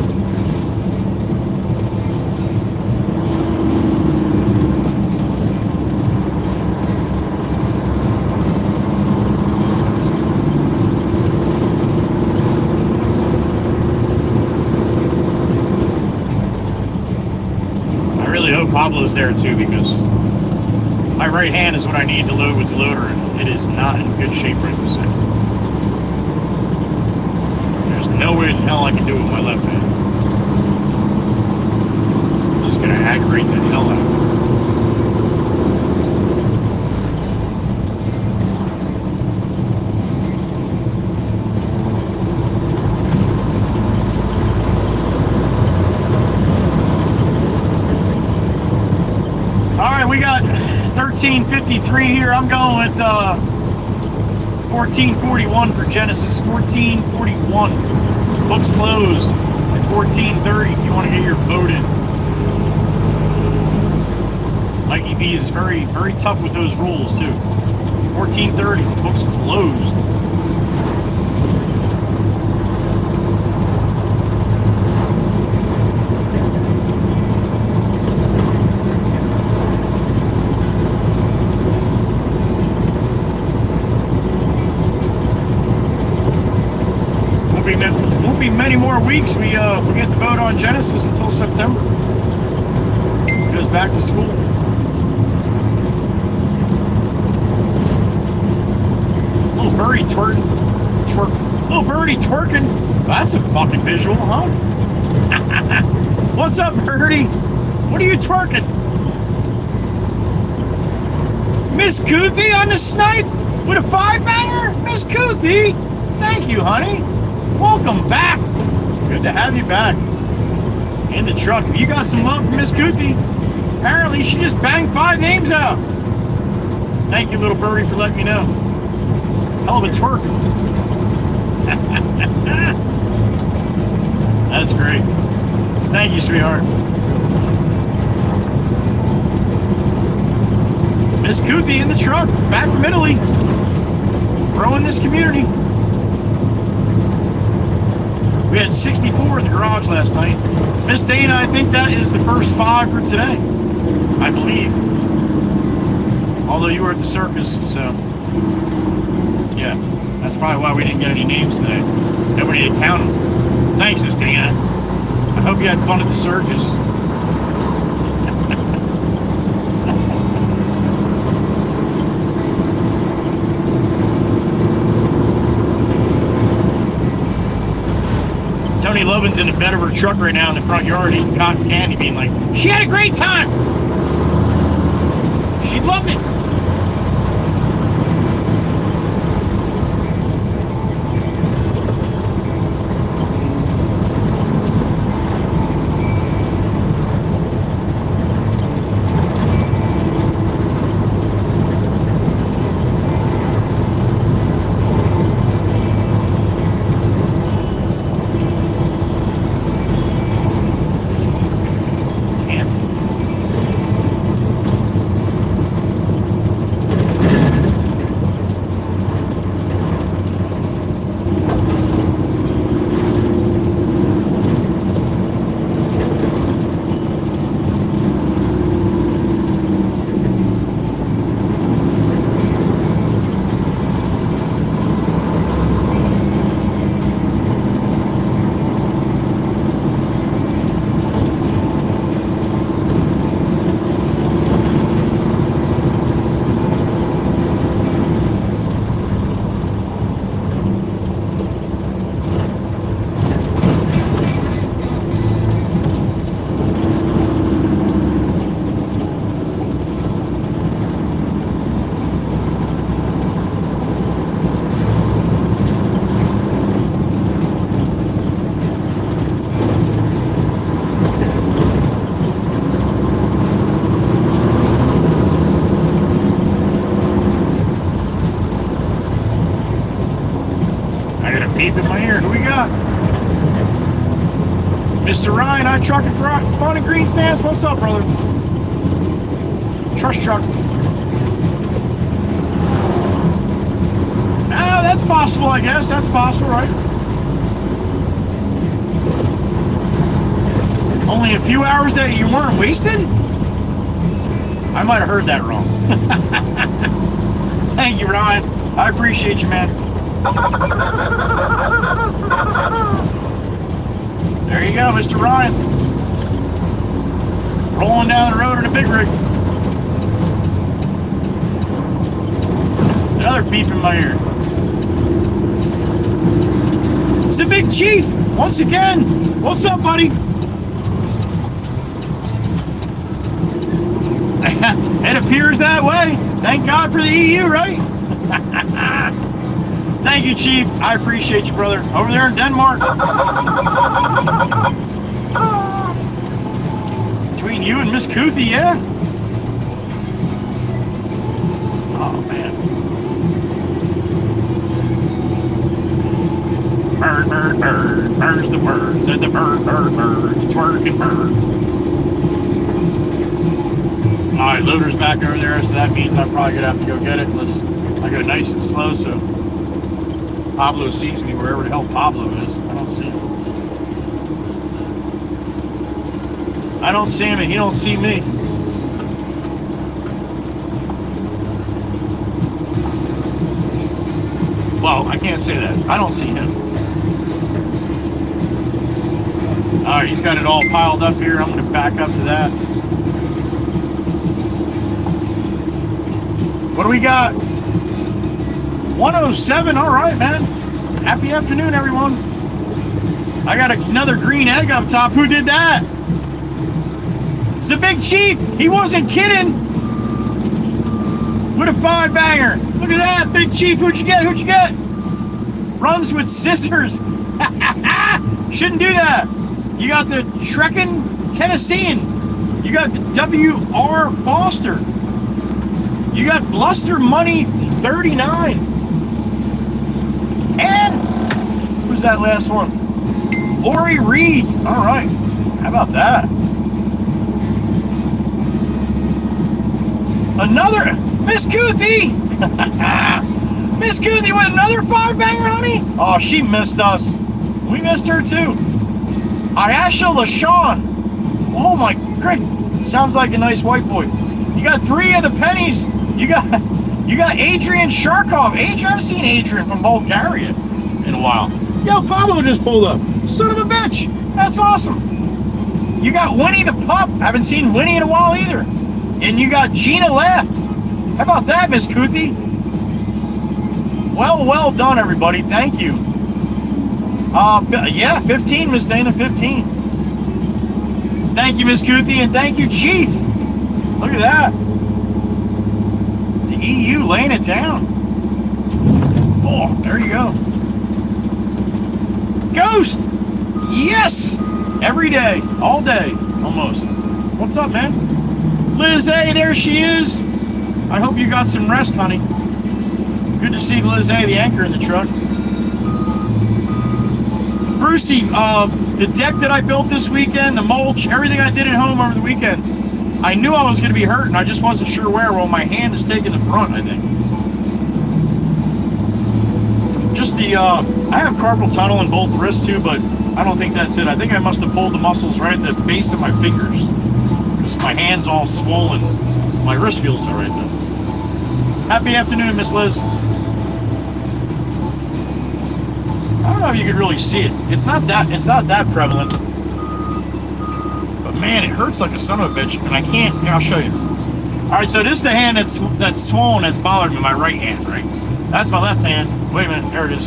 Pablo's there too, because my right hand is what I need to load with the loader, and it is not in good shape right this second. There's no way in hell I can do it with my left hand. I'm just gonna aggravate the hell out of it. We got 13:53 here. I'm going with 14:41 for Genesis. 14:41. Books closed at 14:30 if you want to get your vote in. Mikey B is very, very tough with those rules too. 14:30. Books closed. Won't be many more weeks. We get to vote on Genesis until September. It goes back to school. Little birdie twerking. Little birdie twerking. That's a fucking visual, huh? What's up, birdie? What are you twerking? Miss Kuthi on the snipe with a 5-banger? Miss Kuthi, thank you, honey. Welcome back. Good to have you back. In the truck. You got some love for Miss Kuthi. Apparently, she just banged 5 names out. Thank you, little birdie, for letting me know. Hell of a twerk. That's great. Thank you, sweetheart. Miss Kuthi in the truck. Back from Italy. Growing this community. We had 64 in the garage last night. Miss Dana, I think that is the first 5 for today. I believe. Although you were at the circus, so... yeah, that's probably why we didn't get any names today. Nobody had counted them. Thanks, Miss Dana. I hope you had fun at the circus. Tony Lovin's in the bed of her truck right now in the front yard eating cotton candy, being like, she had a great time. She loved it. beep in my ear. Who we got? Mr. Ryan, I'm trucking for Fun and Green Stamps. What's up, brother? Trust truck. Ah, that's possible, I guess. That's possible, right? Only a few hours that you weren't wasted? I might have heard that wrong. Thank you, Ryan. I appreciate you, man. There you go, Mr. Ryan. Rolling down the road in a big rig. Another beep in my ear. It's the Big Chief, once again. What's up, buddy? It appears that way. Thank God for the EU, right? Thank you, Chief. I appreciate you, brother. Over there in Denmark. Between you and Miss Kuthi, yeah? Oh, man. Bird, bird, bird. Bird's the bird. Said the bird, bird, bird. Twerking bird. Alright, loader's back over there, so that means I'm probably going to have to go get it unless I go nice and slow, so Pablo sees me wherever the hell Pablo is. I don't see him. I don't see him and he don't see me. Well, I can't say that. I don't see him. Alright, he's got it all piled up here. I'm going to back up to that. What do we got? 107. All right, man. Happy afternoon, everyone. I got another green egg up top. Who did that? It's the Big Chief. He wasn't kidding. With a 5-banger. Look at that, Big Chief. Who'd you get? Who'd you get? Runs with scissors. Shouldn't do that. You got the Trekking Tennessean. You got the W.R. Foster. You got Bluster Money 39. And who's that last one? Lori Reed. All right. How about that? Another Miss Kuthi. Miss Kuthi with another 5-banger, honey. Oh, she missed us. We missed her too. Ayasha LaShawn. Oh my great. Sounds like a nice white boy. You got 3 of the pennies. You got Adrian Sharkov. I haven't seen Adrian from Bulgaria in a while. Yo, Pablo just pulled up. Son of a bitch. That's awesome. You got Winnie the Pup. Haven't seen Winnie in a while either. And you got Gina left. How about that, Miss Kuthi? Well done, everybody. Thank you. Yeah, 15, Miss Dana, 15. Thank you, Miss Kuthi, and thank you, Chief. Look at that. EU laying it down. Oh, there you go. Ghost! Yes! Every day. All day. Almost. What's up, man? Liz A, there she is. I hope you got some rest, honey. Good to see Liz A, the anchor in the truck. Brucey, the deck that I built this weekend, the mulch, everything I did at home over the weekend, I knew I was going to be hurt, and I just wasn't sure where. Well, my hand is taking the brunt, I think. Just the, I have carpal tunnel in both wrists too, but I don't think that's it. I think I must have pulled the muscles right at the base of my fingers. Because my hand's all swollen. My wrist feels all right though. Happy afternoon, Miss Liz. I don't know if you could really see it. It's not that prevalent. But man, it hurts like a son of a bitch, and I can't. Here, I'll show you. All right, so this is the hand that's swollen, that's bothered me. My right hand, right? That's my left hand. Wait a minute, there it is.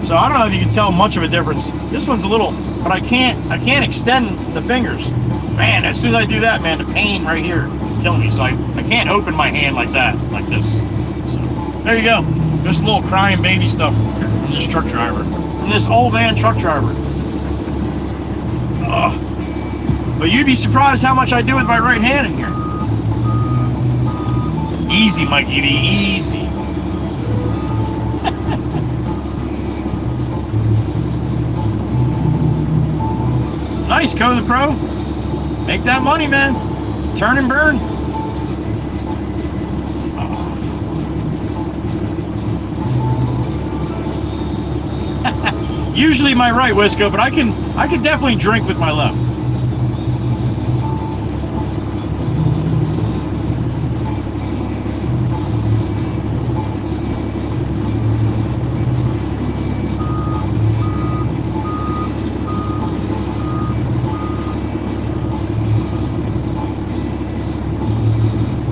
So I don't know if you can tell much of a difference. This one's a little, but I can't extend the fingers. Man, as soon as I do that, man, the pain right here killing me. So I can't open my hand like that, like this. So there you go. There's a little crying baby stuff from this truck driver, from this old man truck driver. Ugh. But you'd be surprised how much I do with my right hand in here. Easy, Mikey D, easy. Nice, Co the Pro. Make that money, man. Turn and burn. Usually my right, Wisco, but I can definitely drink with my left.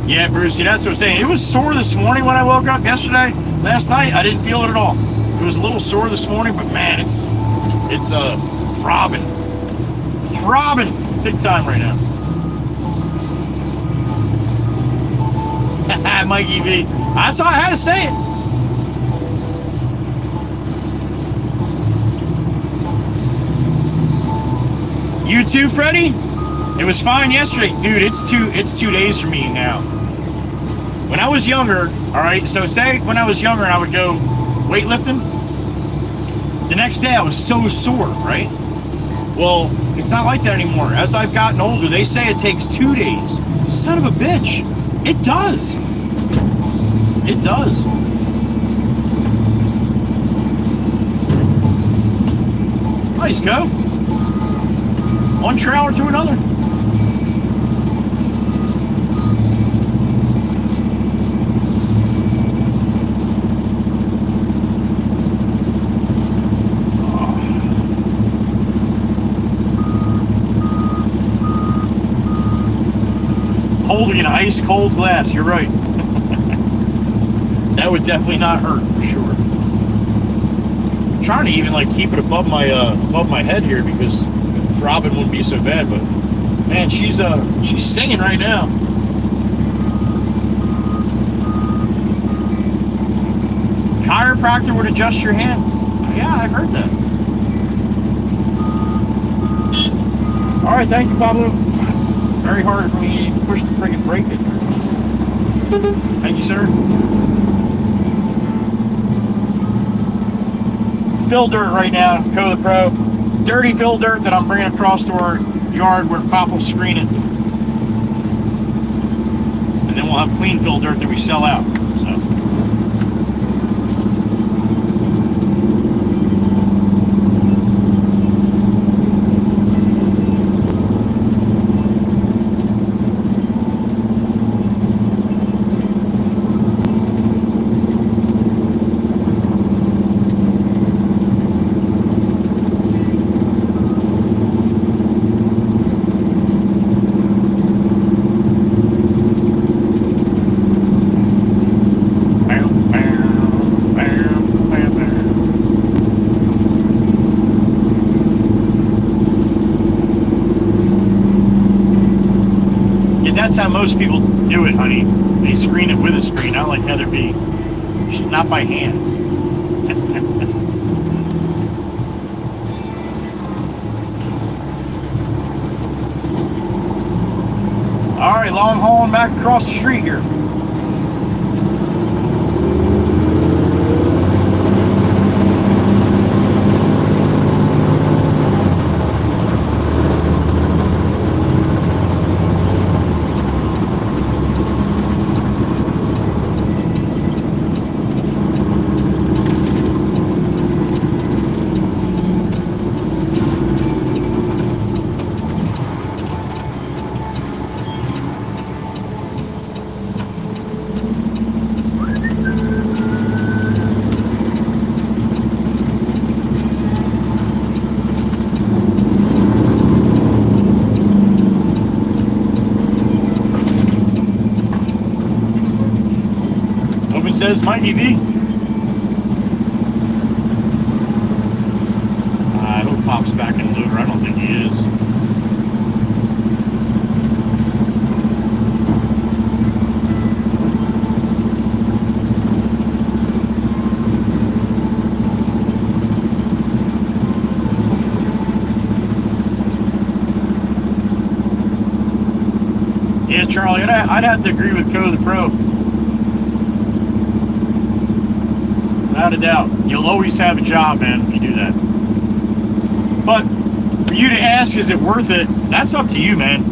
Yeah, Brucey, that's what I'm saying. It was sore this morning when I woke up yesterday. Last night, I didn't feel it at all. It was a little sore this morning, but man, it's throbbing big time right now. Mikey V, I saw I had to say it. You too, Freddie? It was fine yesterday, dude. It's 2 days for me now. When I was younger, all right. So say when I was younger, and I would go weightlifting. The next day I was so sore, right? Well, it's not like that anymore. As I've gotten older, they say it takes 2 days. Son of a bitch. It does. It does. Nice, go. One trailer to another. Holding an ice cold glass, you're right. That would definitely not hurt for sure. I'm trying to even like keep it above my head here because throbbing wouldn't be so bad, but man, she's singing right now. Chiropractor would adjust your hand. Yeah, I've heard that. All right, thank you, Pablo. Very hard for me to push the friggin' brake in there. Thank you, sir. Fill dirt right now, Co the Pro. Dirty fill dirt that I'm bringing across to our yard where Pop will screen it. And then we'll have clean fill dirt that we sell out. So. That's how most people do it, honey. They screen it with a screen, not like Heather B. Not by hand. All right, long hauling back across the street here. Says Mikey V. I hope Pop's back in the loader. I don't think he is. Yeah, Charlie, I'd have to agree with Co the Pro. Without a doubt. You'll always have a job, man, if you do that. But For you to ask, is it worth it? That's up to you, man.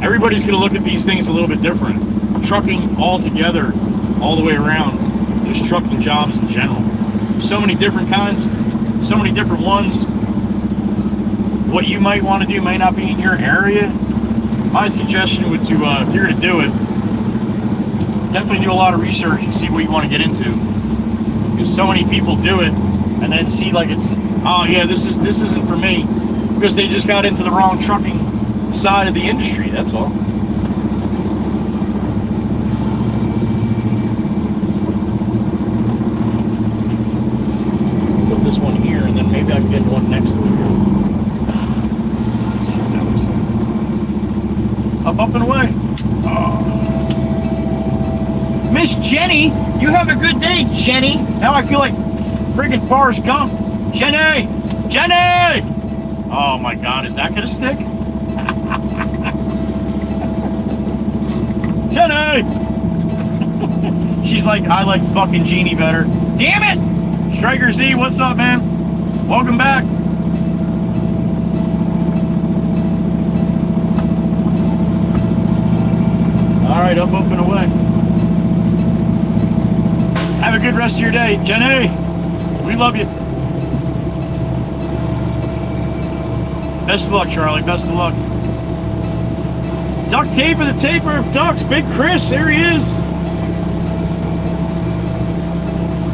Everybody's going to look at these things a little bit different. Trucking all together, all the way around, just trucking jobs in general. So many different kinds, so many different ones. What you might want to do may not be in your area. My suggestion would to, if you're going to do it, definitely do a lot of research and see what you want to get into. Because so many people do it and then see like it's, oh yeah, this isn't for me, because they just got into the wrong trucking side of the industry, that's all. Put this one here and then maybe I can get one next to it here. Let's see what that looks like. Up and away. Oh. Miss Jenny, you have a good day, Jenny. Now I feel like friggin' Forrest Gump. Jenny! Jenny! Oh my God, is that gonna stick? Jenny! She's like, I like fucking Jeannie better. Damn it! Striker Z, what's up, man? Welcome back. Alright, up and away. Have a good rest of your day. Jenny, we love you. Best of luck, Charlie. Best of luck. Duct tape of the taper of ducks. Big Chris, there he is.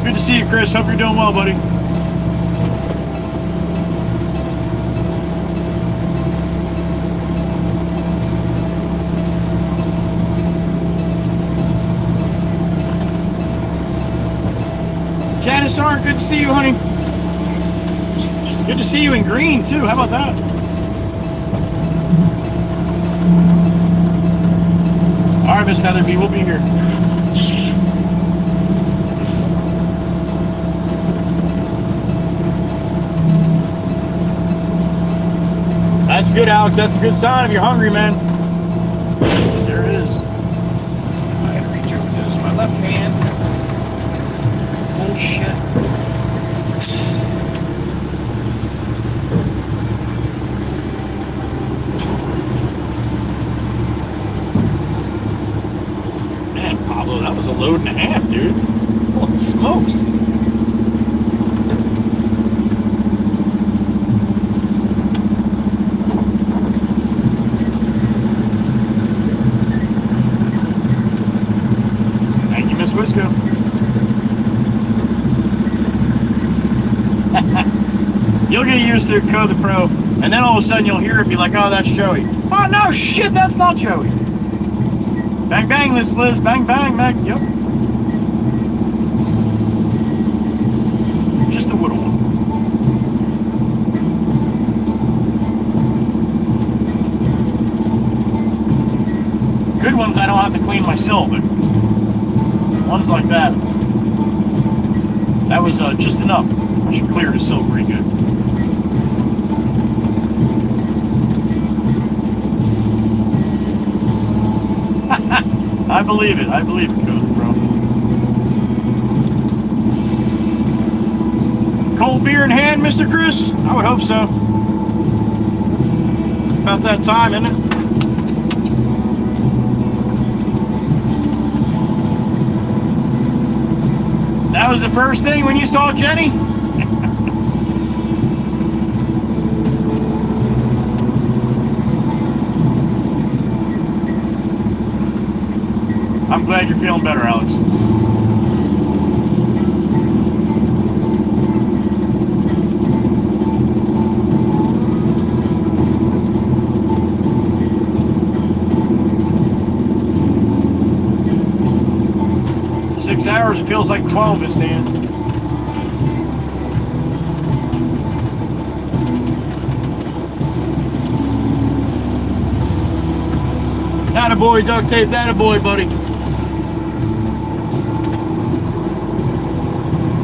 Good to see you, Chris. Hope you're doing well, buddy. Janice Arndt, good to see you, honey. Good to see you in green, too. How about that? All right, Miss Heather B, we'll be here. That's good, Alex. That's a good sign if you're hungry, man. There it is. I gotta reach over this with my left hand. Oh, shit. That was a load and a half, dude. Holy smokes. Thank you, Miss Wisco. You'll get used to Code the Pro, and then all of a sudden you'll hear it be like, oh, that's Joey. Oh, no, shit, that's not Joey. Bang, bang, Liz, bang, bang, bang, yep. Just a little one. Good ones I don't have to clean myself, but ones like that, that was just enough. I should clear the silk pretty good. I believe it, Code Bro. Cold beer in hand, Mr. Chris? I would hope so. About that time, isn't it? That was the first thing when you saw Jenny? I'm glad you're feeling better, Alex. Six hours, it feels like 12, Miss Dan. Attaboy, duct tape, attaboy, buddy.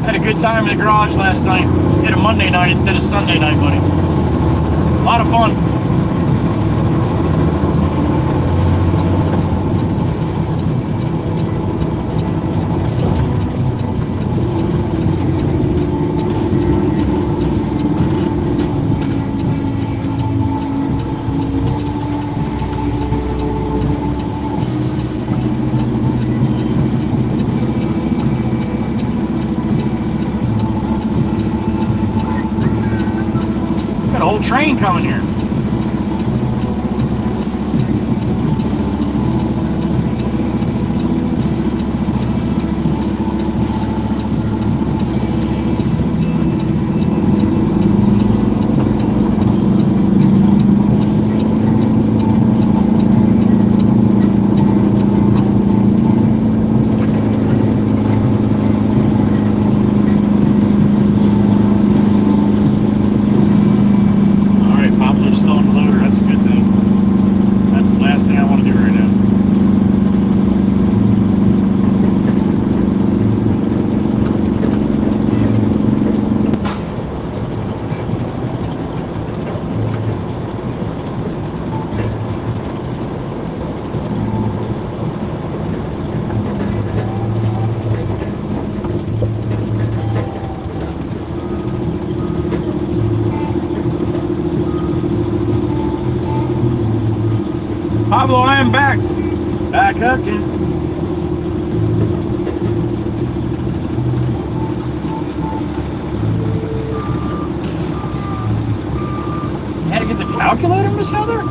Had a good time in the garage last night. Did a Monday night instead of Sunday night, buddy. A lot of fun. whole train coming here. Pablo, I am back. Back again. You had to get the calculator, Miss Heather?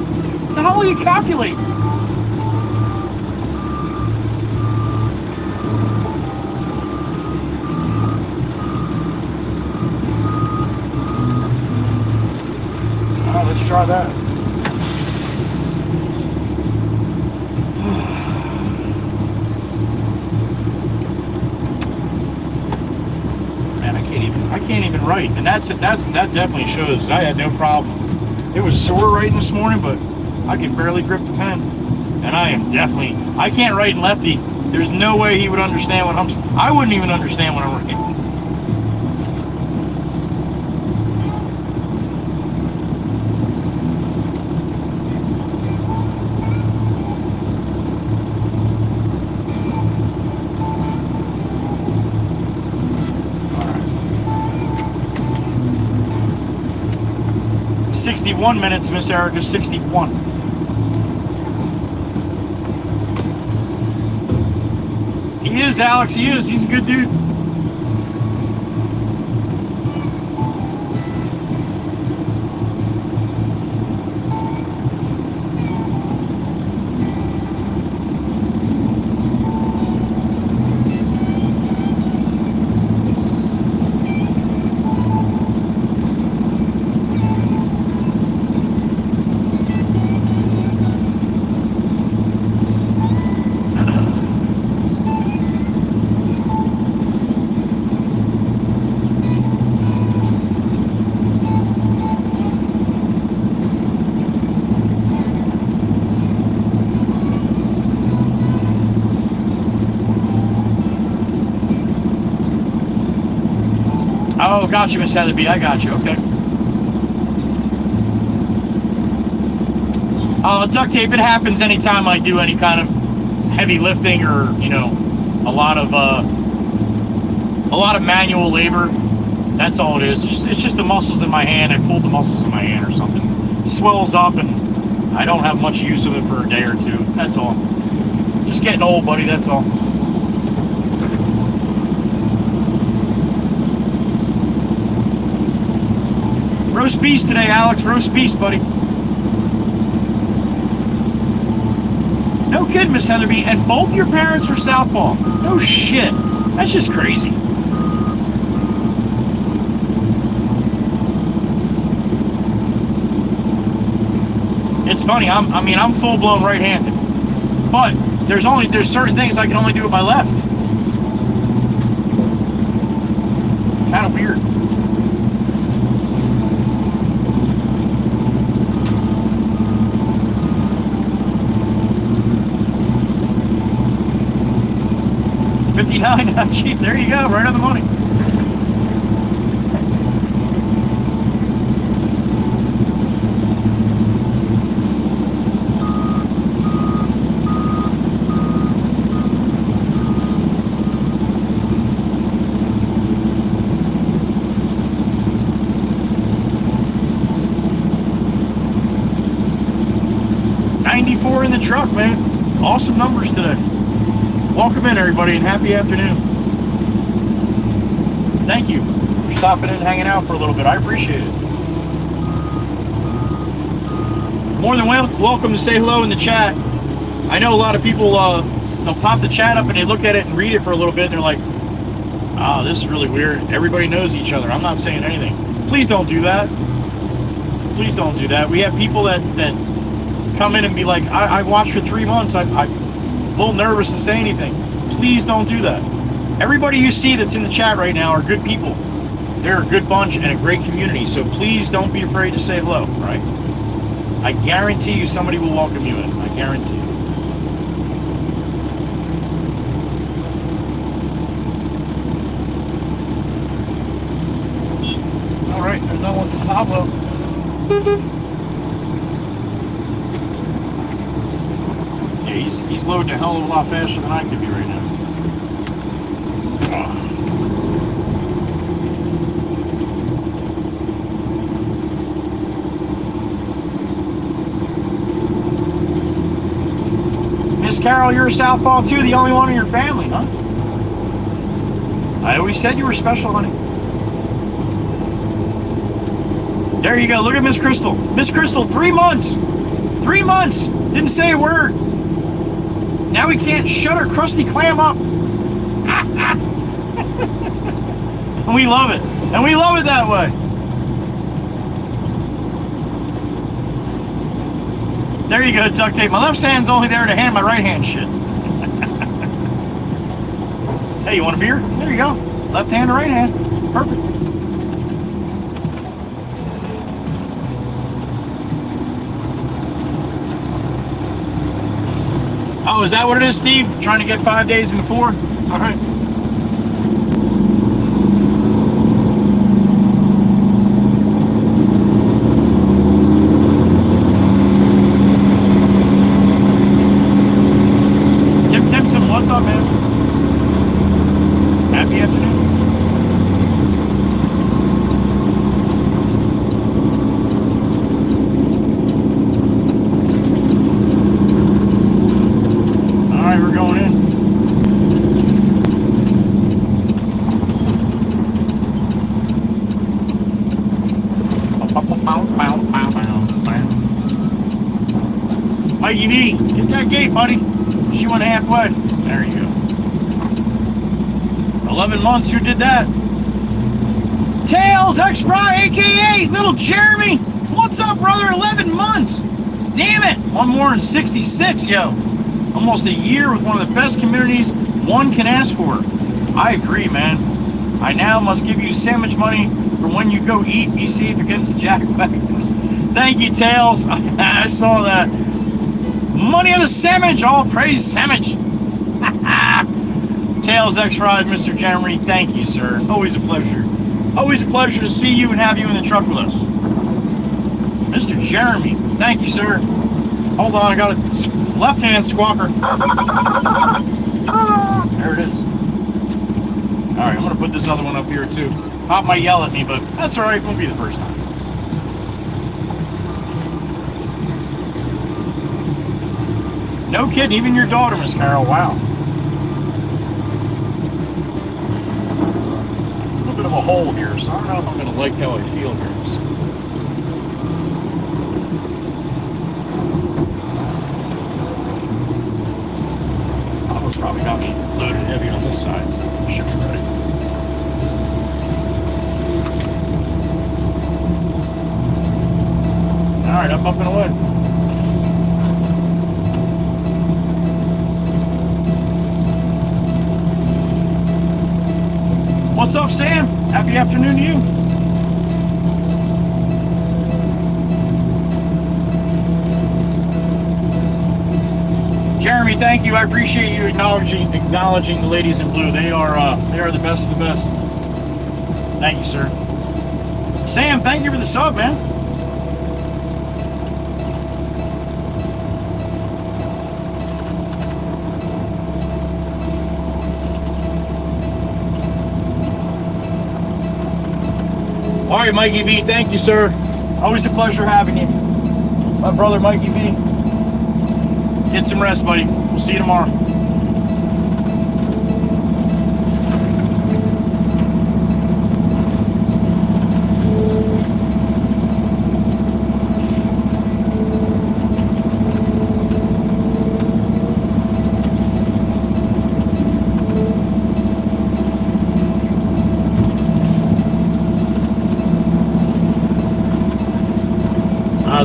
How will you calculate? Oh, let's try that. I can't even write, and that definitely shows I had no problem. It was sore writing this morning, but I can barely grip the pen, and I can't write in lefty. There's no way he would understand what I wouldn't even understand what I'm writing. All right. 61 minutes, Miss Erica, 61. He is, Alex, he is. He's a good dude. Oh, got you, Miss Heatherby. I got you. Okay. Duct tape. It happens anytime I do any kind of heavy lifting or, you know, a lot of manual labor. That's all it is. It's just the muscles in my hand. I pulled the muscles in my hand or something. It swells up, and I don't have much use of it for a day or two. That's all. Just getting old, buddy. That's all. Roast beast today, Alex. Roast beast, buddy. No kidding, Miss Heatherby. And both your parents are southpaw. No shit. That's just crazy. It's funny. I'm full-blown right-handed. But there's certain things I can only do with my left. Kind of weird. $59. Cheap. There you go. Right on the money. $94 in the truck, man. Awesome numbers today. Welcome in, everybody, and happy afternoon. Thank you for stopping in and hanging out for a little bit. I appreciate it. more than welcome to say hello in the chat. I know a lot of people, they'll pop the chat up and they look at it and read it for a little bit and they're like, oh, this is really weird. Everybody knows each other. I'm not saying anything. Please don't do that. Please don't do that. We have people that come in and be like, I watched for 3 months. I'm a little nervous to say anything. Please don't do that. Everybody you see that's in the chat right now are good people. They're a good bunch and a great community. So please don't be afraid to say hello, right? I guarantee you somebody will welcome you in. I guarantee you. All right, there's no one for Pablo. Yeah, he's loading a hell of a lot faster than I could be right now. Miss Carol, you're a southpaw too, the only one in your family, huh? I always said you were special, honey. There you go. Look at Miss Crystal. Miss Crystal, 3 months. 3 months. Didn't say a word. Now we can't shut our crusty clam up. And we love it. And we love it that way. There you go, duct tape. My left hand's only there to hand my right hand shit. Hey, you want a beer? There you go. Left hand or right hand. Perfect. Oh, is that what it is, Steve? Trying to get 5 days into 4? All right. Tim Simpson, what's up, man? Happy afternoon. Mikey V, get that gate, buddy. She went halfway. There you go. 11 months, who did that? Tails, X-Fry, a.k.a. Little Jeremy. What's up, brother? 11 months. Damn it. One more in 66, yo. Almost a year with one of the best communities one can ask for. I agree, man. I now must give you sandwich money for when you go eat. Be safe against the jackwagons. Thank you, Tails. I saw that. Money on the sandwich. All praise sandwich. Tails X-Ride, Mr. Jeremy. Thank you, sir. Always a pleasure. Always a pleasure to see you and have you in the truck with us. Mr. Jeremy. Thank you, sir. Hold on, I got a left-hand squawker. There it is. All right, I'm going to put this other one up here, too. Pop might yell at me, but that's all right. Won't be the first time. No kidding, even your daughter, Miss Carol. Wow. A little bit of a hole here, so I don't know if I'm going to like how I feel here. Probably got me loaded heavy on this side, so it should be ready. Alright, up and away. What's up, Sam? Happy afternoon to you. Jeremy, thank you. I appreciate you acknowledging the ladies in blue. They are the best of the best. Thank you, sir. Sam, thank you for the sub, man. All right, Mikey V, thank you, sir. Always a pleasure having you. My brother, Mikey V. Get some rest, buddy. We'll see you tomorrow.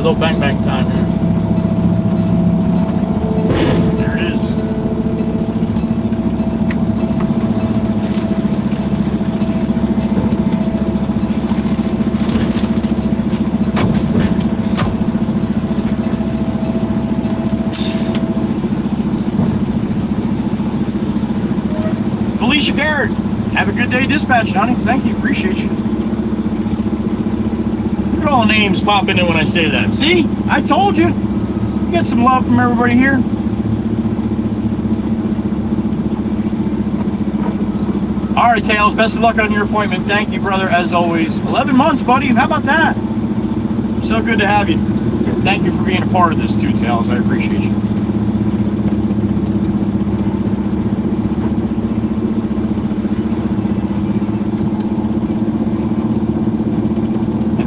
little bang bang time here. There it is. Felicia Garrett, have a good day dispatch, honey. Thank you, appreciate you. Look at all the names popping in when I say that. See, I told you. Get some love from everybody here. All right, Tails, best of luck on your appointment. Thank you, brother, as always. 11 months, buddy. How about that? So good to have you. Thank you for being a part of this too, Tails. I appreciate you.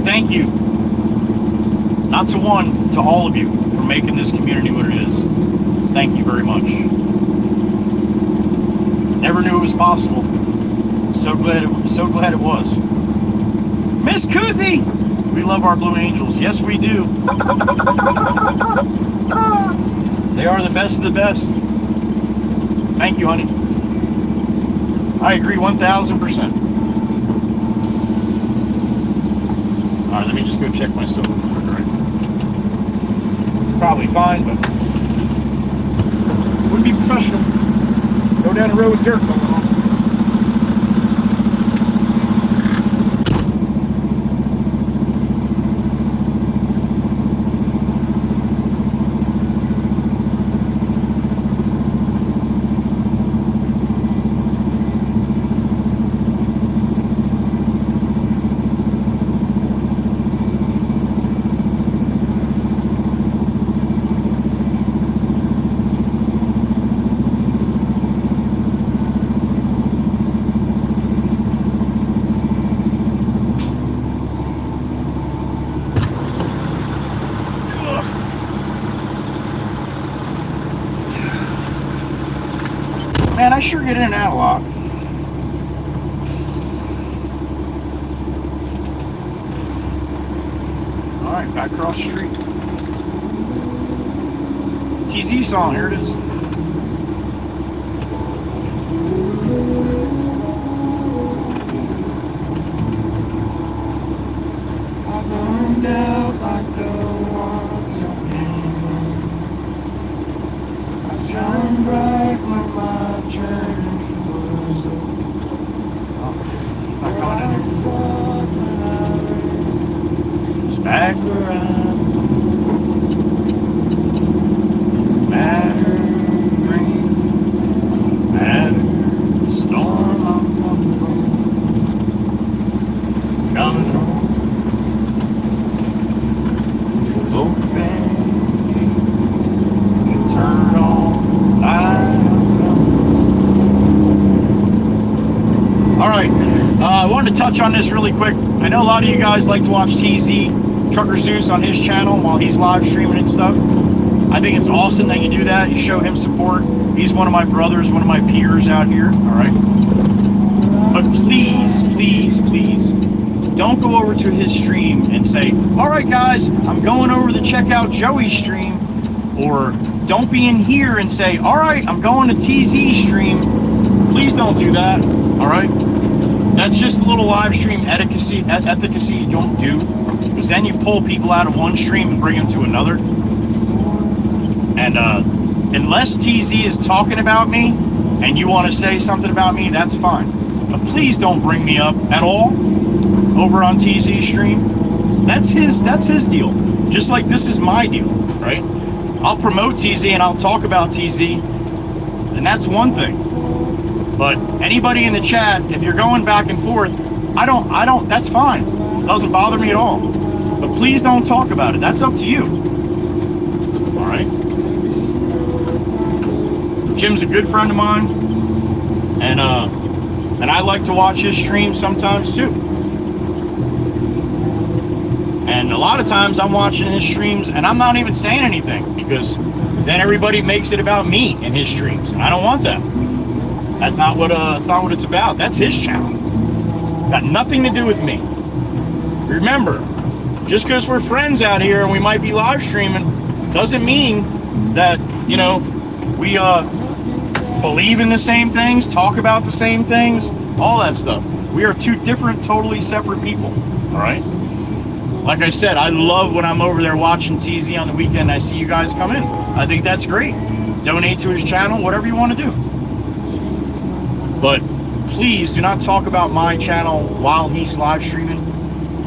Thank you, not to one, to all of you for making this community what it is. Thank you very much. Never knew it was possible. So glad it was. Miss Kuthi, we love our Blue Angels. Yes, we do. They are the best of the best. Thank you, honey. I agree 1,000%. All right, let me just go check my silver. Right. Probably fine, but wouldn't be professional. Go down the road with dirt going on. Man, I sure get in and out a lot. All right, back across the street. TZ song, here it is. I burned out like the ones you came. I shine bright when my journey was over. Oh, it's not going in there. It's back around. Matter green, matter the storm I'm coming home. Coming home. Folk band turn on light. All right, I wanted to touch on this really quick. I know a lot of you guys like to watch TZ Trucker Zeus on his channel while he's live streaming and stuff. I think it's awesome that you do that. You show him support. He's one of my brothers, one of my peers out here, all right? But please, please, please, don't go over to his stream and say, all right, guys, I'm going over to check out Joey's stream. Or don't be in here and say, all right, I'm going to TZ's stream. Please don't do that, all right? That's just a little live stream efficacy you don't do. Because then you pull people out of one stream and bring them to another. And unless TZ is talking about me and you want to say something about me, that's fine. But please don't bring me up at all over on TZ's stream. That's his deal. Just like this is my deal, right? I'll promote TZ and I'll talk about TZ, and that's one thing. But anybody in the chat, if you're going back and forth, I don't, that's fine. It doesn't bother me at all. But please don't talk about it. That's up to you. All right? Jim's a good friend of mine, and I like to watch his streams sometimes too. And a lot of times I'm watching his streams and I'm not even saying anything because then everybody makes it about me in his streams, and I don't want that. That's not what it's about. That's his channel. Got nothing to do with me. Remember, just because we're friends out here and we might be live streaming doesn't mean that, you know, we believe in the same things, talk about the same things, all that stuff. We are two different, totally separate people, all right? Like I said, I love when I'm over there watching TZ on the weekend, I see you guys come in. I think that's great. Donate to his channel, whatever you want to do. But please do not talk about my channel while he's live streaming,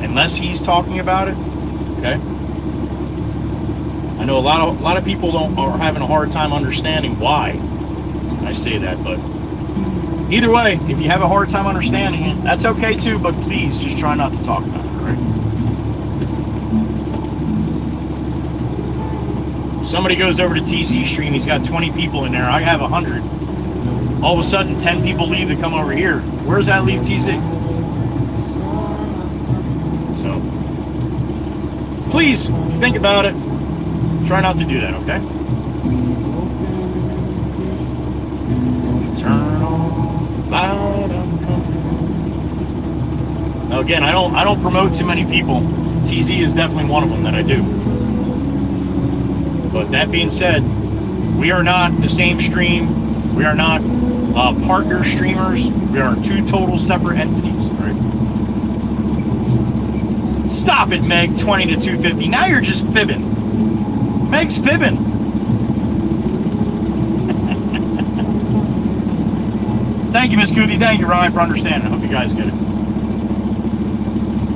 unless he's talking about it, okay? I know a lot of people are having a hard time understanding why I say that, but either way, if you have a hard time understanding it, that's okay too, but please just try not to talk about it, right? Somebody goes over to TZ stream, he's got 20 people in there, I have 100. All of a sudden, 10 people leave to come over here. Where does that leave TZ? So, please, think about it. Try not to do that, okay? Turn on light. Now again, I don't promote too many people. TZ is definitely one of them that I do. But that being said, we are not the same stream. We are not partner streamers. We are two total separate entities, right? Stop it, Meg, 20 to 250. Now you're just fibbing. Meg's fibbing. Thank you, Miss Goofy. Thank you, Ryan, for understanding. I hope you guys get it.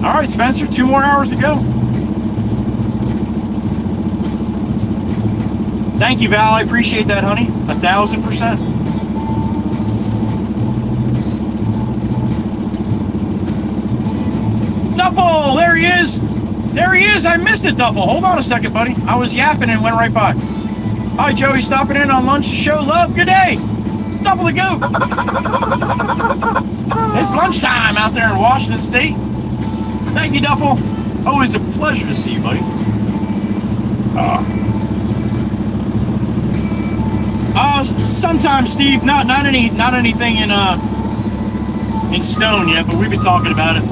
All right, Spencer, 2 more hours to go. Thank you, Val. I appreciate that, honey. 1,000%. Duffel, there he is. There he is. I missed it, Duffel. Hold on a second, buddy. I was yapping and went right by. Hi, Joey. Stopping in on lunch to show love. Good day. Duffel the goat. It's lunchtime out there in Washington State. Thank you, Duffel. Always a pleasure to see you, buddy. Sometimes, Steve. Not anything in stone yet, but we've been talking about it.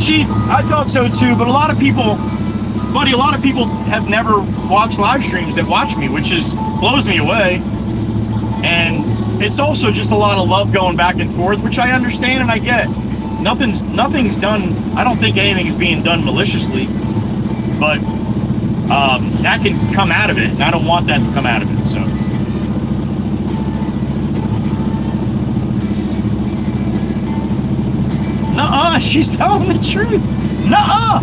Chief, I thought so too, but a lot of people, buddy, a lot of people have never watched live streams that watch me, which blows me away. And it's also just a lot of love going back and forth, which I understand and I get. Nothing's done. I don't think anything is being done maliciously, but that can come out of it, and I don't want that to come out of it. So. Nuh-uh, she's telling the truth. Nuh-uh.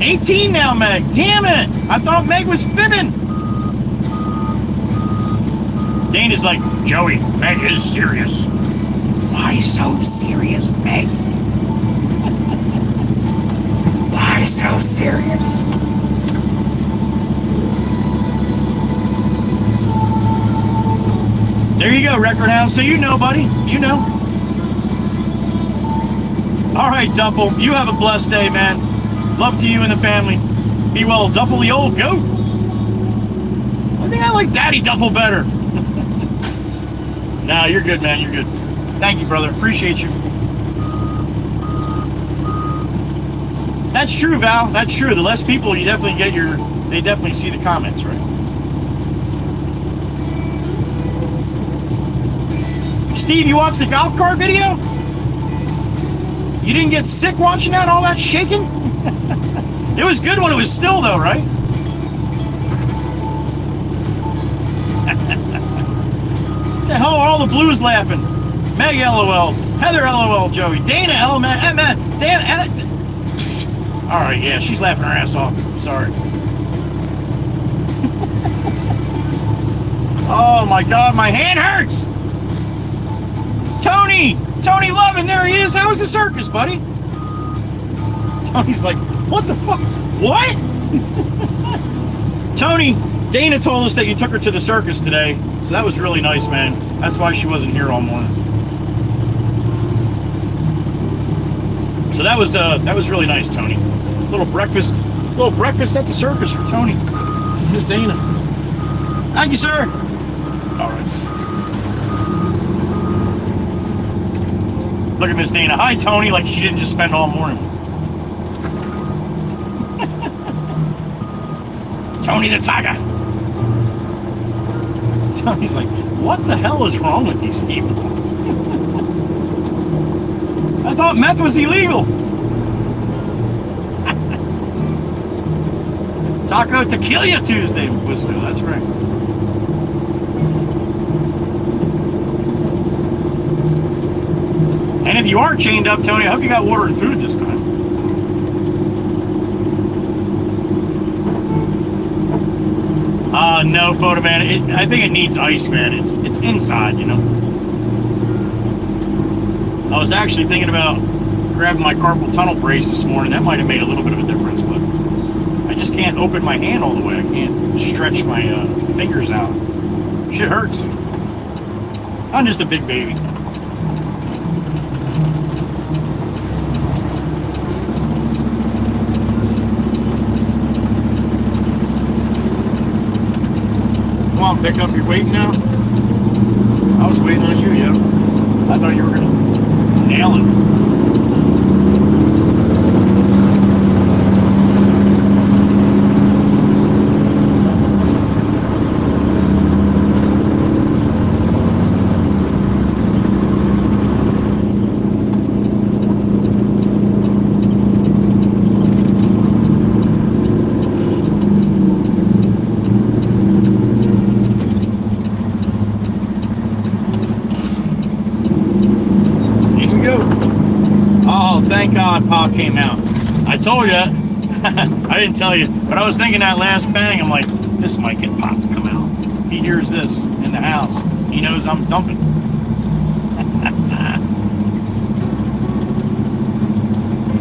18 now, Meg. Damn it. I thought Meg was fibbing. Dana's like, Joey, Meg is serious. Why so serious, Meg? Why so serious? There you go, Record Hound. So you know, buddy. You know. All right, Duffel. You have a blessed day, man. Love to you and the family. Be well, Duffel the old goat. I think I like Daddy Duffel better. Nah, you're good, man. You're good. Thank you, brother. Appreciate you. That's true, Val. That's true. The less people you definitely get they definitely see the comments, right? Steve, you watched the golf cart video? You didn't get sick watching that, all that shaking? It was good when it was still, though, right? What the hell are all the blues laughing? Meg LOL, Heather LOL, Joey, Dana LOL, Dana. All right, yeah, she's laughing her ass off. Sorry. Oh my God, my hand hurts. Tony Lovin, there he is. How was the circus, buddy? Tony's like, what the fuck? What? Tony, Dana told us that you took her to the circus today, so that was really nice, man. That's why she wasn't here all morning. So that was really nice, Tony. Little breakfast at the circus for Tony. Miss Dana. Thank you, sir. All right. Look at Miss Dana. Hi, Tony. Like she didn't just spend all morning. Tony the Tiger. Tony's like, what the hell is wrong with these people? I thought meth was illegal. Taco Tequila Tuesday, Wisco, that's right. And if you are chained up, Tony, I hope you got water and food this time. No, photo man. I think it needs ice, man. It's inside, you know. I was actually thinking about grabbing my carpal tunnel brace this morning. That might have made a little bit of a difference, but I just can't open my hand all the way. I can't stretch my fingers out. Shit hurts. I'm just a big baby. Come on, pick up your weight now. I was waiting on you, yo. I thought you were gonna nail it. Thank God Pop came out. I told you. I didn't tell you, but I was thinking that last bang, I'm like, this might get Pop to come out. If he hears this in the house, he knows I'm dumping.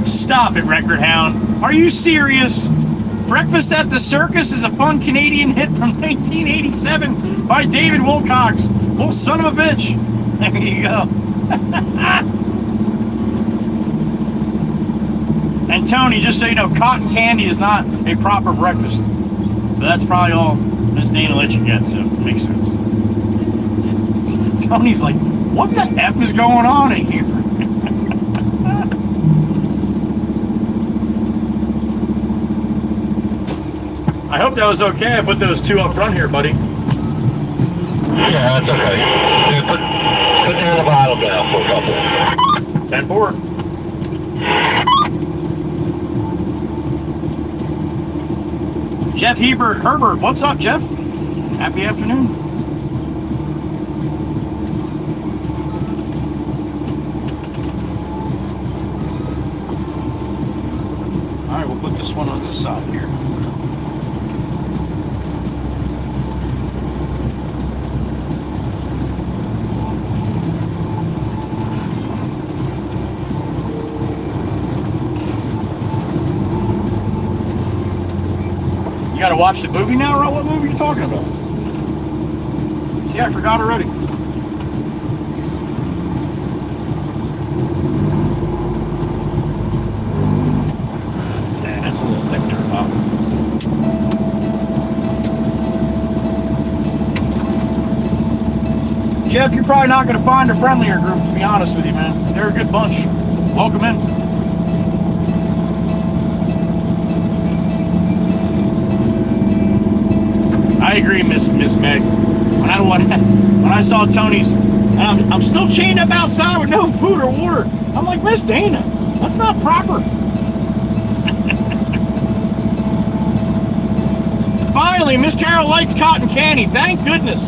Stop it, Record Hound. Are you serious? Breakfast at the Circus is a fun Canadian hit from 1987 by David Wilcox. Oh, son of a bitch. There you go. And Tony, just so you know, cotton candy is not a proper breakfast. So that's probably all Miss Dana let you get, so it makes sense. Tony's like, what the F is going on in here? I hope that was okay. I put those two up front here, buddy. Yeah, that's okay. Yeah, put down the bottle now for a couple. 10-4. Jeff Herbert, what's up, Jeff? Happy afternoon. All right, we'll put this one on this side here. You gotta watch the movie now, or what movie are you talking about? See, I forgot already. Yeah, that's a little thick there, Pop. Jeff, you're probably not gonna find a friendlier group, to be honest with you, man. They're a good bunch. Welcome in. I agree, Miss Meg. When I saw Tony's, I'm still chained up outside with no food or water. I'm like, Miss Dana, that's not proper. Finally, Miss Carol likes cotton candy. Thank goodness.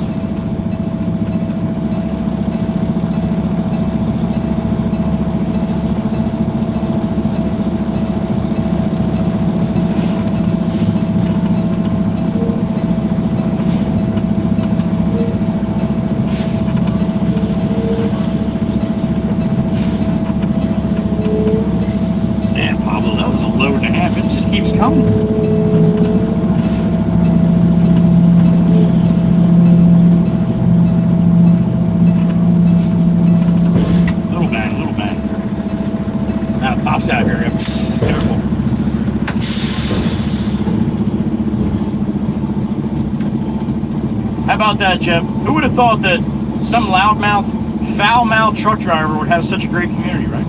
How about that, Jeff? Who would have thought that some loudmouth, foul-mouthed truck driver would have such a great community, right?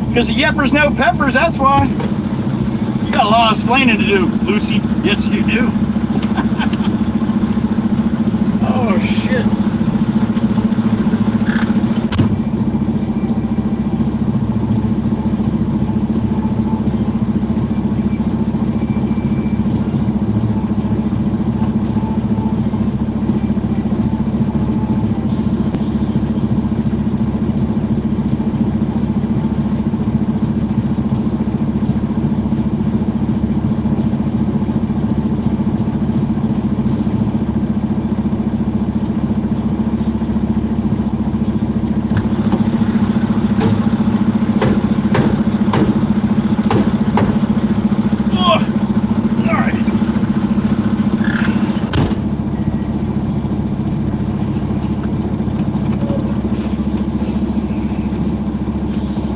Because the Yeppers know peppers, that's why. You got a lot of explaining to do, Lucy. Yes, you do. Oh, shit.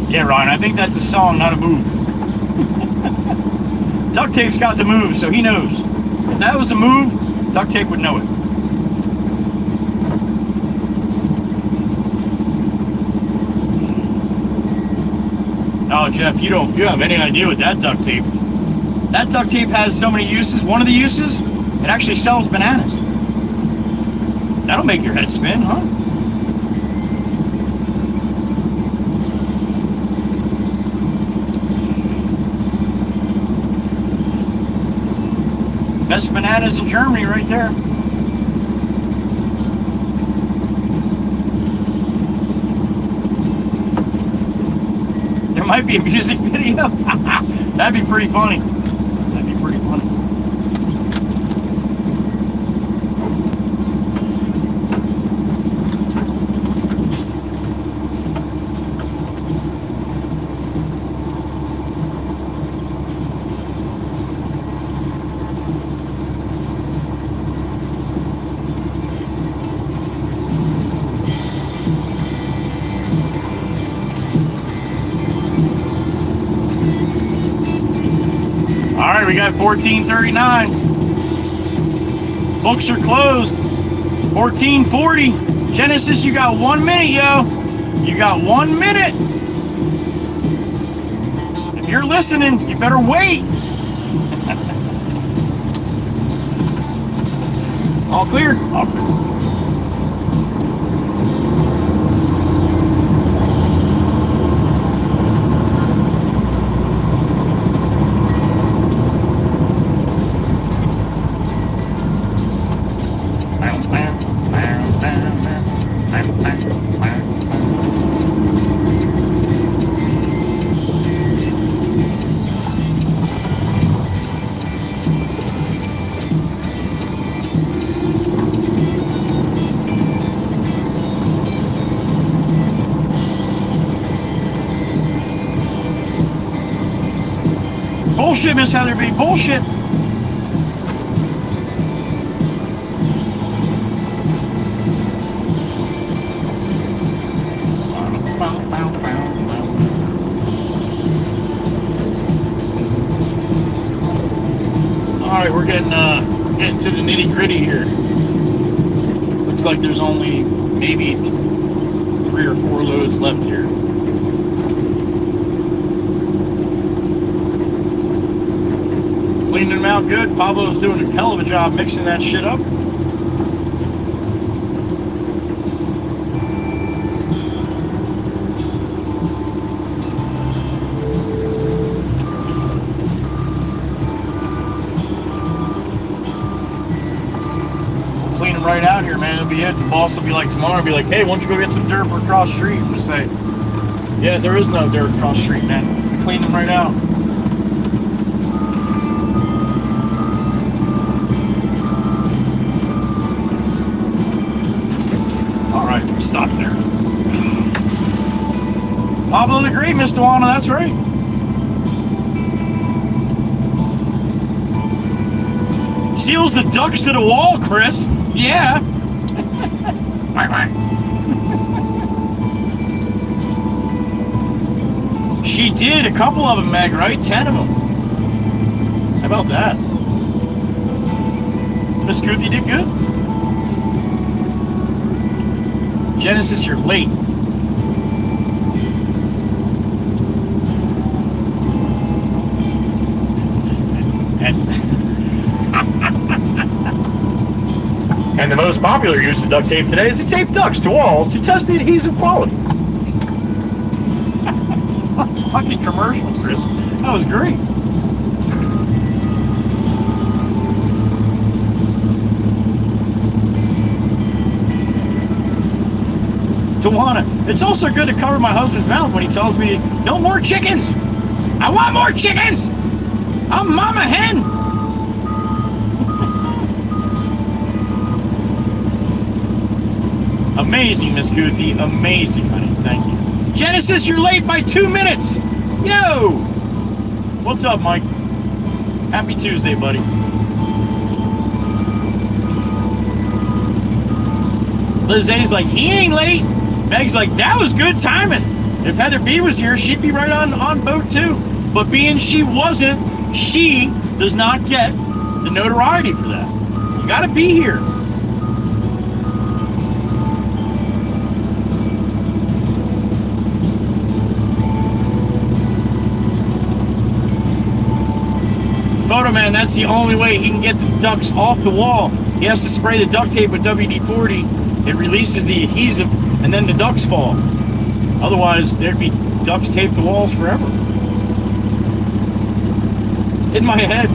Yeah, Ryan, I think that's a song, not a move. Duct tape's got the move, so he knows. If that was a move, duct tape would know it. Oh, Jeff, you have any idea what that duct tape? That duct tape has so many uses. One of the uses, it actually sells bananas. That'll make your head spin, huh? Best bananas in Germany right there. There might be a music video. That'd be pretty funny. That'd be pretty funny. We got 14:39. Books are closed. 14:40. Genesis, you got 1 minute, yo. You got 1 minute. If you're listening, you better wait. All clear? All clear. Bullshit, Miss Heather B. Bullshit. All right, we're getting to the nitty gritty here. Looks like there's only maybe 3 or 4 loads left here. Cleaning them out good. Pablo's doing a hell of a job mixing that shit up. Clean them right out here, man. It'll be it. The boss will be like tomorrow, be like, hey, why don't you go get some dirt for across the street? And just say, yeah, there is no dirt across the street, man. Clean them right out. Stop there. Pablo the Great, Mr. Wano, that's right. Seals the ducks to the wall, Chris. Yeah. She did. A couple of them, Meg, right? 10 of them. How about that? Miss Guth, you did good. Genesis, you're late. popular use of duct tape today is to tape ducts to walls to test the adhesive quality. Fucking commercial, Chris. That was great. Tawana, it's also good to cover my husband's mouth when he tells me, no more chickens. I want more chickens. I'm mama hen. Amazing, Miss Goothy. Amazing, honey. Thank you. Genesis, you're late by 2 minutes. Yo. What's up, Mike? Happy Tuesday, buddy. Liz A's like, he ain't late. Meg's like, that was good timing. If Heather B was here, she'd be right on boat too. But being she wasn't, she does not get the notoriety for that. You gotta be here. Photo man, that's the only way he can get the ducts off the wall. He has to spray the duct tape with WD-40. It releases the adhesive, and then the ducts fall. Otherwise, there'd be ducts taped to walls forever. In my head.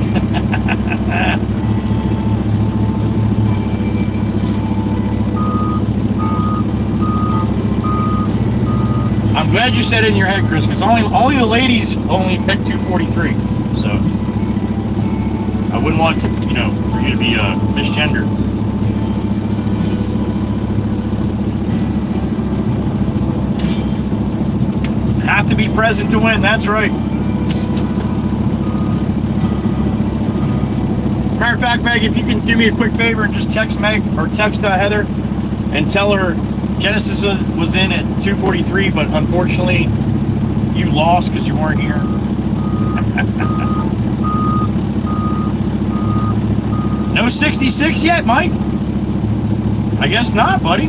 I'm glad you said it in your head, Chris, because only the ladies only pick 243. So I wouldn't want to, for you to be misgendered. Have to be present to win, that's right. Matter of fact, Meg, if you can do me a quick favor and just text Meg or text Heather and tell her Genesis was in at 2:43, but unfortunately you lost because you weren't here. No 66 yet, Mike? I guess not, buddy.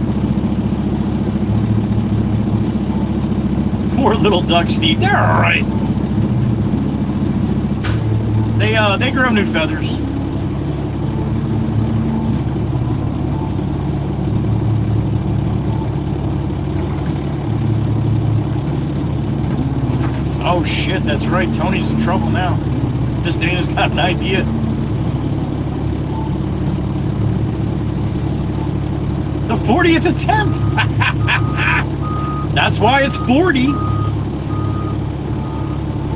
Poor little duck, Steve. They're all right. They grow new feathers. Oh shit, that's right. Tony's in trouble now. Miss Dana's got an idea. The 40th attempt. That's why it's 40.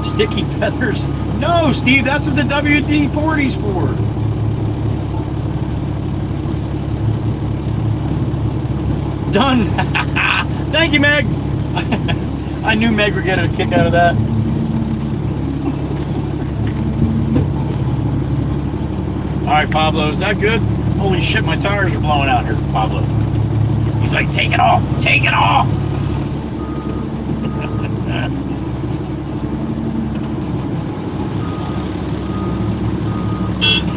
Sticky feathers. No, Steve, that's what the WD-40's for. Done. Thank you, Meg. I knew Meg would get a kick out of that. All right, Pablo, is that good? Holy shit, my tires are blowing out here, Pablo. He's like, take it off, take it off.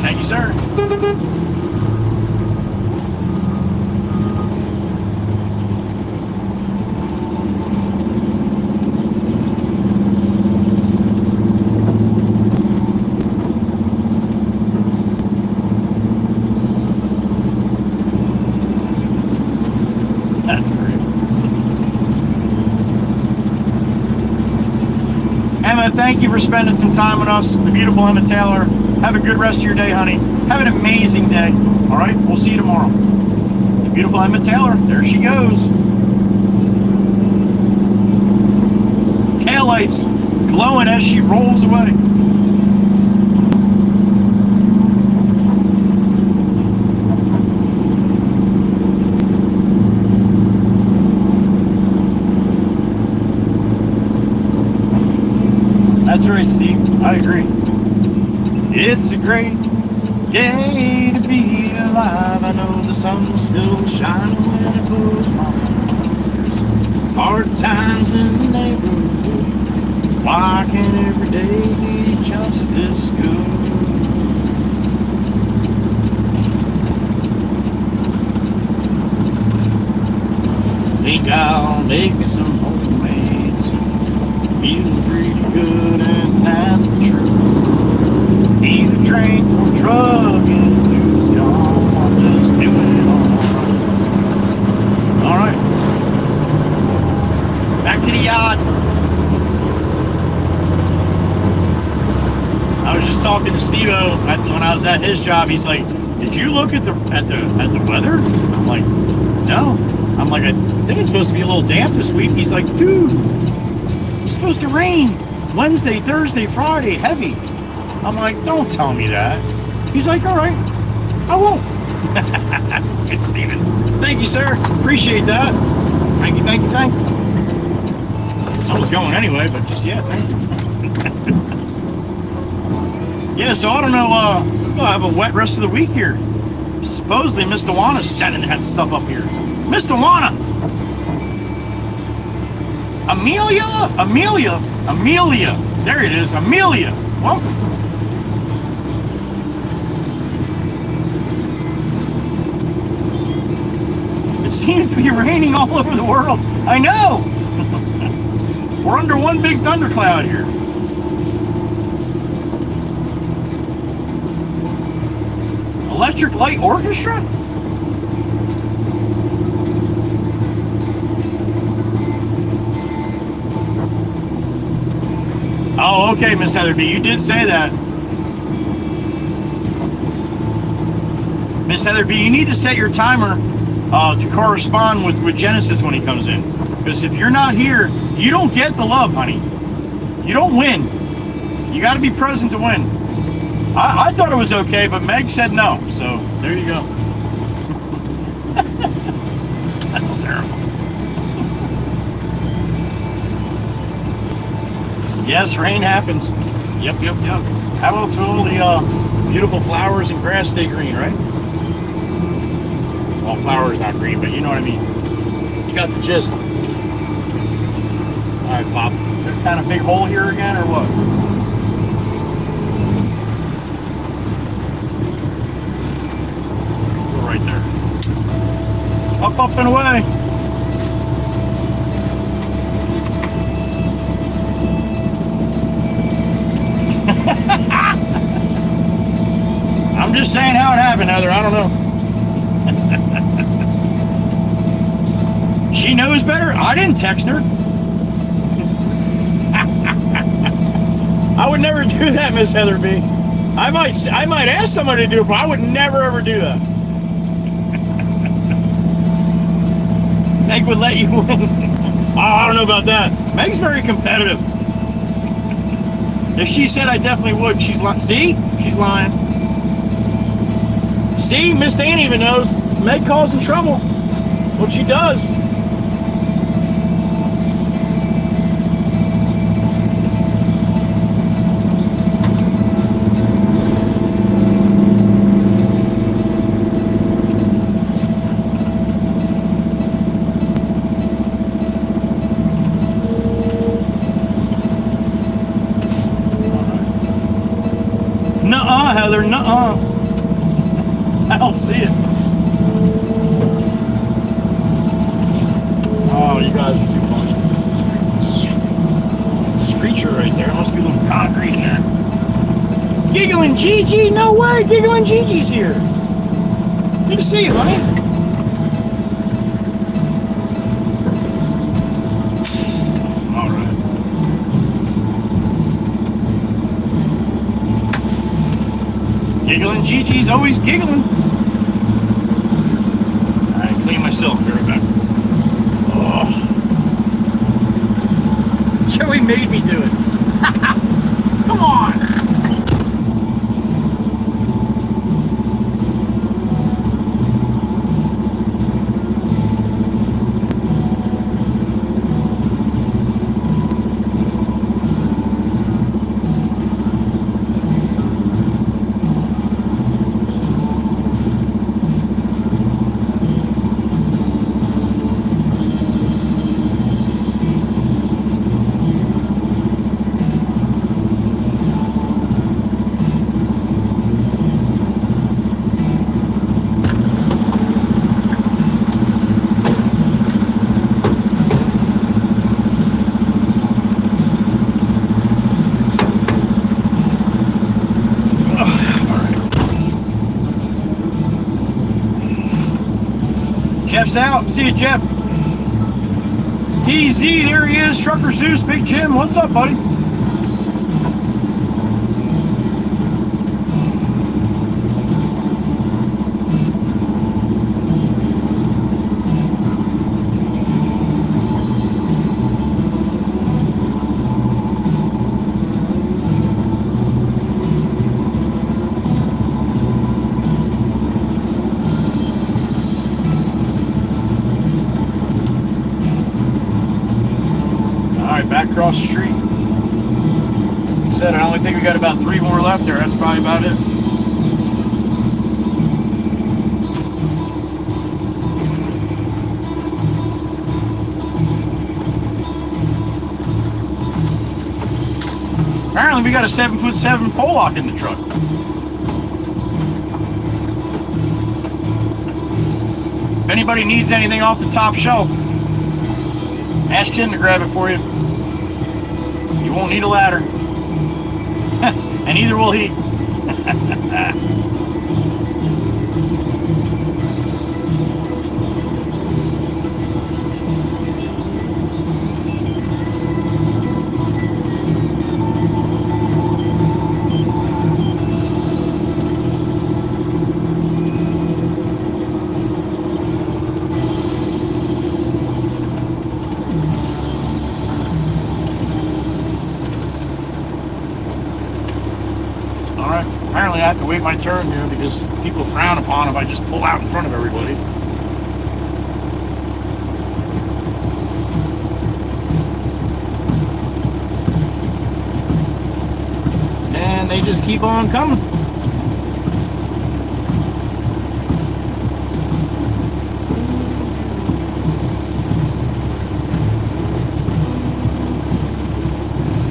Thank you, sir. That's great. Emma, thank you for spending some time with us. The beautiful Emma Taylor. Have a good rest of your day, honey. Have an amazing day. All right, we'll see you tomorrow. The beautiful Emma Taylor. There she goes. Taillights glowing as she rolls away. That's right, Steve. I agree. It's a great day to be alive. I know the sun's still shining when I close my eyes. There's hard times in the neighborhood. Why can't every day be just this good? Think I'll make me some homemade soup. Feeling pretty good, and that's the truth. Either drink or drug and use the arm, I'm just doing it all right. to the yard. I was just talking to Steve-O when I was at his job. He's like, "Did you look at the weather?" I'm like, "No." I'm like, "I think it's supposed to be a little damp this week." He's like, "Dude, it's supposed to rain Wednesday, Thursday, Friday, heavy." I'm like, "Don't tell me that." He's like, "All right, I won't." Good, Steven. Thank you, sir. Appreciate that. Thank you, thank you, thank you. I was going anyway, but just, yeah, thank you. Yeah, so I don't know, we'll have a wet rest of the week here. Supposedly, Miss Dewana's sending that stuff up here. Miss Dewana! Amelia! There it is, Amelia! Welcome. It seems to be raining all over the world. I know! We're under one big thundercloud here. Electric Light Orchestra? Oh, okay, Miss Heatherby, you did say that. Miss Heatherby, you need to set your timer to correspond with Genesis when he comes in. Because if you're not here, you don't get the love, honey. You don't win. You got to be present to win. I thought it was okay, but Meg said no. So there you go. That's terrible. Yes, rain happens. Yep. How about through all the beautiful flowers and grass stay green, right? Well, flowers not green, but you know what I mean. You got the gist. All right, Pop. There's kind of big hole here again, or what? We're right there. Up and away. I'm just saying how it happened, Heather. I don't know. She knows better. I didn't text her. I would never do that, Miss Heather B. I might ask somebody to do it, but I would never ever do that. Meg would let you win. Oh, I don't know about that. Meg's very competitive. If she said I definitely would, she's lying. See? She's lying. See? Miss Dan even knows. It's Meg causing trouble. That's what she does. Nuh-uh, Heather, nuh-uh. I don't see it. Oh, you guys are too funny. Screecher right there. Must be a little concrete in there. Giggling Gigi? No way, Giggling Gigi's here. Good to see you, honey. All right. Giggling Gigi's always giggling. Alright, clean myself. Be right back. Oh. Joey made me do it. Come on. Jeff's out. See you, Jeff. TZ, there he is. Trucker Zeus, Big Jim. What's up, buddy? Back across the street. Said I only think we got about 3 more left there. That's probably about it. Apparently we got a 7'7" pole lock in the truck. If anybody needs anything off the top shelf, ask Jen to grab it for you. You won't need a ladder. And neither will he. Apparently I have to wait my turn here because people frown upon if I just pull out in front of everybody. And they just keep on coming.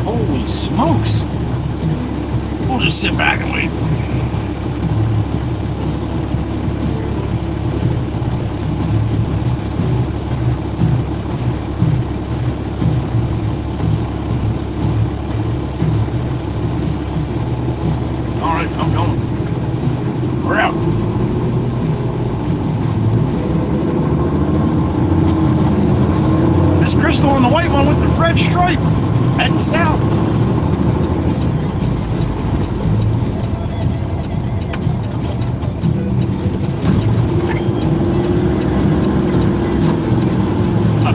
Holy smokes. We'll just sit back and wait. All right, I'm going. We're out. This Crystal and the white one with the red stripe heading south.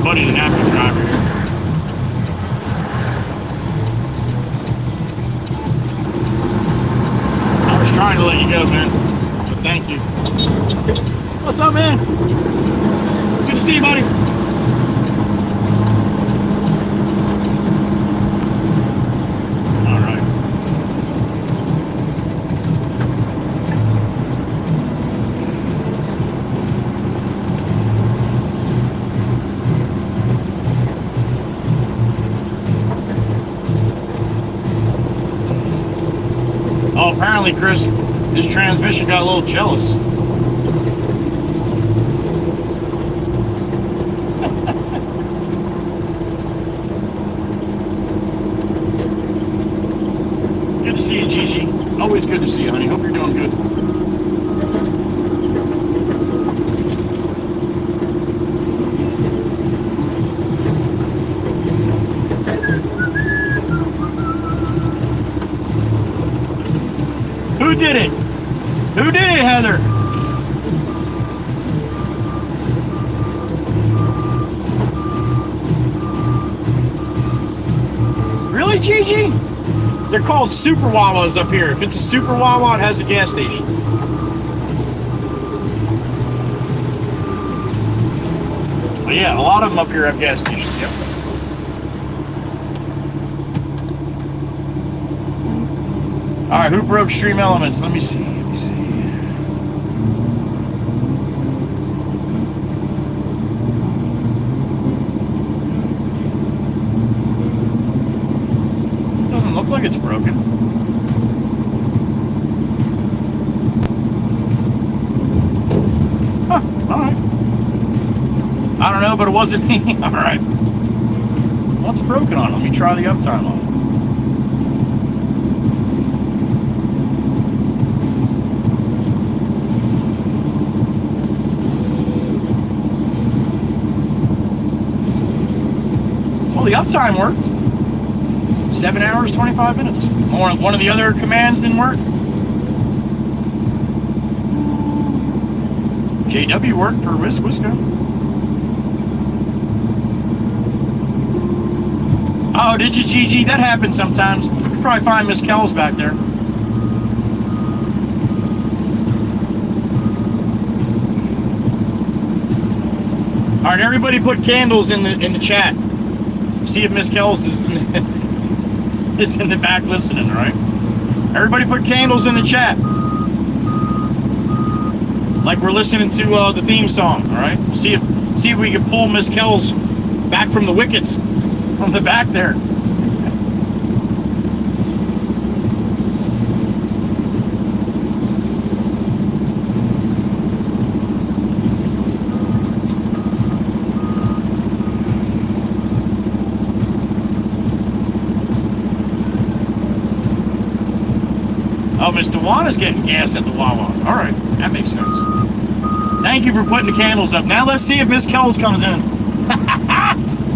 Buddy, the napkin driver here. I was trying to let you go, man, but thank you. What's up, man? Good to see you, buddy. All right. Oh, apparently, Chris, his transmission got a little jealous. Good to see you, Gigi. Always good to see you, honey. Hope you're doing good. Who did it? Who did it, Heather? Really, Gigi? They're called Super Wawas up here. If it's a Super Wawa, it has a gas station. But yeah, a lot of them up here have gas stations, yep. All right, who broke Stream Elements? Let me see. Doesn't look like it's broken. Huh, all right. I don't know, but it wasn't me. All right. What's broken on it? Let me try the uptime on it. Well, the uptime worked. 7 hours, 25 minutes. One of the other commands didn't work. JW worked for Wisco. Oh, did you, GG? That happens sometimes. You probably find Miss Kells back there. All right, everybody put candles in the chat. See if Miss Kells is in the back listening. All right, everybody put candles in the chat, like we're listening to the theme song. All right, we'll see if we can pull Miss Kells back from the wickets from the back there. Oh, Miss Dewana's getting gas at the Wawa. All right, that makes sense. Thank you for putting the candles up. Now let's see if Miss Kells comes in.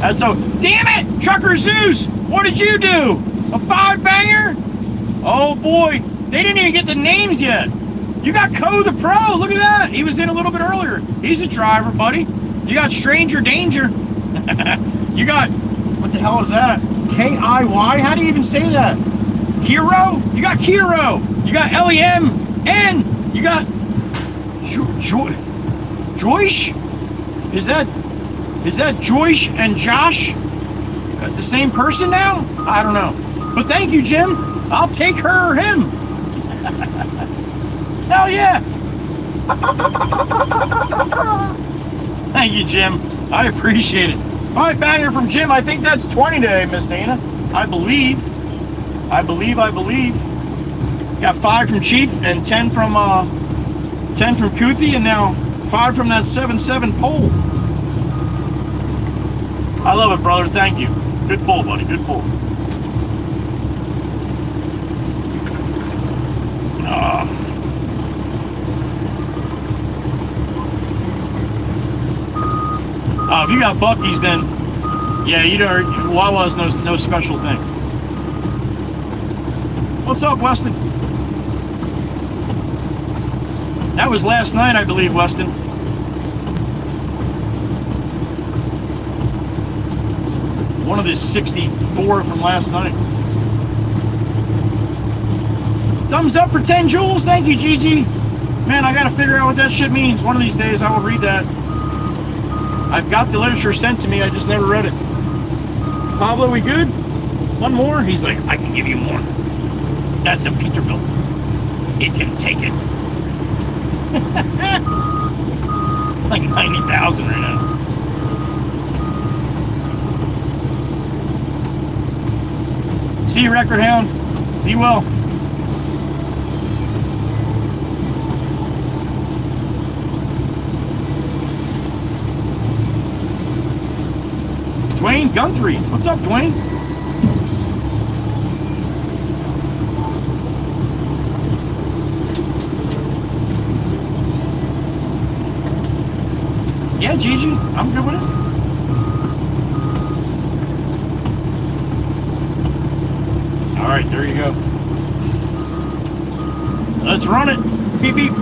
That's so. Damn it, Trucker Zeus! What did you do? A 5-banger? Oh boy, they didn't even get the names yet. You got Co the Pro. Look at that. He was in a little bit earlier. He's a driver, buddy. You got Stranger Danger. You got, what the hell is that? K-I-Y? How do you even say that? Kiro? You got Kiro. You got L-E-M. And you got Joyce? Is that Joyce and Josh? That's the same person now? I don't know. But thank you, Jim. I'll take her or him. Hell yeah. Thank you, Jim. I appreciate it. 5-banger from Jim. I think that's 20 today, Miss Dana. I believe. Got 5 from Chief and 10 from Kuthi, and now 5 from that 7-7 pole. I love it, brother. Thank you. Good pull, buddy. Good pull. If you got Buc-ee's, then yeah, you know, Wawa's no special thing. What's up, Weston? That was last night, I believe, Weston. One of the 64 from last night. Thumbs up for 10 joules. Thank you, Gigi. Man, I gotta figure out what that shit means. One of these days I will read that. I've got the literature sent to me, I just never read it. Pablo, we good? One more? He's like, I can give you more. That's a Peterbilt. It can take it. Like 90,000 right now. See you, Record Hound. Be well. Dwayne Guthrie. What's up, Dwayne? Yeah, Gigi, I'm good with it. All right, there you go. Let's run it. Beep, beep.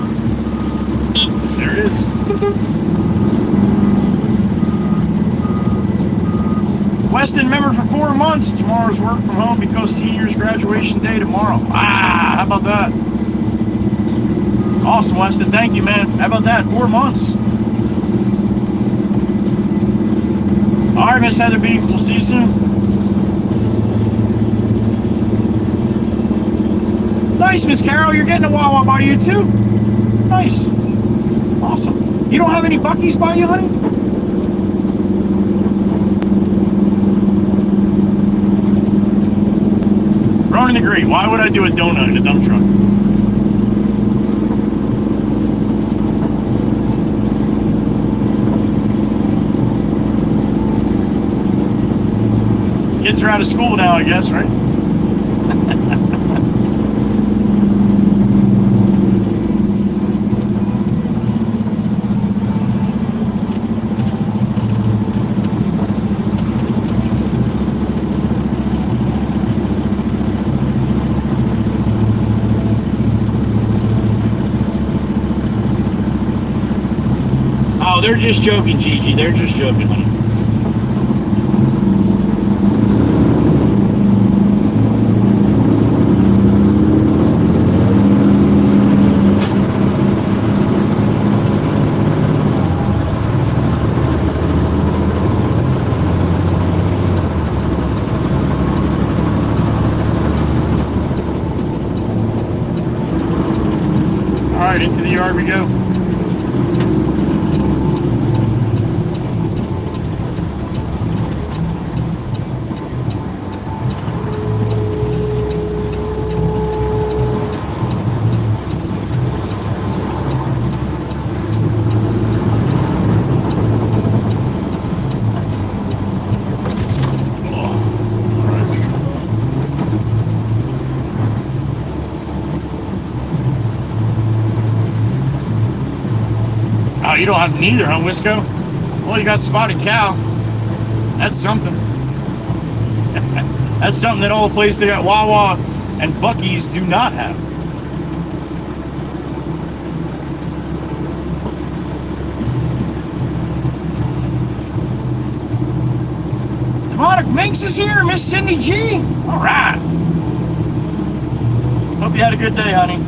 There it is. Weston member for 4 months. Tomorrow's work from home because seniors graduation day tomorrow. Ah, how about that? Awesome, Weston. Thank you, man. How about that? 4 months. All right, Miss Heather B. We'll see you soon. Nice, Miss Carol. You're getting a Wawa by you, too? Nice. Awesome. You don't have any Buc-ee's by you, honey? Ronan the Great. Why would I do a donut in a dump truck? Kids are out of school now, I guess, right? they're just joking, Gigi. They're just joking, honey. All right, into the yard we go. Oh, you don't have neither, huh, Wisco? Well, you got spotted cow. That's something. That's something that all the places they got Wawa and Buc-ee's do not have. Demonic Minx is here, Miss Cindy G. All right. Hope you had a good day, honey.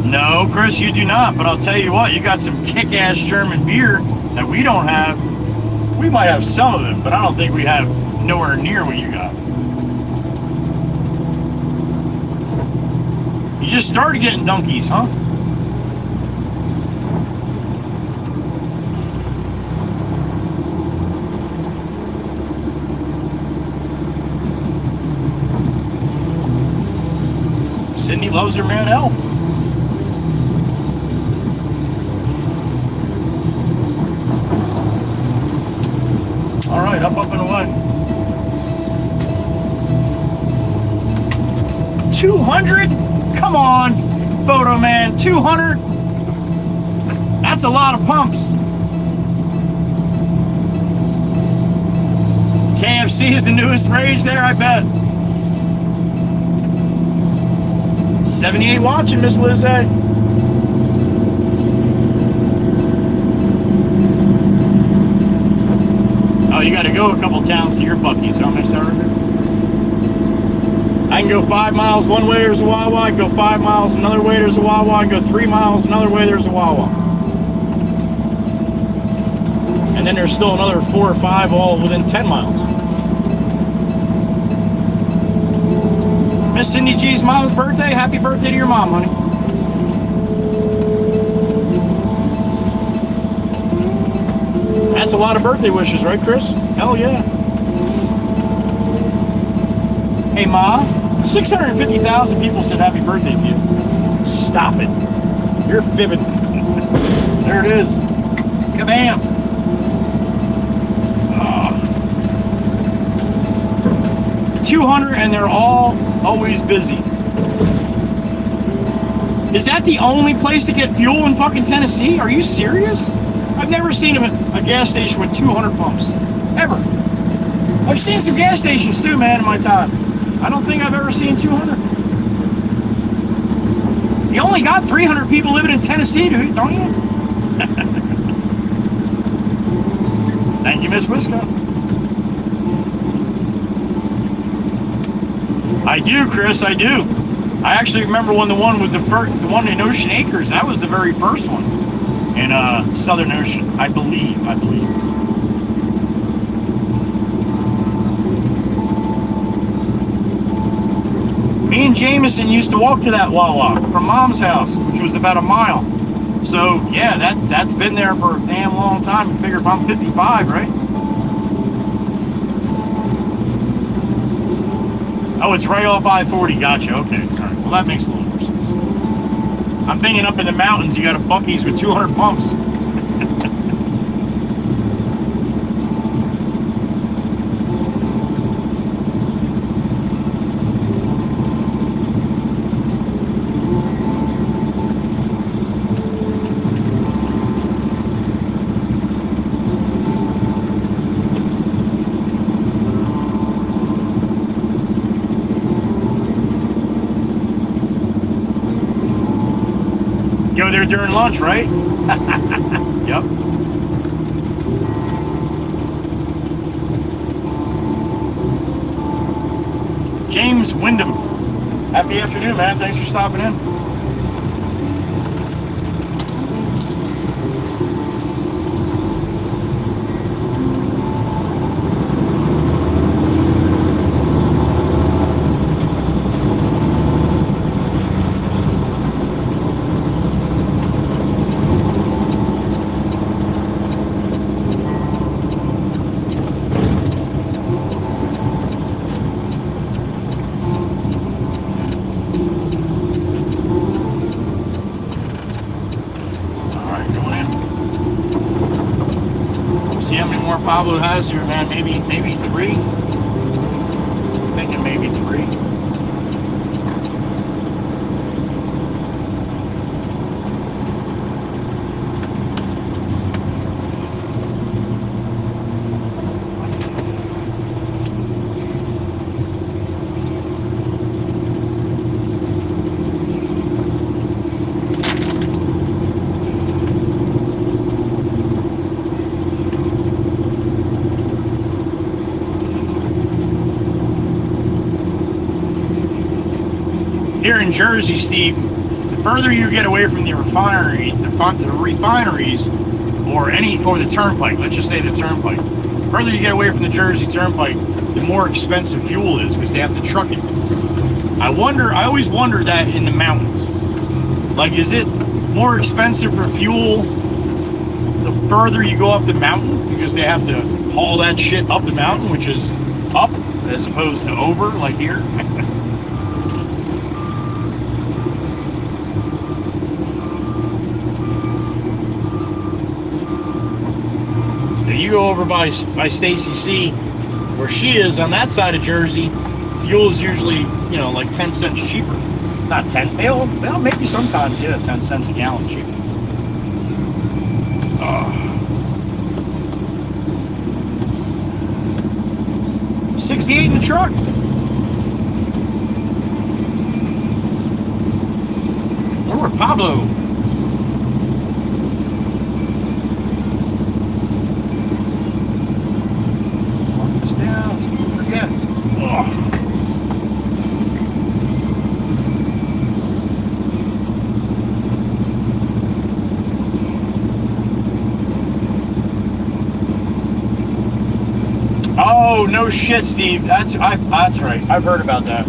No, Chris, you do not. But I'll tell you what, you got some kick-ass German beer that we don't have. We might have some of it, but I don't think we have nowhere near what you got. You just started getting donkeys, huh? Sydney loves her man elf. All right, up and away. 200? Come on, photo man, 200? That's a lot of pumps. KFC is the newest rage there, I bet. 78 watching, Miss Lizzie. Oh, you got to go a couple towns to your Buc-ee's, huh, Miss Erica? I can go 5 miles one way, there's a Wawa. I can go 5 miles another way, there's a Wawa. I can go 3 miles another way, there's a Wawa. And then there's still another 4 or 5 all within 10 miles. Miss Cindy G's mom's birthday. Happy birthday to your mom, honey. That's a lot of birthday wishes, right, Chris? Hell yeah. Hey, Ma, 650,000 people said happy birthday to you. Stop it. You're fibbing. There it is. Kabam. 200, and they're all always busy. Is that the only place to get fuel in fucking Tennessee? Are you serious? I've never seen a gas station with 200 pumps. Ever. I've seen some gas stations too, man, in my time. I don't think I've ever seen 200. You only got 300 people living in Tennessee, dude, don't you? Thank you, Miss Wisco. I do, Chris, I do. I actually remember when the one with the one in Ocean Acres, that was the very first one in Southern Ocean, I believe. Me and Jameson used to walk to that Wawa from Mom's house, which was about a mile. So yeah, that's been there for a damn long time. You figure if I'm 55, right? Oh, it's right off I-40. Gotcha. Okay. All right. Well, that makes a little more sense. I'm thinking up in the mountains, you got a Buc-ee's with 200 pumps. Go there during lunch, right? Yep. James Wyndham. Happy afternoon, man. Thanks for stopping in. Pablo has here, man. Maybe 3. I'm thinking maybe 3. Here in Jersey, Steve, the further you get away from the refineries, or the turnpike, let's just say the turnpike, the further you get away from the Jersey Turnpike, the more expensive fuel is because they have to truck it. I always wonder that in the mountains. Like, is it more expensive for fuel the further you go up the mountain because they have to haul that shit up the mountain, which is up as opposed to over, like here? You go over by Stacy C, where she is on that side of Jersey, fuel is usually, like 10 cents cheaper. Not 10, well, maybe sometimes, yeah, 10 cents a gallon cheaper. 68 in the truck. Where Pablo? Oh, no shit, Steve. That's right. I've heard about that.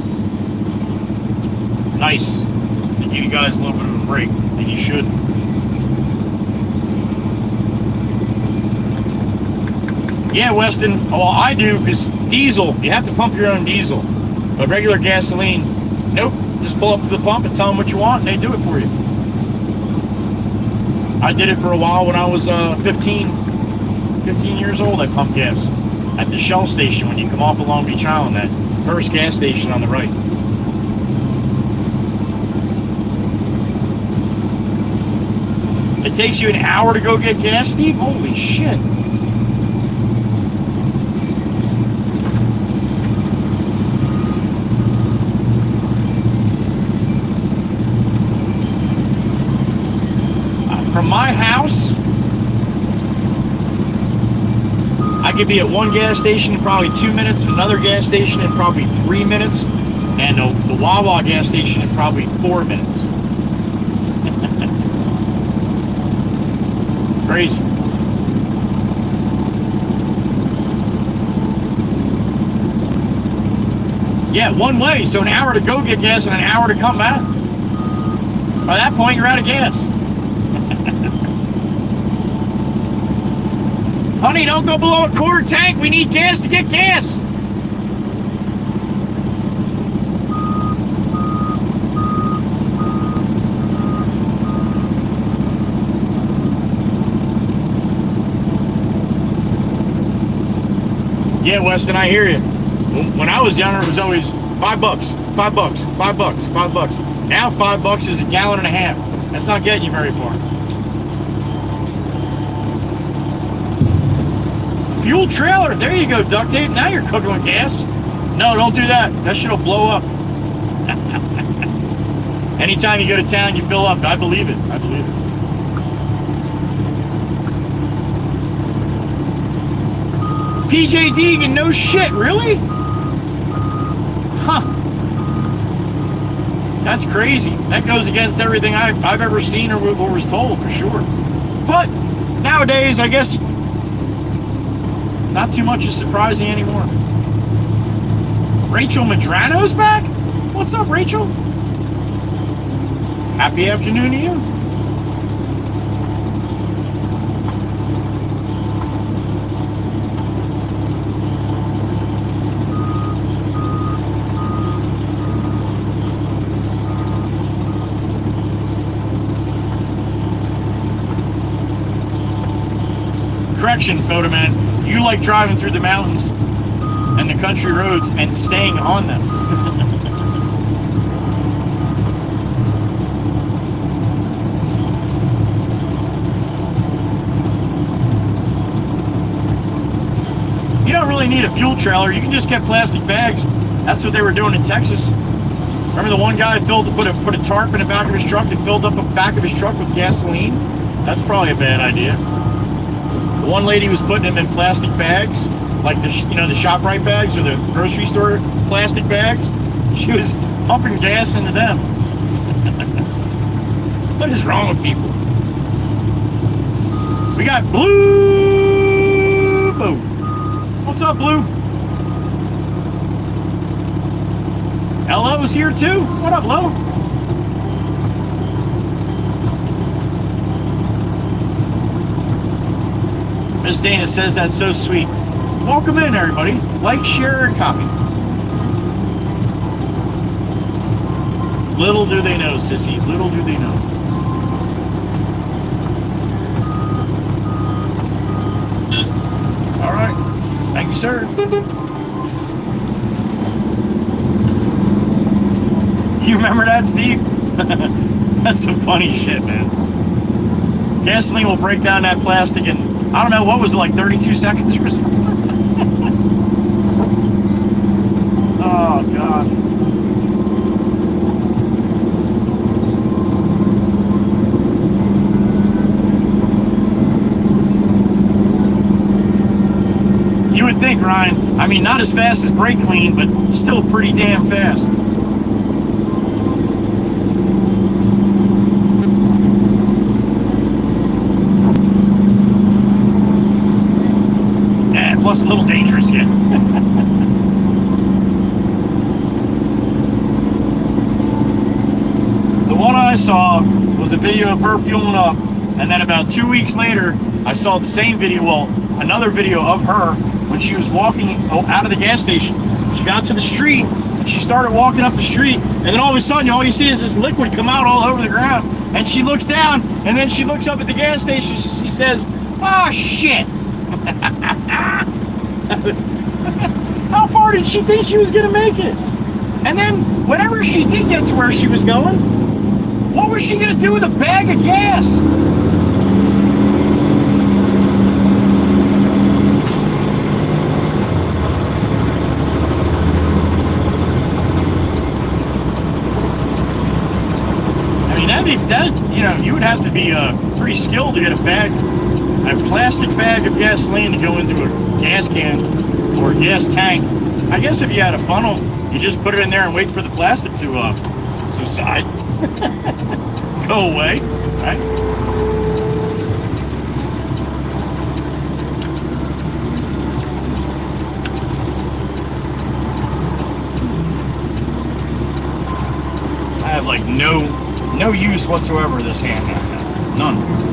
Nice. They give you guys a little bit of a break, and you should. Yeah, Weston. Well, I do, because diesel, you have to pump your own diesel. But regular gasoline, nope. Just pull up to the pump and tell them what you want, and they do it for you. I did it for a while when I was 15 years old. I pumped gas at the Shell station when you come off of Long Beach Island, that first gas station on the right. It takes you an hour to go get gas, Steve? Holy shit. From my house, I could be at one gas station in probably 2 minutes, another gas station in probably 3 minutes, and the Wawa gas station in probably 4 minutes. Crazy. Yeah, one way, so an hour to go get gas and an hour to come back. By that point, you're out of gas. Honey, don't go below a quarter tank. We need gas to get gas. Yeah, Weston, I hear you. When I was younger, it was always $5, $5, $5, $5. Now $5 is a gallon and a half. That's not getting you very far. Fuel trailer, there you go, duct tape. Now you're cooking with gas. No, don't do that. That shit'll blow up. Anytime you go to town, you fill up. I believe it. I believe it. PJ Deegan, no shit, really? Huh. That's crazy. That goes against everything I've ever seen or was told, for sure. But nowadays, I guess, not too much is surprising anymore. Rachel Madrano's back? What's up, Rachel? Happy afternoon to you. Correction, Photoman. You like driving through the mountains and the country roads and staying on them. You don't really need a fuel trailer. You can just get plastic bags. That's what they were doing in Texas. Remember the one guy put a tarp in the back of his truck and filled up the back of his truck with gasoline? That's probably a bad idea. The one lady was putting them in plastic bags, like the ShopRite bags or the grocery store plastic bags. She was pumping gas into them. What is wrong with people? We got Blue Boat. What's up, Blue? Lo's here too. What up, Lo? Miss Dana says that's so sweet. Welcome in, everybody. Like, share, and copy. Little do they know, sissy. Little do they know. All right. Thank you, sir. You remember that, Steve? That's some funny shit, man. Gasoline will break down that plastic in, I don't know, what was it, like 32 seconds or something? Oh, God. You would think, Ryan. I mean, not as fast as brake clean, but still pretty damn fast. Plus a little dangerous yet. The one I saw was a video of her fueling up, and then about 2 weeks later, I saw the same video, well, another video of her when she was walking out of the gas station. She got to the street, and she started walking up the street, and then all of a sudden, all you see is this liquid come out all over the ground, and she looks down, and then she looks up at the gas station, she says, "Oh, shit." How far did she think she was going to make it? And then, whenever she did get to where she was going, what was she going to do with a bag of gas? I mean, you would have to be pretty skilled to get a plastic bag of gasoline to go into a gas can or a gas tank. I guess if you had a funnel, you just put it in there and wait for the plastic to subside. Go away, right? I have like no use whatsoever of this hand now. None.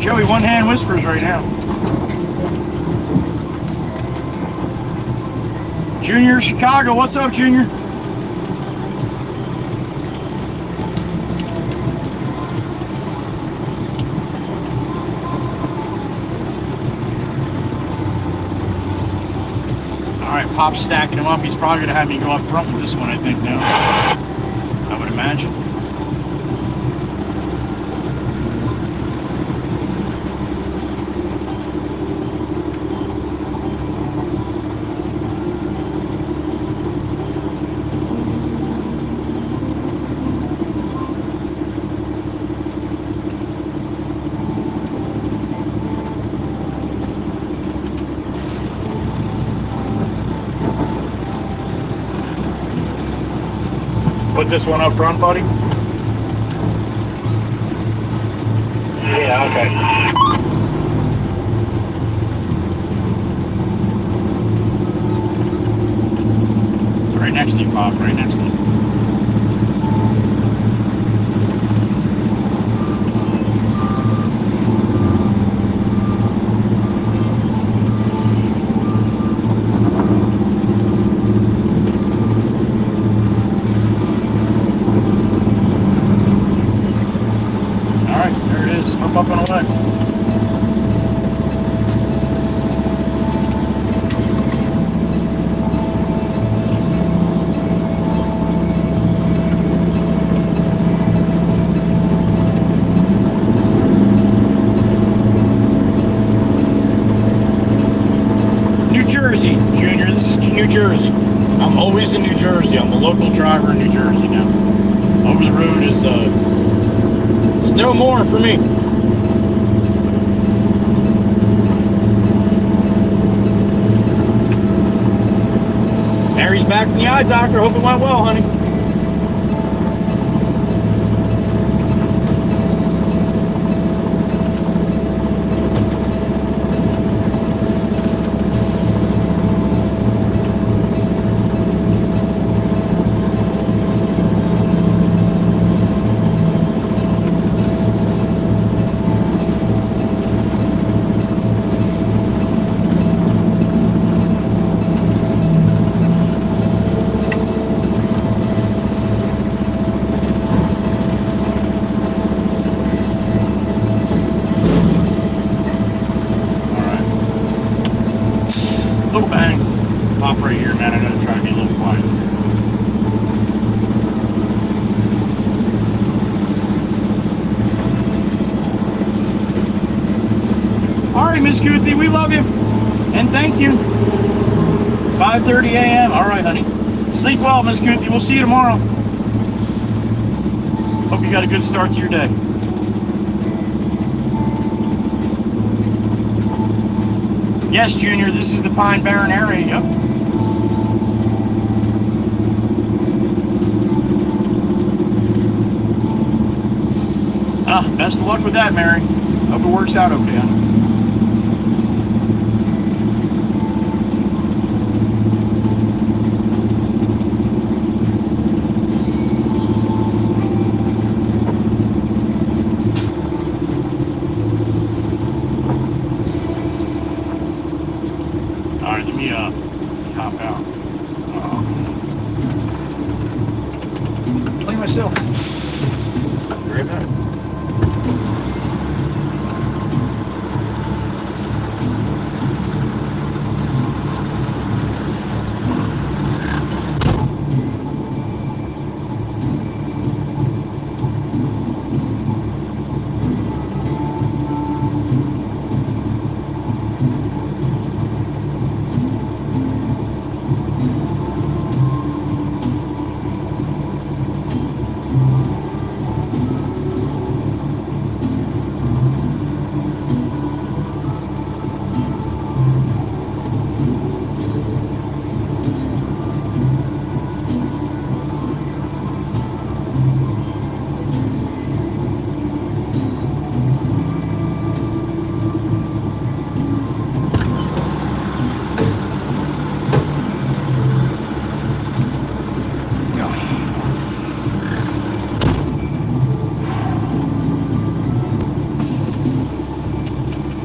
Joey, one hand whispers right now. Junior Chicago, what's up, Junior? All right, Pop's stacking them up. He's probably gonna have me go up front with this one, I think, now. I would imagine. Put this one up front, buddy. Yeah, okay. Right next to you, Bob. Right next to you. Up and away. New Jersey, Junior. This is New Jersey. I'm always in New Jersey. I'm a local driver in New Jersey now. Over the road is no more for me. Mary's back from the eye doctor. Hope it went well, honey. Little bang. Pop right here, man. I gotta try to be a little quiet. All right, Miss Guthrie, we love you. And thank you. 5:30 a.m. All right, honey. Sleep well, Miss Guthrie. We'll see you tomorrow. Hope you got a good start to your day. Yes, Junior, this is the Pine Barren area, yep. Best of luck with that, Mary. Hope it works out okay, honey. Alright, let me hop out. Play myself. Be right back.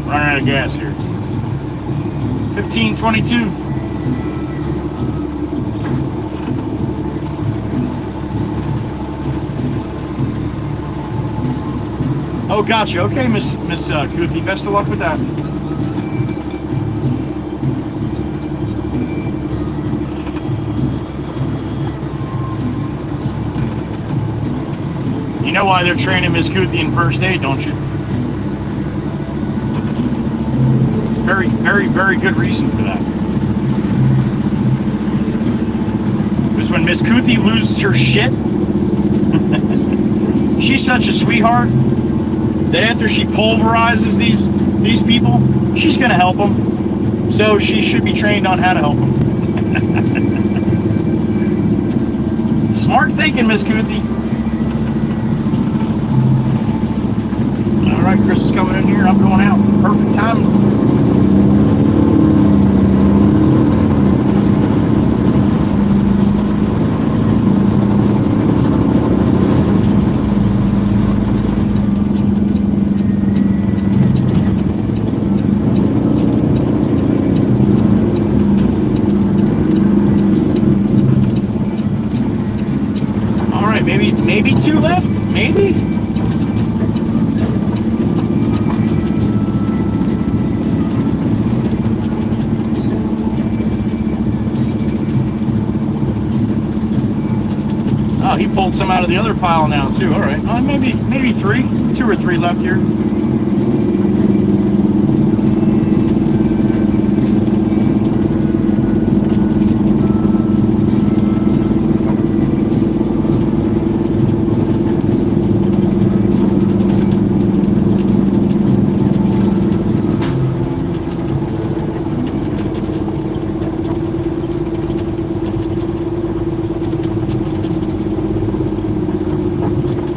Running out of gas here. 1522. Oh, gotcha. Okay, Miss Guthrie. Best of luck with that. You know why they're training Miss Guthrie in first aid, don't you? Very, very, very good reason for that. Because when Miss Guthrie loses her shit, she's such a sweetheart that after she pulverizes these people, she's going to help them. So she should be trained on how to help them. Smart thinking, Miss Kuthi. All right, Chris is coming in here. I'm going out. Perfect time. All right, maybe 2 left. Maybe. Oh, he pulled some out of the other pile now too. All right, maybe 3, 2 or 3 left here.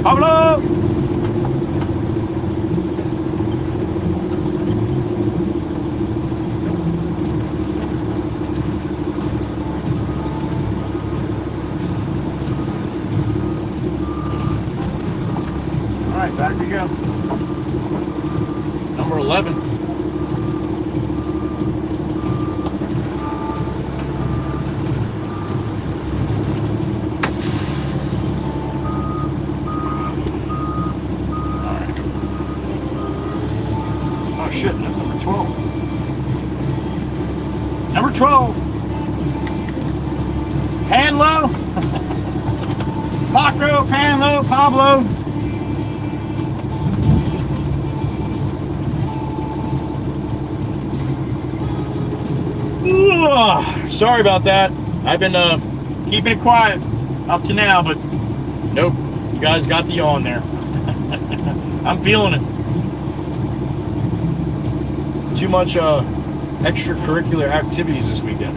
Pablo! All right, back we go. Number 11. Shit, that's number 12. Number 12. Pan low. Paco, pan low, Pablo. Ugh, sorry about that. I've been keeping it quiet up to now, but nope. You guys got the yawn there. I'm feeling it. Too much extracurricular activities this weekend.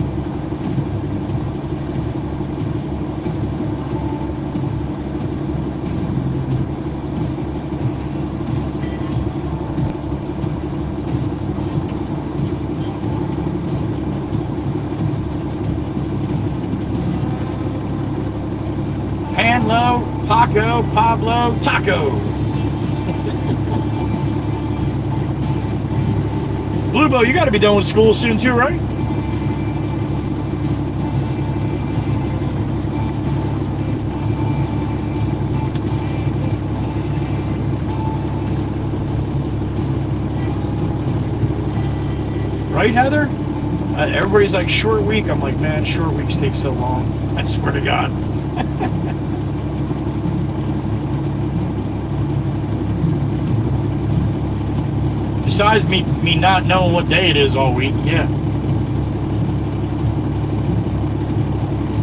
Pan low, Paco, Pablo, Taco. Bluebo, you got to be done with school soon too, right? Right, Heather? Everybody's like, short week. I'm like, man, short weeks take so long. I swear to God. Besides me not knowing what day it is all week, yeah.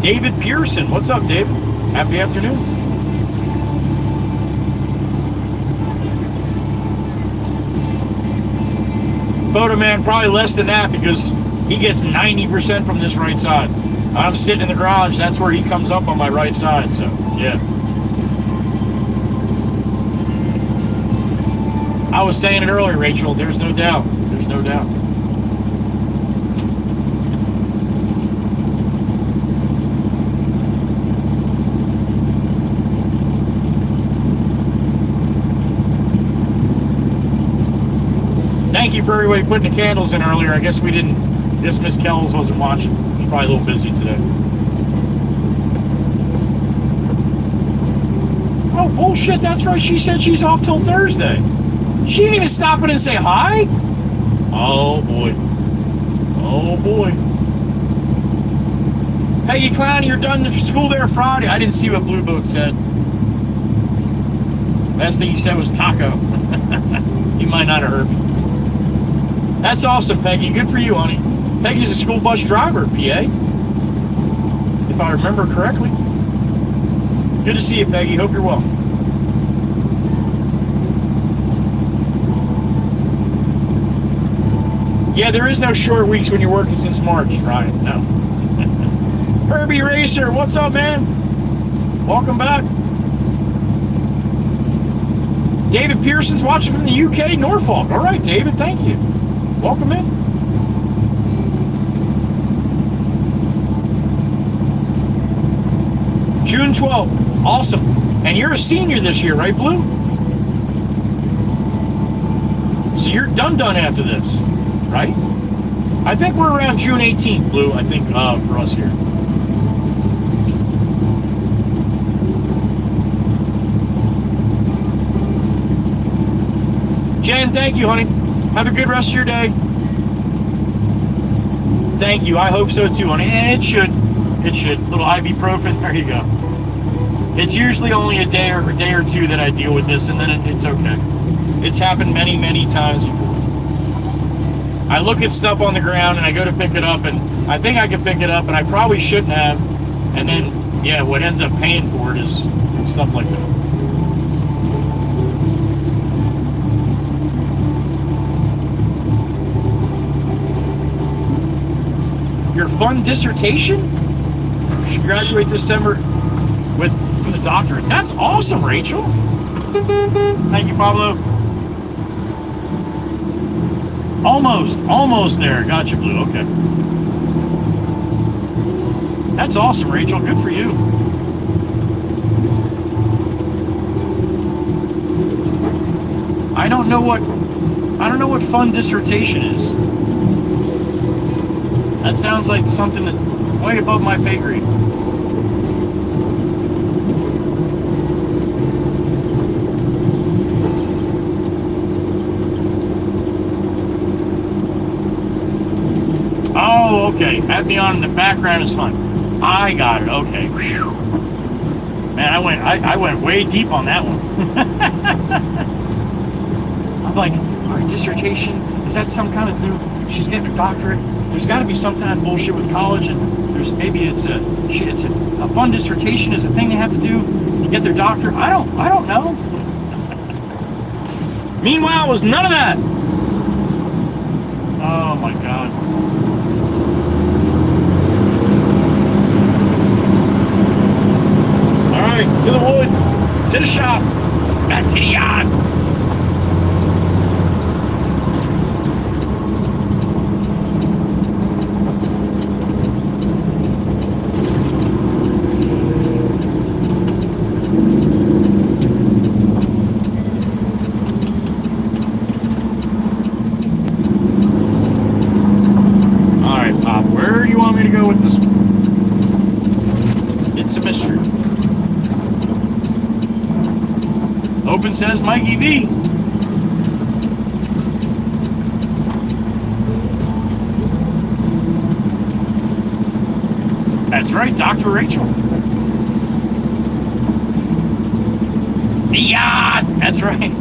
David Pearson, what's up, David? Happy afternoon. Photo man, probably less than that because he gets 90% from this right side. I'm sitting in the garage, that's where he comes up on my right side, so yeah. I was saying it earlier, Rachel, there's no doubt. There's no doubt. Thank you for everybody putting the candles in earlier. I guess we didn't, Miss Kells wasn't watching. She's probably a little busy today. Oh, bullshit, that's right. She said she's off till Thursday. She didn't even stop in and say hi? Oh, boy. Oh, boy. Peggy Clown, you're done to school there Friday. I didn't see what Blue Boat said. Last thing he said was taco. He might not have heard me. That's awesome, Peggy. Good for you, honey. Peggy's a school bus driver, PA. If I remember correctly. Good to see you, Peggy. Hope you're well. Yeah, there is no short weeks when you're working since March, Ryan. No. Herbie Racer, what's up, man? Welcome back. David Pearson's watching from the UK, Norfolk. All right, David, thank you. Welcome in. June 12th. Awesome. And you're a senior this year, right, Blue? So you're done after this, right? I think we're around June 18th, Blue, I think, for us here. Jen, thank you, honey. Have a good rest of your day. Thank you. I hope so too, honey. And it should. It should. Little ibuprofen. There you go. It's usually only a day or two that I deal with this, and then it's okay. It's happened many, many times before. I look at stuff on the ground and I go to pick it up, and I think I can pick it up, and I probably shouldn't have. And then, yeah, what ends up paying for it is stuff like that. Your fun dissertation? You should graduate this December with a doctorate. That's awesome, Rachel. Thank you, Pablo. Almost there. Gotcha, Blue. Okay. That's awesome, Rachel. Good for you. I don't know what fun dissertation is. That sounds like something that's way above my pay grade. Oh, okay. Have me on in the background is fun. I got it. Okay. Whew. Man, I went way deep on that one. I'm like, all right, dissertation, is that some kind of thing? She's getting a doctorate. There's got to be some kind of bullshit with college, and there's maybe it's a fun dissertation is a thing they have to do to get their doctorate. I don't know. Meanwhile, it was none of that. Oh my God. All right, to the wood, to the shop, back to the yard. Open says Mikey V. That's right, Dr. Rachel. Yeah, that's right.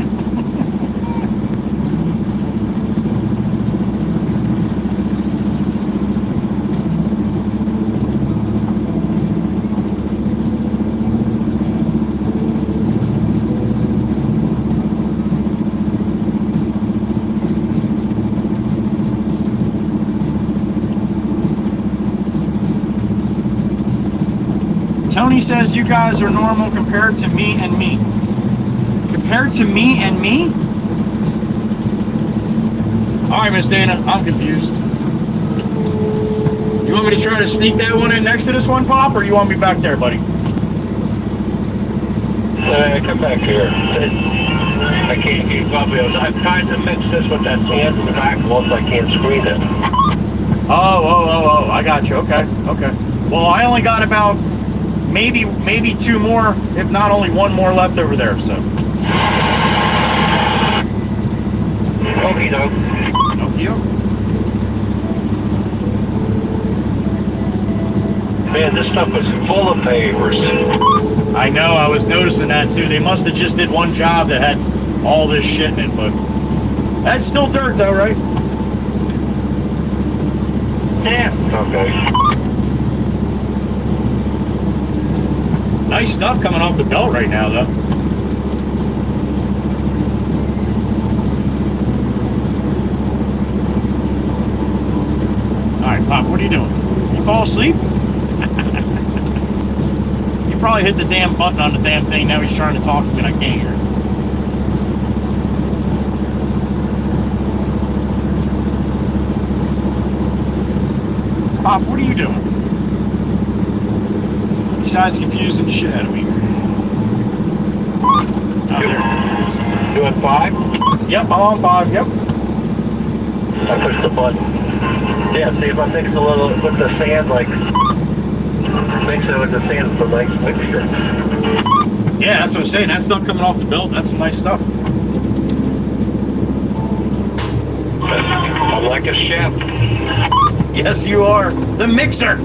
Tony says you guys are normal compared to me and me. Compared to me and me? All right, Miss Dana, I'm confused. You want me to try to sneak that one in next to this one, Pop, or you want me back there, buddy? Come back here. I can't keep up with it. I'm trying to fix this with that sand in the back once I can't screen it. Oh, I got you. Okay. Well, I only got about maybe two more, if not only one more left over there, so. Okie doke. Man, this stuff is full of pavers. I know, I was noticing that too. They must have just did one job that had all this shit in it, but that's still dirt though, right? Yeah. Okay. Nice stuff coming off the belt right now, though. All right, Pop, what are you doing? You fall asleep? You probably hit the damn button on the damn thing. Now he's trying to talk to me and I can't hear. Pop, what are you doing? Besides confusing the shit out of me. Oh, there. Doing 5? Yep, I'm on 5, yep. I pushed the button. Yeah, see if I mix a little with the sand, like, mix it with the sand for nice mixture. Yeah, that's what I'm saying. That stuff coming off the belt, that's some nice stuff. I'm like a chef. Yes, you are. The mixer.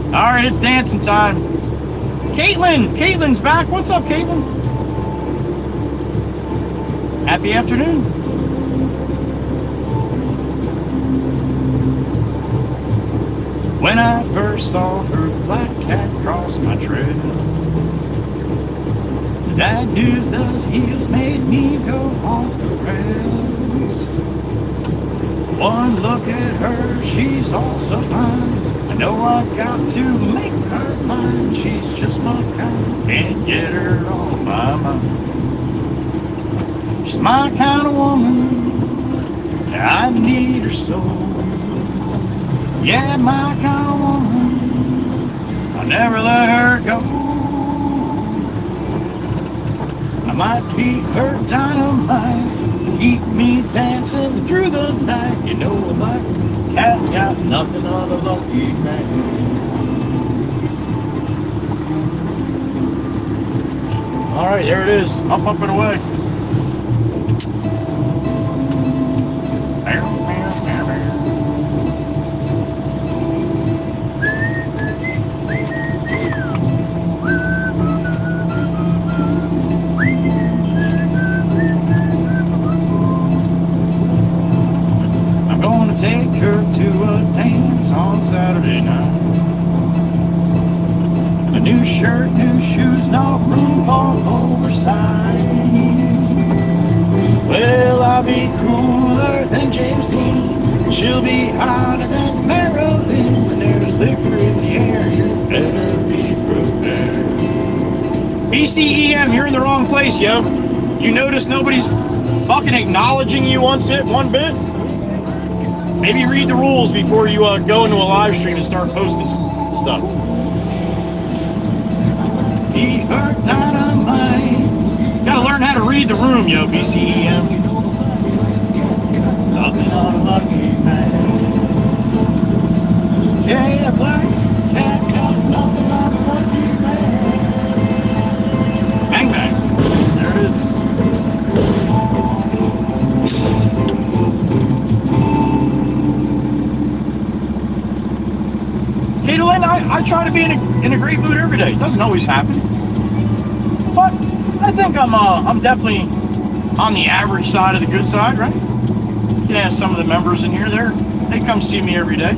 All right, it's dancing time. Caitlin's back. What's up, Caitlin? Happy afternoon. When I first saw her black cat cross my trail, the bad news those heels made me go off the rails. One look at her, she's all so fine. I know I've got to make her mine. She's just my kind, can't get her off my mind. She's my kind of woman, I need her so. Yeah, my kind of woman, I'll never let her go. I might be her dynamite, keep me dancing through the night. You know, my cat got nothing on a lucky man. All right, there it is. Up and away. Take her to a dance on Saturday night. A new shirt, new shoes, no room for oversized. Well, I'll be cooler than James Dean. She'll be hotter than Marilyn. When there's liquor in the air, you better be prepared. BCEM, you're in the wrong place, yo. You notice nobody's fucking acknowledging you one bit? Maybe read the rules before you go into a live stream and start posting stuff. Be her dynamite. Gotta learn how to read the room, yo, BCEM. Nothing on a lucky man. Yeah, black cat got nothing on a lucky man. Bang, bang. There it is. Caitlin, I try to be in a great mood every day. It doesn't always happen, but I think I'm definitely on the average side of the good side, right? You can ask some of the members in here. They come see me every day.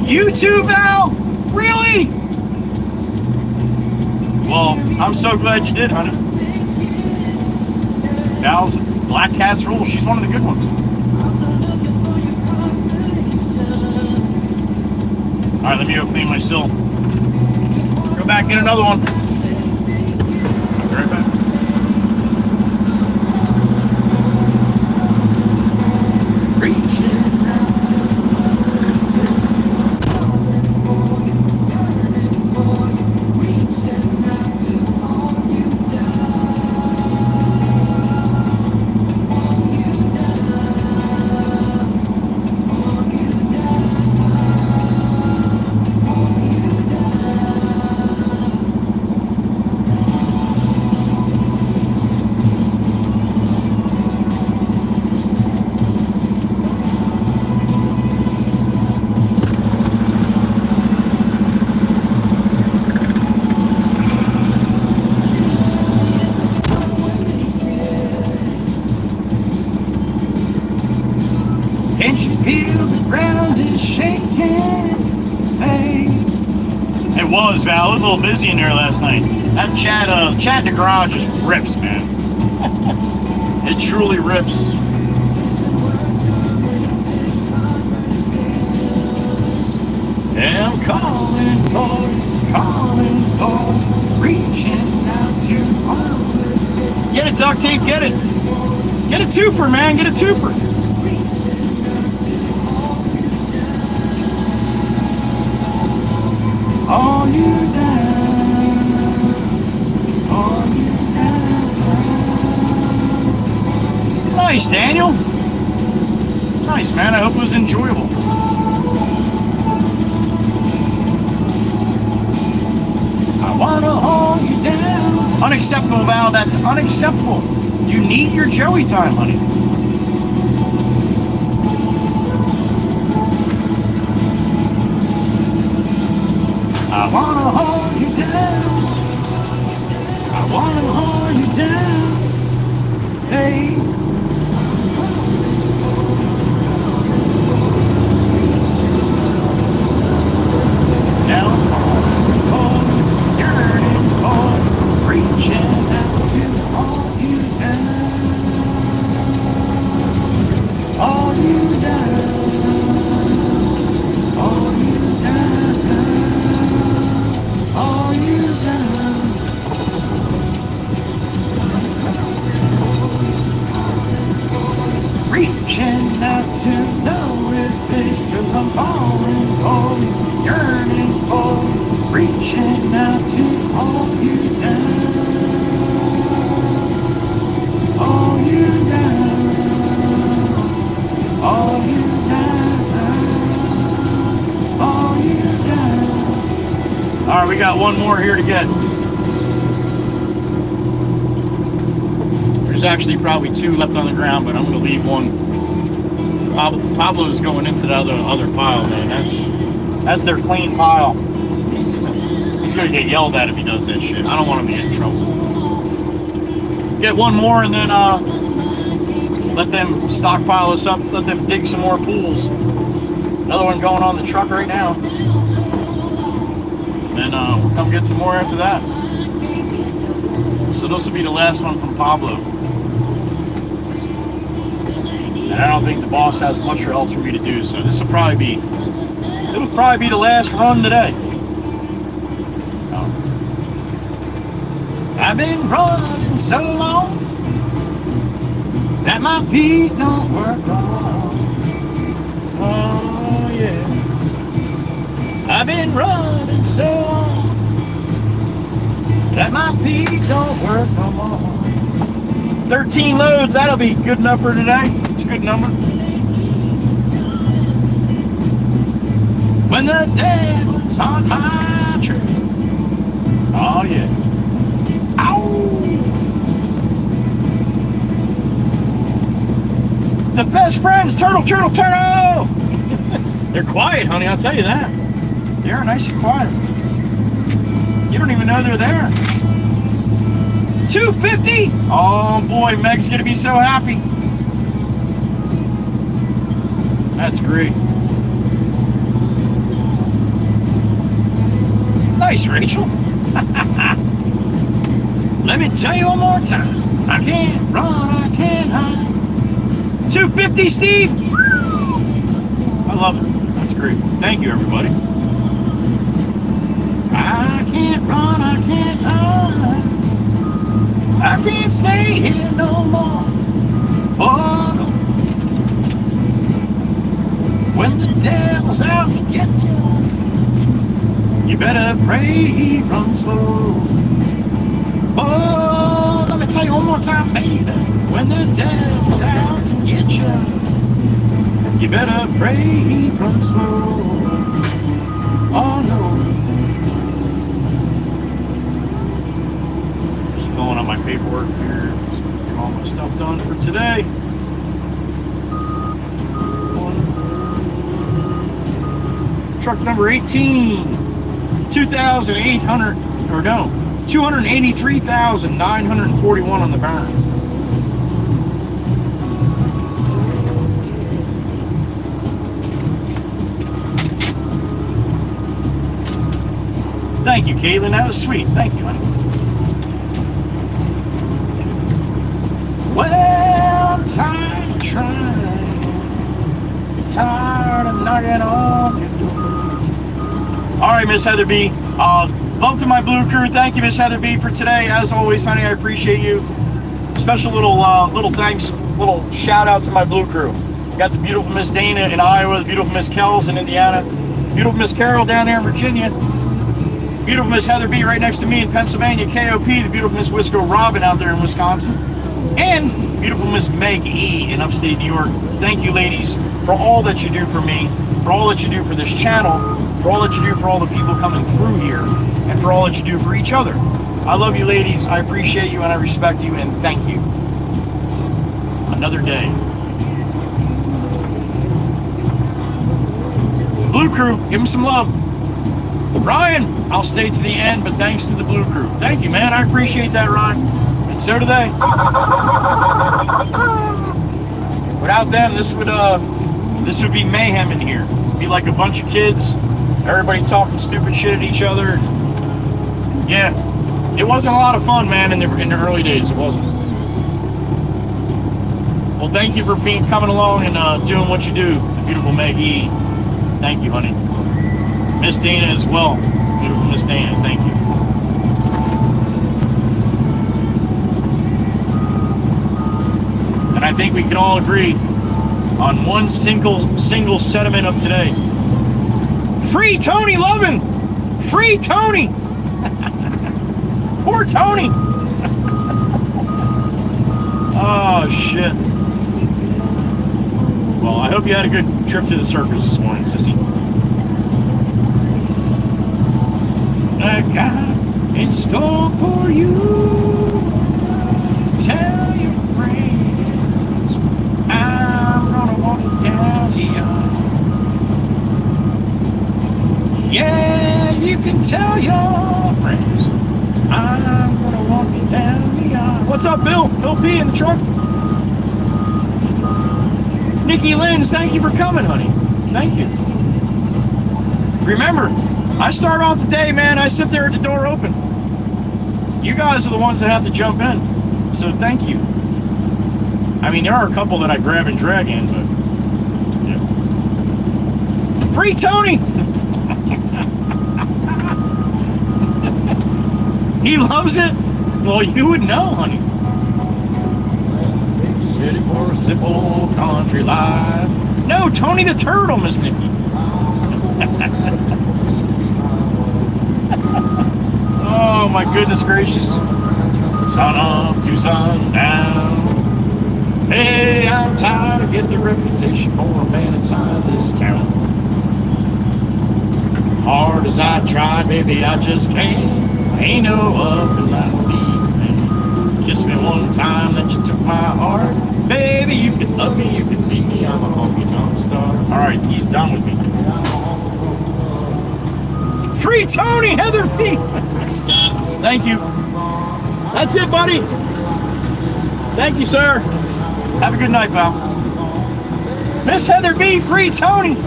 You too, Val? Really? Well, I'm so glad you did, honey. Val's Black Cats Rule. She's one of the good ones. All right, let me go clean my sill. Go back and get another one. Be right back. Val, it was a little busy in there last night. That chat in the garage just rips, man. It truly rips. Yeah, I'm calling for, reaching out to all. Get it, duct tape, get it. Get a twofer, man, get a twofer. All you down, all you down. Nice, Daniel. Nice, man, I hope it was enjoyable. I wanna hold you down. Unacceptable, Val, that's unacceptable. You need your Joey time, honey. I wanna hold you down. I wanna hold you down. Hey. Now yearning for, reaching out to hold you down. All you down. All you down. All you down. Reaching out to know if it's 'cause I'm falling for you, yearning for, reaching out to hold you down. All you down. All you down. All you down. All right, we got one more here to get. There's actually probably two left on the ground, but I'm going to leave one. Pablo's going into the other pile, man. That's their clean pile. He's going to get yelled at if he does that shit. I don't want him to get in trouble. Get one more and then let them stockpile us up. Let them dig some more pools. Another one going on the truck right now. And we'll come get some more after that. So this will be the last one from Pablo. And I don't think the boss has much else for me to do, so this will probably be, it'll probably be the last run today. I've been running so long that my feet don't work wrong. Oh yeah. I've been running so long that my feet don't work no more. 13 loads, that'll be good enough for today. It's a good number. When the devil's on my tree. Oh yeah. Ow! The best friends, turtle. They're quiet, honey, I'll tell you that. They're nice and quiet. You don't even know they're there. 250. Oh boy, Meg's gonna be so happy. That's great. Nice, Rachel. Let me tell you one more time. I can't run, I can't hide. 250, Steve. I love it. That's great. Thank you, everybody. I can't run, I can't hide. I can't stay here no more. Oh no. When the devil's out to get you, you better pray he runs slow. Oh, let me tell you one more time, baby. When the devil's out to get you, you better pray he runs slow. Oh no. Filling out my paperwork here. Just get all my stuff done for today. Truck number 18, 283,941 on the burn. Thank you, Caitlin. That was sweet. Thank you, honey. Well, I'm tired of trying, tired of knocking on your door. All right, Miss Heather B. Love to my blue crew. Thank you, Miss Heather B, for today. As always, honey, I appreciate you. Special little thanks, little shout out to my blue crew. Got the beautiful Miss Dana in Iowa, the beautiful Miss Kells in Indiana, beautiful Miss Carol down there in Virginia, beautiful Miss Heather B right next to me in Pennsylvania, KOP, the beautiful Miss Wisco Robin out there in Wisconsin, and beautiful Miss Meg E in upstate New York. Thank you, ladies, for all that you do for me, for all that you do for this channel, for all that you do for all the people coming through here, and for all that you do for each other. I love you, ladies. I appreciate you and I respect you, and thank you. Another day. Blue crew, give them some love. Ryan, I'll stay to the end, but thanks to the blue crew. Thank you, man. I appreciate that, Ryan. And so do they. Without them, this would be mayhem in here. It'd be like a bunch of kids, everybody talking stupid shit at each other. Yeah, it wasn't a lot of fun, man, in the early days. It wasn't. Well, thank you for coming along and doing what you do, the beautiful Maggie. Thank you, honey. Miss Dana as well. Beautiful Miss Dana, thank you. And I think we can all agree on one single sentiment of today. Free Tony Lovin! Free Tony! Poor Tony! Oh, shit. Well, I hope you had a good trip to the circus this morning, sissy. I got in store for you. Tell your friends I'm gonna walk you down the aisle. Yeah, you can tell your friends I'm gonna walk you down the aisle. What's up, Bill? Bill P in the truck. Nikki Lins, thank you for coming, honey. Thank you. Remember, I start off the day, man, I sit there at the door open. You guys are the ones that have to jump in. So thank you. I mean, there are a couple that I grab and drag in, but yeah. Free Tony! He loves it? Well, you would know, honey. City for a simple country life. No, Tony the Turtle, Miss Nikki. Oh my goodness gracious. Sun up to sundown. Hey, I'm tired of getting the reputation for a man inside this town. Hard as I try, baby, I just can't. Ain't no up and down leave. Kiss me one time that you took my heart. Baby, you can love me, you can leave me, I'm a honky-tonk star. Alright, he's done with me. Free Tony, Heather P. Thank you. That's it, buddy. Thank you, sir. Have a good night, pal. Miss Heather B, free Tony.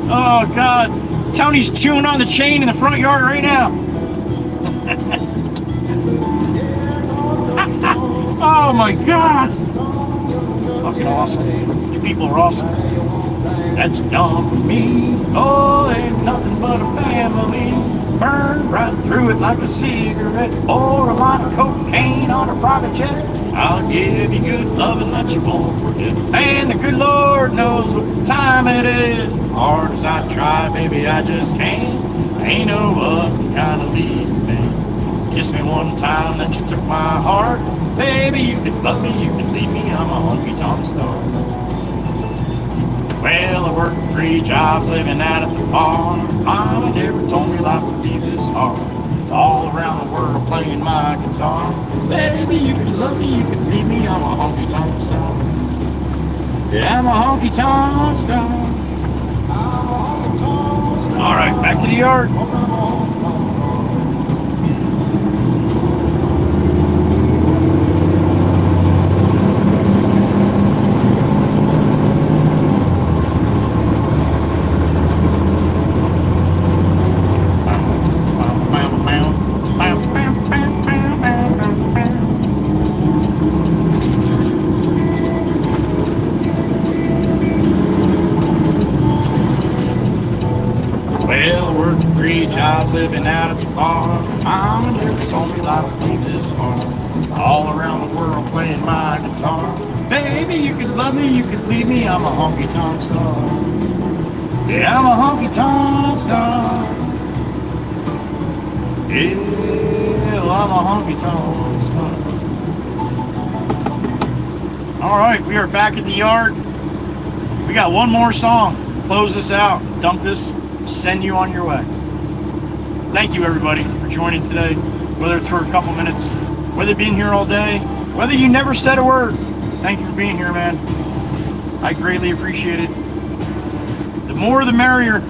Oh, God. Tony's chewing on the chain in the front yard right now. Oh my God! Fucking awesome. You people are awesome. That's done for me. Oh, ain't nothing but a family. Burn right through it like a cigarette or a lot of cocaine on a private jet. I'll give you good loving that you won't forget. And the good Lord knows what time it is. Hard as I try, baby, I just can't. Ain't no other kind of leave me. Kiss me one time that you took my heart. Baby, you can love me, you can leave me, I'm a honky-tonk star. Well, I worked 3 jobs living out at the bar. Mama never told me life would be this hard. All around the world playing my guitar. Baby, you can love me, you can leave me, I'm a honky-tonk star. Yeah, I'm a honky-tonk star. Alright, back to the yard. great job living out at the bar. Mama never told me life would be this hard. All around the world playing my guitar. Baby, you could love me, you could leave me. I'm a honky-tonk star. Yeah, I'm a honky-tonk star. Yeah, I'm a honky-tonk star. All right, we are back at the yard. We got one more song. Close this out. Dump this. Send you on your way. Thank you, everybody, for joining today. Whether it's for a couple minutes, whether being here all day, whether you never said a word. Thank you for being here, man. I greatly appreciate it. The more, the merrier.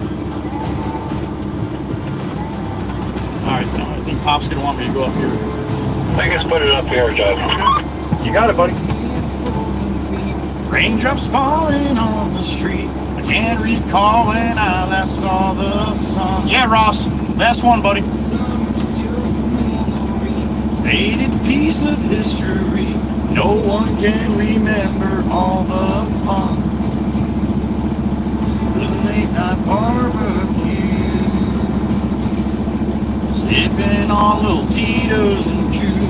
All right, I think Pop's gonna want me to go up here. I guess put it up here, Jeff. You got it, buddy. Raindrops falling on the street. I can't recall when I last saw the sun. Yeah, Ross. Last one, buddy. Faded piece of history. No one can remember all the fun. The late night barbecue. Sipping on little Tito's and juice.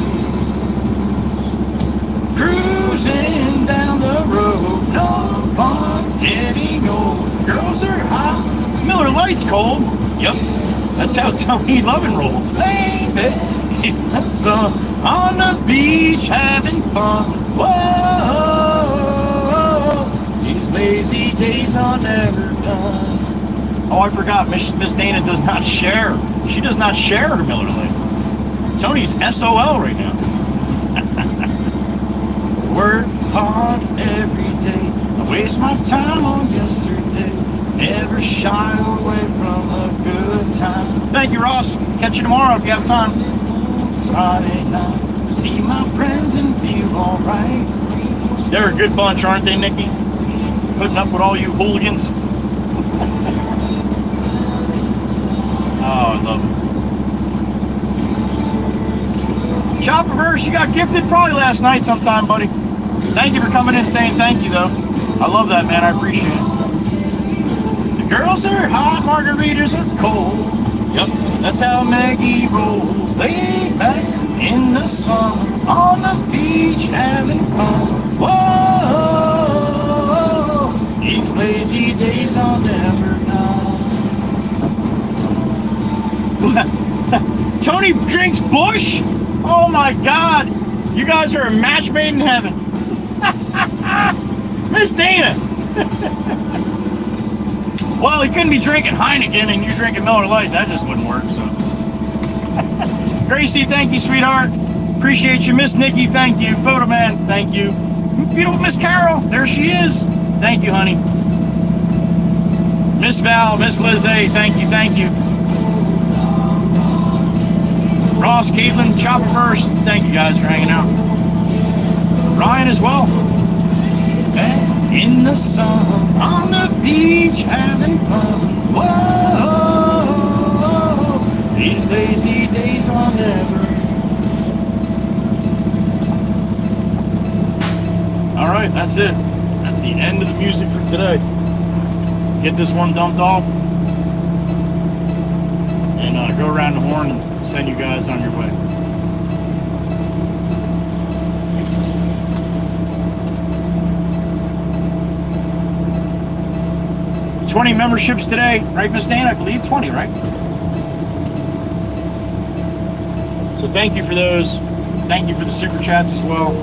Cruising down the road, no fun getting old. Girls are hot, Miller Lite's cold. Yep, that's how Tony Lovin' rolls. Baby, in the sun, on the beach having fun. Whoa, these lazy days are never done. Oh, I forgot, Miss Dana does not share. She does not share her Miller Lite. Tony's SOL right now. Work hard every day. I waste my time on yesterday. Never shy away from a good time. Thank you, Ross. Catch you tomorrow if you have time. Friday night. See my friends and feel alright. They're a good bunch, aren't they, Nikki? Putting up with all you hooligans. Oh, I love it. Chopperverse, you got gifted probably last night sometime, buddy. Thank you for coming in saying thank you, though. I love that, man. I appreciate it. The girls are hot, margaritas are cold. Yep, that's how Maggie rolls. Laid back in the sun, on the beach having fun. Whoa, these lazy days are never done. Tony drinks Bush? Oh my God. You guys are a match made in heaven. Miss Dana. Well, he couldn't be drinking Heineken and you drinking Miller Lite. That just wouldn't work, so. Gracie, thank you, sweetheart. Appreciate you. Miss Nikki, thank you. Photo Man, thank you. Beautiful Miss Carol, there she is. Thank you, honey. Miss Val, Miss Liz A, thank you, thank you. Ross, Caitlin, Chopper first. Thank you guys for hanging out. Ryan as well. In the sun, on the beach, having fun. Whoa, these lazy days are never. All right, that's it. That's the end of the music for today. Get this one dumped off and go around the horn and send you guys on your way. $20 memberships today, right, Miss Dan? I believe 20, right? So thank you for those. Thank you for the super chats as well.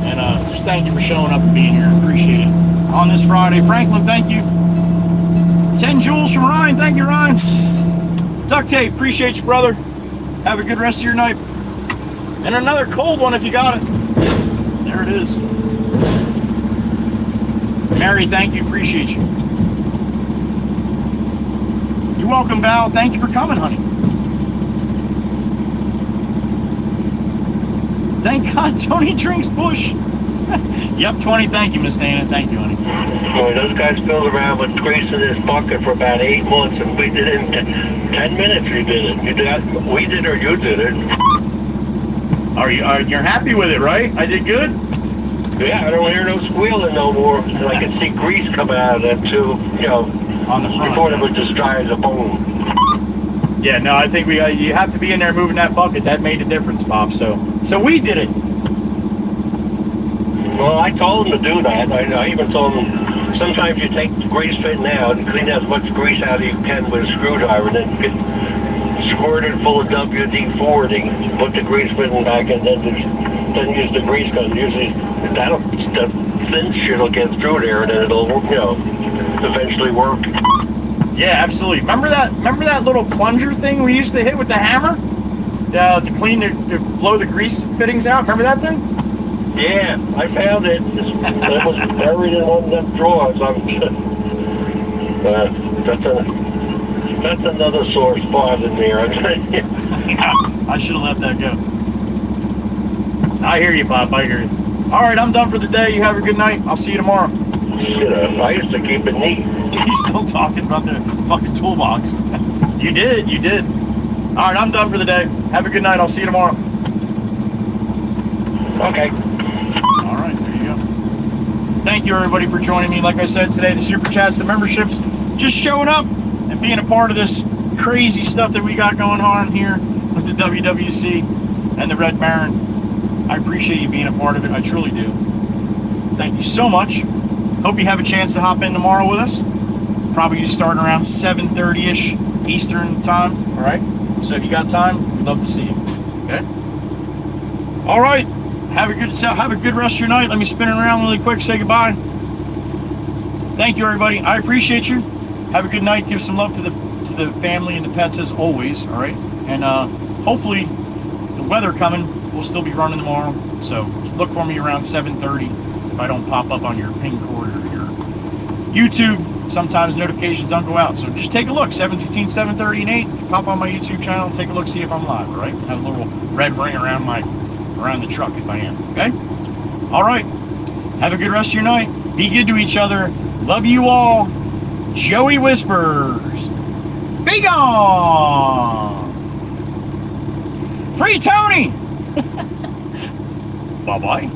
And just thank you for showing up and being here. Appreciate it. On this Friday. Franklin, thank you. 10 jewels from Ryan. Thank you, Ryan. Duct tape, appreciate you, brother. Have a good rest of your night. And another cold one if you got it. There it is. Mary, thank you, appreciate you. You're welcome, Val. Thank you for coming, honey. Thank God Tony drinks Bush. Yep, 20, thank you, Miss Dana. Thank you, honey. Boy, those guys filled around with grease in this bucket for about 8 months, and we did it in 10 minutes. We did it. We did or you did it. You're happy with it, right? I did good? Yeah, I don't hear no squealing no more. And I can see grease coming out of that too, you know, On the front. before it was just dry as a bone. Yeah, no, I think you have to be in there moving that bucket. That made a difference, Bob. So we did it. Well, I told him to do that. I even told him sometimes you take the grease fitting out and clean as much grease out as you can with a screwdriver, and then get squirted full of WD-40, put the grease fitting back, and then use the grease gun. Usually the thin shit will get through there, and then it'll, you know, eventually work. Yeah, absolutely. Remember that little plunger thing we used to hit with the hammer to clean to blow the grease fittings out? Remember that thing? Yeah, I found it. It was buried in one of them drawers. That's another sore spot in there. Yeah, I should have let that go. I hear you, Bob. I hear you. All right, I'm done for the day. You have a good night. I'll see you tomorrow. Shit, I used to keep it neat. He's still talking about the fucking toolbox. You did. All right, I'm done for the day. Have a good night. I'll see you tomorrow. Okay. All right, there you go. Thank you, everybody, for joining me. Like I said today, the Super Chats, the memberships, just showing up and being a part of this crazy stuff that we got going on here with the WWC and the Red Baron. I appreciate you being a part of it. I truly do. Thank you so much. Hope you have a chance to hop in tomorrow with us. Probably starting around 7:30-ish Eastern time. All right. So if you got time, we'd love to see you. Okay. All right. Have a good rest of your night. Let me spin it around really quick. Say goodbye. Thank you, everybody. I appreciate you. Have a good night. Give some love to the family and the pets as always. All right. And hopefully the weather coming. We'll still be running tomorrow. So look for me around 7:30. If I don't pop up on your ping cord or your YouTube, sometimes notifications don't go out. So just take a look, 7:15, 7:30, and 8. Pop on my YouTube channel and take a look, see if I'm live, all right? Have a little red ring around the truck if I am, okay? All right. Have a good rest of your night. Be good to each other. Love you all. Joey Whispers. Be gone. Free Tony. Bye-bye.